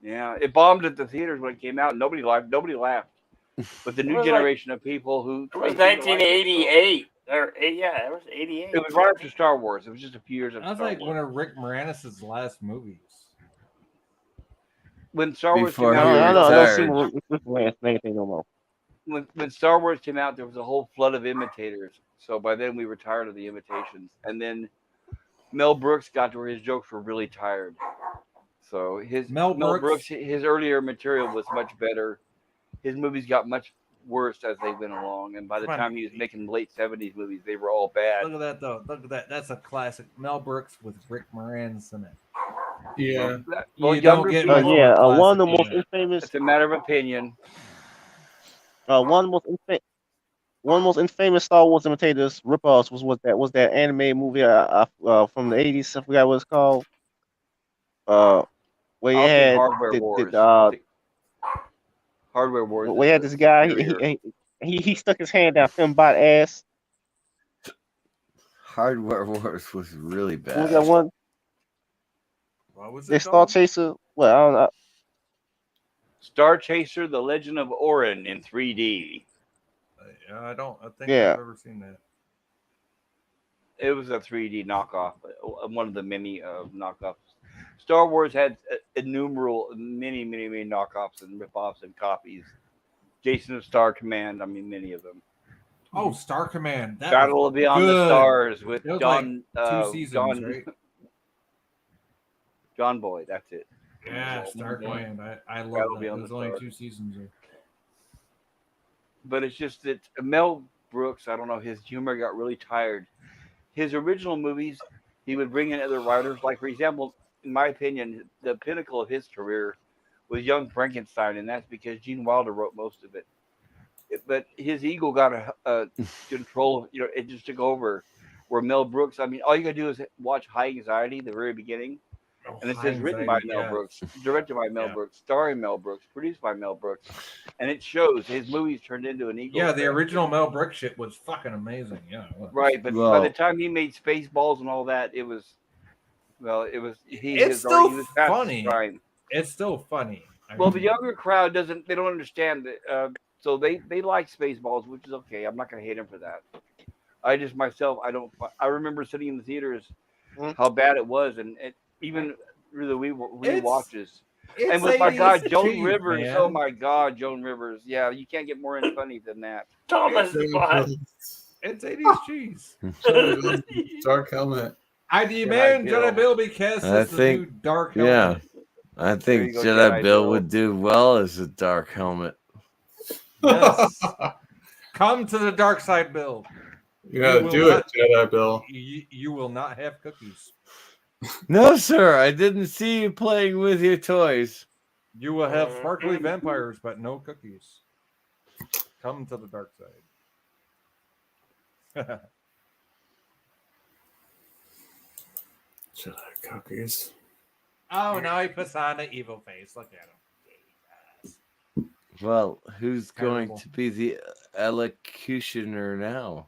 S2: Yeah, it bombed at the theaters when it came out. Nobody laughed. But the new generation of people who
S1: It was 1988. Yeah, it was 88.
S2: It was right after Star Wars. It was just a few years after
S8: That's
S2: Star
S8: like
S2: Wars.
S8: one of Rick Moranis' last movies.
S2: When Star Wars
S3: Before
S2: came
S3: he
S2: out,
S12: I don't see
S3: retired.
S12: Rick Moranis anything no more.
S2: when Star Wars came out, there was a whole flood of imitators. So by then we were tired of the imitations. And then Mel Brooks got to where his jokes were really tired. So Mel Brooks, his earlier material was much better. His movies got much worse as they went along. And by the
S8: Come on.
S2: time he was making late 70s movies, they were all bad.
S8: Look at that, though. Look at that. That's a classic. Mel Brooks with Rick Moranis in it.
S14: Yeah.
S2: Well,
S8: You
S2: younger
S8: don't get
S2: people-
S8: more of a
S12: one of the
S8: classic
S12: most
S8: than that.
S12: infamous.
S2: It's a matter of opinion.
S12: One of the most infamous Star Wars imitators ripoffs was that animated movie from the 80s. I forgot what it's called. Where you
S2: I'll say
S12: had
S2: Hardware Wars. Hardware Wars.
S12: where you had this guy. He stuck his hand down Fembot ass.
S3: Hardware Wars was really
S12: What was
S3: bad.
S12: that one?
S8: What was
S12: They
S8: it
S12: Star
S8: called?
S12: Chaser. Well, I don't know.
S2: Star Chaser: The Legend of Orin in 3D.
S8: I think
S12: Yeah.
S8: I've ever seen that.
S2: It was a 3D knockoff, one of the many knockoffs. Star Wars had innumerable, many knockoffs and ripoffs and copies. Jason of Star Command, I mean, many of them.
S8: Oh, Star Command. That
S2: Battle
S8: was
S2: of Beyond the
S8: good.
S2: Stars with
S8: That was
S2: John,
S8: like 2 seasons,
S2: John,
S8: right?
S2: John Boy. That's it.
S8: Yeah, Star Command. I love
S2: Battle
S8: that.
S2: Beyond
S8: There's
S2: the
S8: only
S2: Stars.
S8: 2 seasons there.
S2: But it's just that Mel Brooks, I don't know, his humor got really tired. His original movies, he would bring in other writers. Like, for example, in my opinion, the pinnacle of his career was Young Frankenstein, and that's because Gene Wilder wrote most of it. But his ego got a control, it just took over. Where Mel Brooks, I mean, all you gotta do is watch High Anxiety, the very beginning, and it
S8: High
S2: says written by
S8: Anxiety,
S2: Mel
S8: yeah.
S2: Brooks, directed by Mel
S8: Yeah.
S2: Brooks, starring Mel Brooks, produced by Mel Brooks, and it shows his movies turned into an ego.
S8: Yeah, the
S2: trip.
S8: original Mel Brooks shit was fucking amazing. Yeah, it was.
S2: Right, but by
S3: Well-
S2: the time he made Spaceballs and all that, it was he
S8: It's
S2: was
S8: still
S2: already, he was past his
S8: funny.
S2: prime.
S8: It's still funny.
S2: Well, the younger crowd they don't understand that, so they like Spaceballs, which is okay. I'm not gonna hate him for that. I remember sitting in the theaters, how bad it was, and even through the rewatches. And with my God, Joan Rivers.
S8: man.
S2: Oh my God, Joan Rivers. Yeah, you can't get more unfunny than that.
S1: Thomas Bond.
S8: It's 80s cheese.
S14: Dark Helmet.
S8: I demand Jedi Bill be cast
S3: I
S8: as the new
S3: think,
S8: Dark
S3: yeah,
S8: Helmet.
S3: I
S2: There
S3: think
S2: you go,
S3: Jedi
S2: Jedi
S3: Bill
S2: Bill.
S3: would do well as a dark helmet.
S8: Yes. Come to the dark side, Bill.
S14: You gotta
S8: will
S14: do it,
S8: not-
S14: Jedi Bill.
S8: You will not have cookies.
S3: No, sir, I didn't see you playing with your toys.
S8: You will have sparkly vampires, but no cookies. Come to the dark side.
S14: Jedi cookies.
S8: Oh, now he puts on the evil face. Look at him.
S3: Well, who's going
S8: Terrible.
S3: to be the elocutioner now?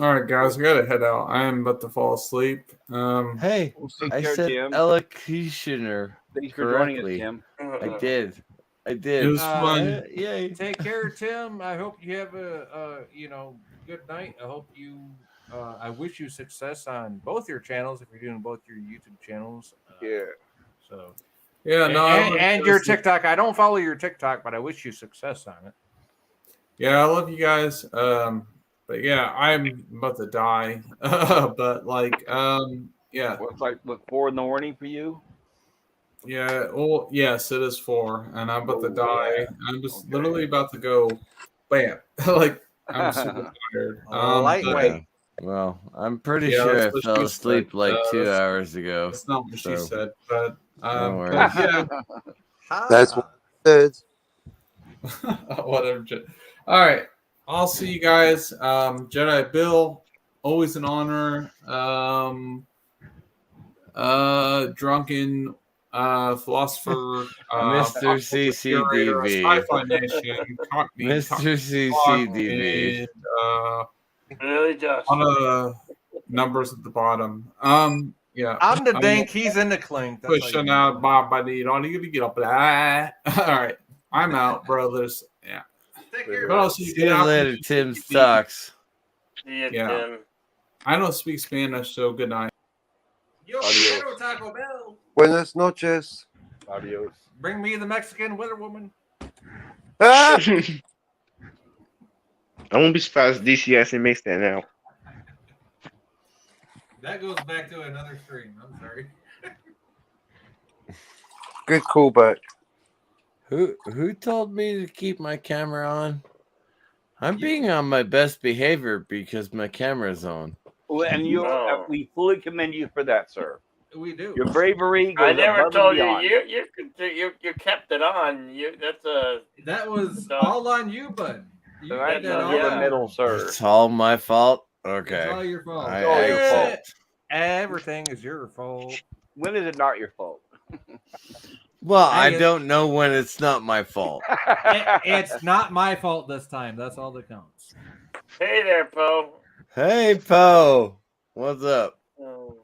S14: All right, guys, we gotta head out. I am about to fall asleep.
S3: Hey,
S2: Take
S3: I
S2: care,
S3: said
S2: Tim.
S3: elocutioner
S2: Thanks for joining us,
S3: correctly.
S2: Tim.
S3: I did. I did.
S14: It was fun.
S3: Yay.
S8: Take care, Tim. I hope you have a good night. I hope you. I wish you success on both your channels if you're doing both your YouTube channels.
S2: Yeah.
S8: So.
S14: Yeah, no, I wanna
S8: and your
S14: say-
S8: TikTok. I don't follow your TikTok, but I wish you success on it.
S14: Yeah, I love you guys. But yeah, I'm about to die. But like, yeah,
S2: What's like 4 in the morning for you?
S14: yeah. Well, yes, it is 4, and I'm about to die. I'm just literally about to go, bam. Like I'm super tired.
S8: Lightweight.
S3: Well, I'm pretty
S14: Yeah,
S3: sure I
S14: that's what
S3: fell
S14: she
S3: asleep
S14: said.
S3: like 2
S14: That's-
S3: hours ago.
S14: That's not what she
S3: so
S14: said, but
S3: no worries.
S14: yeah.
S9: That's what it is.
S14: Whatever. All right. I'll see you guys. Jedi Bill, always an honor. Drunken philosopher,
S3: Mr.
S14: curator,
S3: CCDV.
S14: Sci-Fi Nation, Cockney,
S3: Mr. CCDV.
S14: and
S1: Really, Josh?
S14: on the numbers at the bottom. Yeah.
S8: I'm the dink. He's in the clink. That's how
S14: Pushing
S8: you
S14: out Bob by need. All you gotta get up. All right. I'm out, brothers. Yeah. What else you
S3: See
S14: get
S3: you
S14: out?
S3: later, Tim sucks.
S1: See ya,
S14: Yeah.
S1: Tim.
S14: I don't speak Spanish, so good night.
S8: Yo, quiero Taco Bell.
S9: Buenas noches.
S2: Adios.
S8: Bring me the Mexican Wonder Woman.
S9: Ah!
S12: I won't be surprised if DC actually makes that now.
S8: That goes back to another stream. I'm sorry.
S9: Good callback.
S3: Who told me to keep my camera on? I'm being on my best behavior because my camera's on.
S2: Well, and you,
S1: Oh.
S2: we fully commend you for that, sir.
S8: We do.
S2: Your bravery goes
S1: I never
S2: above
S1: told
S2: and beyond.
S1: you kept it on. That's a
S8: That was all on you, bud. You
S2: All right,
S8: did that all
S2: you're the
S8: on.
S2: middle, sir.
S3: It's all my fault. Okay.
S8: It's all your fault.
S3: It's all your fault.
S8: Everything is your fault.
S2: When is it not your fault?
S3: Well,
S8: Hey,
S3: I
S8: it's-
S3: don't know when it's not my fault.
S8: It's not my fault this time. That's all that counts.
S1: hey there, Poe.
S3: Hey, Poe. What's up?
S1: Oh.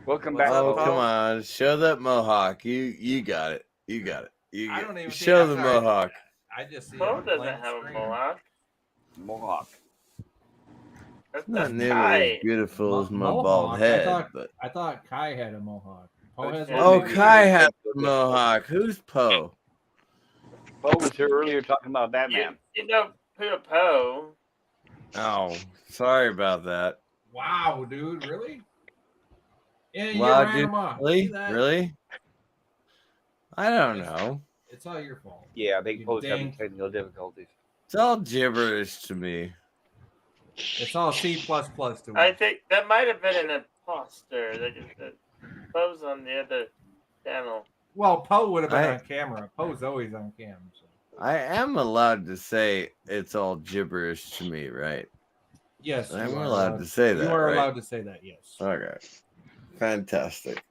S2: Welcome back.
S3: Oh,
S2: Poe.
S3: come on. Show that mohawk. You got it. You got it.
S8: I don't even see-
S3: show
S8: I'm
S3: the
S8: sorry.
S3: mohawk.
S8: I just see
S1: Poe
S8: a
S1: doesn't
S8: blank
S1: have a
S8: screen.
S1: mohawk.
S2: Mohawk.
S1: That's
S3: Not nearly
S1: Kai.
S3: as beautiful as my
S8: Mohawk.
S3: bald head. But...
S8: I thought Kai had a mohawk. Poe has
S3: Oh,
S8: one.
S3: Kai has a mohawk. Who's Poe?
S2: Poe was here earlier talking about Batman.
S1: You know Poe.
S3: Oh, sorry about that.
S8: Wow, dude, really? Yeah, you
S3: Wow,
S8: ran
S3: dude,
S8: him off.
S3: really?
S8: See that?
S3: Really? I don't know.
S8: It's all your fault.
S2: Yeah, I think Poe's having
S8: dink.
S2: technical difficulties.
S3: It's all gibberish to me.
S8: It's all C++ to him.
S1: I think that might have been an imposter. That Poe's on the other channel.
S8: Well, Poe would have been
S3: I-
S8: on camera. Poe's always on cam. So.
S3: I am allowed to say it's all gibberish to me, right?
S8: Yes,
S3: I'm
S8: you are
S3: allowed to say that.
S8: You are
S3: right?
S8: allowed to say that. Yes.
S3: Okay. Fantastic.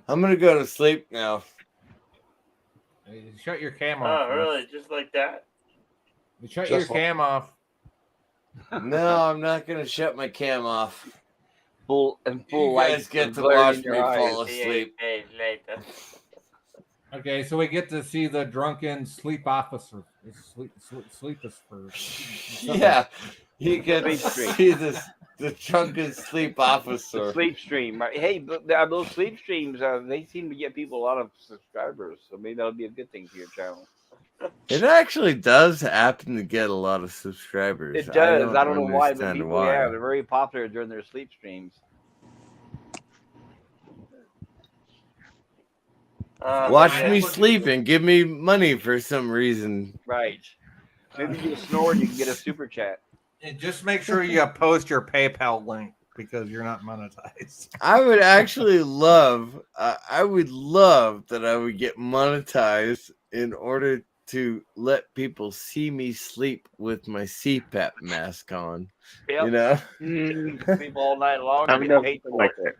S3: I'm gonna go to sleep now.
S8: Shut your cam off.
S1: Oh, really? Just like that?
S8: Shut your cam off.
S3: No, I'm not gonna shut my cam off.
S2: Full
S3: You
S2: light
S3: guys get to
S2: glare
S3: watch
S2: in
S3: me
S2: your
S3: fall
S2: eyes.
S3: asleep.
S1: Hey, later.
S8: Okay, so we get to see the drunken sleep officer.
S3: Yeah, you get to
S2: Sleep stream.
S3: see the drunken sleep officer.
S2: The sleep stream. Right? Hey, but those sleep streams, they seem to get people a lot of subscribers. So maybe that'll be a good thing for your channel.
S3: It actually does happen to get a lot of subscribers.
S2: It does. I don't know why, but
S3: understand
S2: people,
S3: why.
S2: yeah, they're very popular during their sleep streams.
S3: Watch
S1: yeah.
S3: me sleep and give me money for some reason.
S2: Right. Maybe you snore and you can get a super chat.
S8: And just make sure you post your PayPal link because you're not monetized.
S3: I would actually love, I would love that I would get monetized in order to let people see me sleep with my CPAP mask on.
S2: Yep.
S3: You know?
S2: Sleep all night long.
S12: I've
S2: and
S12: never
S2: get paid
S12: been
S2: for
S12: like
S2: it.
S12: that.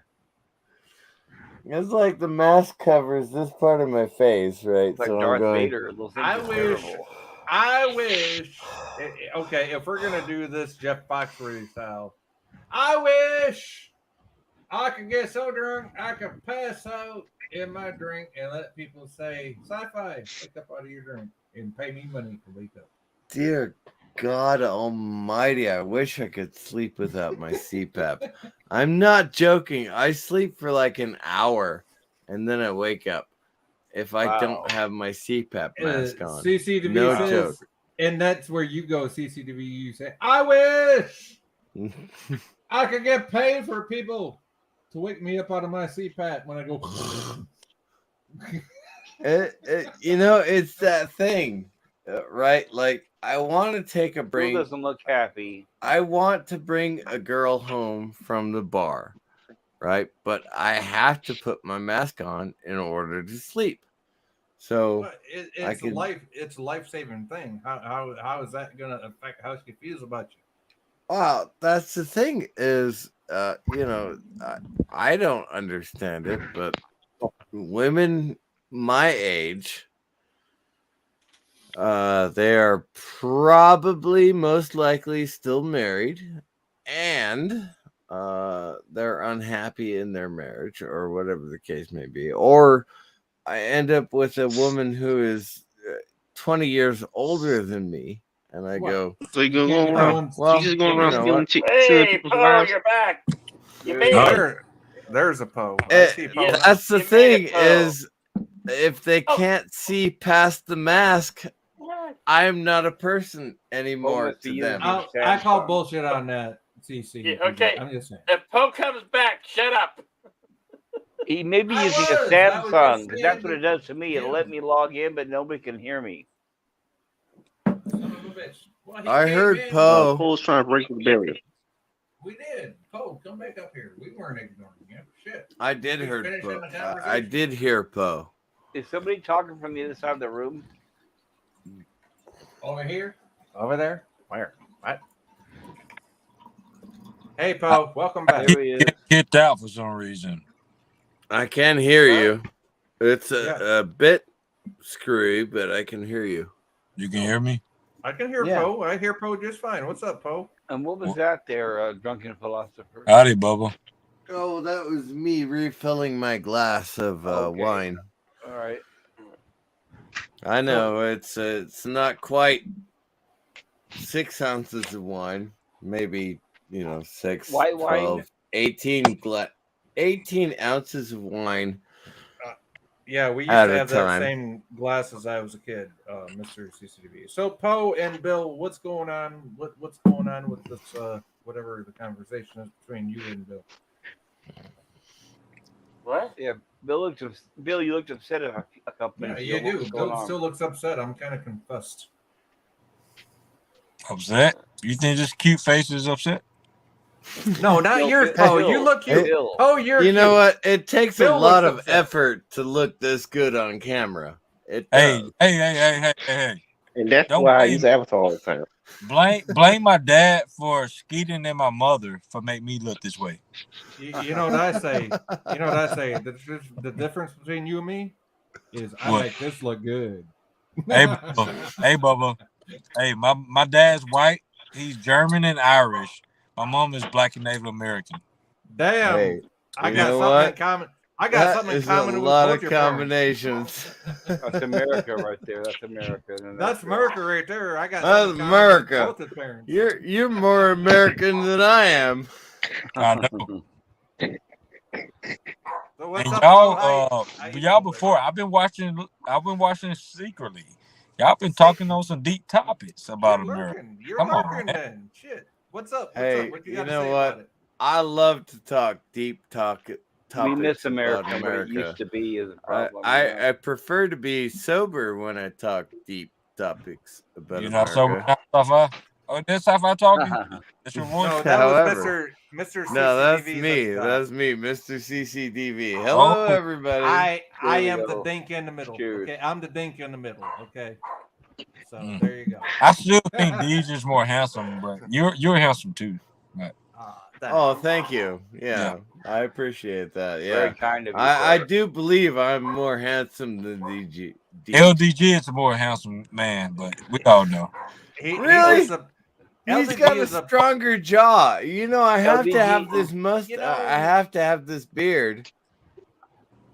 S3: It's like the mask covers this part of my face, right?
S2: It's like
S3: so
S2: Darth
S3: I'm going,
S2: Vader. Those things
S8: I
S2: are
S8: wish.
S2: terrible.
S8: I wish. Okay, if we're gonna do this Jeff Foxworthy style, I wish I could get so drunk I could pass out in my drink and let people say "Sci-Fi, wake up out of your drink" and pay me money to wake up.
S3: Dear God Almighty, I wish I could sleep without my CPAP. I'm not joking. I sleep for like an hour and then I wake up if I don't have my CPAP mask on.
S8: CCTV
S3: No
S8: says,
S3: joke.
S8: and that's where you go. CCTV, you say, "I wish I could get paid for people to wake me up out of my CPAP when I go."
S3: You know, it's that thing, right? Like, I want to take a
S2: Still
S3: break.
S2: doesn't look happy.
S3: I want to bring a girl home from the bar, right? But I have to put my mask on in order to sleep. So
S8: But
S3: I
S8: it's
S3: could-
S8: it's a life-saving thing. How is that going to affect how she feels about you?
S3: Wow, that's the thing is, you know, I don't understand it, but women my age, they are probably most likely still married, and they're unhappy in their marriage or whatever the case may be. Or I end up with a woman who is 20 years older than me, and I go,
S12: So you go around.
S3: well,
S12: You just going
S3: you
S12: around
S3: know
S12: stealing
S3: what?
S12: stealing
S1: Hey,
S12: people's
S1: Poe,
S12: wives.
S1: you're back. You made it.
S8: There's a Poe. I see Poe.
S3: Yeah, that's the
S1: You made
S3: thing
S1: it, Poe.
S3: is, if they can't see past the mask, I'm not a person anymore to them.
S8: I call bullshit on that, CC.
S1: Yeah, okay.
S8: I'm just saying.
S1: If Poe comes back, shut up.
S2: He may be using a Samsung, because that's what it does to me. It'll let me log in, but nobody can hear me.
S3: I heard Poe.
S12: Poe's trying to break the barrier.
S8: We did. Poe, come back up here. We weren't ignoring you. Shit.
S3: I did
S8: We
S3: hear
S8: finished
S3: Poe.
S8: on the conversation.
S3: I did hear Poe.
S2: Is somebody talking from the other side of the room?
S8: Over here? Over there? Where? What? Hey, Poe, welcome back.
S2: There he is.
S13: Get kicked out for some reason.
S3: I can hear you. It's a bit screwy, but I can hear you.
S13: You can hear me?
S8: I can hear
S3: Yeah.
S8: Poe. I hear Poe just fine. What's up, Poe?
S2: And what was that there, drunken philosopher?
S13: Howdy, Bubba.
S3: Oh, that was me refilling my glass of wine.
S2: All right.
S3: I know it's not quite 6 ounces of wine, maybe 6,
S2: White wine?
S3: 12, 18 ounces of wine.
S8: Yeah, we used
S3: At
S8: to
S3: a
S8: have that
S3: time.
S8: same glass as I was a kid, Mr. CCTV. So Poe and Bill, what's going on? What's going on with this? Whatever the conversation is between you and Bill.
S1: What?
S2: Yeah, Bill, you looked upset a couple
S8: Yeah,
S2: minutes
S8: you
S2: ago. What
S8: do.
S2: was going
S8: Bill
S2: on?
S8: still looks upset. I'm kind of confused.
S13: Upset? You think this cute face is upset?
S8: No, not yours, Poe. You look cute.
S2: Bill.
S8: Oh, you're
S3: You know
S8: cute.
S3: what? It takes
S8: Bill
S3: a lot
S8: looks
S3: of
S8: upset.
S3: effort to look this good on camera. It
S13: Hey,
S3: does.
S13: hey.
S12: And that's
S13: Don't
S12: why I
S13: blame
S12: use Avatar all the time.
S13: blame my dad for skeeting and my mother for make me look this way.
S8: You know what I say? You know what I say? The difference between you and me is I
S13: What?
S8: make this look good.
S13: Hey, Bubba. Hey, my dad's white. He's German and Irish. My mom is black and Native American.
S8: Damn,
S3: Hey,
S8: I
S3: you
S8: got
S3: know
S8: something in
S3: what?
S8: common. I got
S3: That
S8: something in
S3: is a
S8: common with
S3: lot
S8: both
S3: of
S8: your parents.
S3: combinations.
S2: That's America right there. That's America. And
S8: That's America right there. I got
S3: That's
S8: something in common with
S3: America.
S8: both the parents.
S3: You're more American than I am.
S13: I know.
S8: So what's
S13: And
S8: up,
S13: y'all,
S8: Poe? How you
S13: y'all
S8: doing,
S13: before I've been watching secretly. Y'all been talking on some deep topics about America.
S8: You're
S13: Come on,
S8: lurking
S13: man.
S8: then. Shit. What's up? What's
S3: Hey,
S8: up? What you
S3: you
S8: got to
S3: know
S8: say
S3: what?
S8: about it?
S3: I love to talk deep topics
S2: We miss America,
S3: about
S2: what it
S3: America.
S2: used to be is a problem.
S3: I prefer to be sober when I talk deep topics about
S13: You're not sober
S3: America.
S13: now, Safa? Oh, that's Safa talking? That's your voice?
S8: No, that
S3: However,
S8: was Mr. CCTV.
S3: no, that's me. That's me, Mr. CCTV. Hello,
S13: Oh.
S3: everybody.
S8: I
S2: There we
S8: am the
S2: go.
S8: dink in the middle.
S2: Cheers.
S8: Okay, I'm the dink in the middle. Okay, so there you go.
S13: I still think DJ's more handsome, but you're handsome too. Right.
S3: Oh, thank you. Yeah,
S13: Yeah.
S3: I appreciate that. Yeah,
S2: Very kind of you.
S3: I
S2: sir.
S3: do believe I'm more handsome than DG.
S13: LDG is a more handsome man, but we all know.
S3: Really? He's
S8: LDG
S3: got a
S8: is a-
S3: stronger jaw. You know, I have to
S2: LDG
S3: have this mustache. I have to have this beard.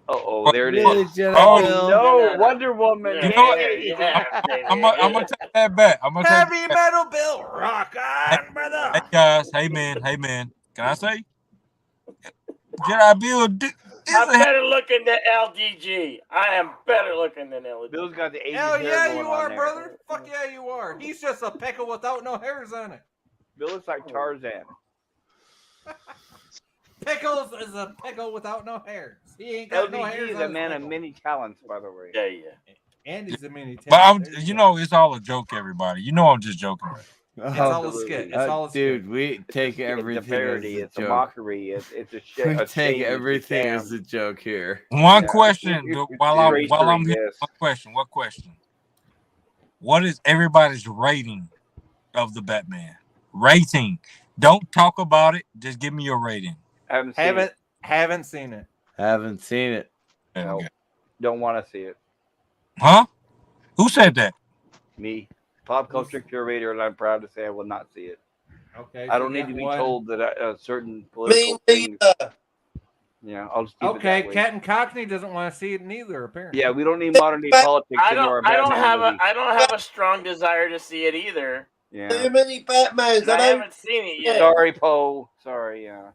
S2: Oh, there it is.
S3: Really, Jedi
S13: Oh,
S3: Bill?
S2: No, Wonder Woman.
S13: You know what?
S1: Yeah,
S13: I'm gonna take that back. I'm gonna take
S8: Heavy
S13: that back.
S8: metal Bill, rock on, brother.
S13: Hey guys, hey man. Can I say? Jedi Bill
S1: I'm better looking than LDG. I am better looking than LDG.
S2: Bill's got the 80s
S8: Hell
S2: hair
S8: yeah,
S2: going
S8: you
S2: on
S8: are,
S2: there.
S8: brother. Fuck yeah, you are. He's just a pickle without no hairs on it.
S2: Bill looks like Tarzan.
S8: Pickles is a pickle without no hairs. He ain't got no
S2: LDG
S8: hairs
S2: is
S8: on
S2: a
S8: his
S2: man of
S8: pickle.
S2: many talents, by the way.
S1: Yeah.
S8: And he's a mini.
S13: But I'm,
S8: There
S13: you
S8: go.
S13: know, it's all a joke, everybody. You know, I'm just joking.
S8: It's all a skit. It's all a skit.
S3: Dude, we take everything
S2: It's a parody.
S3: as a
S2: It's a
S3: joke.
S2: mockery. It's a shit.
S3: We
S2: a
S3: take
S2: shame, it's a
S3: everything
S2: scam.
S3: as a joke here.
S13: One
S2: Yeah.
S13: question while I'm
S2: Racery,
S13: here.
S2: yes.
S13: One question. What is everybody's rating of the Batman? Rating. Don't talk about it. Just give me your rating.
S2: Haven't seen it.
S8: Haven't seen it.
S3: Haven't seen it.
S2: No,
S7: okay.
S2: don't want to see it.
S7: Huh? Who said that?
S2: Me, pop culture curator, and I'm proud to say I will not see it.
S8: Okay.
S2: I
S8: so
S2: don't
S8: you
S2: need to
S8: got
S2: be
S8: one.
S2: told that a certain
S9: Me
S2: political thing.
S9: neither.
S2: Yeah, I'll just keep
S8: Okay,
S2: it that way.
S8: Captain Cockney doesn't want to see it neither. Apparently.
S2: Yeah, we don't need modern day politics
S1: I
S2: into our
S1: don't
S2: Batman
S1: have
S2: movie.
S1: I don't have a strong desire to see it either.
S2: Yeah.
S9: Too many Batmans.
S1: And I haven't seen it yet.
S2: Sorry, Poe. Sorry, yeah.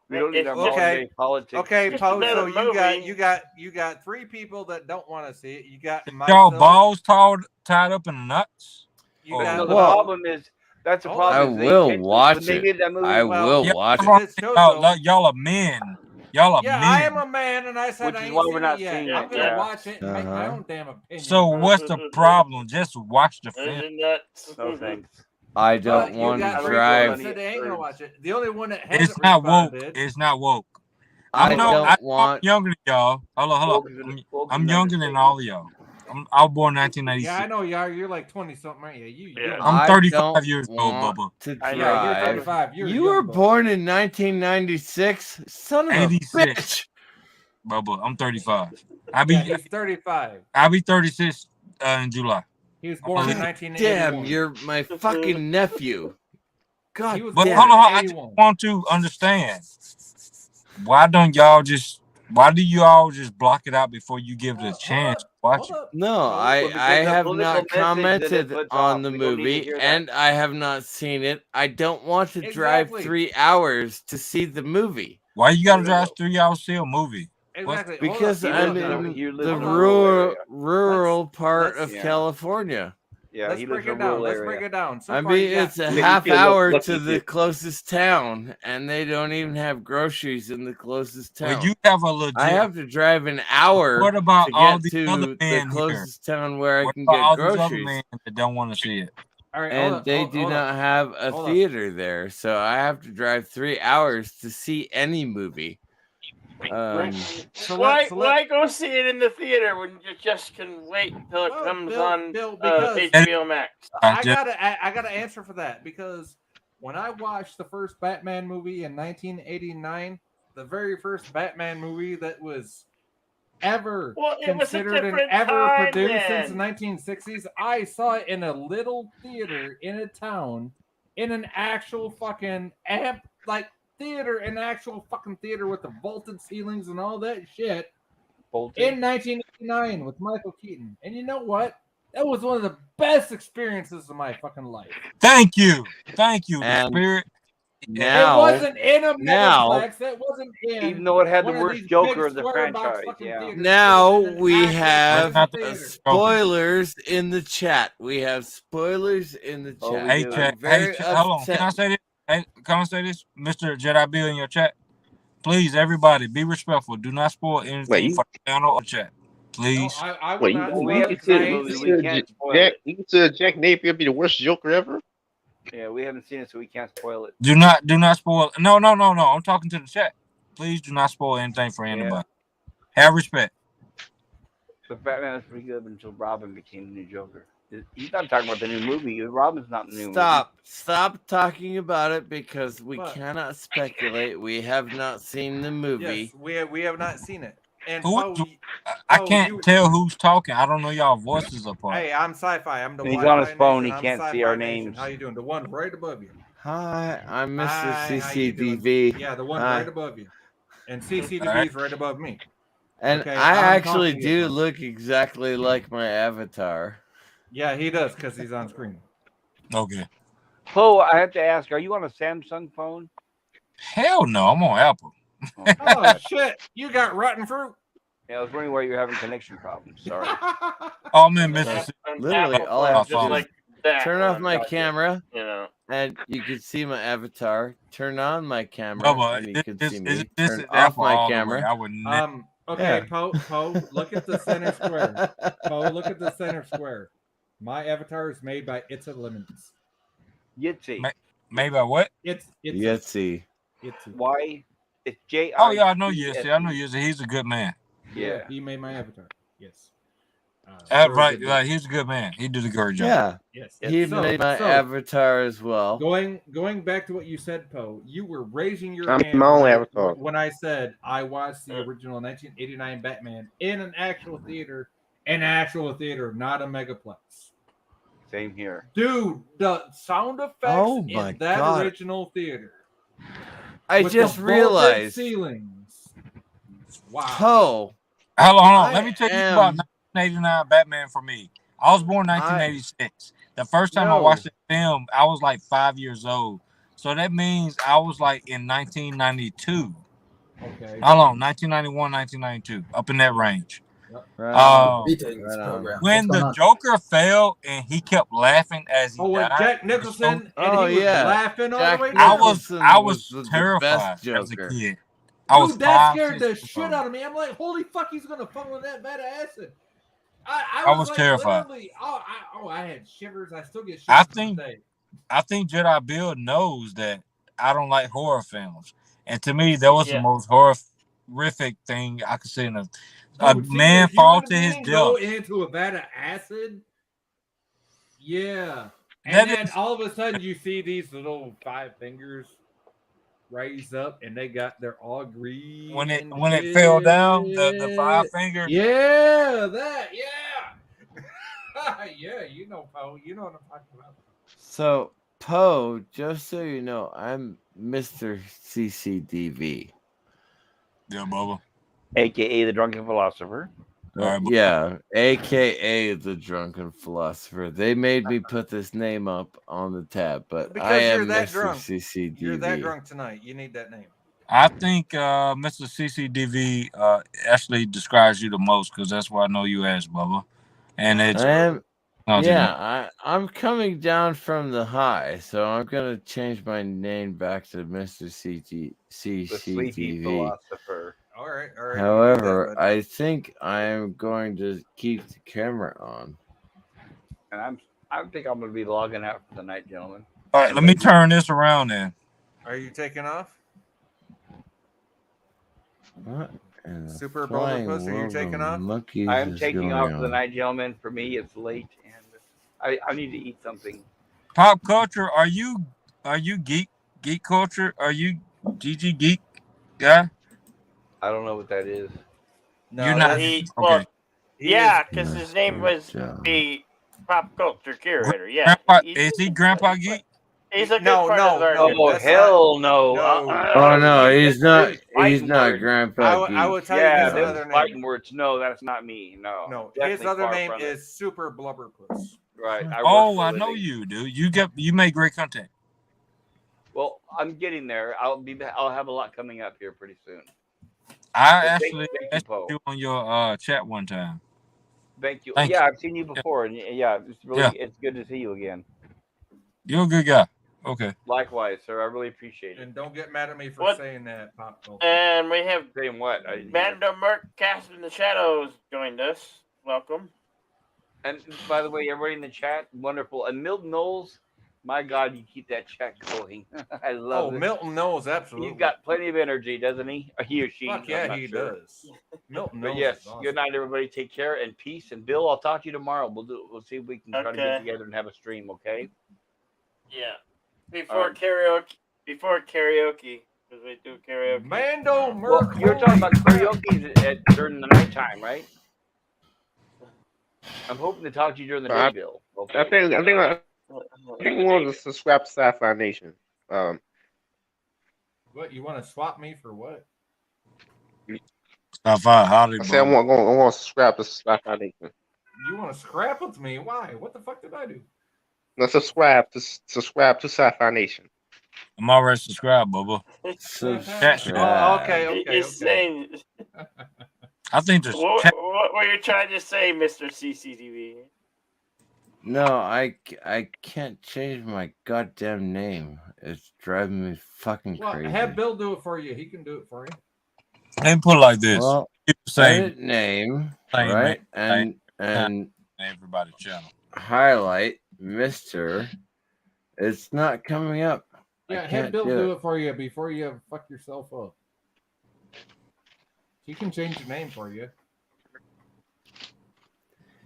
S2: We don't need
S1: It's
S2: our
S1: just-
S2: modern day politics.
S8: Okay,
S1: Just
S8: Poe.
S1: another
S8: So
S1: movie.
S8: you got 3 people that don't want to see it. You got
S7: Y'all
S8: myself.
S7: balls tied up in nuts?
S8: You
S7: Or-
S8: got
S2: No, the
S3: Well,
S2: problem is that's the
S8: Hold on.
S2: problem.
S3: I
S2: is they
S3: will
S2: intentionally-
S3: watch
S2: when they
S3: it.
S2: made that movie,
S3: I
S8: well,
S3: will
S7: Yeah,
S3: watch
S7: I'm
S3: it.
S8: It's JoJo.
S7: y'all are men. Y'all are
S8: Yeah,
S7: men.
S8: I am a man, and I said
S2: Which
S8: I
S2: is
S8: ain't
S2: why
S8: seen
S2: we're not
S8: it yet.
S2: seeing
S8: I'm
S2: it,
S8: gonna
S2: yeah.
S8: watch it and make my
S3: Uh-huh.
S8: own damn opinion.
S7: So what's the problem? Just watch the film.
S1: Those are nuts.
S2: No thanks.
S3: I
S8: But
S3: don't
S8: you
S3: want
S8: got
S3: to
S8: 3 people that
S3: drive.
S8: said they ain't gonna watch it. The only one that
S7: It's
S8: hasn't
S7: not woke.
S8: responded.
S7: It's not woke.
S3: I
S7: I'm
S3: don't want.
S7: younger than y'all. Hold
S2: Woke
S7: on.
S2: is an
S7: I'm younger than all of y'all. I was born
S8: Yeah, I
S7: 1996.
S8: know you are. You're like 20 something, aren't you? You
S1: Yeah.
S8: young.
S7: I'm
S3: I
S7: 35
S3: don't
S7: years old,
S3: want
S7: Bubba.
S3: to
S1: I know,
S8: Yeah, you're
S3: drive.
S8: 35. You're
S3: You
S8: young,
S3: were
S8: Bubba.
S3: born in 1996, son of a
S7: 86.
S3: bitch.
S7: Bubba, I'm 35.
S8: Yeah, he's 35.
S7: I'll be 36 in July.
S8: He was born in
S3: God
S8: 1981.
S3: damn, you're my fucking nephew. God
S8: He was
S7: But
S8: born
S7: hold
S8: in
S7: on, I just
S8: 81.
S7: want to understand. Why do you all just block it out before you give it a chance to watch it?
S3: No,
S2: Well,
S3: I
S2: because the
S3: have
S2: political
S3: not
S2: message that it
S3: commented
S2: puts
S3: on
S2: off,
S3: the
S2: we don't need to
S3: movie,
S2: hear that.
S3: and I have not seen it. I don't want to drive
S8: Exactly.
S3: 3 hours to see the movie
S7: Why you gotta drive 3 hours to see a movie?
S8: Exactly.
S3: because
S2: He
S3: I'm
S2: lives in a-
S3: in
S2: he lives
S3: the
S2: in a rural
S3: rural part
S8: let's-
S3: of
S2: Yeah.
S3: California.
S2: Yeah,
S8: Let's
S2: he
S8: break
S2: lives in
S8: it
S2: a
S8: down.
S2: rural
S8: Let's
S2: area.
S8: break it down. So
S3: I
S8: far, you
S3: mean,
S8: got-
S3: it's a
S5: you
S3: half
S5: feel
S3: hour
S5: lucky
S3: to the
S5: kid.
S3: closest town, and they don't even have groceries in the closest town.
S7: Well, you have a legit.
S3: I have to drive an hour
S7: What about
S3: to
S7: all
S3: get
S7: these other
S3: to
S7: men
S3: the
S7: here?
S3: closest town where I
S7: What
S3: can
S7: about
S3: get
S7: all these other
S3: groceries.
S7: men that don't want to see it?
S8: All right, hold
S3: And
S8: on,
S3: they
S8: hold-
S3: do
S8: hold
S3: not
S8: on.
S3: have a
S8: Hold on.
S3: theater there, so I have to drive 3 hours to see any movie.
S8: So
S1: why
S8: let-
S1: go see it in the theater when you just can wait till it comes
S8: Bill,
S1: on
S8: because
S1: HBO Max?
S8: I gotta answer for that because when I watched the first Batman movie in 1989, the very first Batman movie that was ever
S1: Well, it was a
S8: considered and
S1: different
S8: ever
S1: time
S8: produced since the
S1: then.
S8: 1960s, I saw it in a little theater in a town, in an actual fucking theater, an actual fucking theater with the vaulted ceilings and all that shit. In 1989 with Michael Keaton. And you know what? That was one of the best experiences of my fucking life.
S7: Thank you. The
S3: And
S7: spirit.
S3: now,
S8: it wasn't in a
S3: now,
S8: megaplex. It wasn't in.
S2: Even though it had the
S8: one of
S2: worst
S8: these
S2: Joker
S8: big
S2: of the
S8: square box
S2: franchise,
S8: fucking
S2: yeah.
S8: theaters.
S3: now
S8: It was in an
S3: we
S8: actual
S3: have
S8: fucking theater.
S3: spoilers in the chat. We have spoilers in the
S2: Oh,
S3: chat.
S2: we
S7: Hey,
S2: do.
S7: chat.
S3: I'm very
S7: Hey, chat. Hold on.
S3: upset.
S7: Can I say this? Hey, can I say this, Mr. Jedi Bill in your chat? Please, everybody, be respectful. Do not spoil anything for the channel or chat. Please.
S8: I
S5: Wait,
S8: will not
S5: you
S8: spoil it 'cause I ain't
S5: you
S8: seen it.
S5: said Jack Napier be the worst Joker ever?
S2: Yeah, we haven't seen it, so we can't spoil it.
S7: Do not spoil. No. I'm talking to the chat. Please do not spoil anything for anybody. Have respect.
S2: But Batman was pretty good until Robin became the new Joker. He's not talking about the new movie. Robin's not the new
S3: Stop talking about it because we
S8: But-
S3: cannot speculate. We have not seen the movie.
S8: Yes, we have not seen it. And
S7: Who-
S8: Poe,
S7: I
S8: Poe,
S7: can't
S8: you-
S7: tell who's talking. I don't know y'all voices apart.
S8: Hey, I'm Sci-Fi. I'm the
S2: And he's
S8: Wi-Fi
S2: on his phone.
S8: Nation.
S2: He
S8: I'm
S2: can't see
S8: Sci-Fi
S2: our
S8: Nation.
S2: names.
S8: How you doing? The one right above you.
S3: Hi, I'm Mr.
S8: Hi, how you doing?
S3: CCDV.
S8: Yeah, the one
S3: Hi.
S8: right above you. And CCTV
S7: Alright.
S8: is right above me.
S3: And
S8: Okay,
S3: I
S8: I'm
S3: actually
S8: talking to you,
S3: do
S8: Poe.
S3: look exactly like my avatar.
S8: Yeah, he does because he's on screen.
S7: Okay.
S2: Poe, I have to ask, are you on a Samsung phone?
S7: Hell no, I'm on Apple.
S8: Oh shit! You got rotten fruit.
S2: Yeah, I was wondering why you were having connection problems. Sorry.
S7: Oh man, Mississippi.
S3: Literally,
S1: Apple
S3: all I have to
S1: phones
S3: do
S1: just
S3: is
S1: like that
S3: turn off
S1: one,
S3: my
S1: like,
S3: camera,
S1: You know.
S3: and you can see my avatar. Turn on my camera,
S7: Bubba,
S3: and you
S7: this-
S3: can
S7: this-
S3: see
S7: this-
S3: me.
S7: this
S3: Turn
S7: is
S3: off
S7: Apple
S3: my
S7: all the way.
S3: camera.
S7: I would never.
S8: Okay,
S3: Yeah.
S8: Poe, look at the center square. Poe, look at the center square. My avatar is made by It's a Lemons.
S2: Yitzy.
S7: Maybe I what?
S8: It's
S3: Yetsy.
S2: Why? It's J.
S7: Oh yeah, I know Yossi. I know Yossi. He's a good man.
S8: Yeah, he made my avatar. Yes.
S7: Right, like he's a good man. He did a great job.
S3: Yeah.
S8: Yes.
S3: He made my avatar as well.
S8: Going back to what you said, Poe, you were raising your
S12: I'm
S8: hand
S12: my own
S8: when
S12: avatar.
S8: when I said I watched the original 1989 Batman in an actual theater, not a megaplex.
S2: Same here.
S8: Dude, the sound effects
S3: Oh my
S8: in that
S3: God.
S8: original theater.
S3: I
S8: with
S3: just
S8: the vaulted
S3: realized.
S8: ceilings. Wow.
S3: Poe.
S7: Hold on.
S3: I
S7: Let me tell you
S3: am-
S7: about 1989 Batman for me. I was born 1986. The first time I watched the film, I was like 5 years old. So that means I was like in 1992.
S8: Okay.
S7: How long? 1991, 1992, up in that range.
S3: Greetings, program.
S7: When the Joker fell and he kept laughing as he
S8: when
S7: died,
S8: Jack Nicholson
S3: Oh,
S8: and he was
S3: yeah.
S8: laughing all
S3: Jack
S8: the way
S7: I
S8: down.
S7: was
S3: the
S7: terrified
S3: best
S7: as a
S3: Joker.
S7: kid. I was
S8: Dude, that
S7: 5,
S8: scared
S7: 6
S8: the shit out of me. I'm like, holy fuck, he's gonna fall in that vat of acid.
S7: I was
S8: like,
S7: terrified.
S8: literally, I had shivers. I still get shivers.
S7: I
S8: to this
S7: think
S8: day.
S7: Jedi Bill knows that I don't like horror films, and to me, that was the
S1: Yeah.
S7: most horrific thing I could see in a
S8: Dude, seeing
S7: man
S8: a
S7: fall
S8: human
S7: to his
S8: being go
S7: death.
S8: into a vat of acid. Yeah,
S7: That
S8: and then
S7: is-
S8: all of a sudden you see these little 5 fingers raise up, and they got all green.
S7: When it
S8: and
S7: fell down, the
S8: shit.
S7: 5 finger.
S8: Yeah, that. Yeah, yeah. You know, Poe. You know what I'm talking about.
S3: So, Poe, just so you know, I'm Mr. CCDV.
S7: Yeah, Bubba.
S2: AKA the drunken philosopher.
S3: Yeah, aka the drunken philosopher. They made me put this name up on the tab, but
S8: Because
S3: I
S8: you're
S3: am
S8: that
S3: Mr.
S8: drunk.
S3: CCDV.
S8: You're that drunk tonight. You need that name.
S7: I think Mr. CCDV actually describes you the most because that's why I know you as Bubba, and it's
S3: I am.
S7: No, it's
S3: Yeah, I'm coming down from the high, so I'm gonna change my name back to Mr.
S2: The sleepy
S3: CCTV.
S2: philosopher.
S8: All right. All right.
S3: However, I think I am going to keep the camera on.
S2: And I think I'm going to be logging out for the night, gentlemen.
S7: All right, let me turn this around then.
S8: Are you taking off?
S3: What in the
S8: Super
S3: flying
S8: Boulder Puss, are you
S3: world
S8: taking
S3: of
S8: off?
S3: monkeys
S2: I am
S3: is
S2: taking
S3: going
S2: off for the
S3: on?
S2: night, gentlemen. For me, it's late, and I need to eat something.
S7: Pop culture, are you geek culture? Are you GG geek guy?
S2: I don't know what that is.
S8: No,
S7: You're not.
S1: He,
S7: Okay.
S1: well, yeah, because his name was the pop culture curator. Yeah,
S7: Grandpa, is he Grandpa Geek?
S1: he's a good
S8: No,
S1: friend
S8: no,
S1: of ours.
S8: no.
S2: Oh,
S8: that's
S2: hell no.
S3: Oh no, he's not. He's
S2: Fighting
S3: not
S2: words.
S3: Grandpa
S8: I will
S3: Geek.
S8: tell
S2: Yeah,
S8: you his
S2: those
S8: other
S2: fighting
S8: name.
S2: words. No, that's not me. No.
S8: No, his
S2: Definitely
S8: other
S2: far
S8: name
S2: from it.
S8: is Super Blubberpuss.
S2: Right. I work
S7: Oh,
S2: for a
S7: I know
S2: living.
S7: you, dude. You make great content.
S2: Well, I'm getting there. I'll have a lot coming up here pretty soon.
S7: I
S2: But
S7: actually
S2: thank you,
S7: asked
S2: Poe.
S7: you on your chat one time.
S2: Thank you.
S7: Thank
S2: Yeah,
S7: you.
S2: I've seen you before, and yeah, it's really it's good to see you again.
S7: You're a good guy. Okay.
S2: Likewise, sir. I really appreciate it.
S8: And don't get mad at me for
S1: What?
S8: saying that, Pop Culture.
S1: And we have
S2: Saying what?
S1: Mando Merc Cast in the Shadows joined us. Welcome.
S2: And by the way, everybody in the chat, wonderful. And Milton Knowles, my God, you keep that chat going. I love it.
S8: Milton Knowles, absolutely.
S2: He's got plenty of energy, doesn't he? Or he or she.
S8: Fuck
S2: I'm
S8: yeah,
S2: not
S8: he
S2: sure.
S8: does. Milton
S2: But
S8: Knowles.
S2: yes,
S8: is awesome.
S2: good night, everybody. Take care and peace. And Bill, I'll talk to you tomorrow. We'll see if we can try to get
S1: Okay.
S2: together and have a stream. Okay.
S1: Yeah. Before karaoke, because we do karaoke.
S8: Mando
S2: Well,
S8: Merc.
S2: you're talking about karaoke during the nighttime, right? I'm hoping to talk to you during the day, Bill. Okay.
S12: I think we want to subscribe to Sci-Fi Nation.
S8: What, you want to swap me for what?
S7: How did
S12: I said I want to subscribe to Sci-Fi Nation.
S8: You want to scrap with me? Why? What the fuck did I do?
S12: No, subscribe to Sci-Fi Nation.
S7: I'm already subscribed, Bubba.
S8: Oh, okay.
S1: He's saying.
S7: I think the
S1: What,
S7: chat,
S1: what were you trying to say, Mr. CCTV?
S3: No, I can't change my goddamn name. It's driving me fucking
S8: Well,
S3: crazy.
S8: have Bill do it for you. He can do it for you.
S7: they put it like this.
S3: Well,
S7: Keep the same
S3: edit name,
S7: same
S3: right?
S7: name,
S3: And
S7: everybody channel.
S3: highlight Mr. It's not coming up. I
S8: Yeah, have
S3: can't
S8: Bill
S3: do
S8: do
S3: it.
S8: it for you before you fuck yourself up. He can change your name for you.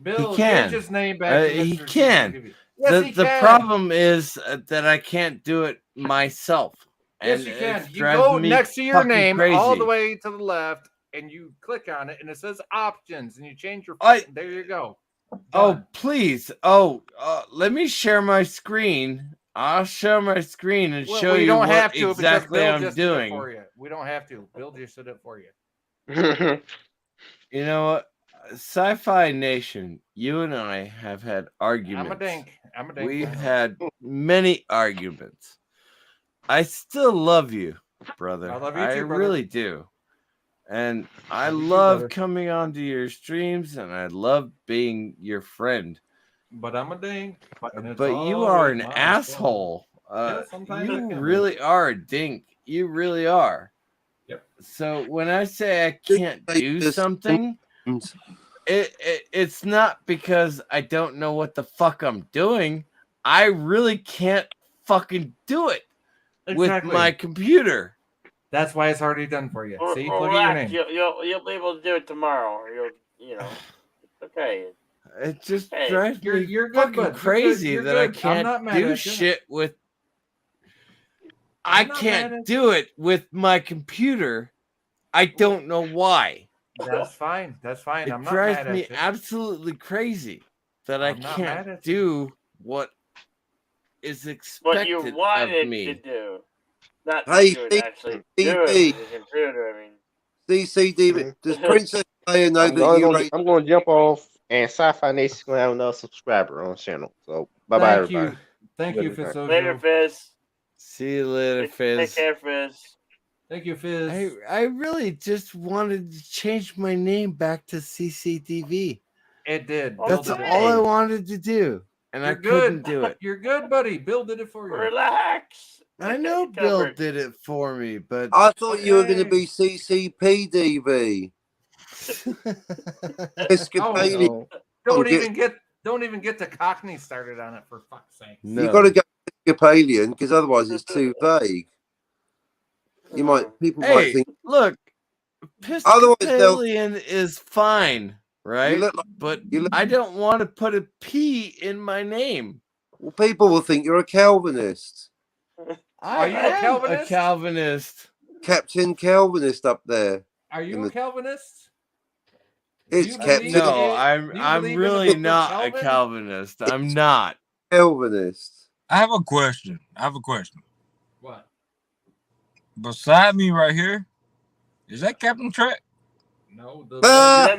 S8: Bill,
S3: He can.
S8: change his name back. To
S3: He
S8: Mr.
S3: can.
S8: CCTV. Yes, he
S3: The
S8: can.
S3: problem is that I can't do it myself.
S8: Yes,
S3: And
S8: you can.
S3: it's
S8: You
S3: driving
S8: go
S3: me
S8: next to your
S3: fucking
S8: name
S3: crazy.
S8: all the way to the left, and you click on it, and it says options, and you change your. There you go.
S3: Oh, please. Oh, let me share my screen. I'll share my screen and
S8: Well,
S3: show
S8: we
S3: you
S8: don't
S3: what
S8: have to
S3: exactly
S8: because Bill
S3: I'm
S8: just did it
S3: doing.
S8: for you. We don't have to. Bill just did it for you.
S3: You know what? Sci-Fi Nation, you and I have had arguments.
S8: I'm a dink.
S3: We've had many arguments. I still love you, brother.
S8: I love you too, brother.
S3: really do. And I
S8: Love you too,
S3: love
S8: brother.
S3: coming onto your streams, and I love being your friend.
S8: But I'm a dink.
S3: But you are an asshole.
S8: sometimes I
S3: You
S8: can be.
S3: really are a dink. You really are.
S8: Yep.
S3: So when I say I can't do something, it's not because I don't know what the fuck I'm doing. I really can't fucking do it with
S8: Exactly.
S3: my computer.
S8: That's why it's already done for you. See,
S1: Or
S8: look at your
S1: relax.
S8: name.
S1: You'll be able to do it tomorrow, or it's okay.
S3: It just
S1: Hey,
S3: drives me
S8: you're good,
S3: fucking
S8: bud. You're
S3: crazy
S8: good.
S3: that I
S8: You're good. I'm not
S3: can't
S8: mad
S3: do
S8: at you.
S3: shit with. I
S8: I'm not mad
S3: can't
S8: at
S3: do it with my computer. I don't know why.
S8: That's fine. That's fine.
S3: It
S8: I'm not
S3: drives
S8: mad
S3: me
S8: at you.
S3: absolutely crazy that
S8: I'm
S3: I
S8: not
S3: can't
S8: mad at you.
S3: do what is
S1: What
S3: expected
S1: you
S3: of
S1: wanted
S3: me.
S1: to do, not
S9: Hey,
S1: that you would actually do it
S9: CCTV.
S1: with the computer. I mean,
S9: CCTV. Does Princess Leia know
S12: I'm
S9: that you
S12: going
S9: rate?
S12: to jump off, and Sci-Fi Nation's going to have another subscriber on the channel. So bye bye,
S8: Thank
S12: everybody.
S8: you. Thank you,
S12: Good night.
S8: Fizzojo.
S1: later, Fizz.
S3: See you later,
S1: Take
S3: Fizz.
S1: care, Fizz.
S8: Thank you, Fizz.
S3: I really just wanted to change my name back to CCTV.
S8: It did. Bill
S3: That's
S8: did it
S3: all
S8: for
S3: I
S8: you.
S3: wanted to do, and I
S8: You're
S3: couldn't
S8: good.
S3: do it.
S8: You're good, buddy. Bill did it for you.
S1: Relax.
S3: I know Bill did it for me, but
S9: I thought you were going to
S8: Okay.
S9: be CCPDV. Episcopalian.
S8: Oh, don't even get the Cockney started on it, for fuck's sake.
S9: You got to go Episcopalian because otherwise it's too vague. People might
S3: Hey,
S9: think.
S3: look,
S9: Otherwise they'll.
S3: Episcopalian is fine, right?
S9: look like-
S3: But
S9: you look-
S3: I don't want to put a P in my name.
S9: Well, people will think you're a Calvinist.
S3: I
S8: you a
S3: am
S8: Calvinist?
S3: a Calvinist.
S9: Captain Calvinist up there.
S8: Are you a Calvinist?
S9: It's
S8: Do you
S9: Captain
S8: believe
S3: No,
S8: in-
S3: I'm
S8: believe in the
S3: really
S8: book of
S3: not a
S8: Calvin?
S3: Calvinist. I'm not.
S9: Calvinist.
S7: I have a question.
S8: What?
S7: Beside me right here, is that Captain Trek?
S8: No, the
S9: Ah!
S8: one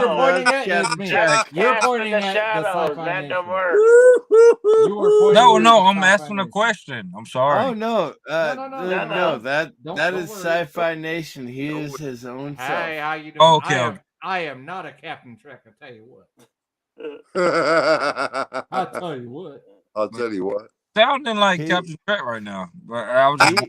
S8: you're pointing at is me. You're pointing at the Sci-Fi Nation. You were pointing
S7: No,
S8: at
S7: no,
S8: the
S7: I'm
S8: Sci-Fi
S7: asking a
S8: Nation.
S7: question. I'm sorry.
S3: Oh no,
S8: No.
S3: that
S8: Don't
S3: is
S8: worry.
S3: Sci-Fi Nation. He is his own self.
S8: Hey, how you doing?
S7: Oh, okay,
S8: I am not a Captain Trek. I tell you what.
S9: I'll
S8: I tell you what.
S9: tell you what.
S7: Sounding like Captain Trek right now, but I was just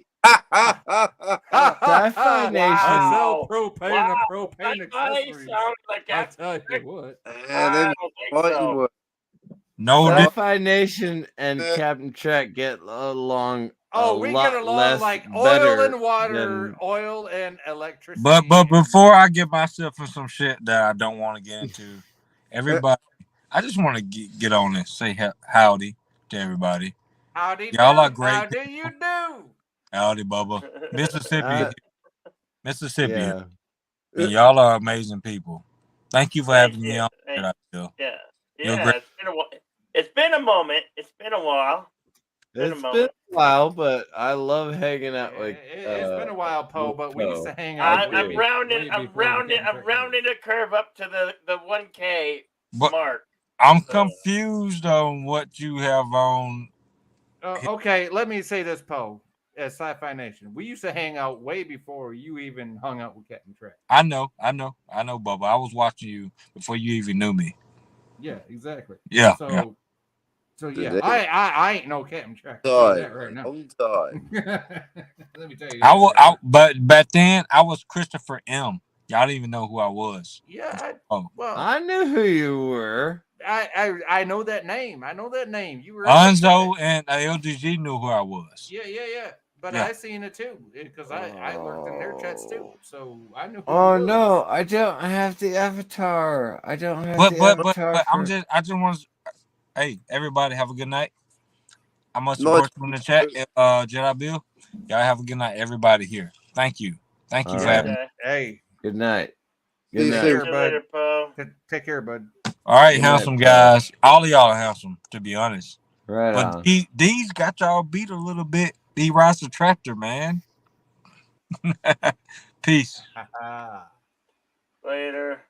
S3: Sci-Fi Nation.
S8: I sell propane
S1: Wow,
S8: and propane
S1: Sci-Fi
S8: accessories.
S1: sounds like
S8: I
S1: Captain
S8: tell
S1: Trek.
S8: you what.
S9: And then
S1: I don't think
S9: fighting
S1: so.
S9: word.
S7: no.
S3: Sci-Fi Nation and Captain Trek get along.
S8: Oh,
S3: a
S8: we
S3: lot
S8: get along
S3: less
S8: like oil
S3: better
S8: and water,
S3: than-
S8: oil and electricity.
S7: But before I get myself in some shit that I don't want to get into, everybody, I just want to get on and say howdy to everybody.
S8: Howdy
S7: Y'all
S8: do?
S7: are great.
S8: How do you do?
S7: Howdy, Bubba. Mississippi. Mississippi.
S3: Yeah.
S7: And y'all are amazing people. Thank you for having me on.
S1: Thank-
S7: Bill.
S1: Yeah,
S7: You're
S1: yeah.
S7: great.
S1: It's been a moment. It's been a while.
S3: It's been a while, but I love hanging out with.
S8: It's been a while, Poe, but we used to hang out.
S1: I'm rounding
S8: way
S1: a curve up to the 1K
S7: But
S1: mark.
S7: I'm confused on what you have on.
S8: Okay, let me say this, Poe. At Sci-Fi Nation, we used to hang out way before you even hung out with Captain Trek.
S7: I know, Bubba. I was watching you before you even knew me.
S8: Yeah, exactly.
S7: Yeah,
S8: So,
S7: yeah.
S8: so yeah, I ain't no Captain Trek. I'll tell you that right now.
S9: Long time.
S8: Let me tell you.
S7: But back then I was Christopher M. Y'all didn't even know who I was.
S8: Yeah.
S7: Oh,
S8: Well,
S3: I knew who you were.
S8: I know that name. I know that name. You were
S7: Anzo and LDG knew who I was.
S8: Yeah. But
S1: Yeah.
S8: I seen it too because I lurked in their chats too, so I knew. Who
S3: Oh
S8: it was.
S3: no, I don't have the avatar. I don't have
S7: But
S3: the
S7: but
S3: avatar.
S7: but
S3: for...
S7: I just want to. Hey, everybody, have a good night. I must
S9: Night.
S7: support you in the chat. Jedi Bill, y'all have a good night, everybody here. Thank you for
S3: All
S7: having me.
S3: right.
S8: Hey,
S3: Good night.
S9: See
S3: Good
S9: you
S3: night.
S9: soon.
S8: care, bud.
S1: Later, Poe.
S8: Take care, bud.
S7: All right,
S3: Good
S7: handsome
S3: night, Poe.
S7: guys. All of y'all are handsome, to be honest.
S3: Right
S7: But
S3: on.
S7: these got y'all beat a little bit. D Rice the Tractor, man. Peace.
S1: Later.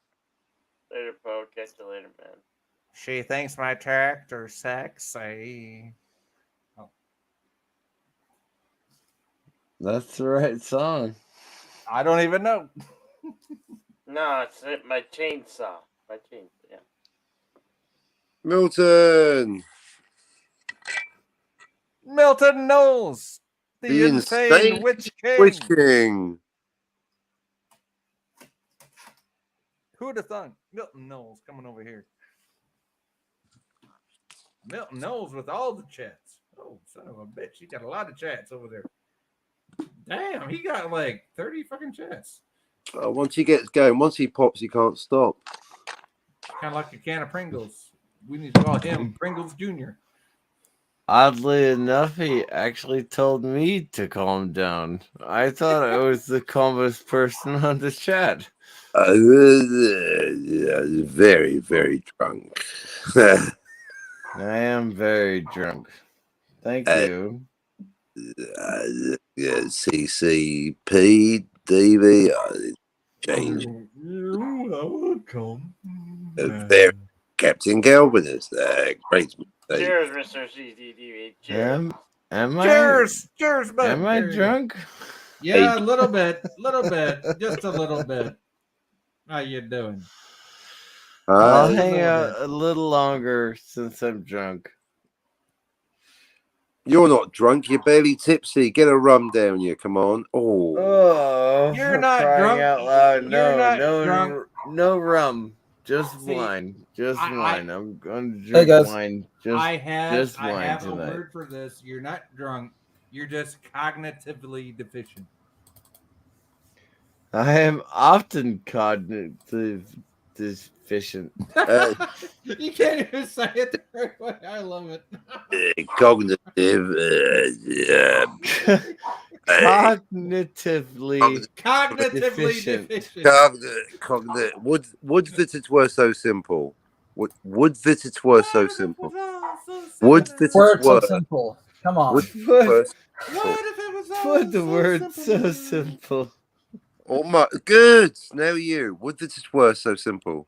S1: Later, Poe. Catch you later, man.
S8: She thinks my tractor sexy. Oh.
S3: That's the right song.
S8: I don't even know.
S1: No, it's my chainsaw. My chainsaw. Yeah.
S9: Milton.
S8: Milton Knowles,
S9: The
S8: insane Witch King.
S9: Witch King.
S8: Who'd have thunk? Milton Knowles coming over here. Milton Knowles with all the chats. Oh, son of a bitch. He got a lot of chats over there. Damn, he got like 30 fucking chats.
S9: Once he gets going, once he pops, he can't stop.
S8: Kind of like a can of Pringles. We need to call him Pringles Jr.
S3: Oddly enough, he actually told me to calm down. I thought I was the calmest person on the chat.
S9: Very, very drunk.
S3: I am very drunk. Thank you.
S9: CCP, DV, change.
S8: You're welcome.
S9: Very Captain Galvin is great.
S1: Cheers, Mr. CCTV. Cheers.
S3: Am I?
S8: Cheers, bud.
S3: Am I
S8: There you go.
S3: drunk?
S8: Yeah, a little bit, just a little bit. How you doing?
S3: I'll hang out a little longer since I'm drunk.
S9: You're not drunk. You're barely tipsy. Get a rum down you. Come on.
S3: Oh,
S8: You're
S3: for
S8: not
S3: crying
S8: drunk.
S3: out loud.
S8: You're
S3: No,
S8: not
S3: no,
S8: drunk.
S3: no rum. Just
S8: See,
S3: wine. Just wine. I'm going to
S8: Hey,
S3: drink
S8: guys.
S3: wine.
S8: I
S3: Just
S8: have
S3: wine
S8: a
S3: tonight.
S8: word for this. You're not drunk. You're just cognitively deficient.
S3: I am often cognitive deficient.
S8: You can't even say it the right way. I love it.
S9: Cognitive.
S3: Cognitively
S8: Cognitively deficient.
S9: Cognitive. Would that it were so simple. Would that it were so simple. Would that it
S6: Words so
S9: were
S6: simple. Come on.
S9: Would it were
S3: Put the word so simple.
S9: Oh my good. Now you. Would that it were so simple.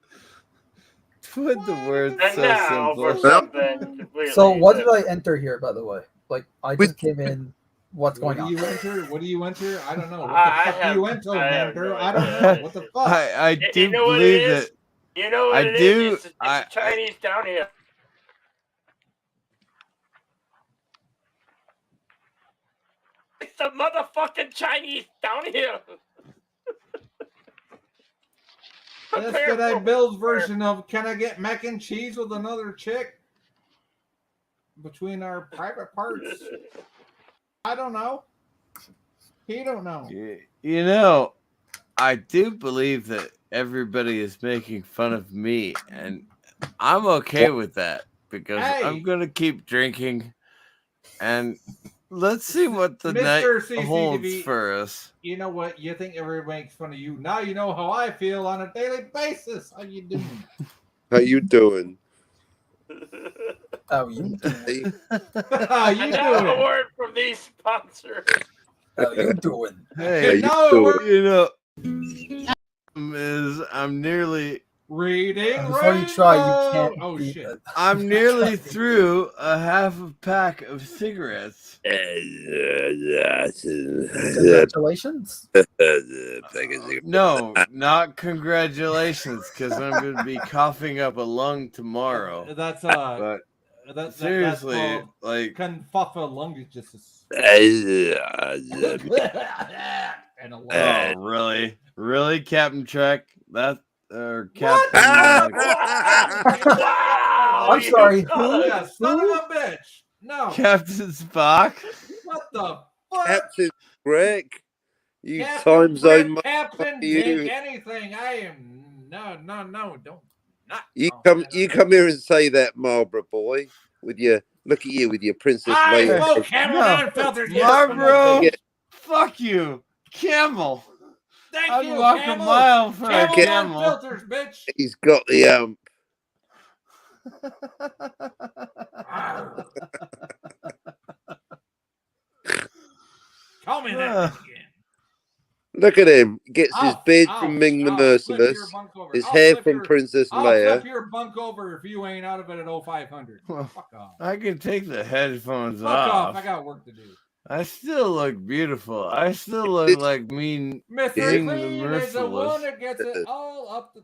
S3: Put the word
S1: And
S3: so
S1: now for
S3: simple.
S1: something completely
S6: So what did
S1: different.
S6: I enter here, by the way? Like I just came in. What's
S8: What
S6: going
S8: do
S6: on?
S8: you enter? What do you enter? I don't know. What the
S1: I
S8: fuck do
S1: have-
S8: you enter,
S1: I have
S8: Mander?
S1: no
S8: I don't
S1: idea.
S8: know. What the fuck?
S3: I
S1: You
S3: do
S1: know what it
S3: believe
S1: is?
S3: that.
S1: You know what
S3: I
S1: it
S3: do-
S1: is? It's
S3: I-
S1: Chinese down here. It's the motherfucking Chinese down here.
S8: That's
S1: Prepare
S8: Jedi
S1: for
S8: Bill's version of "Can I get mac and cheese with another chick?" Between our private parts. I don't know. He don't know.
S3: You know, I do believe that everybody is making fun of me, and I'm okay with that because
S8: Hey!
S3: I'm gonna keep drinking, and let's see what the
S8: Mr.
S3: night
S8: CCTV,
S3: holds for us.
S8: You know what? You think everybody makes fun of you. Now you know how I feel on a daily basis. How you doing?
S9: How you doing?
S6: How you doing?
S8: How you
S1: And now a
S8: doing?
S1: word from these sponsors.
S6: How you doing?
S3: Hey,
S8: No, we're-
S3: you know, I'm nearly
S8: reading.
S6: Before you try, you
S8: Rainbow!
S6: can't
S8: Oh
S6: beat
S8: shit!
S6: it.
S3: I'm nearly through a half a pack of cigarettes.
S6: Congratulations.
S3: No, not congratulations, because I'm going to be coughing up a lung tomorrow.
S8: That's
S3: But
S8: that's
S3: seriously,
S8: called
S3: like,
S8: confuffalungitis. And a
S3: oh, really, really, Captain Trek? That or Captain?
S1: Wow!
S6: I'm sorry.
S8: Oh, yeah, son of a bitch. No.
S3: Captain Spock?
S8: What the
S9: Captain Greg. You
S8: Captain
S9: time zone
S8: Greg, Captain
S9: you.
S8: Dick, anything. I am no, don't.
S9: You come here and say that, Marlboro boy, with your look at you with your Princess
S8: I
S9: Leia.
S8: smoke Camel unfiltered.
S3: Marlboro,
S9: Yeah.
S3: fuck you, Camel.
S8: Thank
S3: I'd
S8: you,
S3: walk
S8: Camel.
S3: a mile for a
S8: Camel
S3: camel.
S8: unfilters, bitch.
S9: He's got the
S8: Call me that again.
S9: Look at him. Gets his beard from Ming the Merciless, his hair from Princess
S8: I'll
S9: Leia.
S8: flip your bunk over if you ain't out of it at 0500. Fuck off.
S3: I can take the headphones
S8: Fuck
S3: off.
S8: off. I got work to do.
S3: I still look beautiful. I still look like Ming
S8: Mr.
S3: the
S8: Clean is the one
S3: Merciless.
S8: that gets it all up the.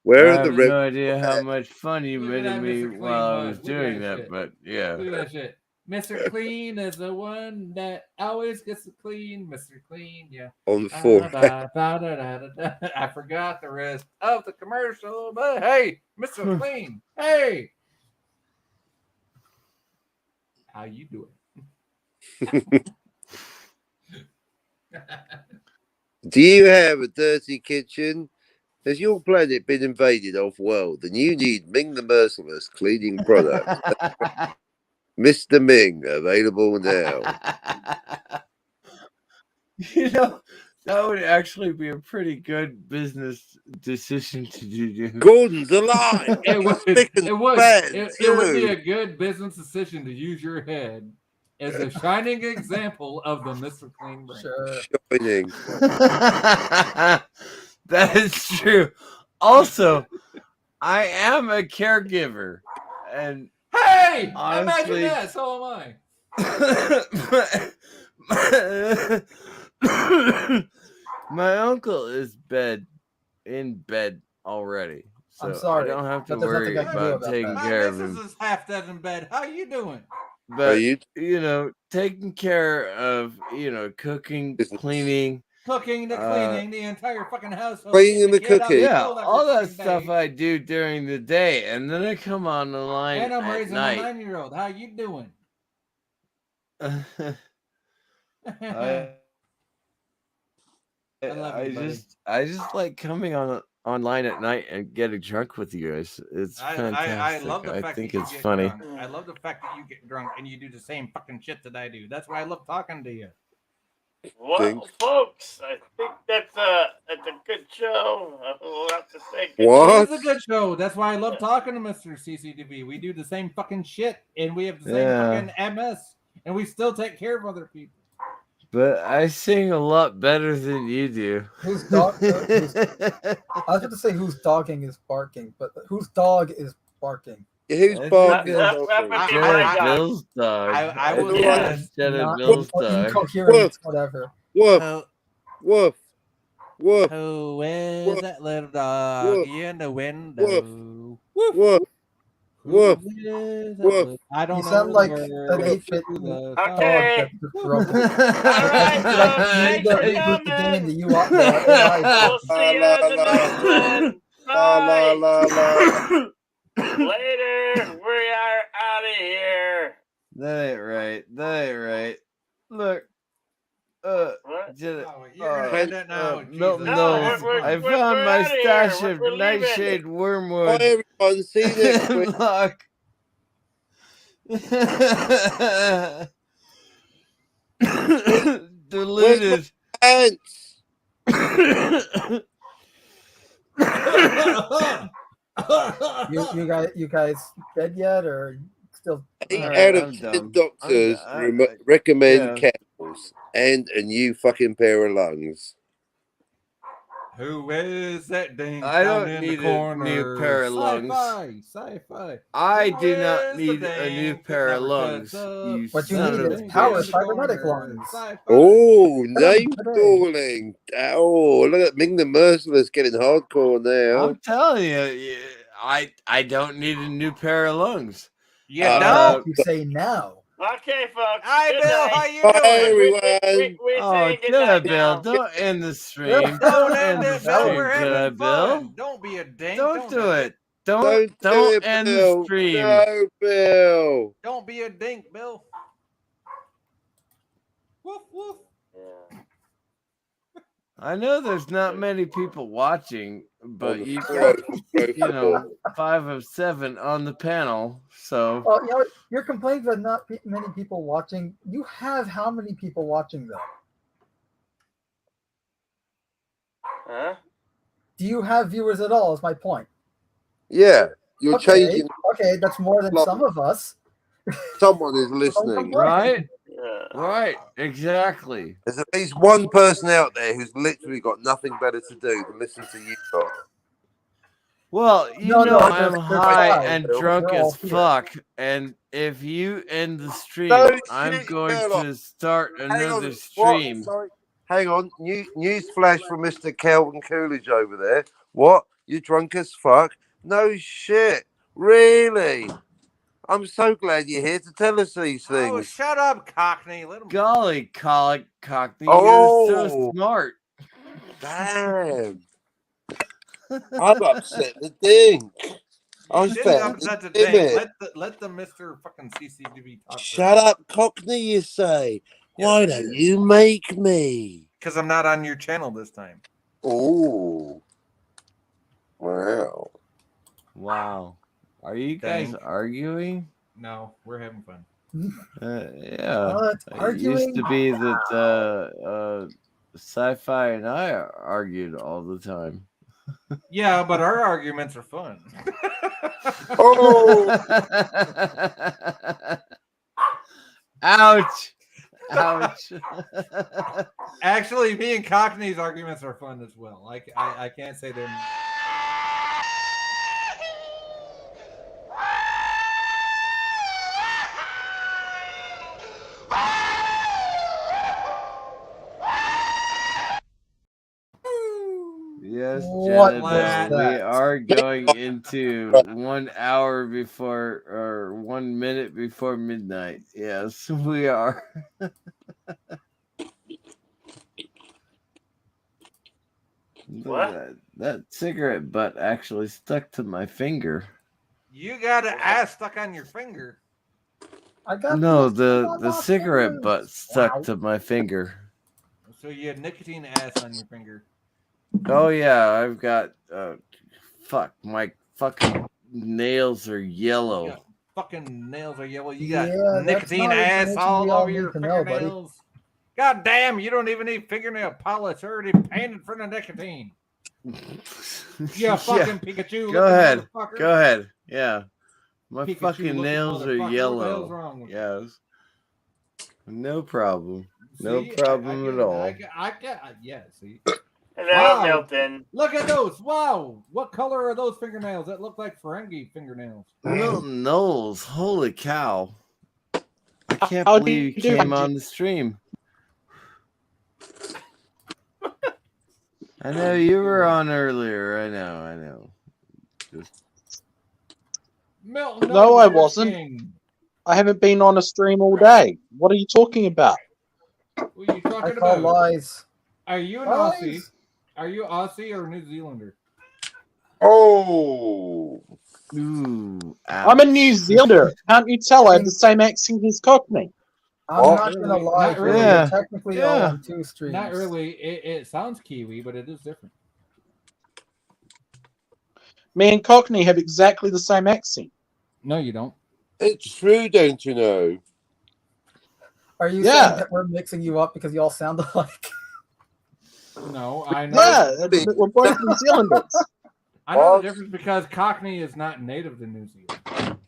S9: Where
S3: I
S9: are
S3: have
S9: the red?
S3: no idea how much fun you
S8: Look
S3: made
S8: at
S3: of
S8: that
S3: me
S8: Mr. Clean
S3: while I
S8: mug.
S3: was
S8: Look at
S3: doing
S8: that
S3: that,
S8: shit.
S3: but yeah.
S8: Look at that shit. Mr. Clean is the one that always gets it clean. Mr. Clean, yeah.
S9: On the forehead.
S8: I forgot the rest of the commercial, but hey, Mr. Clean, hey, how you doing?
S9: Do you have a dirty kitchen? Has your planet been invaded off-world and you need Ming the Merciless cleaning product? Mr. Ming, available now.
S3: You know, that would actually be a pretty good business decision to do.
S9: Gordon's alive.
S8: It would
S9: Spick and
S8: it would be
S9: too.
S8: a good business decision to use your head as a shining example of the Mr. Clean brand.
S9: Shining.
S3: That is true. Also, I am a caregiver, and
S8: Hey,
S3: honestly,
S8: imagine that. So am I.
S3: my uncle is in bed already, so
S6: I'm sorry.
S3: I don't have to
S6: But there's
S3: worry
S6: nothing I can do
S3: about
S6: about
S3: taking
S6: that.
S3: care of
S8: This
S3: him.
S8: is half dead in bed. How you doing?
S3: But you know, taking care of cooking, cleaning,
S8: Cooking, the cleaning, the entire fucking household.
S9: Cleaning the
S8: Get up,
S9: cooking.
S3: yeah,
S8: go that
S3: all that
S8: fucking
S3: stuff
S8: day.
S3: I do during the day, and then I come on the line
S8: And I'm
S3: at
S8: raising a
S3: night.
S8: 9-year-old. How you doing? love you, buddy.
S3: I just like coming online at night and getting drunk with you guys. It's fantastic.
S8: I love the fact
S3: think
S8: that you
S3: it's
S8: get
S3: funny.
S8: drunk. I love the fact that you get drunk and you do the same fucking shit that I do. That's why I love talking to you.
S1: Well, folks, I think that's a good show. We'll have to say
S8: It is a good show. That's why I love talking to Mr. CCTV. We do the same fucking shit and we have the same
S3: Yeah.
S8: fucking MS and we still take care of other people.
S3: But I sing a lot better than you do.
S6: Whose dog? I was going to say whose dogging is barking, but whose dog is barking?
S9: Who's
S3: That's
S9: barking?
S3: Jenna Bill's dog.
S8: I
S3: It's
S8: will
S3: Jenna
S6: Not
S3: Bill's dog.
S6: incoherent, whatever.
S9: Woof. Woof. Woof.
S8: Who is
S9: Woof.
S8: that little dog
S9: Woof.
S8: in the window?
S9: Woof. Woof. Woof.
S8: I don't
S6: You
S8: know.
S6: sound like
S8: the
S6: an
S8: word.
S6: 8-bit
S1: Okay.
S6: dog that's corrupted.
S1: Thanks for
S6: Reboot the
S1: coming.
S6: game that you want. The AI.
S1: We'll see you in the next one.
S9: La la la la.
S1: Later. We are out of here.
S3: That ain't right. That ain't right. Look.
S1: What?
S3: Jenna,
S8: You're gonna end it now.
S3: Milton
S8: Jesus.
S3: Knowles. I
S1: we're
S3: found my
S1: outta here.
S3: stash of
S1: We're leaving.
S3: nightshade
S9: Bye
S3: wormwood.
S9: everyone. See you next week.
S3: And look. Deleted.
S9: Ants.
S6: You guys dead yet, or still?
S9: 8
S3: Alright,
S9: out
S3: I'm
S9: of 10
S3: done.
S9: doctors
S3: I'm-
S9: recommend
S3: yeah.
S9: camels and a new fucking pair of lungs.
S8: Who is that ding
S3: I
S8: down
S3: don't
S8: in
S3: need
S8: the
S3: a
S8: corner?
S3: new pair of lungs.
S8: Sci-fi.
S3: I do
S8: Who
S3: not
S8: is the
S3: need a new
S8: ding
S3: pair
S8: that
S3: of
S8: never
S3: lungs.
S8: shuts up?
S3: You
S6: What you
S3: son
S6: need
S3: of a
S6: is
S8: Ding
S6: power
S3: bitch.
S6: cybernetic
S8: corner.
S6: lungs.
S8: Sci-fi.
S9: Oh, name
S6: today.
S9: calling. Oh, look at Ming the Merciless getting hardcore now.
S3: I'm telling you, I don't need a new pair of lungs.
S8: You
S3: Uh,
S8: don't?
S6: You say now.
S1: Okay, folks.
S8: Hi,
S1: Good
S8: Bill.
S1: night.
S8: How you
S9: Bye,
S8: doing?
S9: everyone.
S1: We
S3: Oh,
S1: say good
S3: Jenna
S1: night
S3: Bill,
S1: now.
S3: don't end the stream.
S8: Don't
S3: Don't
S8: end
S3: end the
S8: it, Bill.
S3: stream,
S8: We're
S3: Jenna
S8: having
S3: Bill.
S8: fun. Don't be a dink.
S3: Don't do
S8: end
S3: it.
S9: Don't do it,
S3: end
S9: Bill.
S3: the stream.
S9: No, Bill.
S8: Don't be a dink, Bill. Woof woof.
S3: I know there's not many people watching, but you
S9: floor,
S3: got, 5 of 7 on the panel. So
S6: Well, you're complaining about not many people watching. You have how many people watching though?
S1: Huh?
S6: Do you have viewers at all? Is my point.
S9: Yeah, you're
S6: Okay,
S9: changing.
S6: Okay, that's more than some of us.
S9: Someone is listening.
S3: right, right, exactly.
S9: There's at least one person out there who's literally got nothing better to do than listen to you talk.
S3: Well,
S6: No,
S3: I'm
S6: they're
S3: high
S6: fine.
S3: and
S6: They're
S3: drunk
S6: all
S3: as
S6: here.
S3: fuck, and if you end the stream,
S9: No
S3: I'm
S9: shit,
S3: going
S9: Sherlock.
S3: to start
S9: Hang on,
S3: another
S9: what?
S3: stream.
S9: Sorry. Hang on. News flash from Mr. Kelvin Coolidge over there. What? You drunk as fuck? No shit. Really? I'm so glad you're here to tell us these
S8: Oh,
S9: things.
S8: shut up, Cockney. Let him.
S3: Golly, Cockney, you're
S9: Oh.
S3: so smart.
S9: Damn. I'm upset the dink. I
S8: You
S9: was
S8: didn't
S9: better
S8: upset the
S9: than
S8: dink.
S9: Dimit.
S8: Let the Mr. fucking CCTV talk.
S9: Shut up, Cockney, you say. Why don't you make me?
S8: Because I'm not on your channel this time.
S9: Oh. Wow.
S3: Wow. Are you guys
S8: Dang.
S3: arguing?
S8: No, we're having fun.
S3: Yeah.
S6: It's
S3: It used to be that Sci-Fi and I argued all the time.
S8: Yeah, but our arguments are fun.
S9: Oh.
S3: Ouch. Ouch.
S8: Actually, me and Cockney's arguments are fun as well. I can't say they're.
S3: Yes,
S6: What
S3: Janet,
S6: was
S3: we
S6: that?
S3: are going into 1 hour before or 1 minute before midnight. Yes, we are.
S1: What?
S3: That cigarette butt actually stuck to my finger.
S8: You got an ass stuck on your finger.
S6: I got
S3: No,
S6: these
S3: the
S6: little
S3: cigarette
S6: fingers.
S3: butt stuck
S6: Wow.
S3: to my finger.
S8: So you had nicotine ass on your finger.
S3: Oh yeah, I've got fuck, my fucking nails are yellow.
S8: Yeah, fucking nails are yellow. You got
S6: Yeah, that's
S8: nicotine
S6: not
S8: ass
S6: information
S8: all
S6: we all
S8: over
S6: need
S8: your
S6: to know, buddy.
S8: fingernails. God damn, you don't even need fingernail polish. Already painted for the nicotine. Yeah, fucking Pikachu.
S3: Go
S8: looking
S3: ahead.
S8: motherfucker.
S3: Go ahead. Yeah. My
S8: Pikachu
S3: fucking
S8: looking
S3: nails
S8: motherfucker.
S3: are
S8: What the
S3: yellow.
S8: hell's wrong with you?
S3: Yes. No problem. No
S8: See,
S3: problem at all.
S8: Yeah, see.
S1: Hello,
S8: Wow.
S1: Milton.
S8: Look at those. Wow. What color are those fingernails? That look like Ferengi fingernails.
S3: Milton Knowles, holy cow. I can't
S8: How do
S3: believe you
S8: you do,
S3: came
S8: Benji?
S3: on the stream. I know you were on earlier. I know. Just...
S8: Milton,
S10: No, I
S8: you're
S10: wasn't.
S8: king.
S10: I haven't been on a stream all day. What are you talking about?
S8: What are you
S6: I
S8: talking
S6: call
S8: about?
S6: lies.
S8: Are you an
S6: Lies.
S8: Aussie? Are you Aussie or New Zealander?
S9: Oh.
S3: Ooh,
S10: I'm a New Zealander. Can't you tell I have the same accent as Cockney?
S6: I'm not gonna lie.
S8: Not really.
S6: We're technically all on 2 streams.
S8: Not really. It sounds Kiwi, but it is different.
S10: Me and Cockney have exactly the same accent.
S8: No, you don't.
S9: It's true, don't you know?
S6: Are you
S10: Yeah.
S6: saying that we're mixing you up because you all sound alike?
S8: No, I know.
S10: Yeah, we're both New Zealanders.
S8: I know the difference because Cockney is not native to New Zealand.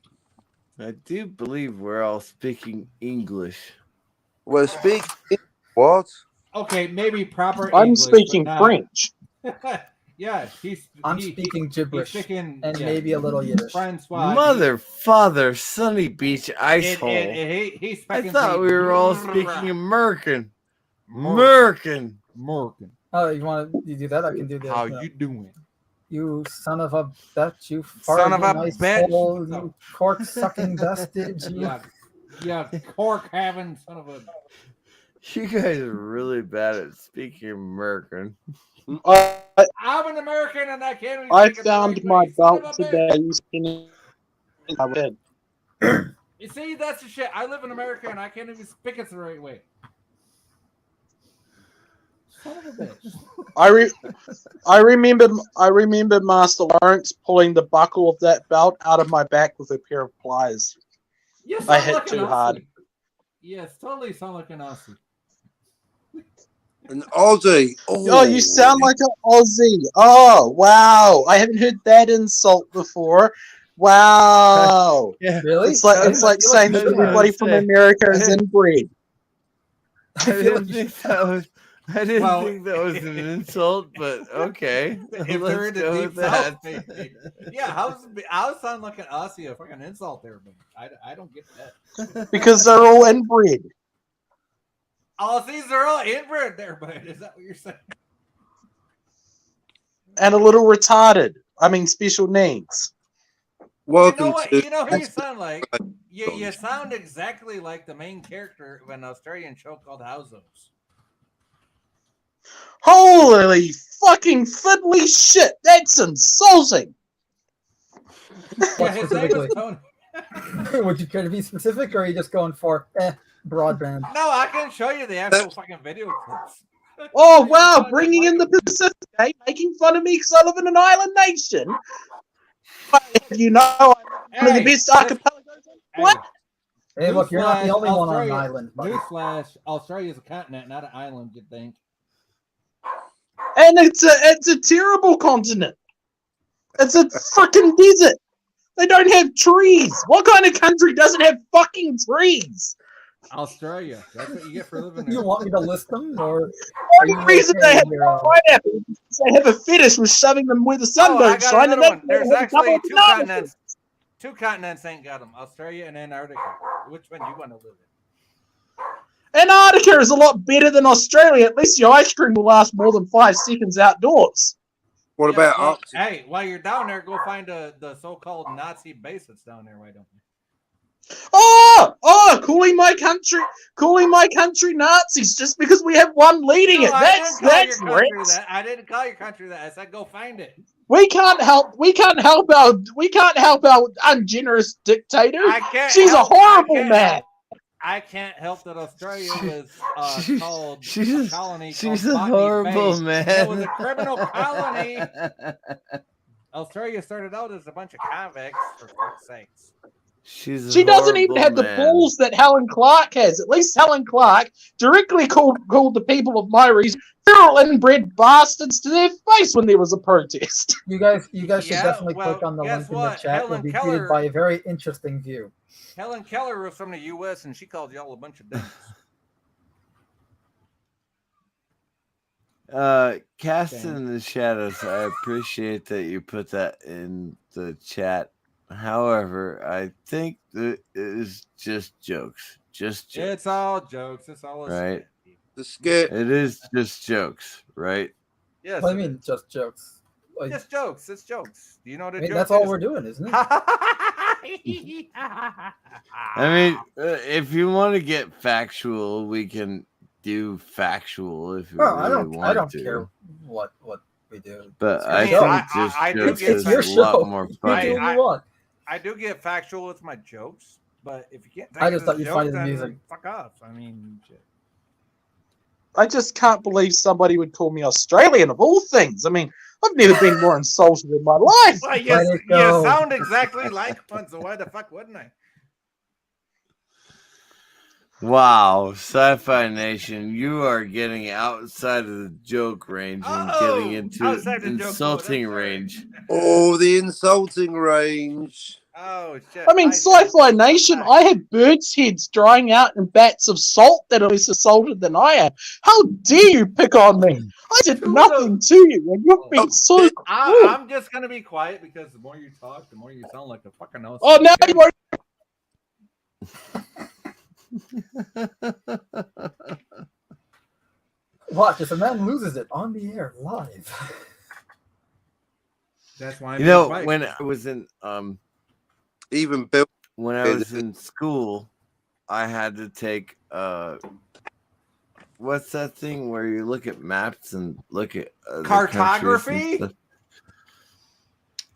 S3: I do believe we're all speaking English.
S9: Well, speak what?
S8: Okay, maybe proper.
S10: I'm
S8: English,
S10: speaking
S8: but not-
S10: French.
S8: Yeah,
S6: I'm speaking gibberish
S8: speaking,
S6: and maybe a little Yiddish.
S8: Francois.
S3: Mother, father, Sunny Beach ice
S8: It-
S3: hole.
S8: he's
S3: I
S8: speaking
S3: thought
S8: the-
S3: we were all speaking American. American.
S8: American.
S6: Oh, you want to do that? I can do that.
S8: How you doing?
S6: You son of a bitch! You
S8: Son of a
S6: nice
S8: bitch.
S6: hole, you cork sucking vestige! You.
S8: Yeah, cork having son of a.
S3: You guys are really bad at speaking American.
S8: I'm an American and I can't even
S10: I
S8: speak at the
S10: found
S8: right
S10: my
S8: way. Son of
S10: belt
S8: a bitch.
S10: today. Spinning in my head.
S8: You see, that's the shit. I live in America and I can't even speak it the right way. Son of a bitch.
S10: I remember Master Lawrence pulling the buckle of that belt out of my back with a pair of pliers.
S8: You
S10: I
S8: sound
S10: hit
S8: like
S10: too
S8: an
S10: hard.
S8: Aussie. Yes, totally sound like an Aussie.
S9: An Aussie.
S10: Oh, you sound like an Aussie. Oh, wow. I haven't heard that insult before. Wow.
S3: Yeah.
S6: Really?
S10: It's like saying that everybody from America is inbred.
S3: I didn't think that was. I didn't think that was an insult, but okay.
S8: If they're
S3: Let's
S8: in the
S3: go
S8: deep
S3: with that.
S8: south, maybe. Yeah, how's sound like an Aussie a fucking insult there, but I don't get that.
S10: Because they're all inbred.
S8: Aussies are all inbred there, but is that what you're saying?
S10: And a little retarded. I mean, special needs.
S9: Welcome
S8: You know who you sound like? You sound exactly like the main character of an Australian show called Houseos.
S10: Holy fucking fiddly shit! That's insulting.
S6: What
S8: his name
S6: specifically?
S8: is Tony.
S6: Would you care to be specific, or are you just going for broadband?
S8: No, I can show you the actual fucking video clips.
S10: Oh wow! Bringing in the Pacific, eh? Making fun of me because I live in an island nation. You know, I'm one of the best archipelagos. What?
S6: Hey, look, you're not the only one on an
S8: Australia-
S6: island. buddy.
S8: Newsflash: Australia's a continent, not an island. You think?
S10: And it's a terrible continent. It's a freaking desert. They don't have trees. What kind of country doesn't have fucking trees?
S8: Australia. That's what you get for living there.
S6: You want me to list them, or
S10: The reason they have pineapples is they have a fetish with shoving them where the sun
S8: I
S10: don't
S8: got
S10: shine.
S8: another
S10: And
S8: one. There's
S10: that's
S8: actually two continents. Two continents ain't got them. Australia and Antarctica. Which one you want to live in?
S10: Antarctica is a lot better than Australia. At least your ice cream will last more than 5 seconds outdoors.
S9: What about
S8: well,
S9: Arctic?
S8: Hey, while you're down there, go find the so-called Nazi base that's down there. Why don't you?
S10: Calling my country Nazis just because we have one leading it.
S8: I
S10: That's
S8: didn't call your country
S10: rich.
S8: that. I didn't call your country that. I said go find it.
S10: We can't help our ungenerous dictator.
S8: I can't
S10: She's
S8: help-
S10: a horrible
S8: I can't
S10: man.
S8: help- I can't help that Australia was called
S3: she's-
S8: a colony.
S3: she's
S8: called
S3: a
S8: Botany
S3: horrible
S8: Bay.
S3: man.
S8: It was a criminal colony. Australia started out as a bunch of convicts, for fuck's sakes.
S10: She doesn't even have the balls that Helen Clark has. At least Helen Clark directly called the people of my region feral inbred bastards to their face when there was a protest.
S6: You guys should
S8: Yeah,
S6: definitely
S8: well,
S6: click on the
S8: guess
S6: link in the
S8: what?
S6: chat.
S8: Helen
S6: You'll be
S8: Keller-
S6: greeted by a very interesting view.
S8: Helen Keller was from the U.S. and she called y'all a bunch of dummies.
S3: Cast in the shadows. I appreciate that you put that in the chat. However, I think that it is just jokes. Just jokes.
S8: It's all jokes. It's all a
S3: Right.
S8: skit.
S9: The skit.
S3: It is just jokes, right?
S8: Yes.
S6: What do you mean, just jokes? Like,
S8: Just jokes. It's jokes. Do you know what a
S6: I mean,
S8: joke
S6: that's all
S8: is?
S6: we're doing, isn't it?
S3: I mean, if you want to get factual, we can do factual if you
S6: Oh,
S3: really want
S6: I don't
S3: to.
S6: care what we do.
S3: But
S6: It's
S3: I
S6: your show.
S3: think just
S8: I do
S3: jokes
S8: get
S3: is
S6: your
S3: a
S6: show.
S3: lot more
S6: You do
S3: funny.
S6: what you want.
S8: I do get factual with my jokes, but if you can't take
S6: I
S8: it
S6: just
S8: as
S6: thought
S8: a
S6: you'd
S8: joke,
S6: find the
S8: then
S6: music.
S8: fuck off. I mean, shit.
S10: I just can't believe somebody would call me Australian of all things. I mean, I've never been more insulted in my life.
S8: Well,
S6: Let
S8: yes,
S6: it
S8: you
S6: go.
S8: sound exactly like one, so why the fuck wouldn't I?
S3: Wow, Sci-Fi Nation, you are getting outside of the joke range and getting into
S8: outside the joke mode,
S3: insulting
S8: I'm sorry.
S3: range.
S9: Oh, the insulting range.
S8: Oh shit!
S10: I mean, Sci-Fi Nation, I have birds' heads drying out in vats of salt that are less assaulted than I am. How dare you pick on me? I did nothing to you, and you've been so cruel.
S8: I'm just gonna be quiet because the more you talk, the more you sound like a fucking nose.
S10: Oh, now you won't.
S6: Watch, if a man loses it on the air live.
S8: That's why.
S3: You know, when I was in
S9: even Bill,
S3: when I was in school, I had to take what's that thing where you look at maps and look at the countries and
S8: Cartography?
S3: stuff?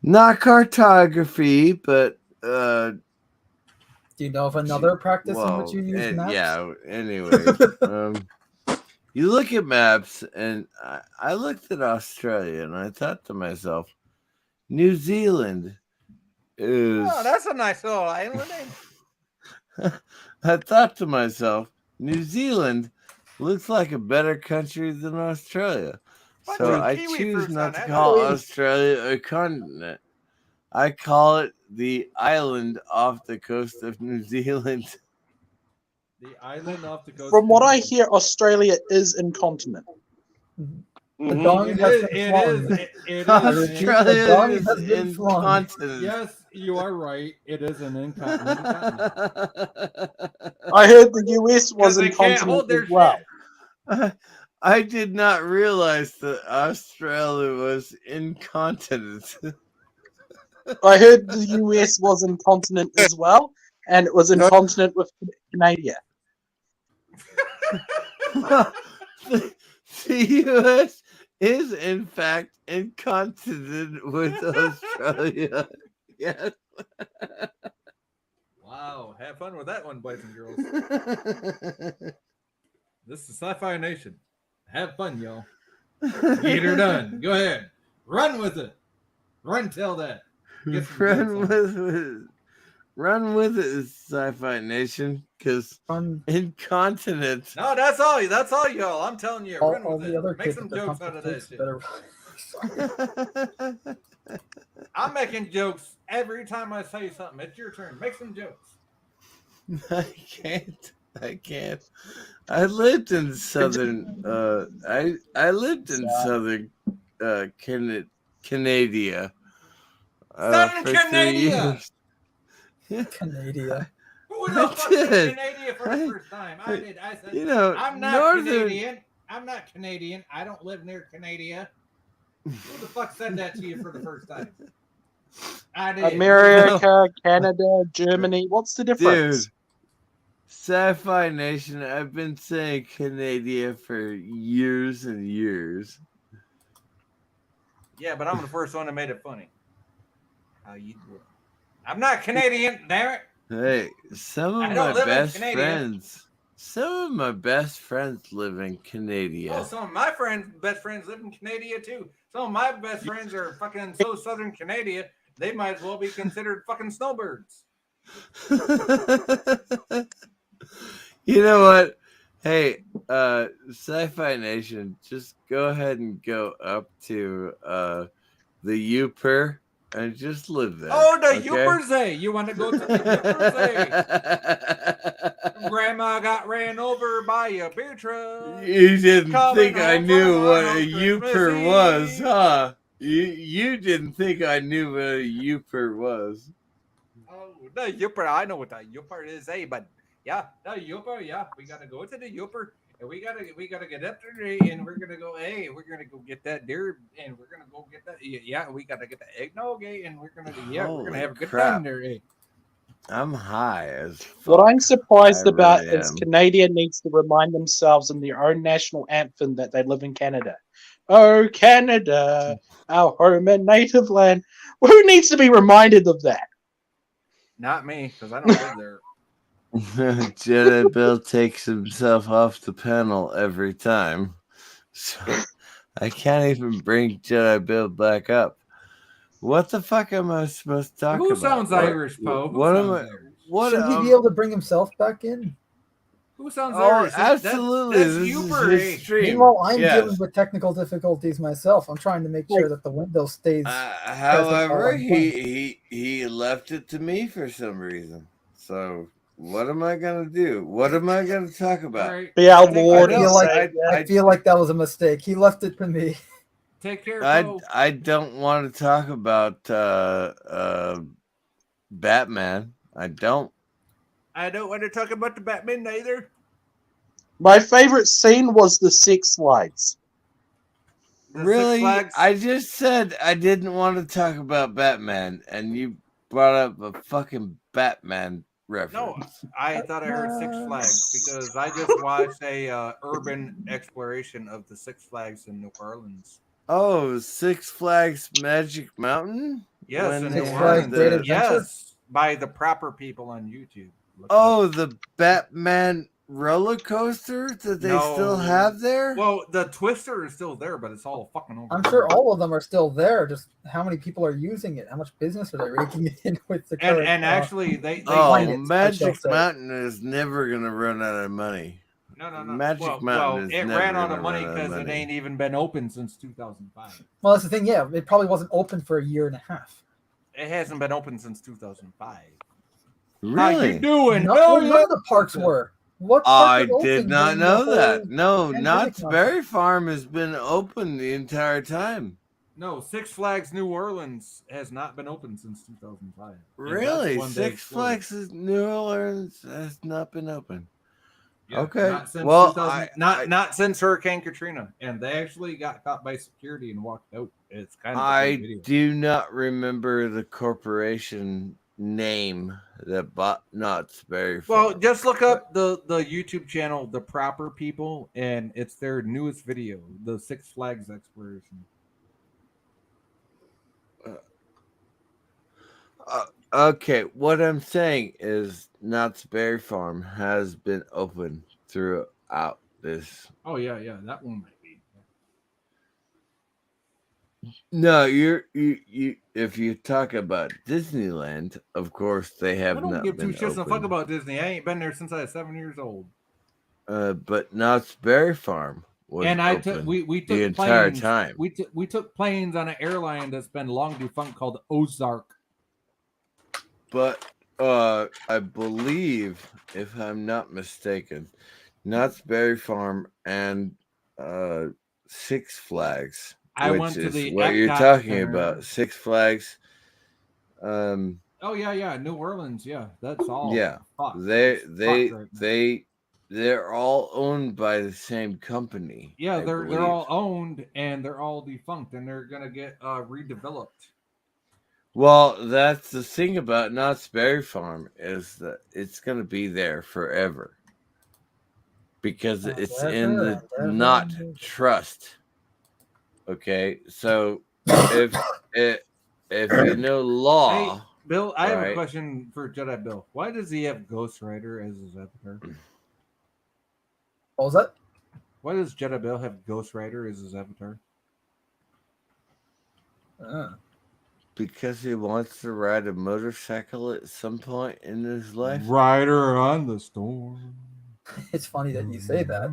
S3: Not cartography, but
S6: Do you know of another practice in which you use maps?
S3: yeah. Anyway, you look at maps, and I looked at Australia, and I thought to myself, New Zealand is.
S8: Oh, that's a nice little island name.
S3: I thought to myself, New Zealand looks like a better country than Australia. So I choose not to call Australia a continent. I call it the island off the coast of New Zealand.
S8: The island off the coast.
S10: From what I hear, Australia is incontinent.
S6: The dong
S8: It
S6: has
S8: is.
S6: been
S8: It
S6: flung.
S8: is. It is.
S3: Australia
S6: The dong
S3: is
S6: has been flung.
S3: incontinent.
S8: Yes, you are right. It is an incontinent.
S10: I heard the US was
S8: they can't hold
S10: incontinent
S8: their
S10: as well.
S3: I did not realize that Australia was incontinent.
S10: I heard the US was incontinent as well, and it was incontinent with Canada.
S3: The U.S. is, in fact, incontinent with Australia. Yes.
S8: Wow. Have fun with that one, boys and girls. This is Sci-Fi Nation. Have fun, y'all. Get her done. Go ahead. Run with it. Run till that. Get some jokes
S3: Run
S8: on.
S3: with it, Sci-Fi Nation, because incontinent.
S8: No, that's all. That's all, y'all. I'm telling you. Run
S6: All
S8: with
S6: the
S8: it.
S6: other
S8: Make
S6: kids
S8: some
S6: with their
S8: jokes out of that
S6: comfort
S8: shit. I'm making jokes every time I say something. It's your turn. Make some jokes.
S3: I can't. I lived in southern. I lived in southern Canada.
S8: Southern
S3: For 3
S8: Canada.
S3: years.
S6: Canada.
S8: Who the fuck said
S3: did.
S8: Canada for the first time? I did. I said,
S3: You know,
S8: I'm not
S3: northern-
S8: Canadian. I'm not Canadian. I don't live near Canada. Who the fuck said that to you for the first time? I did.
S10: America, Canada, Germany. What's the difference?
S3: Dude, Sci-Fi Nation, I've been saying Canada for years and years.
S8: Yeah, but I'm the first one that made it funny. How you doing? I'm not Canadian, damn it.
S3: Hey, some
S8: I
S3: of
S8: don't
S3: my
S8: live in
S3: best
S8: Canada.
S3: friends, some of my best friends live in
S8: Oh,
S3: Canada.
S8: some of my best friends live in Canada too. Some of my best friends are fucking so southern Canada, they might as well be considered fucking snowbirds.
S3: You know what? Hey, Sci-Fi Nation, just go ahead and go up to the Uper and just live there.
S8: Oh, the
S3: okay?
S8: Uppersay. You want to go to the Uppersay? Grandma got ran over by a beer truck.
S3: You didn't
S8: Coming
S3: think I
S8: home
S3: knew
S8: from
S3: what
S8: on
S3: a
S8: Christmas
S3: Uper was,
S8: Eve.
S3: huh? You didn't think I knew what a Uper was.
S8: Oh, the Upper. I know what the Upper is, but yeah, the Upper. Yeah, we gotta go to the Upper, and we gotta get up there, and we're gonna go. Hey, we're gonna go get that deer, and we're gonna go get that. Yeah, we gotta get the eggnog, and we're gonna we're gonna have a good
S3: crap.
S8: time there.
S3: I'm high as
S10: What I'm surprised
S3: I
S10: about
S3: really
S10: is
S3: am.
S10: Canada needs to remind themselves in their own national anthem that they live in Canada. Oh, Canada, our home and native land. Well, who needs to be reminded of that?
S8: Not me, because I don't live there.
S3: Jedi Bill takes himself off the panel every time. So I can't even bring Jedi Bill back up. What the fuck am I supposed to talk
S8: Who
S3: about?
S8: sounds
S3: What-
S8: Irish, Poe? Who
S3: What am
S8: sounds
S3: I?
S8: Irish?
S3: What?
S6: Should he be able to bring himself back in?
S8: Who sounds
S3: Oh,
S8: Irish?
S3: absolutely.
S8: That's
S3: This is
S8: Uper,
S3: his
S8: eh?
S3: stream.
S6: Meanwhile, I'm
S3: Yes.
S6: dealing with technical difficulties myself. I'm trying to make sure that the window stays.
S3: However,
S6: present while I'm playing.
S3: he left it to me for some reason. So what am I gonna do? What am I gonna talk about?
S10: Be our
S6: I
S10: Lord
S6: feel
S10: and
S6: like
S10: Savior.
S6: I feel like that was a mistake. He left it to me.
S8: Take care,
S3: I don't want to talk about Batman. I don't.
S8: I don't want to talk about the Batman either.
S10: My favorite scene was the Six Flags.
S3: Really? I just said I didn't want to talk about Batman, and you brought up a fucking Batman reference.
S8: I thought I heard Six Flags because I just watched a urban exploration of the Six Flags in New Orleans.
S3: Oh, Six Flags Magic Mountain?
S8: Yes,
S3: When
S8: in
S3: they
S8: New
S3: had
S8: Orleans.
S3: the-
S8: Yes, by the proper people on YouTube.
S3: Oh, the Batman roller coaster that they still have there?
S8: Well, the Twister is still there, but it's all fucking over.
S6: I'm sure all of them are still there. Just how many people are using it? How much business are they raking in with the current?
S8: And actually, they
S3: Oh,
S6: climate, I shall
S3: Magic
S6: say.
S3: Mountain is never gonna run out of money.
S8: No.
S3: Magic Mountain is
S8: it
S3: never
S8: ran out
S3: gonna
S8: of money
S3: run
S8: because it ain't even been open since 2005.
S6: Well, that's the thing. Yeah, it probably wasn't open for a year and a half.
S8: It hasn't been open since 2005. How
S3: Really?
S8: you doing?
S6: No,
S8: Hell
S6: well, none
S8: yeah.
S6: of the parks were. What
S3: I
S6: park was
S3: did
S6: open
S3: not
S6: during the
S3: know that.
S6: whole
S3: No,
S6: pandemic
S3: Knott's
S6: month?
S3: Berry Farm has been open the entire time.
S8: No, Six Flags New Orleans has not been open since 2005. And that's
S3: Really?
S8: when they
S3: Six
S8: explored.
S3: Flags is New Orleans has not been open.
S8: Yeah,
S3: Okay.
S8: Not since
S3: Well,
S8: 2000 not since Hurricane Katrina, and they actually got caught by security and walked out. It's kind of a
S3: I
S8: good video.
S3: do not remember the corporation name that bought Knott's Berry Farm.
S8: Well, just look up the YouTube channel, The Proper People, and it's their newest video, the Six Flags exploration.
S3: Okay, what I'm saying is Knott's Berry Farm has been open throughout this.
S8: Oh yeah, that one might be.
S3: No, you if you talk about Disneyland, of course they have
S8: I don't
S3: not
S8: give two
S3: been
S8: shits a fuck
S3: open.
S8: about Disney. I ain't been there since I was 7 years old.
S3: But Knott's Berry Farm was
S8: And I
S3: open
S8: took we took
S3: the entire
S8: planes,
S3: time.
S8: We took planes on an airline that's been long defunct called Ozark.
S3: But I believe, if I'm not mistaken, Knott's Berry Farm and Six Flags,
S8: I
S3: which
S8: went to
S3: is
S8: the
S3: what you're
S8: Epcot
S3: talking
S8: Center.
S3: about. Six Flags.
S8: Oh yeah, New Orleans, yeah, that's all.
S3: Yeah,
S8: fucked.
S3: they're
S8: It's fucked right now.
S3: all owned by the same company.
S8: Yeah,
S3: I
S8: they're
S3: believe.
S8: all owned and they're all defunct and they're gonna get redeveloped.
S3: Well, that's the thing about Knott's Berry Farm is that it's going to be there forever because it's in the Knott Trust. Okay, so if you know law,
S8: Hey, Bill, I have a
S3: right?
S8: question for Jedi Bill. Why does he have Ghost Rider as his avatar?
S6: What was that?
S8: Why does Jedi Bill have Ghost Rider as his avatar?
S3: Because he wants to ride a motorcycle at some point in his life.
S8: Rider on the storm.
S6: It's funny that you say that.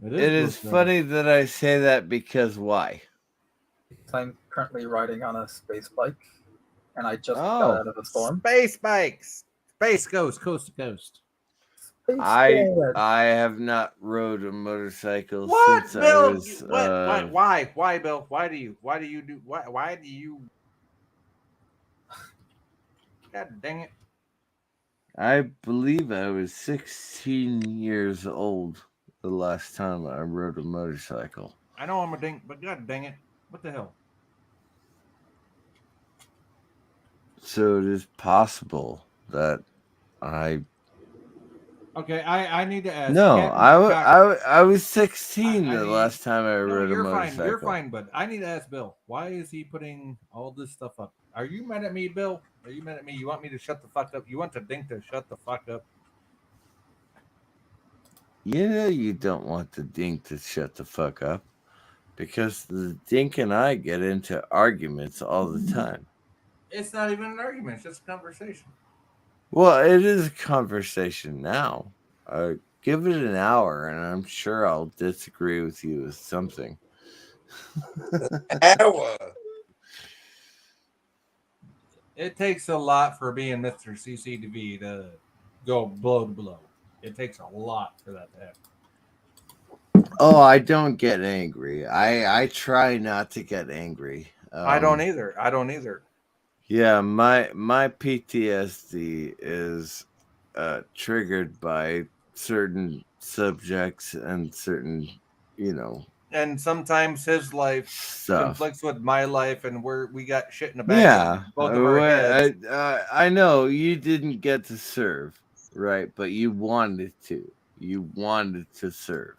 S3: It is funny that I say that because why?
S6: I'm currently riding on a space bike, and I just
S3: Oh.
S6: got out of a storm.
S8: Space bikes. Space Ghost, coast to coast.
S3: I have not rode a motorcycle
S8: What,
S3: since I
S8: Bill?
S3: was.
S8: Why, Bill? Why do you? Why do you? God dang it!
S3: I believe I was 16 years old the last time I rode a motorcycle.
S8: I know I'm a dink, but God dang it! What the hell?
S3: So it is possible that I.
S8: Okay, I need to ask.
S3: No,
S8: Captain Cock-
S3: I was 16
S8: I
S3: the
S8: need-
S3: last time I
S8: No,
S3: rode a
S8: you're
S3: motorcycle.
S8: fine. You're fine, but I need to ask Bill. Why is he putting all this stuff up? Are you mad at me, Bill? Are you mad at me? You want me to shut the fuck up? You want the dink to shut the fuck up?
S3: You know you don't want the dink to shut the fuck up because the dink and I get into arguments all the time.
S8: It's not even an argument. It's just a conversation.
S3: Well, it is a conversation now. Give it an hour, and I'm sure I'll disagree with you with something.
S9: Hour.
S8: It takes a lot for being Mr. CCTV to go blow to blow. It takes a lot for that to happen.
S3: Oh, I don't get angry. I try not to get angry.
S8: I don't either. I don't either.
S3: Yeah, my PTSD is triggered by certain subjects and certain,
S8: and sometimes his life
S3: Stuff.
S8: conflicts with my life, and we got shit in the back
S3: Yeah,
S8: of both of our heads.
S3: I know you didn't get to serve, right? But you wanted to. You wanted to serve,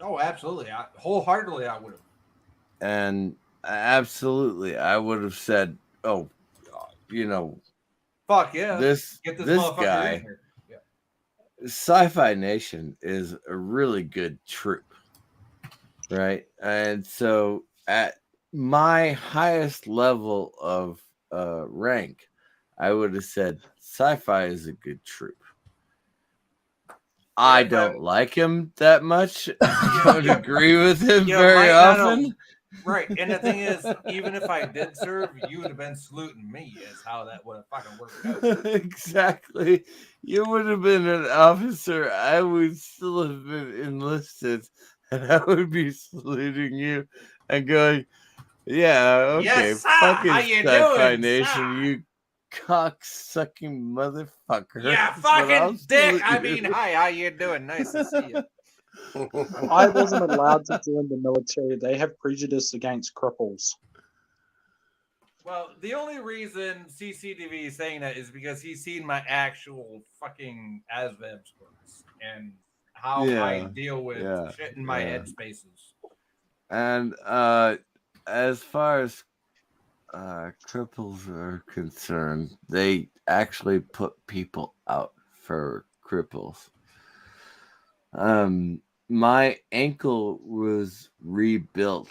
S8: Oh, absolutely. Wholeheartedly, I would have.
S3: and absolutely, I would have said, "Oh, you know,
S8: Fuck yeah.
S3: this
S8: Get this
S3: this
S8: motherfucker in
S3: guy."
S8: here. Yeah.
S3: Sci-Fi Nation is a really good troop, right? And so at my highest level of rank, I would have said Sci-Fi is a good troop. I don't like him that much. I don't agree with him very often.
S8: Right. And the thing is, even if I did serve, you would have been saluting me, is how that would have fucking worked out.
S3: Exactly. You would have been an officer. I would still have been enlisted, and I would be saluting you and going, "Yeah, okay,
S8: Yes, sir.
S3: fucking
S8: How you
S3: Sci-Fi
S8: doing,
S3: Nation,
S8: sir?
S3: you cock-sucking motherfucker."
S8: Yeah,
S3: That's what I'll
S8: fucking dick.
S3: salute
S8: I
S3: you.
S8: mean, hi, how you doing? Nice to see you.
S10: I wasn't allowed to join the military. They have prejudice against cripples.
S8: Well, the only reason CCTV is saying that is because he's seen my actual fucking ASVAB scores and how I
S3: Yeah,
S8: deal with
S3: yeah,
S8: shit in my
S3: yeah.
S8: head spaces.
S3: And as far as cripples are concerned, they actually put people out for cripples. My ankle was rebuilt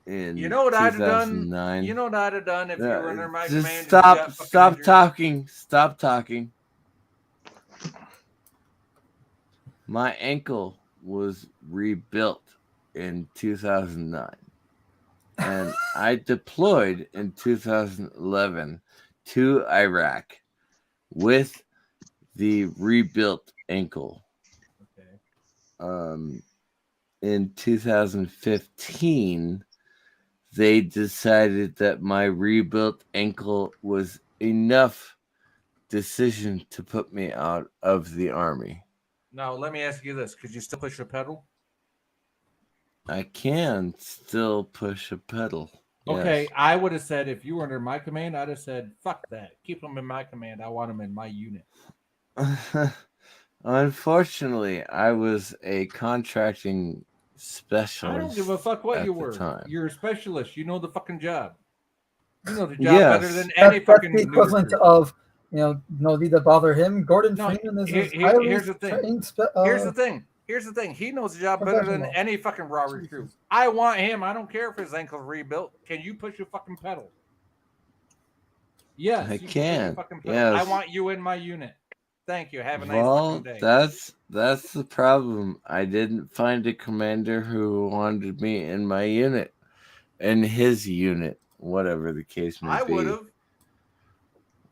S3: in
S8: You know what I'd have done?
S3: 2009.
S8: You know what I'd have done if you were under my
S3: Just
S8: command? and you got fucking
S3: stop
S8: injured?
S3: talking. Stop talking. My ankle was rebuilt in 2009. And I deployed in 2011 to Iraq with the rebuilt ankle. In 2015, they decided that my rebuilt ankle was enough decision to put me out of the army.
S8: Now, let me ask you this. Could you still push a pedal?
S3: I can still push a pedal.
S8: Okay,
S3: Yes.
S8: I would have said if you were under my command, I'd have said, fuck that. Keep them in my command. I want them in my unit.
S3: Unfortunately, I was a contracting specialist.
S8: I don't give a fuck what
S3: at
S8: you
S3: the
S8: were.
S3: time.
S8: You're a specialist. You know the fucking job. You know the job
S3: Yes.
S8: better than any
S6: That's
S8: fucking
S6: the equivalent
S8: recruit.
S6: of, no need to bother him. Gordon
S8: No,
S6: Freeman is
S8: here-
S6: a highly
S8: here's the thing.
S6: trained
S8: Here's the thing. Here's the thing. He knows the job better than
S6: Professional.
S8: any fucking raw recruit. I want him. I don't care if his ankle's rebuilt. Can you push a fucking pedal? Yes,
S3: I
S8: you push a
S3: can.
S8: fucking pedal.
S3: Yes.
S8: I want you in my unit. Thank you. Have a nice
S3: Well,
S8: fucking day.
S3: that's the problem. I didn't find a commander who wanted me in my unit, in his unit, whatever the case may
S8: I
S3: be.
S8: would have.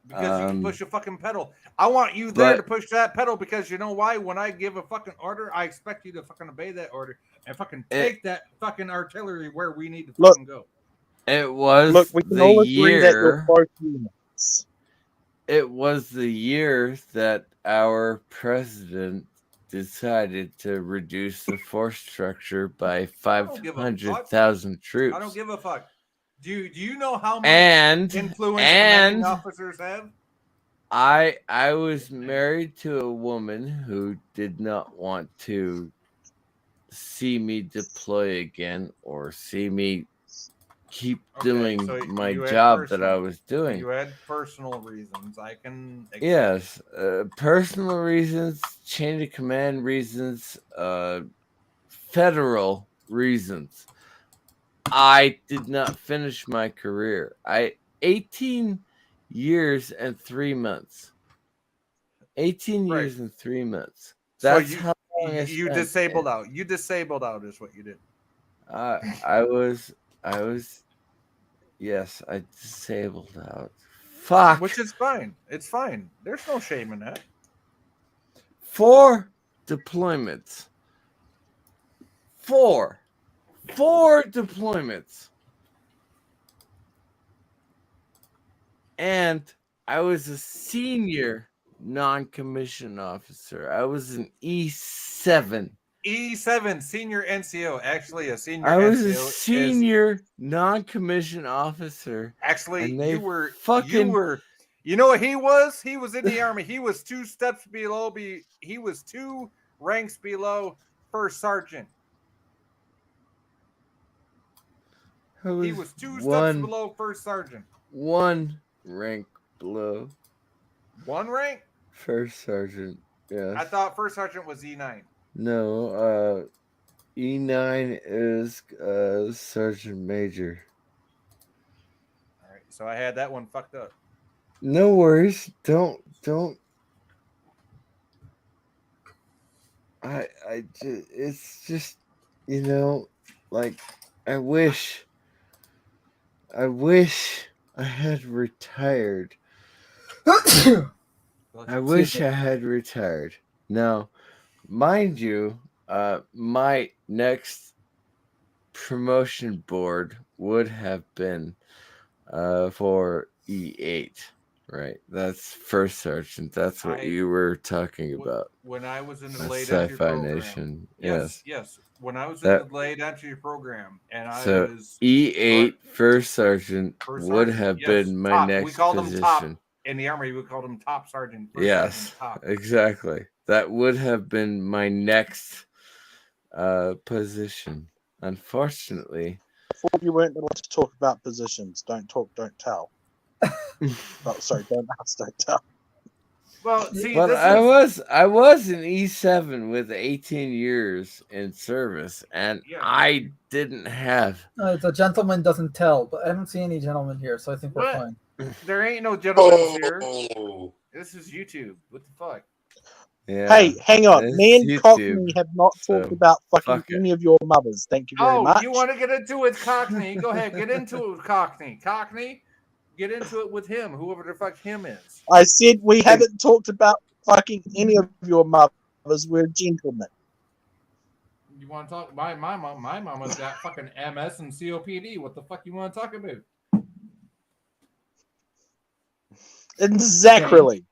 S8: Because you can
S3: Um,
S8: push a fucking pedal. I want you there to
S3: but-
S8: push that pedal because you know why? When I give a fucking order, I expect you to fucking obey that order and fucking take that fucking artillery where we need to fucking go.
S3: It was
S19: Look, we can
S3: the
S19: all agree that you're
S3: year.
S19: both units.
S3: It was the year that our president decided to reduce the force structure by
S8: don't give a fuck.
S3: 500,000 troops.
S8: I don't give a fuck. Do you know how much
S3: And-
S8: influence
S3: and-
S8: commanding officers have?
S3: I was married to a woman who did not want to see me deploy again or see me keep doing
S8: So
S3: my
S8: you had
S3: job that I
S8: personal-
S3: was doing.
S8: You had personal reasons. I can. accept
S3: Yes, personal reasons, chain of command reasons, federal reasons. I did not finish my career. 18 years and 3 months. 18 years and 3 months. That's
S8: so you,
S3: how long I
S8: you
S3: spent.
S8: disabled out. You disabled out is what you did.
S3: I was, yes, I disabled out. Fuck.
S8: Which is fine. It's fine. There's no shame in that.
S3: 4 deployments. 4 deployments. And I was a senior non-commissioned officer. I was an E7
S8: E7 senior NCO. Actually, a senior
S3: I was
S8: NCO
S3: a senior non-commissioned officer.
S8: Actually,
S3: and they
S8: you were.
S3: fucking
S8: You know what he was? He was in the army. He was 2 steps below. He was 2 ranks below first sergeant. He was 2 steps below first sergeant.
S3: 1 rank below
S8: 1 rank?
S3: first sergeant. Yes.
S8: I thought first sergeant was E9.
S3: No, E9 is sergeant major.
S8: All right, so I had that one fucked up.
S3: No worries. Don't. It's just, like I wish I had retired. I wish I had retired. Now, mind you, my next promotion board would have been for E8, right? That's first sergeant. That's what you were talking about.
S8: When I was in the
S3: That's
S8: delayed entry
S3: Sci-Fi
S8: program.
S3: Nation.
S8: Yes. When I was in the delayed entry program, and I
S3: So
S8: was
S3: E8 first sergeant
S8: first
S3: would
S8: sergeant,
S3: have
S8: yes,
S3: been my
S8: top.
S3: next
S8: We called
S3: position.
S8: him top in the army. We called him top sergeant. First
S3: Yes,
S8: sergeant, top.
S3: exactly. That would have been my next position. Unfortunately,
S10: Before you weren't allowed to talk about positions. Don't talk, don't tell. Oh, sorry, don't ask, don't tell.
S8: Well, see,
S3: but
S8: this
S3: I was an E7 with 18 years in service, and I didn't have.
S6: The gentleman doesn't tell, but I don't see any gentlemen here, so I think we're
S8: What?
S6: fine.
S8: There ain't no gentlemen here.
S9: Oh.
S8: This is YouTube. What the fuck?
S3: Yeah.
S10: Hey, hang on.
S3: it's
S10: Me and
S3: YouTube,
S10: Cockney have not
S3: so
S10: talked about fucking
S3: fuck it.
S10: any of your mothers. Thank you very
S8: Oh,
S10: much.
S8: you want to get into it, Cockney? Go ahead, get into it with Cockney. Cockney, get into it with him, whoever the fuck him is.
S10: I said we haven't talked about fucking any of your mothers. We're gentlemen.
S8: You want to talk? My mama's got fucking MS and COPD. What the fuck you want to talk about?
S10: Exactly.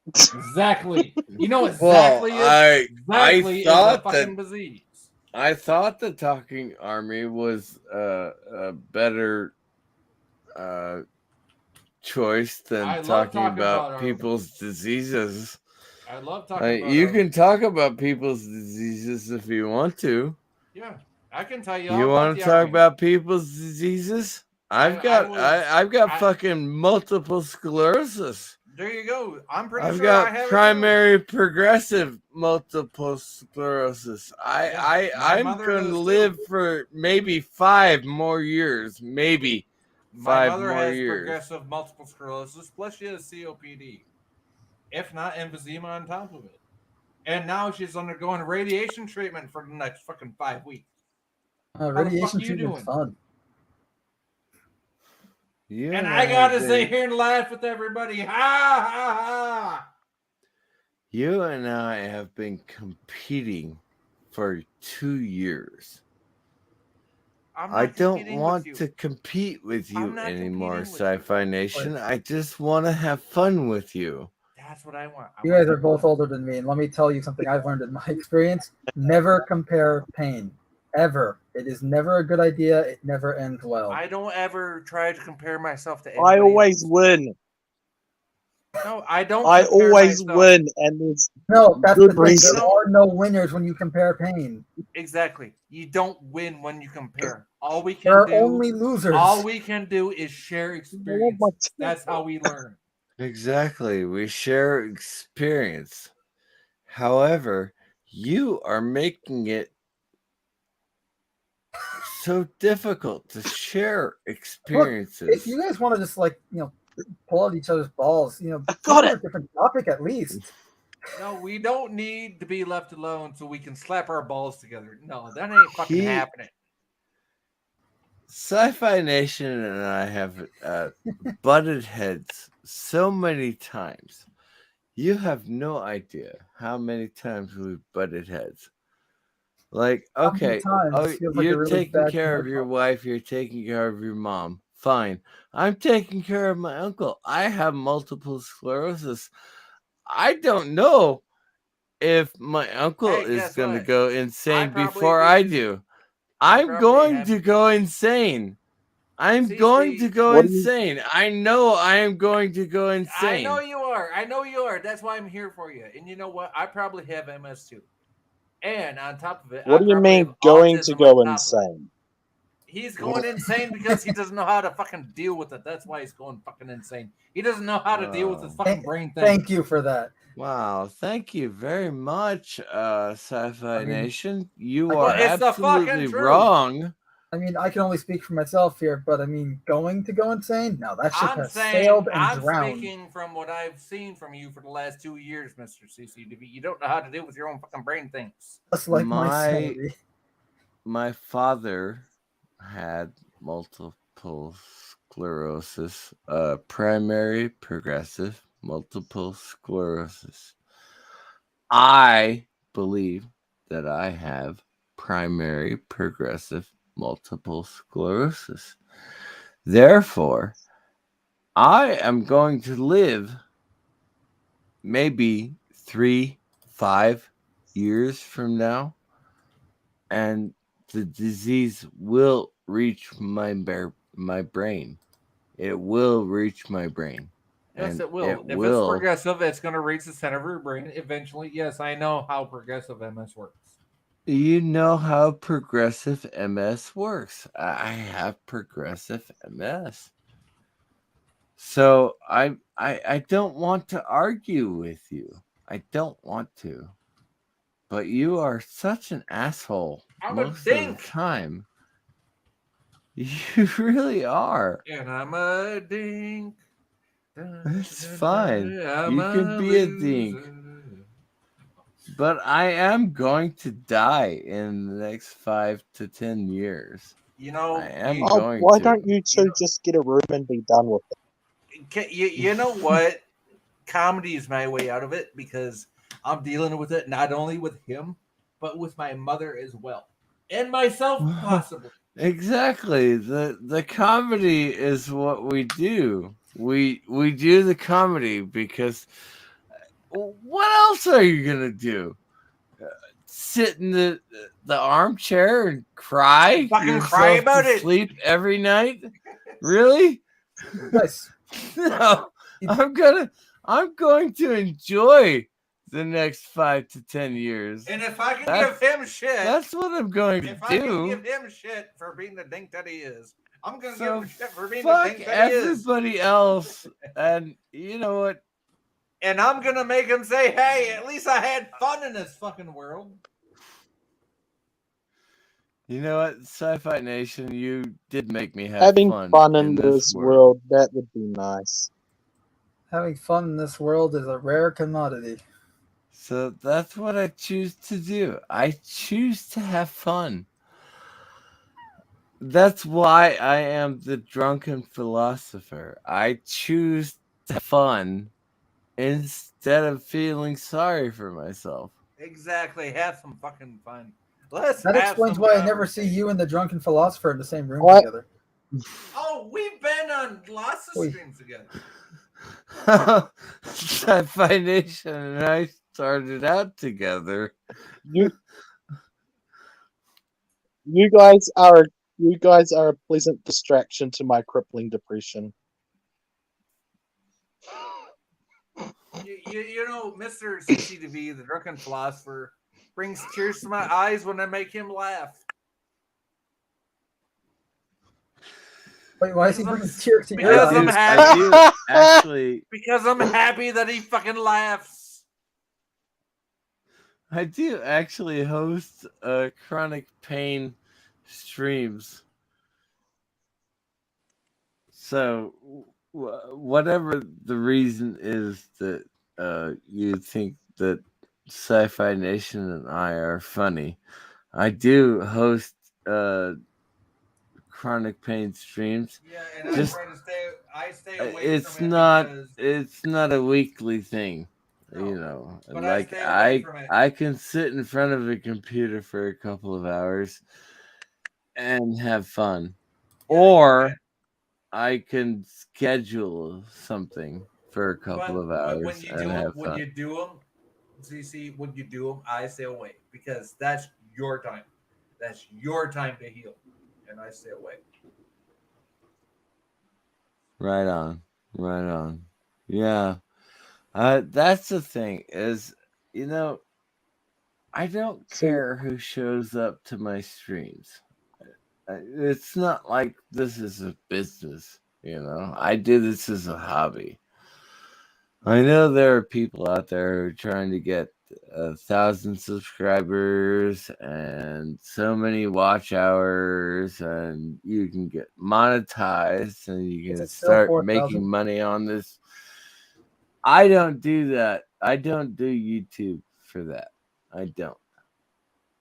S8: Exactly. You know what
S3: Well,
S8: exactly is? Exactly
S3: I thought
S8: is a fucking
S3: that
S8: disease.
S3: I thought the talking army was a better choice than
S8: I love
S3: talking
S8: talking
S3: about
S8: about
S3: people's diseases.
S8: I love talking about
S3: You can talk about people's diseases if you want to.
S8: Yeah, I can tell you. all
S3: You
S8: about
S3: want
S8: the
S3: to talk
S8: army.
S3: about people's diseases? I've got fucking multiple sclerosis.
S8: There you go. I'm pretty
S3: I've
S8: sure
S3: got
S8: I have
S3: primary progressive multiple sclerosis.
S8: my
S3: I'm
S8: mother
S3: going
S8: does
S3: to
S8: too.
S3: live for maybe 5 more years. Maybe
S8: My
S3: 5
S8: mother
S3: more
S8: has
S3: years.
S8: progressive multiple sclerosis, plus she has COPD, if not emphysema on top of it. And now she's undergoing radiation treatment for the next fucking 5 weeks. How the fuck
S6: Radiation
S8: you
S6: treatment's
S8: doing?
S6: fun.
S3: You
S8: And
S3: and
S8: I gotta
S3: have
S8: sit
S3: been-
S8: here and laugh with everybody. Ha ha ha!
S3: You and I have been competing for 2 years.
S8: I'm
S3: I
S8: not
S3: don't
S8: competing
S3: want
S8: with you.
S3: to compete with
S8: I'm
S3: you
S8: not
S3: anymore,
S8: competing with you.
S3: Sci-Fi Nation. I just want to have fun with you.
S8: That's what I want.
S6: You guys are both older than me, and let me tell you something I've learned in my experience. Never compare pain. Ever. It is never a good idea. It never ends well.
S8: I don't ever try to compare myself to
S10: I
S8: anybody
S10: always
S8: else.
S10: win.
S8: No, I don't.
S10: I
S8: compare
S10: always
S8: myself.
S10: win, and there's
S6: No, that's
S10: good
S6: the thing.
S10: reason.
S6: There are no winners when you compare pain.
S8: Exactly. You don't win when you compare. All we
S6: There
S8: can
S6: are
S8: do,
S6: only losers.
S8: all we can do is share experience. That's how we learn.
S3: Exactly. We share experience. However, you are making it so difficult to share
S6: Look,
S3: experiences.
S6: if you guys want to just pull out each other's balls,
S10: got
S6: cover
S10: it.
S6: a different topic at least.
S8: No, we don't need to be left alone so we can slap our balls together. No, that ain't fucking happening.
S3: Sci-Fi Nation and I have butted heads so many times. You have no idea how many times we've butted heads. Like,
S6: How many
S3: okay,
S6: times?
S3: oh,
S6: Feels like a
S3: you're
S6: really
S3: taking
S6: bad
S3: care of your wife, you're taking care of your mom. Fine. I'm taking care of my uncle. I have multiple sclerosis. I don't know if my uncle
S8: Hey,
S3: is
S8: guess
S3: going to
S8: what?
S3: go insane
S8: probably
S3: before
S8: would-
S3: I do, I'm
S8: probably
S3: going
S8: have-
S3: to go insane. I'm going to go
S8: What do you-
S3: insane. I know I am going to go insane.
S8: I know you are. I know you are. That's why I'm here for you. And you know what? I probably have MS too. And on top of it,
S10: What
S8: I
S10: do you
S8: probably
S10: mean
S8: have
S10: going to
S8: autism
S10: go
S8: on top of it.
S10: insane?
S8: He's going insane because he doesn't know how to fucking deal with it. That's why he's going fucking insane. He doesn't know how to deal with his fucking brain thing.
S6: Thank you for that.
S3: Wow, thank you very much, Sci-Fi Nation. You
S6: Well,
S3: are
S6: it's the fucking
S3: absolutely
S6: truth.
S3: wrong.
S6: I mean, I can only speak for myself here, but I mean, going to go insane? No, that ship
S8: I'm
S6: has
S8: saying,
S6: sailed and
S8: I'm
S6: drowned.
S8: speaking from what I've seen from you for the last 2 years, Mr. CCDV. You don't know how to deal with your own fucking brain things.
S6: Just like my story.
S3: My father had multiple sclerosis, primary progressive multiple sclerosis. I believe that I have primary progressive multiple sclerosis. Therefore, I am going to live maybe 3-5 years from now, and the disease will reach my brain. It will reach my brain.
S8: Yes,
S3: And
S8: it will. If it's progressive, it's going to reach the center of your brain eventually. Yes, I know how progressive MS works.
S3: You know how progressive MS works. I have progressive MS. So I don't want to argue with you. I don't want to. But you are such an asshole
S8: I'm a
S3: most of the
S8: dink.
S3: time. You really are.
S8: And I'm a dink.
S3: It's fine.
S8: I'm
S3: You can
S8: a
S3: be a dink. But I am going to die in the next 5 to 10 years.
S8: You know,
S3: I am
S10: Oh,
S3: going
S10: why
S3: to.
S10: don't you two just get a room and be done with it?
S8: You know what? Comedy is my way out of it because I'm dealing with it not only with him, but with my mother as well. And myself, possibly.
S3: Exactly. The comedy is what we do. We do the comedy because what else are you gonna do? Sit in the armchair and cry?
S8: Fucking cry
S3: yourself
S8: about
S3: to
S8: it.
S3: Sleep every night? Really?
S6: Yes.
S3: No. I'm going to enjoy the next 5 to 10 years.
S8: And if I can
S3: That's-
S8: give him shit,
S3: That's what I'm going to
S8: if I can
S3: do.
S8: give him shit for being the dink that he is, I'm gonna
S3: So
S8: give him shit for being the
S3: fuck
S8: dink that he is.
S3: everybody else, and you know what?
S8: And I'm gonna make him say, "Hey, at least I had fun in this fucking world."
S3: You know what, Sci-Fi Nation, you did make me have
S10: Having fun in
S3: this
S10: this world, that would be nice.
S6: Having fun in this world is a rare commodity.
S3: So that's what I choose to do. I choose to have fun. That's why I am the drunken philosopher. I choose to have fun instead of feeling sorry for myself.
S8: Exactly. Have some fucking fun. Let's
S6: That
S8: have
S6: explains
S8: some
S6: why I
S8: fun.
S6: never see you and the drunken philosopher in the same room
S10: What?
S6: together.
S8: Oh, we've been on lots of
S6: Wait.
S8: streams together.
S3: Sci-Fi Nation and I started out together.
S10: You guys are a pleasant distraction to my crippling depression.
S8: You know, Mr. CCTV, the drunken philosopher, brings tears to my eyes when I make him laugh.
S6: Wait, why is he bringing tears to your
S8: Because I'm
S6: eyes?
S8: happy.
S3: Actually,
S8: Because I'm happy that he fucking laughs.
S3: I do actually host chronic pain streams. So, whatever the reason is that you think that Sci-Fi Nation and I are funny, I do host chronic pain streams.
S8: Yeah, and
S3: Just
S8: I stay away
S3: it's
S8: from it
S3: not
S8: because
S3: it's not a weekly thing. You know,
S8: but I
S3: like
S8: stay away from it.
S3: I can sit in front of a computer for a couple of hours and have fun, or I can schedule something for a couple of hours
S8: when you
S3: and
S8: do
S3: have
S8: when
S3: fun.
S8: you do them, CC, when you do them, I stay away because that's your time. That's your time to heal, and I stay away.
S3: Right on. Right on. Yeah. That's the thing is, you know, I don't care who shows up to my streams. It's not like this is a business, you know. I do this as a hobby. I know there are people out there who are trying to get 1,000 subscribers and so many watch hours, and you can get monetized and you
S6: Is
S3: can
S6: it still
S3: start
S6: 4,000?
S3: making money on this. I don't do that. I don't do YouTube for that. I don't.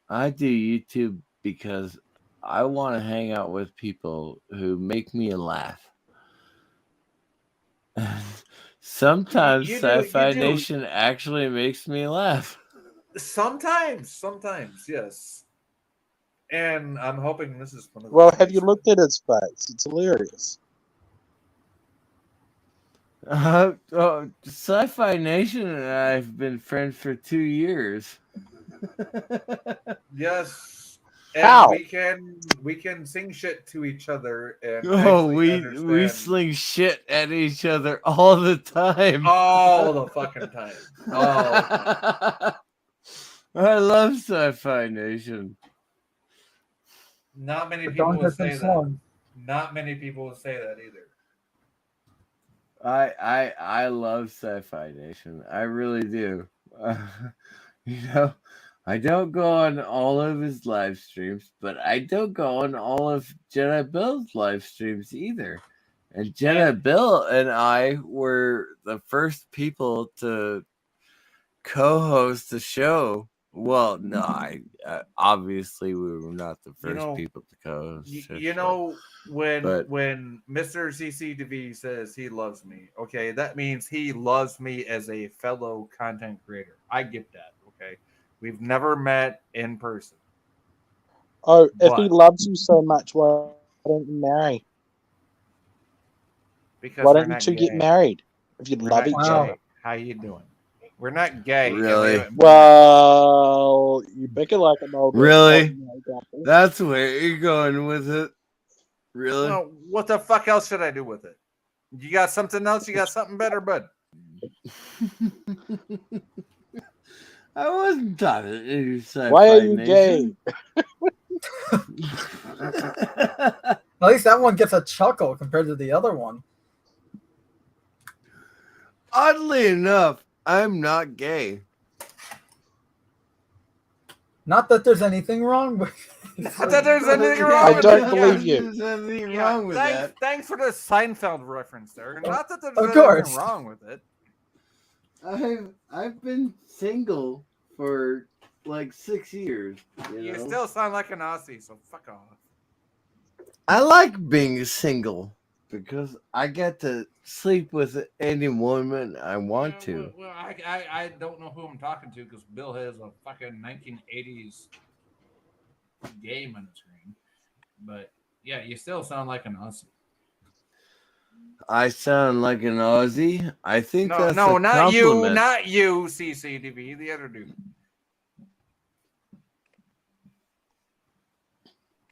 S3: I do YouTube because I want to hang out with people who make me laugh. Sometimes
S8: You
S3: Sci-Fi
S8: do.
S3: Nation actually makes me laugh.
S8: Sometimes, yes. And I'm hoping this is one of the
S10: Well, have you looked at his face? It's hilarious.
S3: Sci-Fi Nation and I have been friends for 2 years.
S8: Yes. And
S10: How?
S8: we can sing shit to each other and
S3: Oh,
S8: actually
S3: we
S8: understand
S3: sling shit at each other all the time.
S8: all the fucking time. All the time.
S3: I love Sci-Fi Nation.
S8: Not many
S6: But
S8: people
S6: don't
S8: would
S6: hurt
S8: say
S6: them
S8: that.
S6: songs.
S8: Not many people would say that either.
S3: I love Sci-Fi Nation. I really do. You know, I don't go on all of his live streams, but I don't go on all of Jedi Bill's live streams either. And Jedi Bill and I were the first people to co-host the show. Well, no, obviously we were not the first people to co-host. the
S8: You
S3: show.
S8: know,
S3: But-
S8: when Mr. CCTV says he loves me, okay, that means he loves me as a fellow content creator. I get that, okay? We've never met in person.
S10: Oh, if he
S8: But-
S10: loves you so much, why don't you marry?
S8: Because
S10: Why
S8: we're
S10: don't you
S8: not
S10: two get
S8: gay.
S10: married? If you
S8: We're
S10: love
S8: not
S10: each
S8: gay.
S10: other.
S8: How you doing? We're not gay. and we
S3: Really?
S8: haven't-
S10: Well, you pick it like an old.
S3: Really?
S10: old-
S3: That's where you're going with it. Really?
S8: Well, what the fuck else should I do with it? You got something else? You got something better, bud?
S3: I wasn't talking to you.
S10: Why are you gay?
S6: At least that one gets a chuckle compared to the other one.
S3: Oddly enough, I'm not gay.
S6: Not that there's anything wrong with
S8: Not that there's anything wrong
S10: I
S8: with
S10: don't
S8: it.
S10: believe you.
S3: There's anything
S8: Yeah,
S3: wrong with
S8: thanks,
S3: that.
S8: thanks for the Seinfeld reference there. Not that there's
S6: Of
S8: anything
S6: course.
S8: wrong with it.
S3: I've been single for like 6 years.
S8: You
S3: know?
S8: still sound like an Aussie, so fuck off.
S3: I like being single because I get to sleep with any woman I want to.
S8: Well, I don't know who I'm talking to because Bill has a fucking 1980s game on the screen. But yeah, you still sound like an Aussie.
S3: I sound like an Aussie. I think
S8: No,
S3: that's
S8: no,
S3: a
S8: not you,
S3: compliment.
S8: not you, CCTV, the other dude.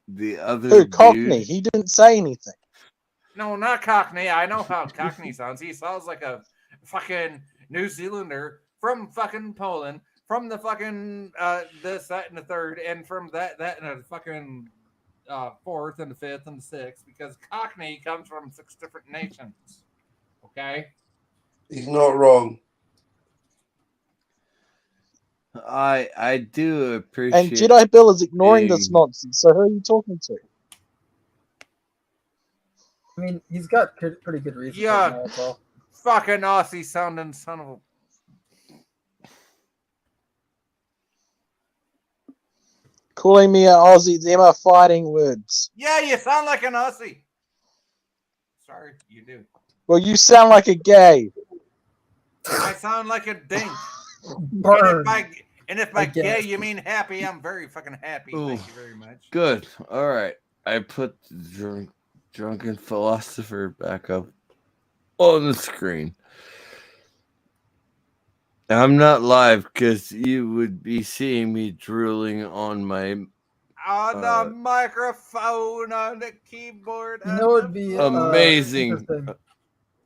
S3: The other
S10: Who, Cockney?
S3: dude.
S10: He didn't say anything.
S8: No, not Cockney. I know how Cockney sounds. He sounds like a fucking New Zealander from fucking Poland, from the fucking this, that, and the third, and from that, and the fucking fourth, and the fifth, and the sixth, because Cockney comes from 6 different nations. Okay?
S9: He's not wrong.
S3: I do appreciate.
S10: And Jedi Bill is ignoring this
S3: being-
S10: nonsense. So who are you talking to?
S6: I mean, he's got pretty good reasons.
S8: Yeah.
S6: right now as well.
S8: Fucking Aussie sounding son of a.
S10: Calling me an Aussie, them are fighting words.
S8: Yeah, you sound like an Aussie. Sorry, you do.
S10: Well, you sound like a gay.
S8: I sound like a dink.
S6: Burn.
S8: And if by
S6: I guess.
S8: gay you mean happy, I'm very fucking happy. Thank you very much.
S3: Good. All right. I put the drunken philosopher back up on the screen. I'm not live because you would be seeing me drooling on my
S8: On the microphone, on the keyboard.
S6: You know, it'd be
S3: amazing.
S6: interesting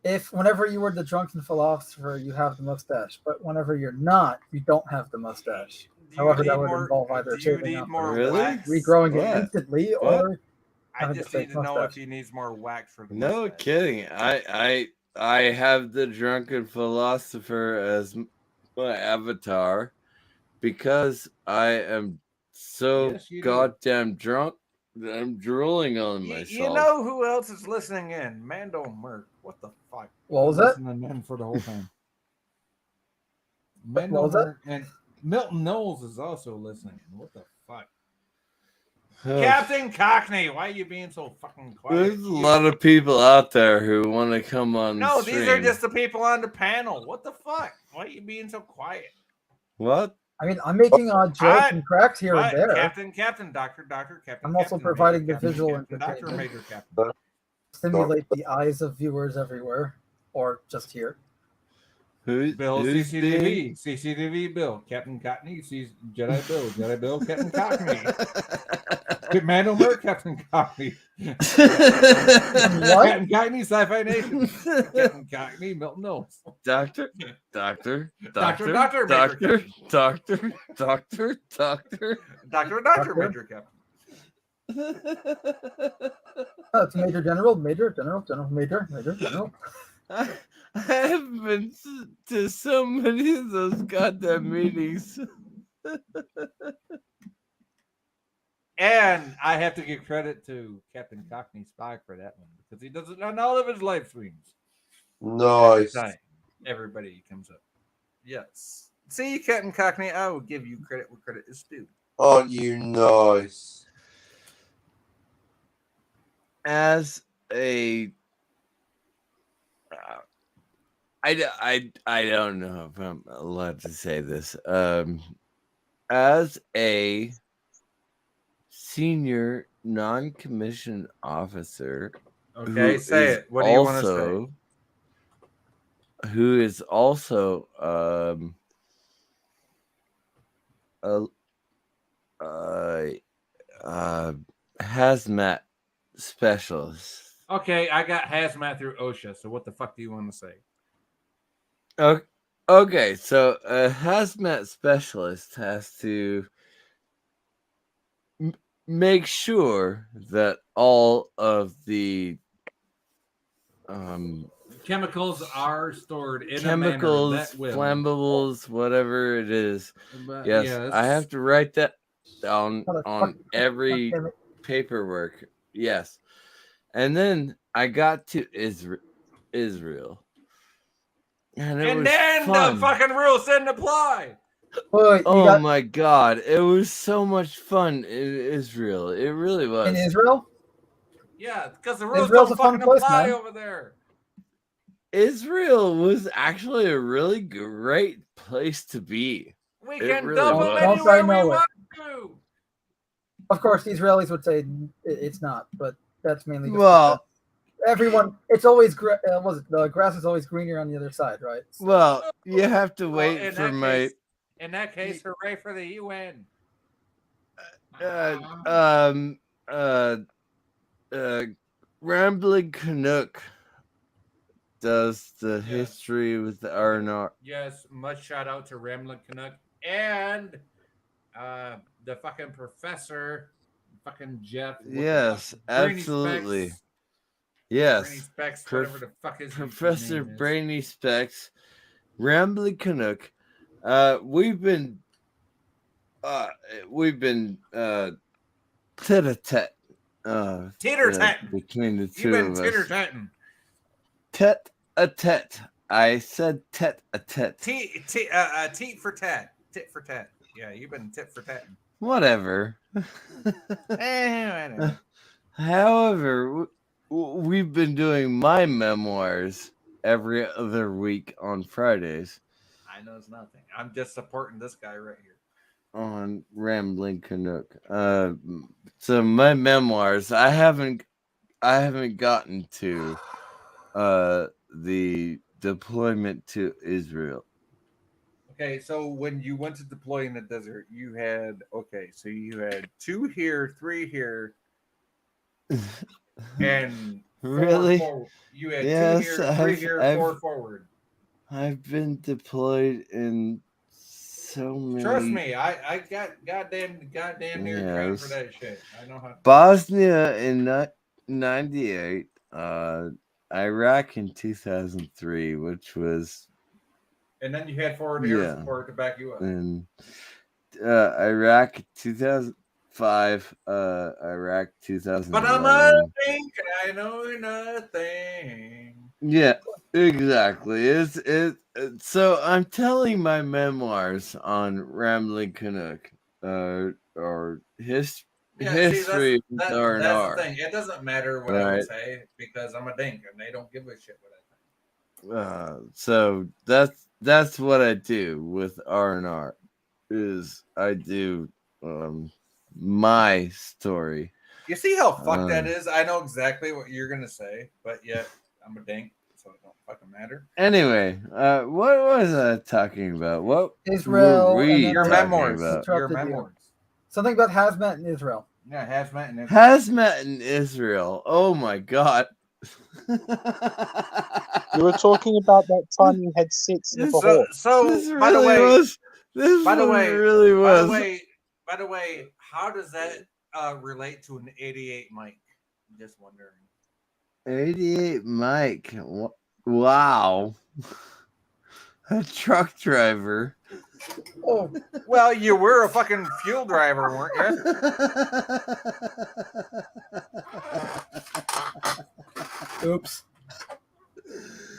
S6: if whenever you were the drunken philosopher, you have the mustache, but whenever you're not, you don't have the mustache. However, that would involve either shaving up or regrowing it instantly, or
S8: I
S6: having
S8: just
S6: a
S8: need
S6: fake
S8: to know
S6: mustache.
S8: if he needs more wax for the
S3: No
S8: mustache.
S3: kidding. I have the drunken philosopher as my avatar because I am so
S8: Yes, you do.
S3: goddamn drunk that I'm drooling on myself.
S8: You know who else is listening in? Mando Merc. What the fuck?
S6: What was that?
S8: Listening in for the whole time.
S6: What
S8: Mando
S6: was that?
S8: Merc and Milton Knowles is also listening in. What the fuck?
S3: Ugh.
S8: Captain Cockney, why are you being so fucking quiet?
S3: There's a lot of people out there who want to come on
S8: No,
S3: stream.
S8: these are just the people on the panel. What the fuck? Why are you being so quiet?
S3: What?
S6: I mean, I'm making odd jokes and cracks here and there.
S8: Captain, Doctor, Captain.
S6: I'm also
S8: Captain,
S6: providing
S8: Major,
S6: the visual
S8: Captain, Doctor,
S6: entertainment.
S8: Major, Captain.
S6: Stimulate the eyes of viewers everywhere, or just here.
S3: Who's
S8: CCTV, CCTV Bill, Captain Cockney, Jedi Bill, Captain Cockney. Mando Merc, Captain Cockney. Captain Cockney, Sci-Fi Nation. Captain Cockney, Milton Knowles.
S3: Doctor.
S8: Major
S3: Doctor,
S8: Major Captain.
S6: It's Major General.
S3: I have been to so many of those goddamn meetings.
S8: And I have to give credit to Captain Cockney Spy for that one because he does it on all of his live streams.
S9: Nice.
S8: Every time everybody comes up. Yes. See, Captain Cockney, I will give you credit where credit is due.
S9: Aren't you nice?
S3: As a I don't know if I'm allowed to say this. As a senior non-commissioned officer,
S8: Okay, say it. What do you want to say?
S3: Who is also hazmat specialist.
S8: Okay, I got hazmat through OSHA. So what the fuck do you want to say?
S3: Okay, so a hazmat specialist has to make sure that all of the
S8: Chemicals are stored in
S3: chemicals,
S8: a manner that will.
S3: flammables, whatever it is.
S8: But,
S3: Yes,
S8: yes.
S3: I have to write that down on every paperwork. Yes, and then I got to Israel. And
S8: And
S3: was
S8: then
S3: fun.
S8: the fucking rules didn't apply.
S3: Oh my god, it was so much fun in Israel. It really was.
S6: In Israel?
S8: Yeah, because the rules
S6: Israel's
S8: don't
S6: a fun
S8: fucking
S6: place,
S8: apply
S6: man.
S8: over there.
S3: Israel was actually a really great place to be.
S8: We
S3: It
S8: can
S3: really
S8: dump
S3: was.
S8: them
S6: Don't say
S8: anywhere we
S6: no.
S8: want to.
S6: Of course, the Israelis would say it's not, but that's mainly just
S3: Well-
S6: because everyone. It's always the grass is always greener on the other side, right?
S3: Well, you have to
S8: Well,
S3: wait
S8: in
S3: for
S8: that
S3: my
S8: case- In that case, hooray for the UN.
S3: Rambling Canuck does the history with the R&R.
S8: Yes, much shout out to Ramlin Canuck and the fucking professor, fucking Jeff. what the
S3: Yes,
S8: fuck? Brainy
S3: absolutely.
S8: Specs.
S3: Yes.
S8: Brainy Specs,
S3: Prof-
S8: whatever the fuck his
S3: Professor
S8: name is.
S3: Brainy Specs, Rambling Canuck. We've been tete-a-tete.
S8: Teeter-tatting.
S3: Between the
S8: You've
S3: two
S8: been
S3: of us.
S8: teeter-tatting.
S3: Tete-a-tete. I said tete-a-tete.
S8: Teat for tat. Tit for tat. Yeah, you've been tit for tatting.
S3: Whatever.
S8: Whatever.
S3: However, we've been doing my memoirs every other week on Fridays
S8: I know it's nothing. I'm just supporting this guy right here.
S3: on Rambling Canuck. So my memoirs, I haven't gotten to the deployment to Israel.
S8: Okay, so when you went to deploy in the desert, you had 2 here, 3 here, and 4
S3: Really?
S8: forward. You had 2
S3: Yes,
S8: here, 3 here, 4 forward.
S3: I've been deployed in so many.
S8: Trust me, I got goddamn near trained for
S3: Yes.
S8: that shit. I know how.
S3: Bosnia in '98, Iraq in 2003, which was
S8: And then you had forward air support to back you up.
S3: and Iraq 2005, Iraq 2011.
S8: But I'm a think I know nothing.
S3: Yeah, exactly. So I'm telling my memoirs on Rambling Canuck, or history
S8: See, that's
S3: R&R.
S8: the thing. It doesn't matter what I would say because I'm a dink and they don't give a shit what I think.
S3: So that's what I do with R&R. Is I do my story.
S8: You see how fucked that is? I know exactly what you're gonna say, but yet I'm a dink, so it don't fucking matter.
S3: Anyway, what was I talking about? What
S6: Israel.
S3: were
S6: and
S3: we
S6: then
S8: Your
S3: talking
S8: memoirs.
S3: about?
S8: Your
S6: interrupted you.
S8: memoirs.
S6: Something about hazmat in Israel.
S8: Yeah, hazmat and
S3: Hazmat in Israel. Oh my god.
S10: You were talking about that time you had sex with a horse.
S8: So
S3: This
S8: by the
S3: really
S8: way,
S3: was. This
S8: by the
S3: one
S8: way,
S3: really was.
S8: by the way, how does that relate to an 88 mic? I'm just wondering.
S3: 88 Mike. Wow. A truck driver.
S8: Oh, well, you were a fucking fuel driver, weren't you?
S6: Oops.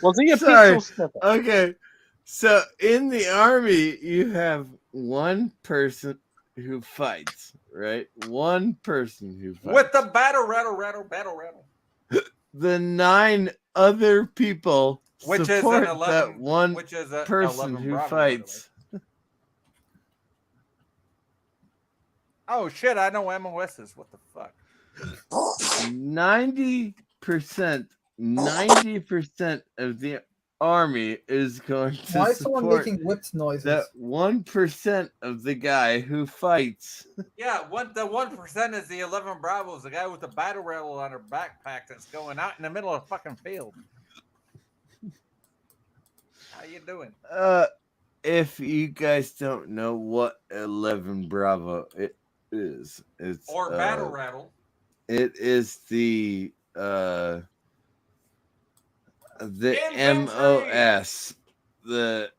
S10: Was he a
S3: Sorry.
S10: pencil sniffer?
S3: Okay. So in the army, you have one person who fights, right? One person who fights.
S8: With the battle rattle.
S3: The 9 other people
S8: Which is an
S3: support
S8: 11
S3: that one
S8: which is a
S3: person
S8: 11
S3: who
S8: Bravo,
S3: fights.
S8: Oh shit, I know MOSs. What the fuck?
S3: 90% of the army is going to
S6: Why is someone
S3: support
S6: making whips noises?
S3: that 1% of the guy who fights.
S8: Yeah, the 1% is the 11 Bravos, the guy with the battle rattle on her backpack that's going out in the middle of the fucking field. How you doing?
S3: If you guys don't know what 11 Bravo it is, it's
S8: Or battle rattle.
S3: It is the MOS, the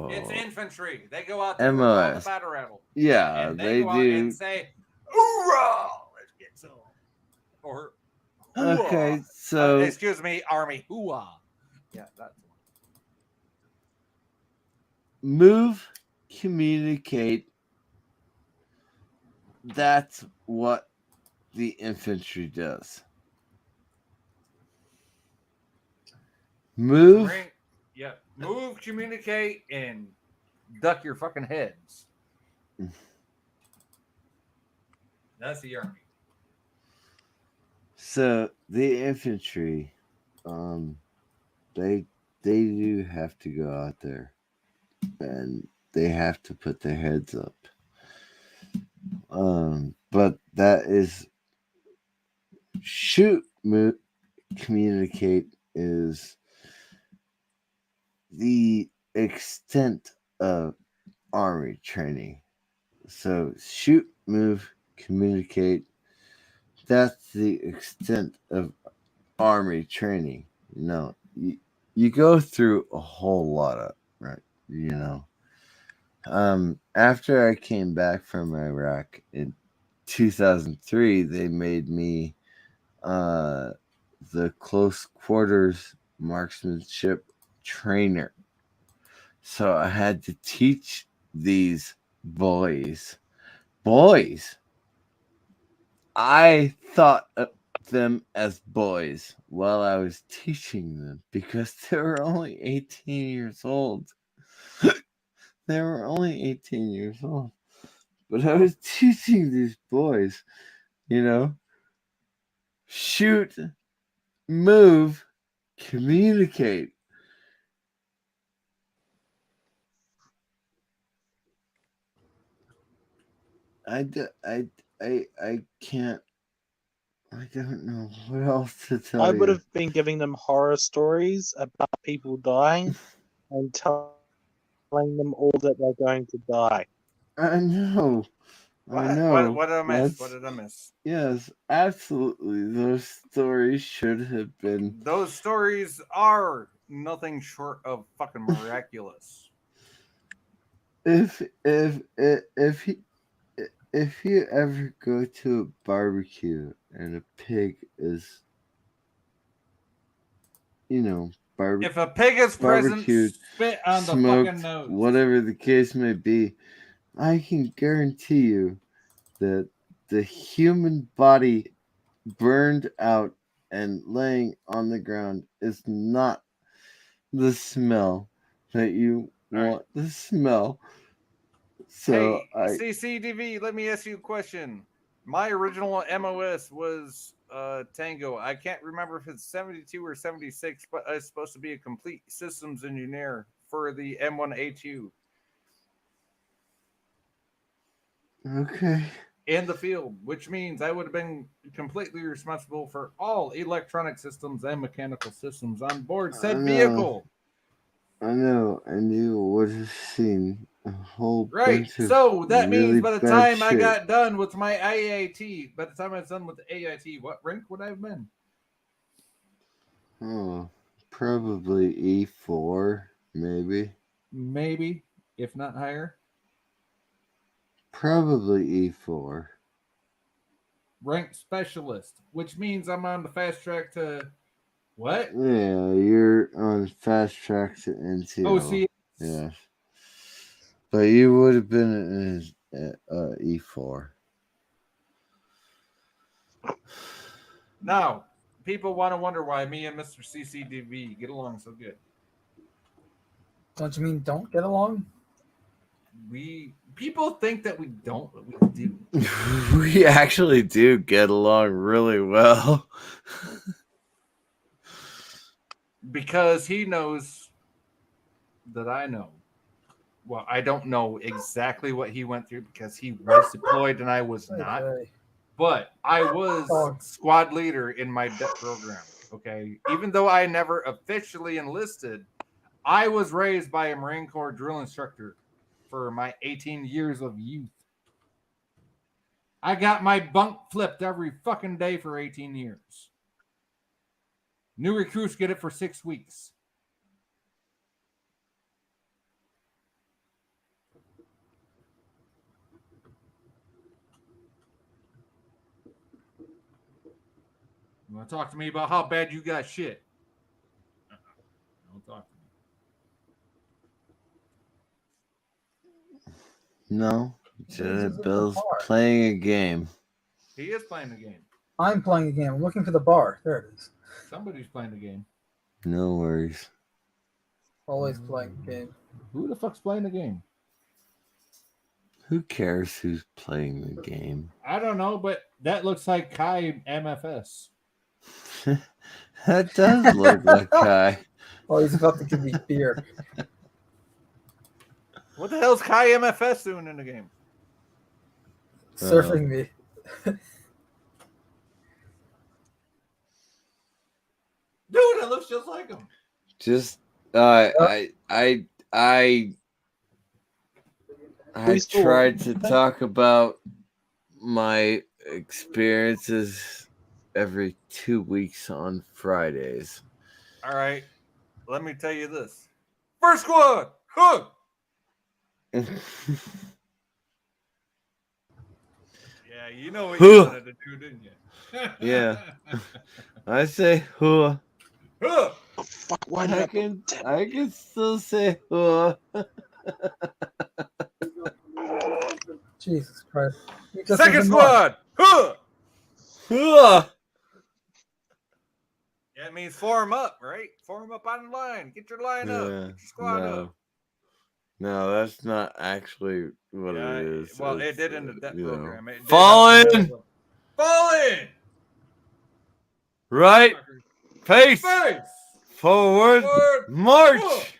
S8: It's infantry. They go out there with
S3: MOS.
S8: the battle rattle.
S3: Yeah,
S8: and
S3: they
S8: go out
S3: do.
S8: and say, "Hoorah!" Let's get some. Or "Hoorah."
S3: Okay, so
S8: excuse me, Army. Hoorah! Yeah, that's one.
S3: move, communicate. That's what the infantry does. Move.
S8: Yeah, move, communicate, and duck your fucking heads. That's the army.
S3: So the infantry, they do have to go out there, and they have to put their heads up. But that is shoot, move, communicate is the extent of army training. So shoot, move, communicate. That's the extent of army training. You know, you go through a whole lot of, right? You know, after I came back from Iraq in 2003, they made me the close quarters marksmanship trainer. So I had to teach these boys. I thought of them as boys while I was teaching them because they were only 18 years old. They were only 18 years old. But I was teaching these boys, you know, shoot, move, communicate. I can't. I don't know what else to tell
S10: I
S3: you.
S10: would have been giving them horror stories about people dying and telling them all that they're going to die.
S3: I know. I
S8: What?
S3: know.
S8: What did I miss?
S3: That's-
S8: What did I miss?
S3: Yes, absolutely. Those stories should have been.
S8: Those stories are nothing short of fucking miraculous.
S3: If you ever go to a barbecue and a pig is,
S8: If a pig is present,
S3: barbecued,
S8: spit on the
S3: smoked,
S8: fucking nose.
S3: whatever the case may be, I can guarantee you that the human body burned out and laying on the ground is not the smell that you want to smell. So
S8: Hey, CCDV, let me ask you a question. My original MOS was Tango. I can't remember if it's 72 or 76, but I was supposed to be a complete systems engineer for the M1A2
S3: okay.
S8: in the field, which means I would have been completely responsible for all electronic systems and mechanical systems on board said vehicle.
S3: I know, and you would have seen a whole
S8: Right.
S3: bunch of
S8: So that
S3: really
S8: means by the
S3: bad
S8: time I
S3: shit.
S8: got done with my AIT, by the time I was done with the AIT, what rank would I have been?
S3: Oh, probably E4, maybe.
S8: Maybe, if not higher.
S3: Probably E4.
S8: Rank specialist, which means I'm on the fast track to what?
S3: Yeah, you're on fast track to NTO.
S8: OCS.
S3: Yes. But you would have been in E4.
S8: Now, people want to wonder why me and Mr. CCDV get along so good.
S6: Don't you mean don't get along?
S8: People think that we don't, but we do.
S3: We actually do get along really well.
S8: Because he knows that I know. Well, I don't know exactly what he went through because he was deployed and I was not.
S6: Okay.
S8: But I was squad leader in my DEP program. Okay. Even though I never officially enlisted, I was raised by a Marine Corps drill instructor for my 18 years of youth. I got my bunk flipped every fucking day for 18 years. New recruits get it for 6 weeks. You want to talk to me about how bad you got shit? Don't talk to me.
S3: No, Bill's playing a game.
S8: He is playing the game.
S6: I'm playing a game. I'm looking for the bar. There it is.
S8: Somebody's playing the game.
S3: No worries.
S6: Always playing the game.
S8: Who the fuck's playing the game?
S3: Who cares who's playing the game?
S8: I don't know, but that looks like Kai MFS.
S3: That does look like Kai.
S6: Oh, he's about to give me beer.
S8: What the hell's Kai MFS doing in the game?
S6: Surfing me.
S8: Dude, it looks just like him.
S3: Just I tried to talk about my experiences every 2 weeks on Fridays.
S8: All right, let me tell you this. First squad, hook. Yeah, you know what you wanted to do, didn't you?
S3: Yeah. I say huh.
S8: Huh.
S10: Oh, fuck, why did
S3: I can still say huh.
S6: Jesus Christ.
S8: Second squad, huh.
S3: Huh.
S8: Yeah, it means form up, right? Form up on the line. Get your line up. Get your squad up.
S3: No, that's not actually what it is.
S8: Well,
S3: It's,
S8: it did in the DEP program. It did
S3: Fall in.
S8: Fall in.
S3: Right. Face.
S8: Face.
S3: Forward. March.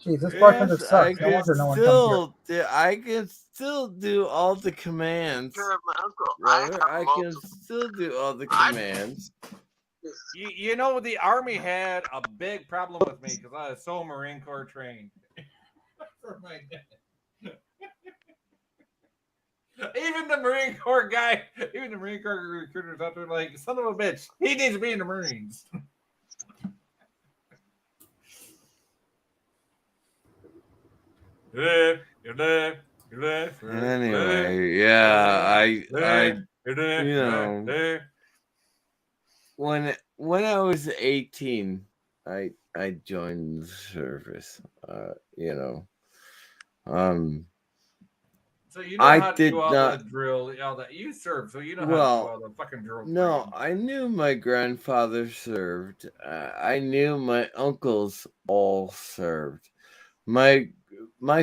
S6: Jeez, this bartender
S3: Yes,
S6: sucks. No wonder no one comes here.
S3: I can still do all the commands. Brother. I can still do all the commands.
S8: You know, the Army had a big problem with me because I was so Marine Corps trained. For my dad. Even the Marine Corps guy, even the Marine Corps recruiters out there like, son of a bitch, he needs to be in the Marines.
S3: Anyway, yeah, you know, when I was 18, I joined the service. You know,
S8: So you know how to do all the drill, all that you served, so you know how to do all the fucking drill.
S3: No, I knew my grandfather served. I knew my uncles all served. My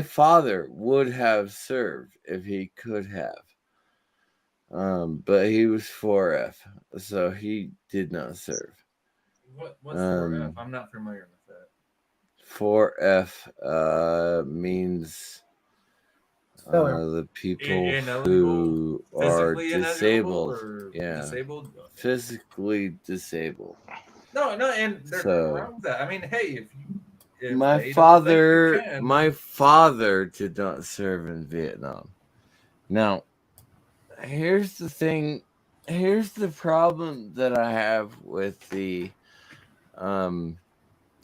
S3: father would have served if he could have. But he was 4F, so he did not serve.
S8: What's 4F? I'm not familiar with that.
S3: 4F means the people who are disabled. Yeah,
S8: disabled?
S3: physically disabled.
S8: No, and there's nothing wrong with that. I mean, hey, if
S3: My
S8: they don't think you
S3: father,
S8: can-
S3: my father did not serve in Vietnam. Now, here's the thing. Here's the problem that I have with the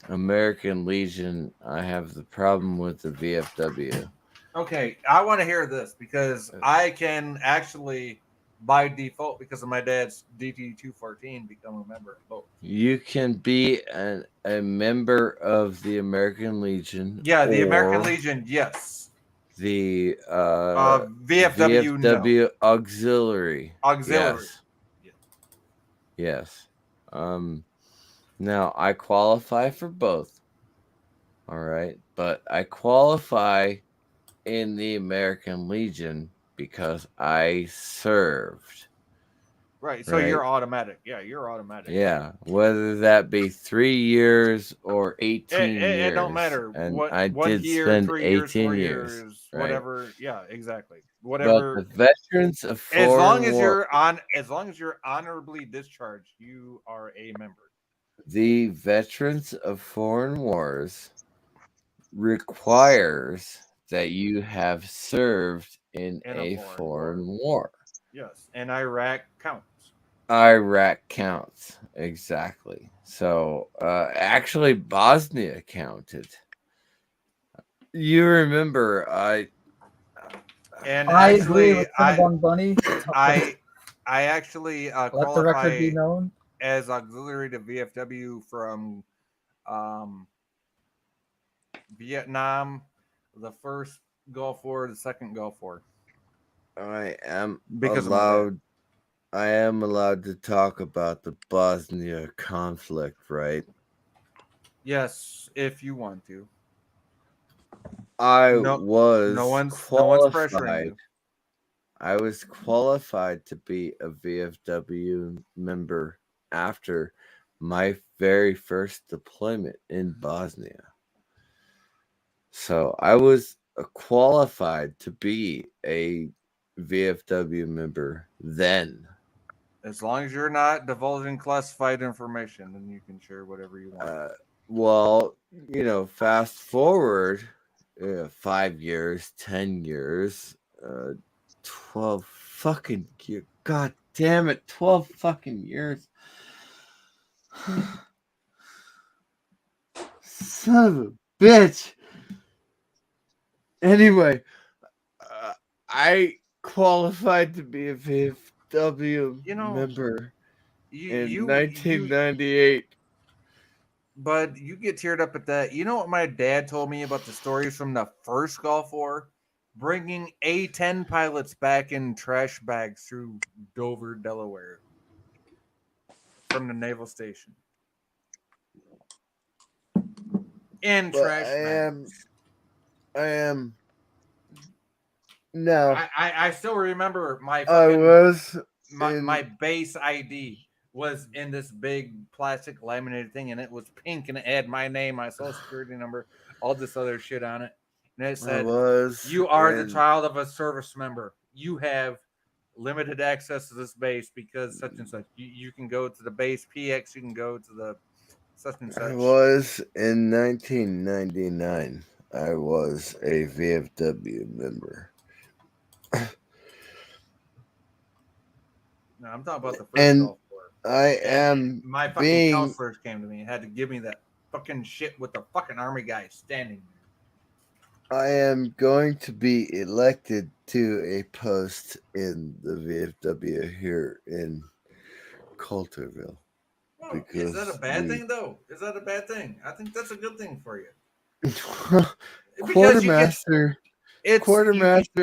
S3: American Legion. I have the problem with the VFW.
S8: Okay, I want to hear this because I can actually, by default, because of my dad's DT-214, become a member of both.
S3: You can be a member of the American Legion.
S8: Yeah, the American
S3: or
S8: Legion, yes.
S3: The
S8: VFW,
S3: VFW auxiliary.
S8: Auxiliary.
S3: Yes. Now I qualify for both. All right, but I qualify in the American Legion because I served.
S8: Right, so you're automatic. Yeah, you're automatic.
S3: Yeah, whether that be 3 years or 18 years.
S8: It don't matter.
S3: And
S8: What,
S3: I
S8: 1
S3: did
S8: year,
S3: spend
S8: 3 years,
S3: 18
S8: 4
S3: years.
S8: years,
S3: Right?
S8: whatever. Yeah, exactly. Whatever.
S3: But the veterans of
S8: as long
S3: foreign
S8: as
S3: war,
S8: as long as you're honorably discharged, you are a member.
S3: the Veterans of Foreign Wars requires that you have served in a foreign war.
S8: Yes, and Iraq counts.
S3: Iraq counts, exactly. So actually Bosnia counted. You remember
S8: And
S6: I
S8: actually,
S6: agree with Cinnabon Bunny.
S8: I actually
S6: Let the record
S8: qualify
S6: be known.
S8: as auxiliary to VFW from Vietnam, the first Gulf War, the second Gulf War.
S3: I am
S8: Because of my dad.
S3: allowed to talk about the Bosnia conflict, right?
S8: Yes, if you want to.
S3: I
S8: No
S3: was
S8: one's pressuring
S3: qualified.
S8: you.
S3: I was qualified to be a VFW member after my very first deployment in Bosnia. So I was qualified to be a VFW member then.
S8: As long as you're not divulging classified information, then you can share whatever you want.
S3: Well, fast forward 5 years, 10 years, 12 fucking years. God damn it, 12 fucking years. Son of a bitch. Anyway, I qualified to be a VFW member in 1998.
S8: But you get teared up at that. You know what my dad told me about the stories from the first Gulf War? Bringing A-10 pilots back in trash bags through Dover, Delaware from the naval station. In
S3: But
S8: trash bags.
S3: I am. No.
S8: I still remember my
S3: I was
S8: my base ID was in this big plastic laminated thing, and it was pink, and it had my name, my social security number, all this other shit on it. And it said, "You are the child of a service member. You have limited access to this base because such and such. You can go to the base PX. You can go to the such and such."
S3: I was in 1999. I was a VFW member.
S8: No, I'm talking about the first
S3: And
S8: Gulf War.
S3: I am
S8: My fucking
S3: being
S8: counselors came to me and had to give me that fucking shit with the fucking army guy standing there.
S3: I am going to be elected to a post in the VFW here in Coulterville.
S8: Well, is that a bad thing, though? Is that a bad thing? I think that's a good thing for you.
S3: Quartermaster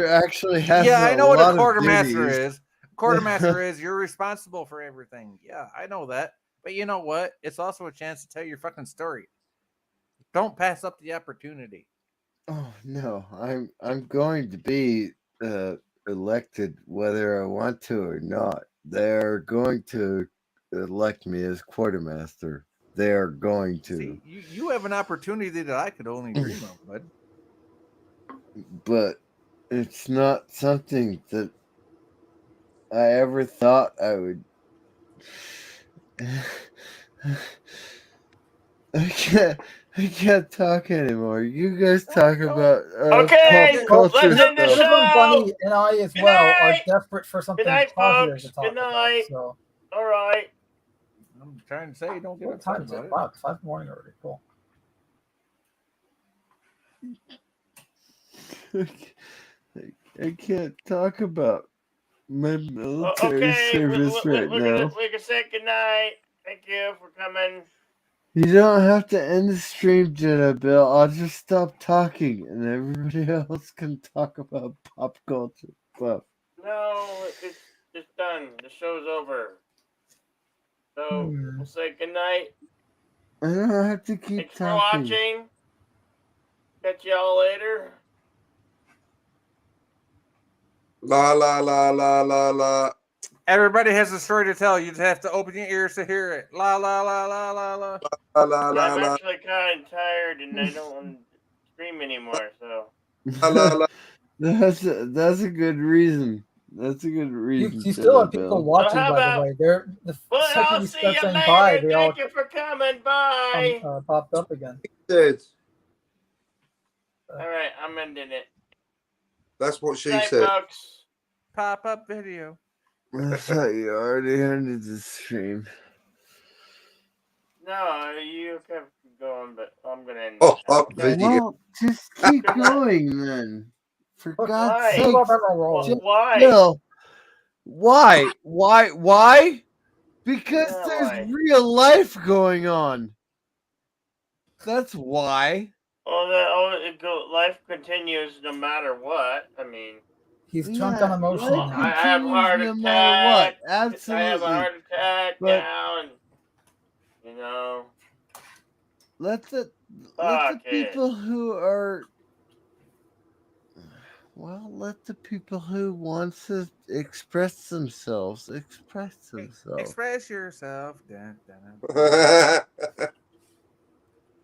S3: actually has
S8: I know what a quartermaster
S3: duties.
S8: is. Quartermaster is you're responsible for everything. Yeah, I know that. But you know what? It's also a chance to tell your fucking story. Don't pass up the opportunity.
S3: Oh no, I'm going to be elected whether I want to or not. They're going to elect me as quartermaster. They are going to.
S8: See, you have an opportunity that I could only dream of, bud.
S3: But it's not something that I ever thought I would. I can't talk anymore. You guys talk about
S1: Okay,
S3: pop culture
S1: let's end the
S3: stuff.
S1: show.
S6: Bunny and I as
S1: Good
S6: well
S1: night.
S6: are desperate for something
S1: Good night,
S6: positive
S1: folks.
S6: to talk
S1: Good night.
S6: about. So,
S1: All right.
S8: I'm trying to say, don't get
S6: what
S8: upset
S6: time is
S8: about
S6: it?
S8: it.
S6: Wow, it's 5 in the morning already. Cool.
S3: I can't talk about my military
S1: Okay,
S3: service right now.
S1: we can say good night. Thank you for coming.
S3: You don't have to end the stream, Jenna Bill. I'll just stop talking and everybody else can talk about pop culture stuff.
S1: No, it's done. The show's over. So we'll say good night.
S3: I don't have to keep
S1: Thanks for
S3: talking.
S1: watching. Catch y'all later.
S9: La la la la la la.
S8: Everybody has a story to tell. You just have to open your ears to hear it. La la la la la la.
S9: La la la
S1: I'm
S9: la.
S1: actually kind of tired and I don't want to stream anymore. So
S9: La la la.
S3: That's a good reason. That's a good reason.
S6: You still have
S3: Jenna
S6: people
S3: Bill.
S6: watching,
S1: how
S6: by
S1: about-
S6: the way. They're the
S1: well,
S6: second
S1: I'll
S6: you
S1: see
S6: start
S1: you
S6: saying
S1: later.
S6: bye, they all
S1: Thank you for coming. Bye.
S6: popped up again.
S9: Said.
S1: All right, I'm ending it.
S9: That's what she
S1: Good night,
S9: said.
S1: folks.
S8: Pop up video.
S3: I thought you already ended the stream.
S1: No, you kept going, but I'm gonna end.
S9: Oh,
S1: it.
S9: up video.
S3: Well, just keep going then. For God's
S1: Why?
S3: sake.
S1: Why?
S3: Bill, why? Why? Because
S1: Yeah,
S3: there's
S1: why?
S3: real life going on. That's why.
S1: Life continues no matter what. I mean,
S6: He's drunk on emotion
S3: life
S6: now.
S1: I have a heart
S3: continues
S1: attack.
S3: no matter what.
S1: I have a
S3: Absolutely.
S1: heart attack
S3: But-
S1: now, and you know.
S3: Let the
S1: Fuck it.
S3: people who are let the people who want to express themselves express themselves.
S8: Express yourself. Dun, dun, dun.